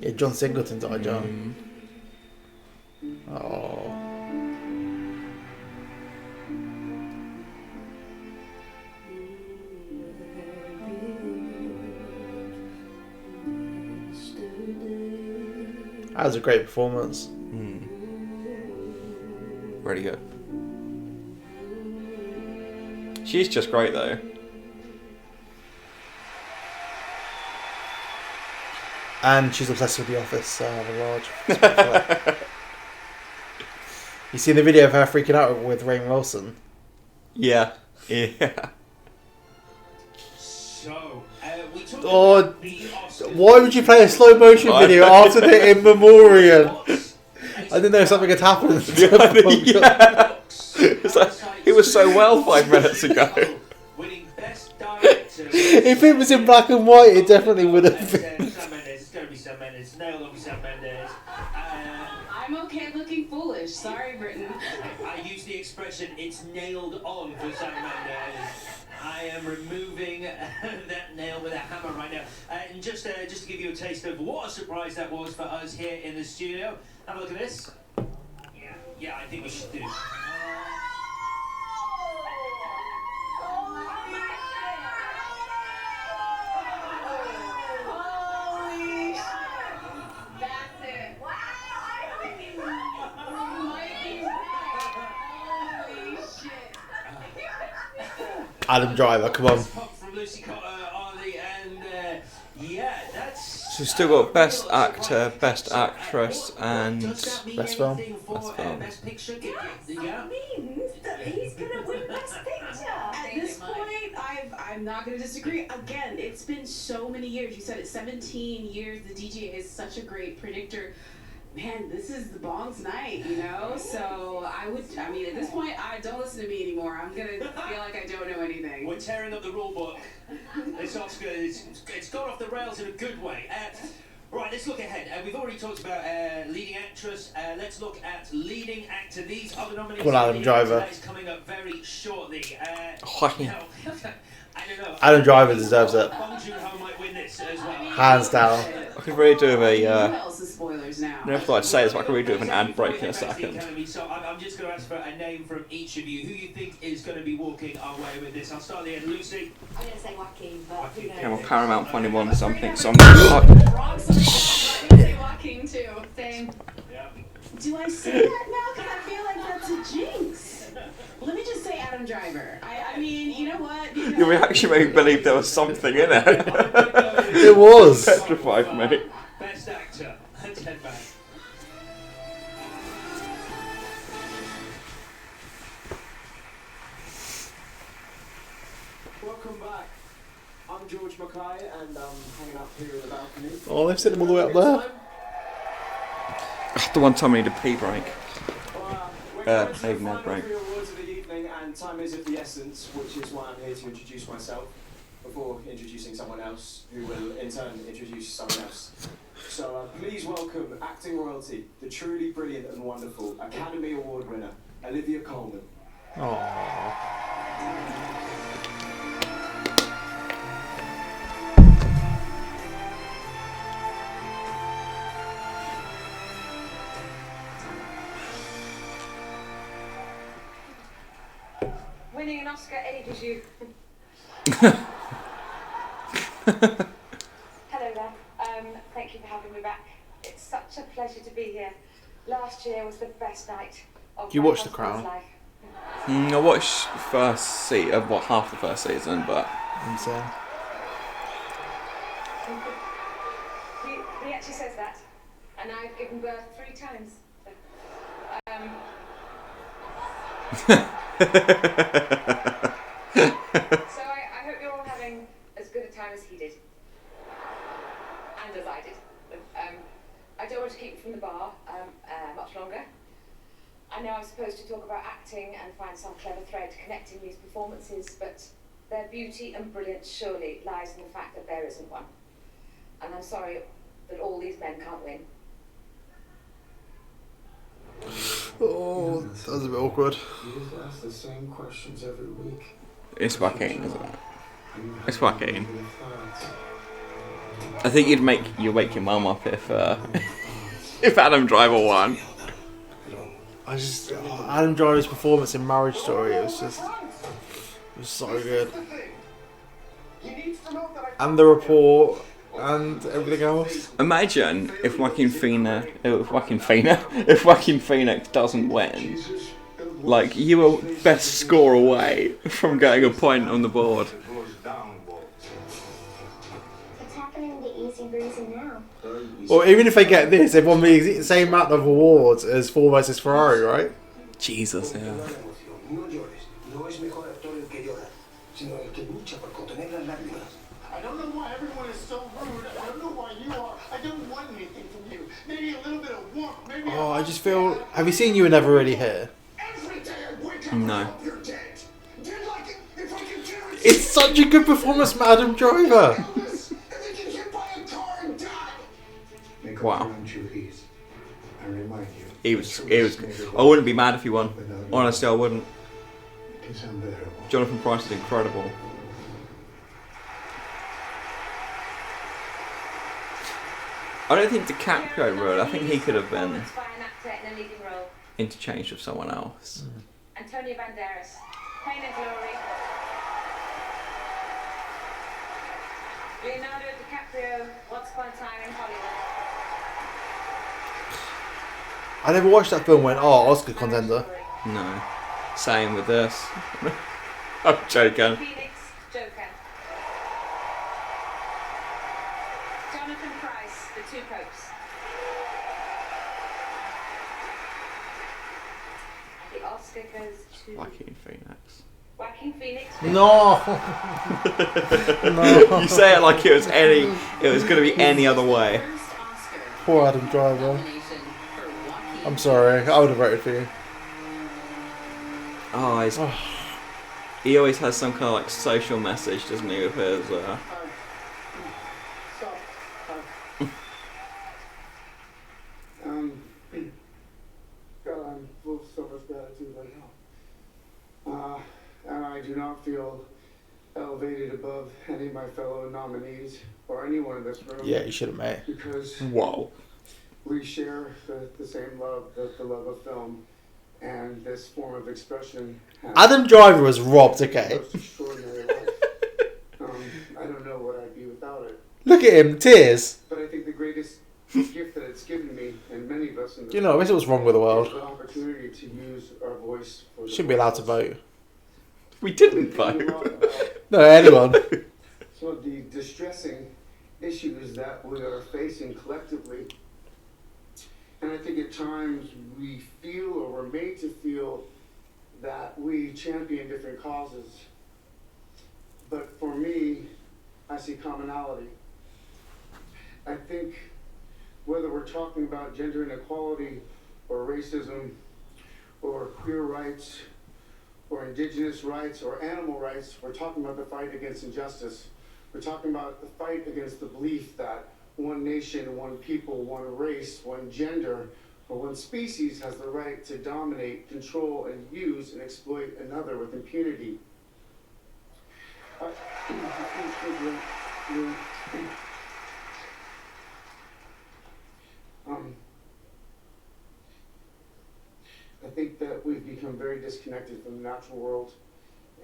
Yeah, John Singleton died young. Oh. That was a great performance. Really good. She's just great though. And she's obsessed with The Office, large. You seen the video of her freaking out with Rainn Wilson? Yeah. So, we talked Oh, about the Oscars. why would you play a slow motion video after the In Memoriam? I didn't know something had happened. Yeah. It was so well 5 minutes ago. Winning Best Director. If it was in black and white, it definitely would have been. Sam Mendes. It's going to be Sam Mendes. Nailed on with Sam Mendes. I'm okay looking foolish. Sorry, Britain. I use the expression "it's nailed on" for Sam Mendes. I am removing that nail with a hammer right now. And just to give you a taste of what a surprise that was for us here in the studio. Have a look at this. Yeah, I think we should do. Adam Driver, come on. From Lucy Cotter, Arlie, and yeah, that's. So we've still got Best Actor, Best Actress, and Best Film. Best Film. Best Picture. That means that he's gonna win Best Picture. At this point, I'm not gonna disagree. Again, it's been so many years. You said it, 17 years. The DJ is such a great predictor. Man, this is the Bong's night, you know? So I mean, at this point, don't listen to me anymore. I'm gonna feel like I don't know anything. We're tearing up the rule book. This Oscar, it's gone off the rails in a good way. Right, let's look ahead. We've already talked about leading actress. Let's look at leading actor. These other nominees. Come on, Adam Driver. That is coming up very shortly. I don't know. Adam Driver deserves it. Bong Joon-ho might win this as well. Hands down. I could really do with a. Who else is spoilers now? I never thought I'd say this, but I could really do with an ad break in a second. So I'm just going to ask for a name from each of you. Who you think is going to be walking our way with this? I'll start at the end. Lucy. I'm going to say Wacky, but who knows? Okay, well, Paramount finally won something, so I'm Wrong, so I'm gonna say Joaquin too. Same. Do I say that now? Because I feel like that's a jinx. Let me just say Adam Driver. I mean, you know what? Because Your reaction made me believe there was something in it. It was. Petrified me. Best actor. Let's head back. Welcome back. I'm George Mackay and I'm hanging up here in the balcony. Oh, they've sent him all the way up there. The one time I need a pee break. Maybe no break. Awards of the evening, and time is of the essence, which is why I'm here to introduce myself before introducing someone else, who will in turn introduce someone else. So please welcome acting royalty, the truly brilliant and wonderful Academy Award winner, Olivia Colman. Aww. Winning an Oscar ages you. Hello there. Thank you for having me back. It's such a pleasure to be here. Last year was the best night of You my watched The husband's Crown? life. I watched half the first season, but Insane. He actually says that, and I've given birth 3 times. So I hope you're all having as good a time as he did, and as I did. I don't want to keep you from the bar much longer. I know I'm supposed to talk about acting and find some clever thread connecting these performances, but their beauty and brilliance surely lies in the fact that there isn't one. And I'm sorry that all these men can't win. Oh, that was a bit awkward. You just ask the same questions every week. it's Joaquin, isn't it? It's Joaquin. I think you'd wake your mum up if if Adam Driver won. Adam Driver's performance in Marriage Story, it was so good. And The Report and everything else. Imagine if Joaquin Phoenix doesn't win. Like, you were best score away from getting a point on the board. What's happening to Easy Breezy now? Well, even if they get this, they've won the same amount of awards as Ford versus Ferrari, right? Jesus, yeah. I don't know why everyone is so rude. I don't know why you are. I don't want anything from you. Maybe a little bit of warmth. Maybe Oh, I just feel... Have you seen You Were Never Really Here? No. It's such a good performance from Adam Driver. Wow. He was. I wouldn't be mad if he won. Honestly, I wouldn't. Jonathan Pryce is incredible. I don't think DiCaprio would. I think he could have been By an actor in a leading role. interchanged with someone else. Antonio Banderas. Pain and Glory. Leonardo DiCaprio. Once Upon a Time in Hollywood. I never watched that film and went, oh, Oscar contender. No. Same with this. I'm joking. Phoenix, Joker. Jonathan Pryce, The Two Popes. The Oscar goes to Joaquin Phoenix. Joaquin Phoenix. No. No. You say it like it was going to be any other way. Poor Adam Driver. I'm sorry. I would have voted for you. Oh, he always has some kind of like social message, doesn't he, with his... God, I'm full of so much gratitude right now. And I do not feel elevated above any of my fellow nominees or anyone in this room. Yeah, you should have, mate. Because Whoa. we share the same love, the love of film, and this form of expression. Adam Driver was robbed, okay? Most extraordinary life. I don't know what I'd be without it. Look at him, tears. But I think the greatest gift that it's given me, and many of us in this You know, I wish it was wrong with the world. is the opportunity to use our voice for the Shouldn't be allowed to vote. We didn't vote. No, anyone. Some of the distressing issues that we are facing collectively. And I think at times we feel, or we're made to feel, that we champion different causes. But for me, I see commonality. I think whether we're talking about gender inequality or racism or queer rights or indigenous rights or animal rights, we're talking about the fight against injustice. We're talking about the fight against the belief that one nation, one people, one race, one gender, or one species has the right to dominate, control, and use and exploit another with impunity. I think that we've become very disconnected from the natural world,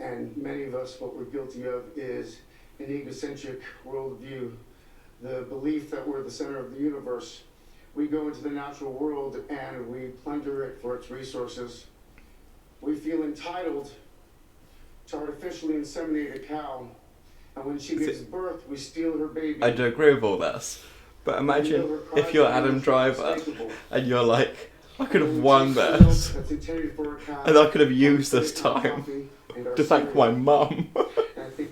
and many of us, what we're guilty of is an egocentric worldview, the belief that we're the center of the universe. We go into the natural world and we plunder it for its resources. We feel entitled to artificially inseminate a cow, and when she gives birth, we steal her baby. I do agree with all this. But imagine if you're Adam Driver and you're like, I could have won this. And I could have used this time to thank my mum. I think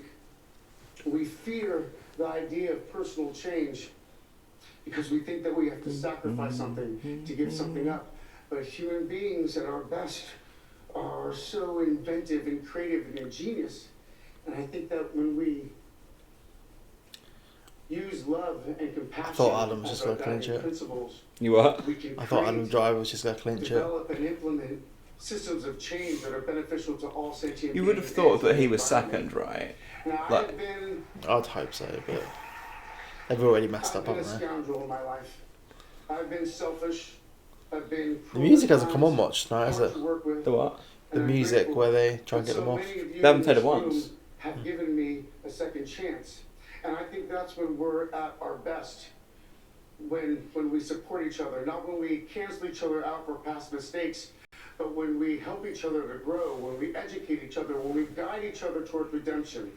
we fear the idea of personal change because we think that we have to sacrifice something to give something up. But human beings at our best are so inventive and creative and ingenious. And I think that when we use love and compassion, I thought Adam was just going to clinch it. You what? I thought Adam Driver was just going to clinch it. Develop and implement systems of change that are beneficial to all sentient You would have beings thought that and he was the second, right? Now, Like, I'd hope so, but they've already messed up, I've been a haven't they? scoundrel in my life. I've been selfish. I've been The music hasn't come on much tonight, has it? The what? The music where they try and get them off. They haven't played it once. Have given me a second chance, and I think that's when we're at our best. When we support each other, not when we cancel each other out for past mistakes, but when we help each other to grow, when we educate each other, when we guide each other towards redemption.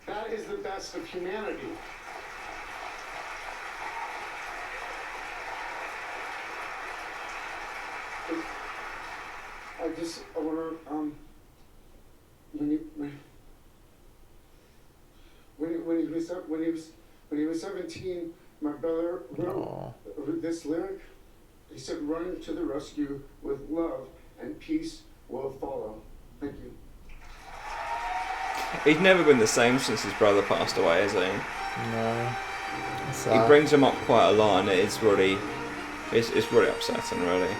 That is the best of humanity. I want to, when he was 17, my brother wrote this lyric. He said, "Run to the rescue with love, and peace will follow." Thank you. He's never been the same since his brother passed away, has he? No. He brings him up quite a lot, and it's really upsetting, really.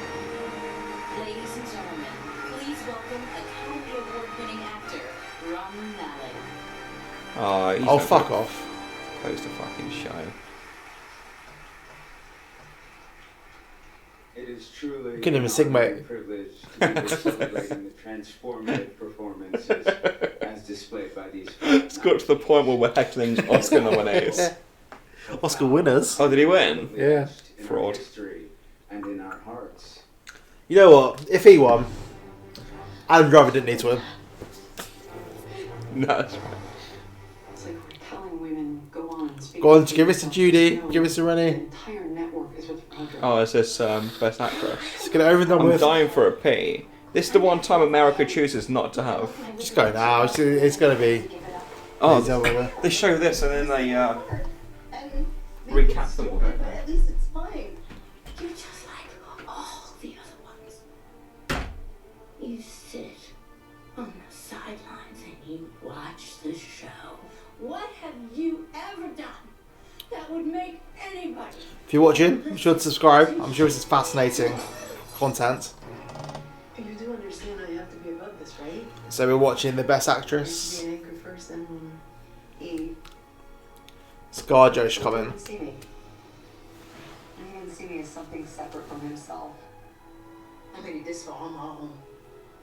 Ladies and gentlemen, please welcome Academy Award-winning actor Rami Malek. Oh, fuck off. Close the fucking show. It is truly You couldn't even sing, mate. a privilege to be celebrating the transformative performances as displayed by these films. It's got to the point where we're heckling Oscar nominees. Oscar winners. Oh, did he win? Yeah. Fraud. History and in our hearts. You know what? If he won, Adam Driver didn't need to win. No, that's right. It's like we're telling women, go on and speak. Go on, give us to Judy. Give us to The Rennie. entire network is with Roger. Oh, it's this Best Actress. Let's get it over and done I'm with. dying for a pee. This is the one time America chooses not to have. Just go now. It's going to be. Oh, It's over there. they show this and then they recap them all, don't But they? at least it's fine. You're just like all the other ones. You sit on the sidelines and you watch the show. What have you ever done that would make anybody? If you're watching, be sure to subscribe. I'm sure this is fascinating content. You do understand I have to be above this, right? So we're watching the Best You Actress. have to be an anchor first, then E. ScarJo coming. See me. He didn't see me as something separate from himself. I made it this far on my own.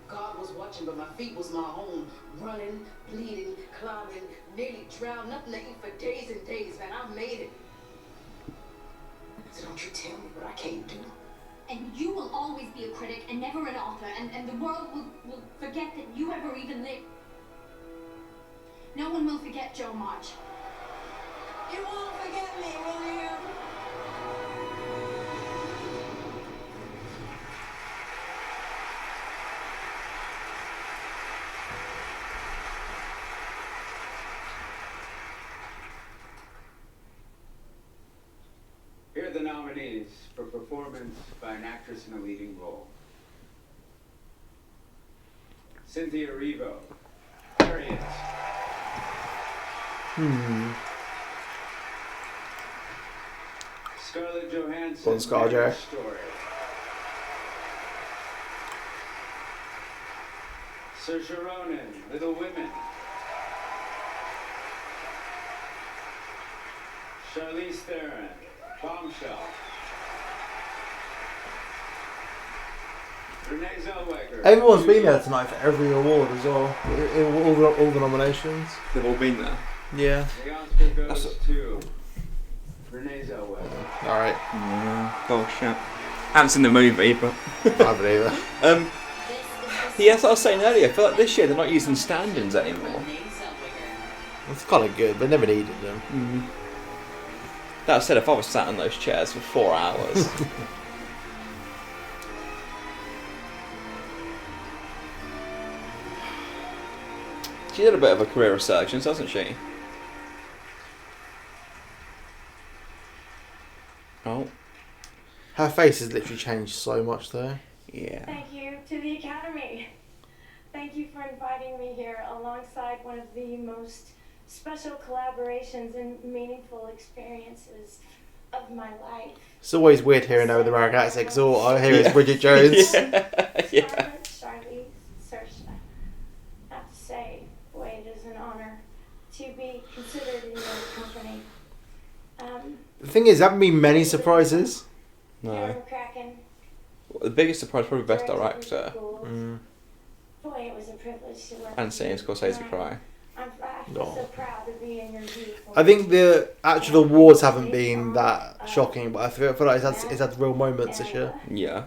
God was watching, but my feet was my home. Running, bleeding, climbing, nearly drowned, nothing to eat for days and days, man. I made it. So don't you tell me what I can't do. And you will always be a critic and never an author, and the world will forget that you ever even lived. No one will forget Joe March. You won't forget me, will you? Here are the nominees for performance by an actress in a leading role. Cynthia Erivo, Harriet. Scarlett Johansson, Go on, ScarJo. Marriage Story. Saoirse Ronan, Little Women. Charlize Theron, Bombshell. Renee Zellweger. Everyone's been there tonight for every award as well. All the nominations. They've all been there. Yeah. The Oscar goes to Renee Zellweger. Alright. Yeah. Gosh, yeah. Haven't seen the movie, but I believe it. yes, I was saying earlier. I feel like this year they're not using stand-ins anymore. It's kind of good, but never needed them. That said, if I was sat in those chairs for 4 hours. She did a bit of a career resurgence, hasn't she? Oh. Her face has literally changed so much though. Yeah. Thank you to the Academy. Thank you for inviting me here alongside one of the most special collaborations and meaningful experiences of my life. It's always weird hearing her with the American accent because all I hear is Bridget Jones. Yeah. Charlie, Saoirse, I have to say, boy, it is an honor to be considered in your company. The thing is, there haven't been many surprises. No. Cracking. The biggest surprise probably Best Director. Boy, it was a privilege to work And with seeing you. Scorsese cry. I feel so proud to be in your group. I think the actual awards haven't been that shocking, but I feel like it's had real moments this year. Yeah.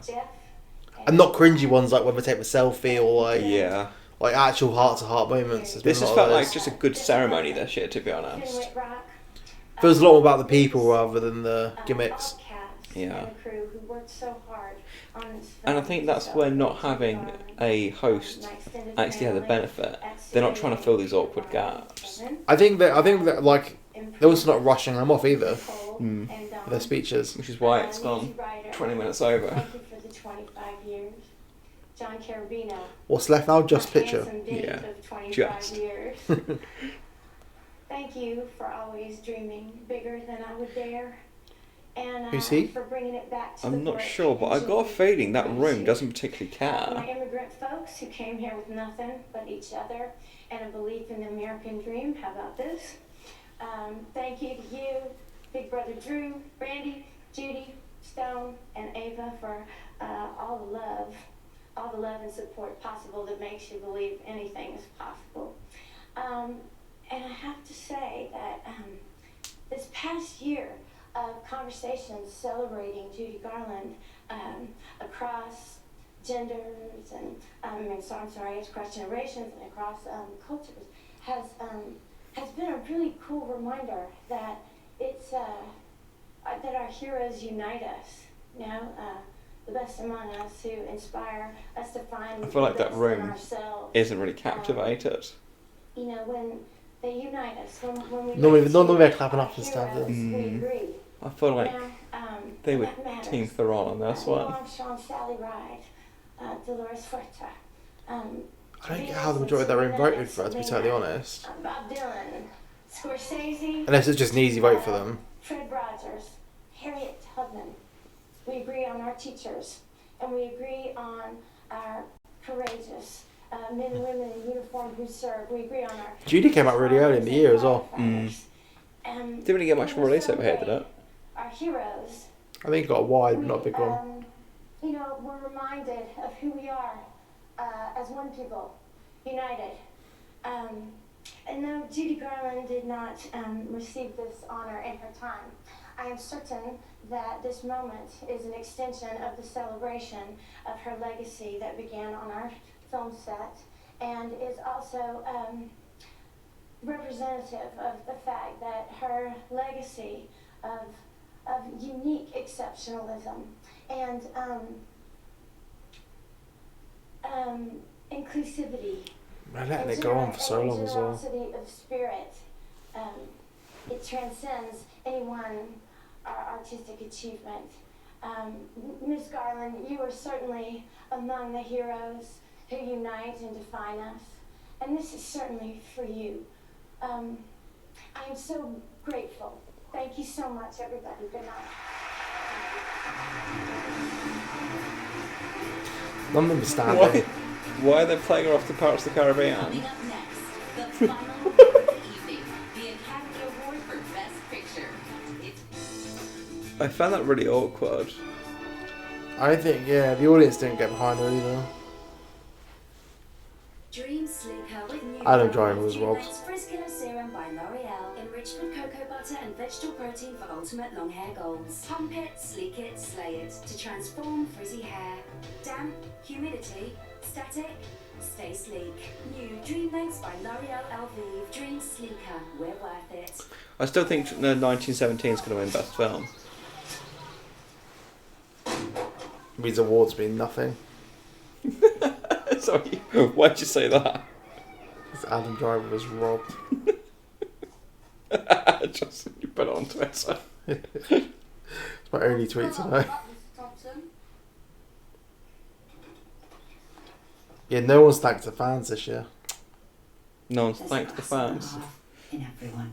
And not cringy ones like when we take a selfie or like Yeah. like actual heart-to-heart moments. There's This been a has lot felt of like those. just a good ceremony this year, to be honest. Feels a lot more about the people rather than the gimmicks. Yeah. And the crew who worked so hard on this And I film. think that's where not having a host actually has a benefit. They're not trying to fill these awkward gaps. I think that like they're also not rushing them off either. With their speeches, which is why it's gone 20 minutes over. Thank you for the 25 years. John Carabino. What's left now? Just picture. Handsome date Yeah. of 25 Just. years. Thank you for always dreaming bigger than I would dare. And Who's he? for bringing it back to I'm the not work sure, but I and got a joy feeling that brings room you. doesn't particularly My care. immigrant folks who came here with nothing but each other and a belief in the American dream. How about this? Thank you to you, Big Brother Drew, Brandy, Judy, Stone, and Ava for all the love and support possible that makes you believe anything is possible. And I have to say that this past year of conversations celebrating Judy Garland across genders and across generations and across cultures has been a really cool reminder that it's that our heroes unite us. You know, the best among us who inspire us to find. I feel like the that best room in ourselves. isn't really captivated. You know, when they unite us, when we Normally they're get clapping to up and our stuff. heroes, we agree. I feel like Now, they and were that matters. Team Theron on this Neil one. Armstrong, Sally Ride, Dolores Huerta. I don't get how the majority of that room voted for her, to be totally honest. Bob Dylan, Scorsese. Unless it's just an easy vote for them. Fred Rogers, Harriet Tubman. We agree on our teachers, and we agree on our courageous men and women in uniform who serve. We agree on our. Judy came out really early in the year as well. Didn't really get much release over here, did it? Our heroes. I think it got a wide, but not a big one. You know, we're reminded of who we are as one people, united. And though Judy Garland did not receive this honor in her time, I am certain that this moment is an extension of the celebration of her legacy that began on our film set, and is also representative of the fact that her legacy of unique exceptionalism and inclusivity. Man, letting it go on for so long as well. Generosity of spirit. It transcends any one artistic achievement. Ms. Garland, you are certainly among the heroes who unite and define us, and this is certainly for you. I am so grateful. Thank you so much, everybody. Good night. None of them standing. Why are they playing her off to Pirates of the Caribbean? Coming up next, the final award of the evening, the Academy Award for Best Picture. I found that really awkward. I think, yeah, the audience didn't get behind her either. Dream Sleeker with new Adam Driver was robbed. Frizz-Killer Serum by L'Oreal, enriched with cocoa butter and vegetable protein for ultimate long hair goals. Pump it, sleek it, slay it to transform frizzy hair. Damp, humidity, static, stay sleek. New Dream Lengths by L'Oreal Elvive. Dream Sleeker, we're worth it. I still think 1917 is going to win Best Film. These awards mean nothing. Sorry, why'd you say that? Because Adam Driver was robbed. Just you put it on Twitter. It's my only tweet tonight. Yeah, no one's thanked the fans this year. No one's thanked the fans. In everyone.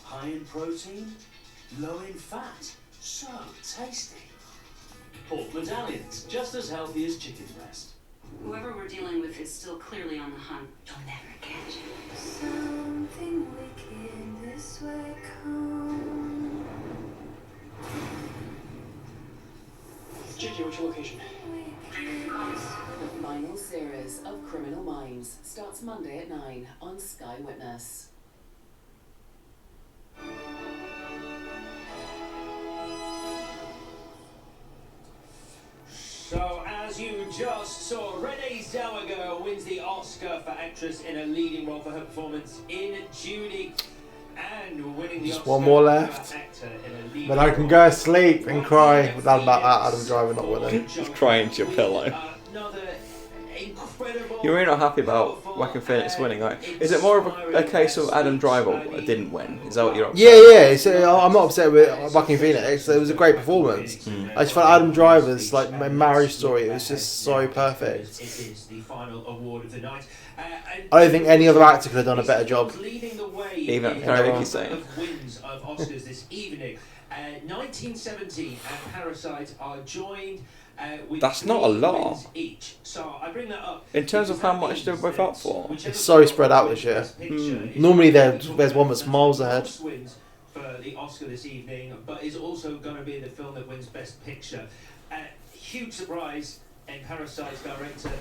High in protein, low in fat. So tasty. Pork medallions, just as healthy as chicken breast. Whoever we're dealing with is still clearly on the hunt. You'll never catch him. Something wicked this way come. Gigi, what's your location? The final series of Criminal Minds starts Monday at 9 on Sky Witness. So, as you just saw, Renee Zellweger wins the Oscar for actress in a leading role for her performance in Judy, and winning the Just Oscar one more for left. actor in a leading But I can go sleep and cry without about that Adam Driver not winning. Just cry into your pillow. You're really not happy about Wacky Phoenix winning, right? Is it more of a case of Adam Driver didn't win? Is that what you're upset Yeah. So I'm not upset with Wacky Phoenix. It was a great performance. I just felt Adam Driver's like my marriage story. It was just so perfect. It is the final award of the night. I don't think any other actor could have done a better job. Leading the way Even in karaoke terms sing. of wins of Oscars this evening. 1917 and Parasite are joined with That's not a 3 lot. wins each. So I bring that up In terms of how much they're both up for? It's so spread out this year. Normally there's one that's miles ahead. wins for the Oscar this evening, but is also going to be the film that wins Best Picture. Huge surprise in Parasite's director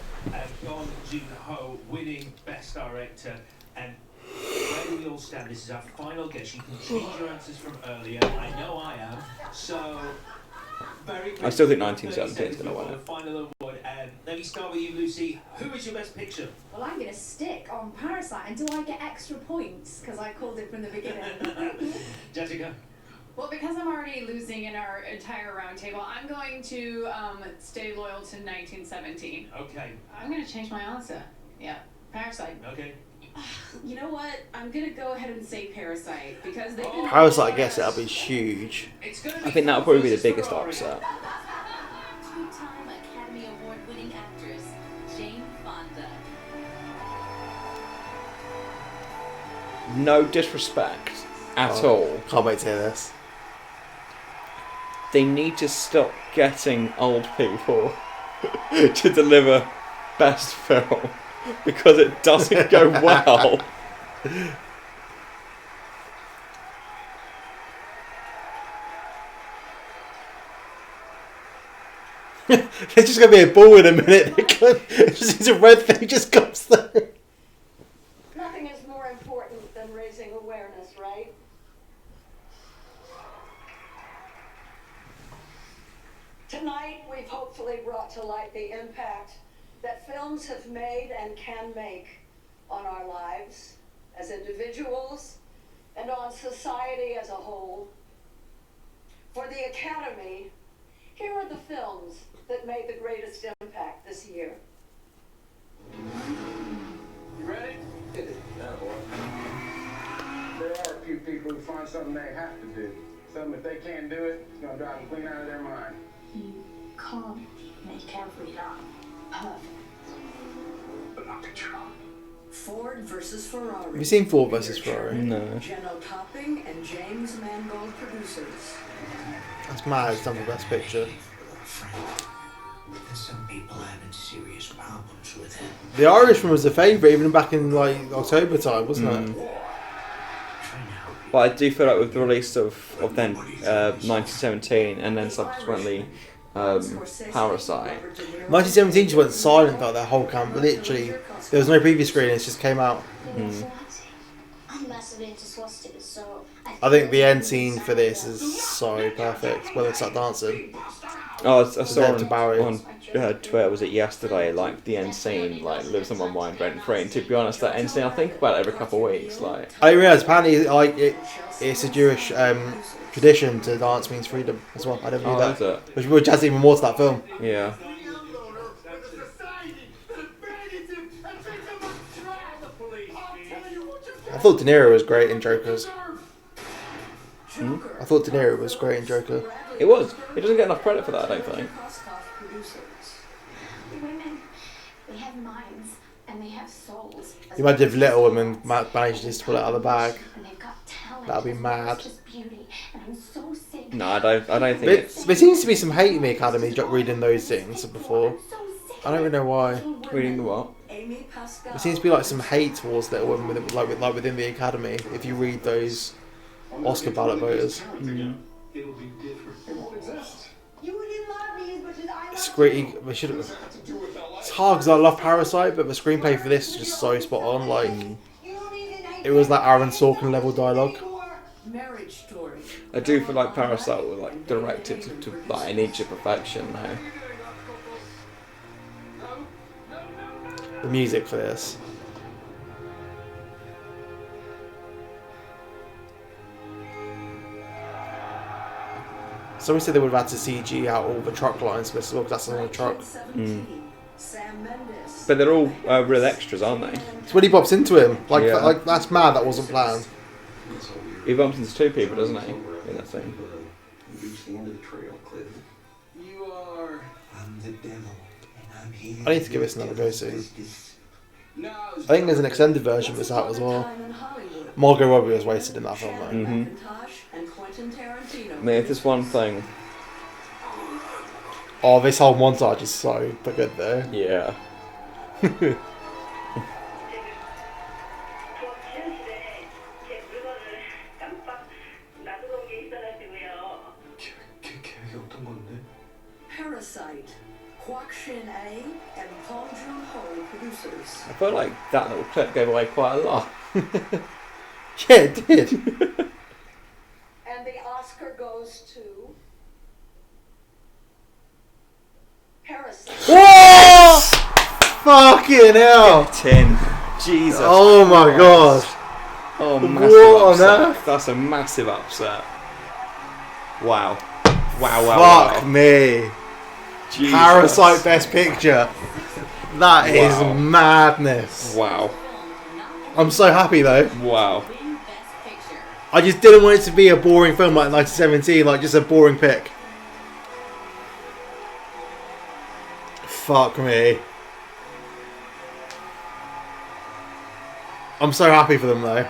Bong Joon-ho winning Best Director. And where do we all stand? This is our final guess. You can change your answers from earlier. I know I am. So I still think 1917 is going to win The it. final award. Let me start with you, Lucy. Who is your best picture? Well, I'm going to stick on Parasite, and do I get extra points? Because I called it from the beginning. Jessica. Well, because I'm already losing in our entire round table, I'm going to stay loyal to 1917. Okay. I'm going to change my answer. Yeah, Parasite. Okay. You know what? I'm going to go ahead and say Parasite because they've been... Parasite, I guess that'll be huge. I think that'll probably be the biggest upset. Two-time Academy Award-winning actress Jane Fonda. No disrespect at all. Can't wait to hear this. They need to stop getting old people to deliver best film because it doesn't go well. There's just going to be a ball in a minute. It's a red thing just comes through. Nothing is more important than raising awareness, right? Tonight, we've hopefully brought to light the impact that films have made and can make on our lives as individuals and on society as a whole. For the Academy, here are the films that made the greatest impact this year. You ready? There are a few people who find something they have to do. Something if they can't do it, it's gonna drive them clean out of their mind. You can't make everything perfect. But not to try. Ford versus Ferrari. Have you seen Ford versus Ferrari? No. Jenna Topping and James Mangold producers. That's mad. It's done for Best Picture. Some people having serious problems with it. The Irishman was a favourite even back in like October time, wasn't it? But I do feel like with the release of then 1917 and then subsequently Parasite. 1917 just went silent throughout that whole camp. Literally, there was no preview screen. It just came out. I'm massively into swastikas, so I think the end scene for this is so perfect. When they start dancing. Oh, I saw Dead to Barry. on Twitter, was it yesterday, like the end scene like lives in my mind rent free, and to be honest that end scene I think about it every couple of weeks. Like I didn't realise apparently like it's a Jewish tradition to dance means freedom as well. I never knew that. Is it? Which adds even more to that film. Yeah. I thought De Niro was great in Joker's. I thought De Niro was great in Joker. It was. He doesn't get enough credit for that, I don't think. women, they have minds and they have souls. You imagine if Little Women managed just to pull it out of the bag. And they've got talent. That'd be mad. It's just beauty, and I'm so sick. No, I don't think But it's... there seems to be some hate in the Academy reading those things before. I don't really know why. Reading the what? There seems to be like some hate towards Little Women like within the Academy if you read those Oscar ballot voters. It'll be different. It won't exist. You wouldn't love me as much as I It's great. It's hard because I love Parasite, but the screenplay for this is just so spot on. Like, it was like Aaron Sorkin level dialogue. Marriage Story. I do feel like Parasite was like directed to like an inch of perfection though. The music for this. Somebody said they would have had to CG out all the truck lines, but look, that's on the truck. But they're all real extras, aren't they? It's when he bumps into him. Like, Yeah. like that's mad. That wasn't planned. He bumps into two people, doesn't he? In that thing. Reach the end of the trail, Cliff. You are. I'm the devil, and I'm here. I need to give this another go soon. No, I think there's an extended version that's out as well. Margot Robbie was wasted in that film, though. And Quentin Tarantino. I mean, if there's one thing... Oh, this whole montage is so good, though. Yeah. Parasite. Kwak Shin A and Bong Joon-ho producers. I felt like that little clip gave away quite a lot. Yeah, it did. And the Oscar goes to Parasite. Whoa! Fucking hell! 10. Jesus. Oh my god. Oh, What massive on upset. earth? That's a massive upset. Wow. Wow. Fuck me. Jesus. Parasite Best Picture. That is Wow. madness. Wow. I'm so happy though. Wow. I just didn't want it to be a boring film like 1917, like just a boring pick. Fuck me. I'm so happy for them though.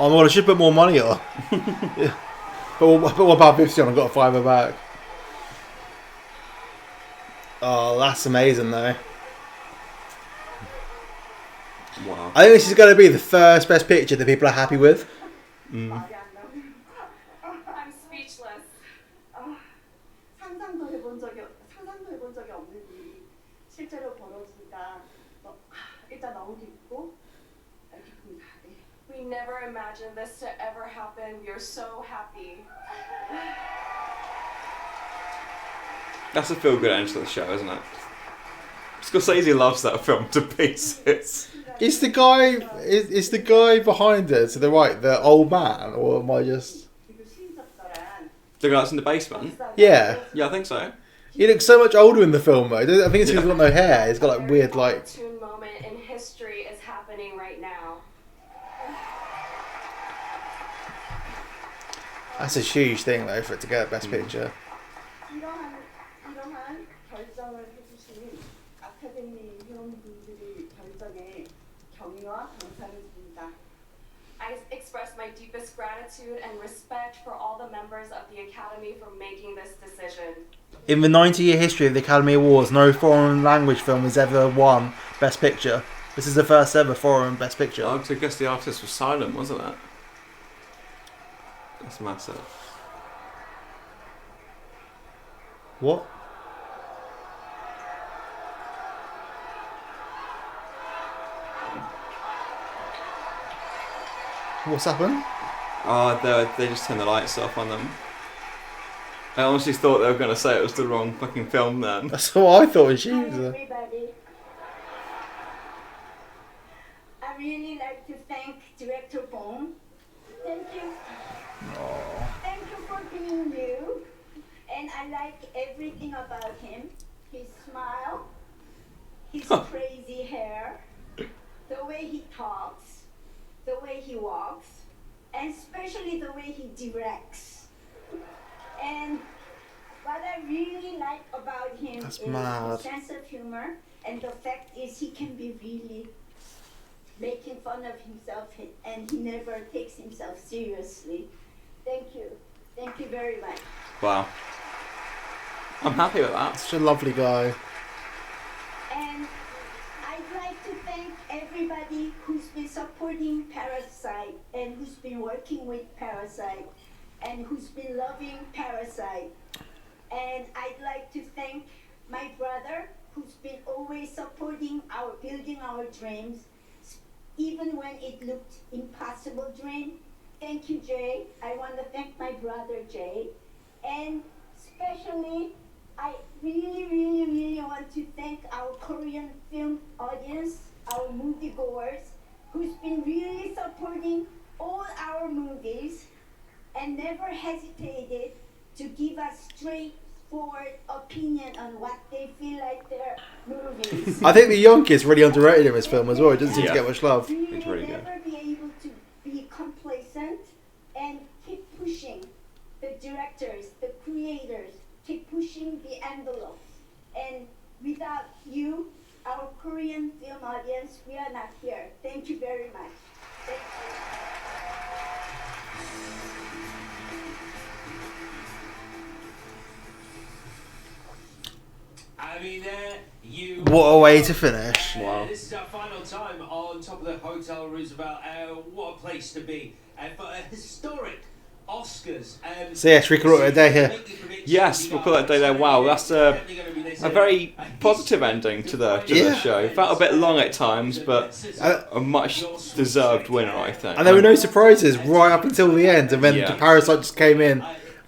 Oh my god, I should put more money on. Yeah. But what about 50 on? I've got a fiver back. Oh, that's amazing though. Wow. I think this is going to be the first Best Picture that people are happy with. I'm speechless. 상상도 해본 적이 없는 일이 실제로 벌어지니까 일단 너무 기쁘고 기쁩니다. We never imagined this to ever happen. We are so happy. That's a feel-good end to the show, isn't it? Scorsese loves that film to pieces. Is the guy behind it to the right the old man, or am I just? The guy that's in the basement? Yeah. Yeah, I think so. He looks so much older in the film though. I think it's because he's got no hair. He's got like weird like. Opportune moment in history is happening right now. That's a huge thing though for it to get Best Picture. 이러한 결정을 해주신 아카데미 회원분들의 결정에 경의와 감사를 드립니다. I express my deepest gratitude and respect for all the members of the Academy for making this decision. In the 90-year history of the Academy Awards, no foreign language film has ever won Best Picture. This is the first ever foreign Best Picture. I guess the artist was silent, wasn't it? That's massive. What? What's happened? Oh, they just turned the lights off on them. I honestly thought they were going to say it was the wrong fucking film then. That's what I thought was you. Everybody. I really like to thank Director Bong. Thank you. Thank you for being you. And I like everything about him. His smile, his crazy hair, the way he talks, the way he walks, and especially the way he directs. And what I really like about him That's is mad. his sense of humor, and the fact is he can be really making fun of himself, and he never takes himself seriously. Thank you. Thank you very much. Wow. I'm happy with that. Such a lovely guy. And I'd like to thank everybody who's been supporting Parasite and who's been working with Parasite and who's been loving Parasite. And I'd like to thank my brother who's been always supporting building our dreams, even when it looked impossible dream. Thank you, Jay. I want to thank my brother, Jay. And especially, I really want to thank our Korean film audience, our moviegoers, who's been really supporting all our movies and never hesitated to give us straightforward opinion on what they feel like their movies. I think the young kid's really underrated in this film as well. It doesn't seem to get much love. It's really good. Never be able to be complacent and keep pushing the directors, the creators, keep pushing the envelopes. And without you, our Korean film audience, we are not here. Thank you very much. Thank you. I mean, you. What a way to finish. Wow. This is our final time on top of the Hotel Roosevelt. What a place to be for a historic Oscars. So yeah, should we call it a day here? Yes, we'll call it a day there. Wow, that's a very positive ending to the show. It felt a bit long at times, but a much deserved winner, I think. And there were no surprises right up until the end, and then the Parasite just came in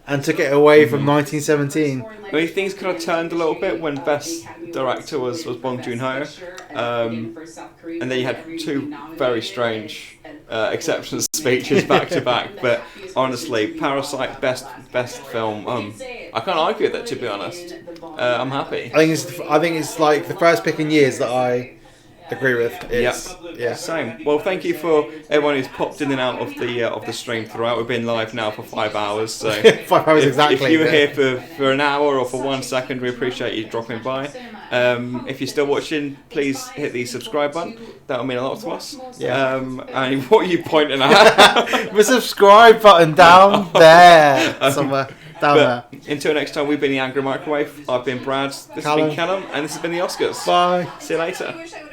and took it away from 1917. I mean, things kind of turned a little bit when Best Director was Bong Joon-ho, and then you had two very strange acceptance speeches back to back. But honestly, Parasite best film. I can't argue with that, to be honest. I'm happy. I think it's like the first pick in years that I agree with. Yeah, same. Well, thank you for everyone who's popped in and out of the stream throughout. We've been live now for 5 hours, so 5 hours exactly. If you were here for an hour or for 1 second, we appreciate you dropping by. If you're still watching, please hit the subscribe button. That'll mean a lot to us. Yeah. And what are you pointing at? The subscribe button down there somewhere. Down there. Until next time, we've been the Angry Microwave. I've been Brad. This has been Callum, and this has been the Oscars. Bye. See you later.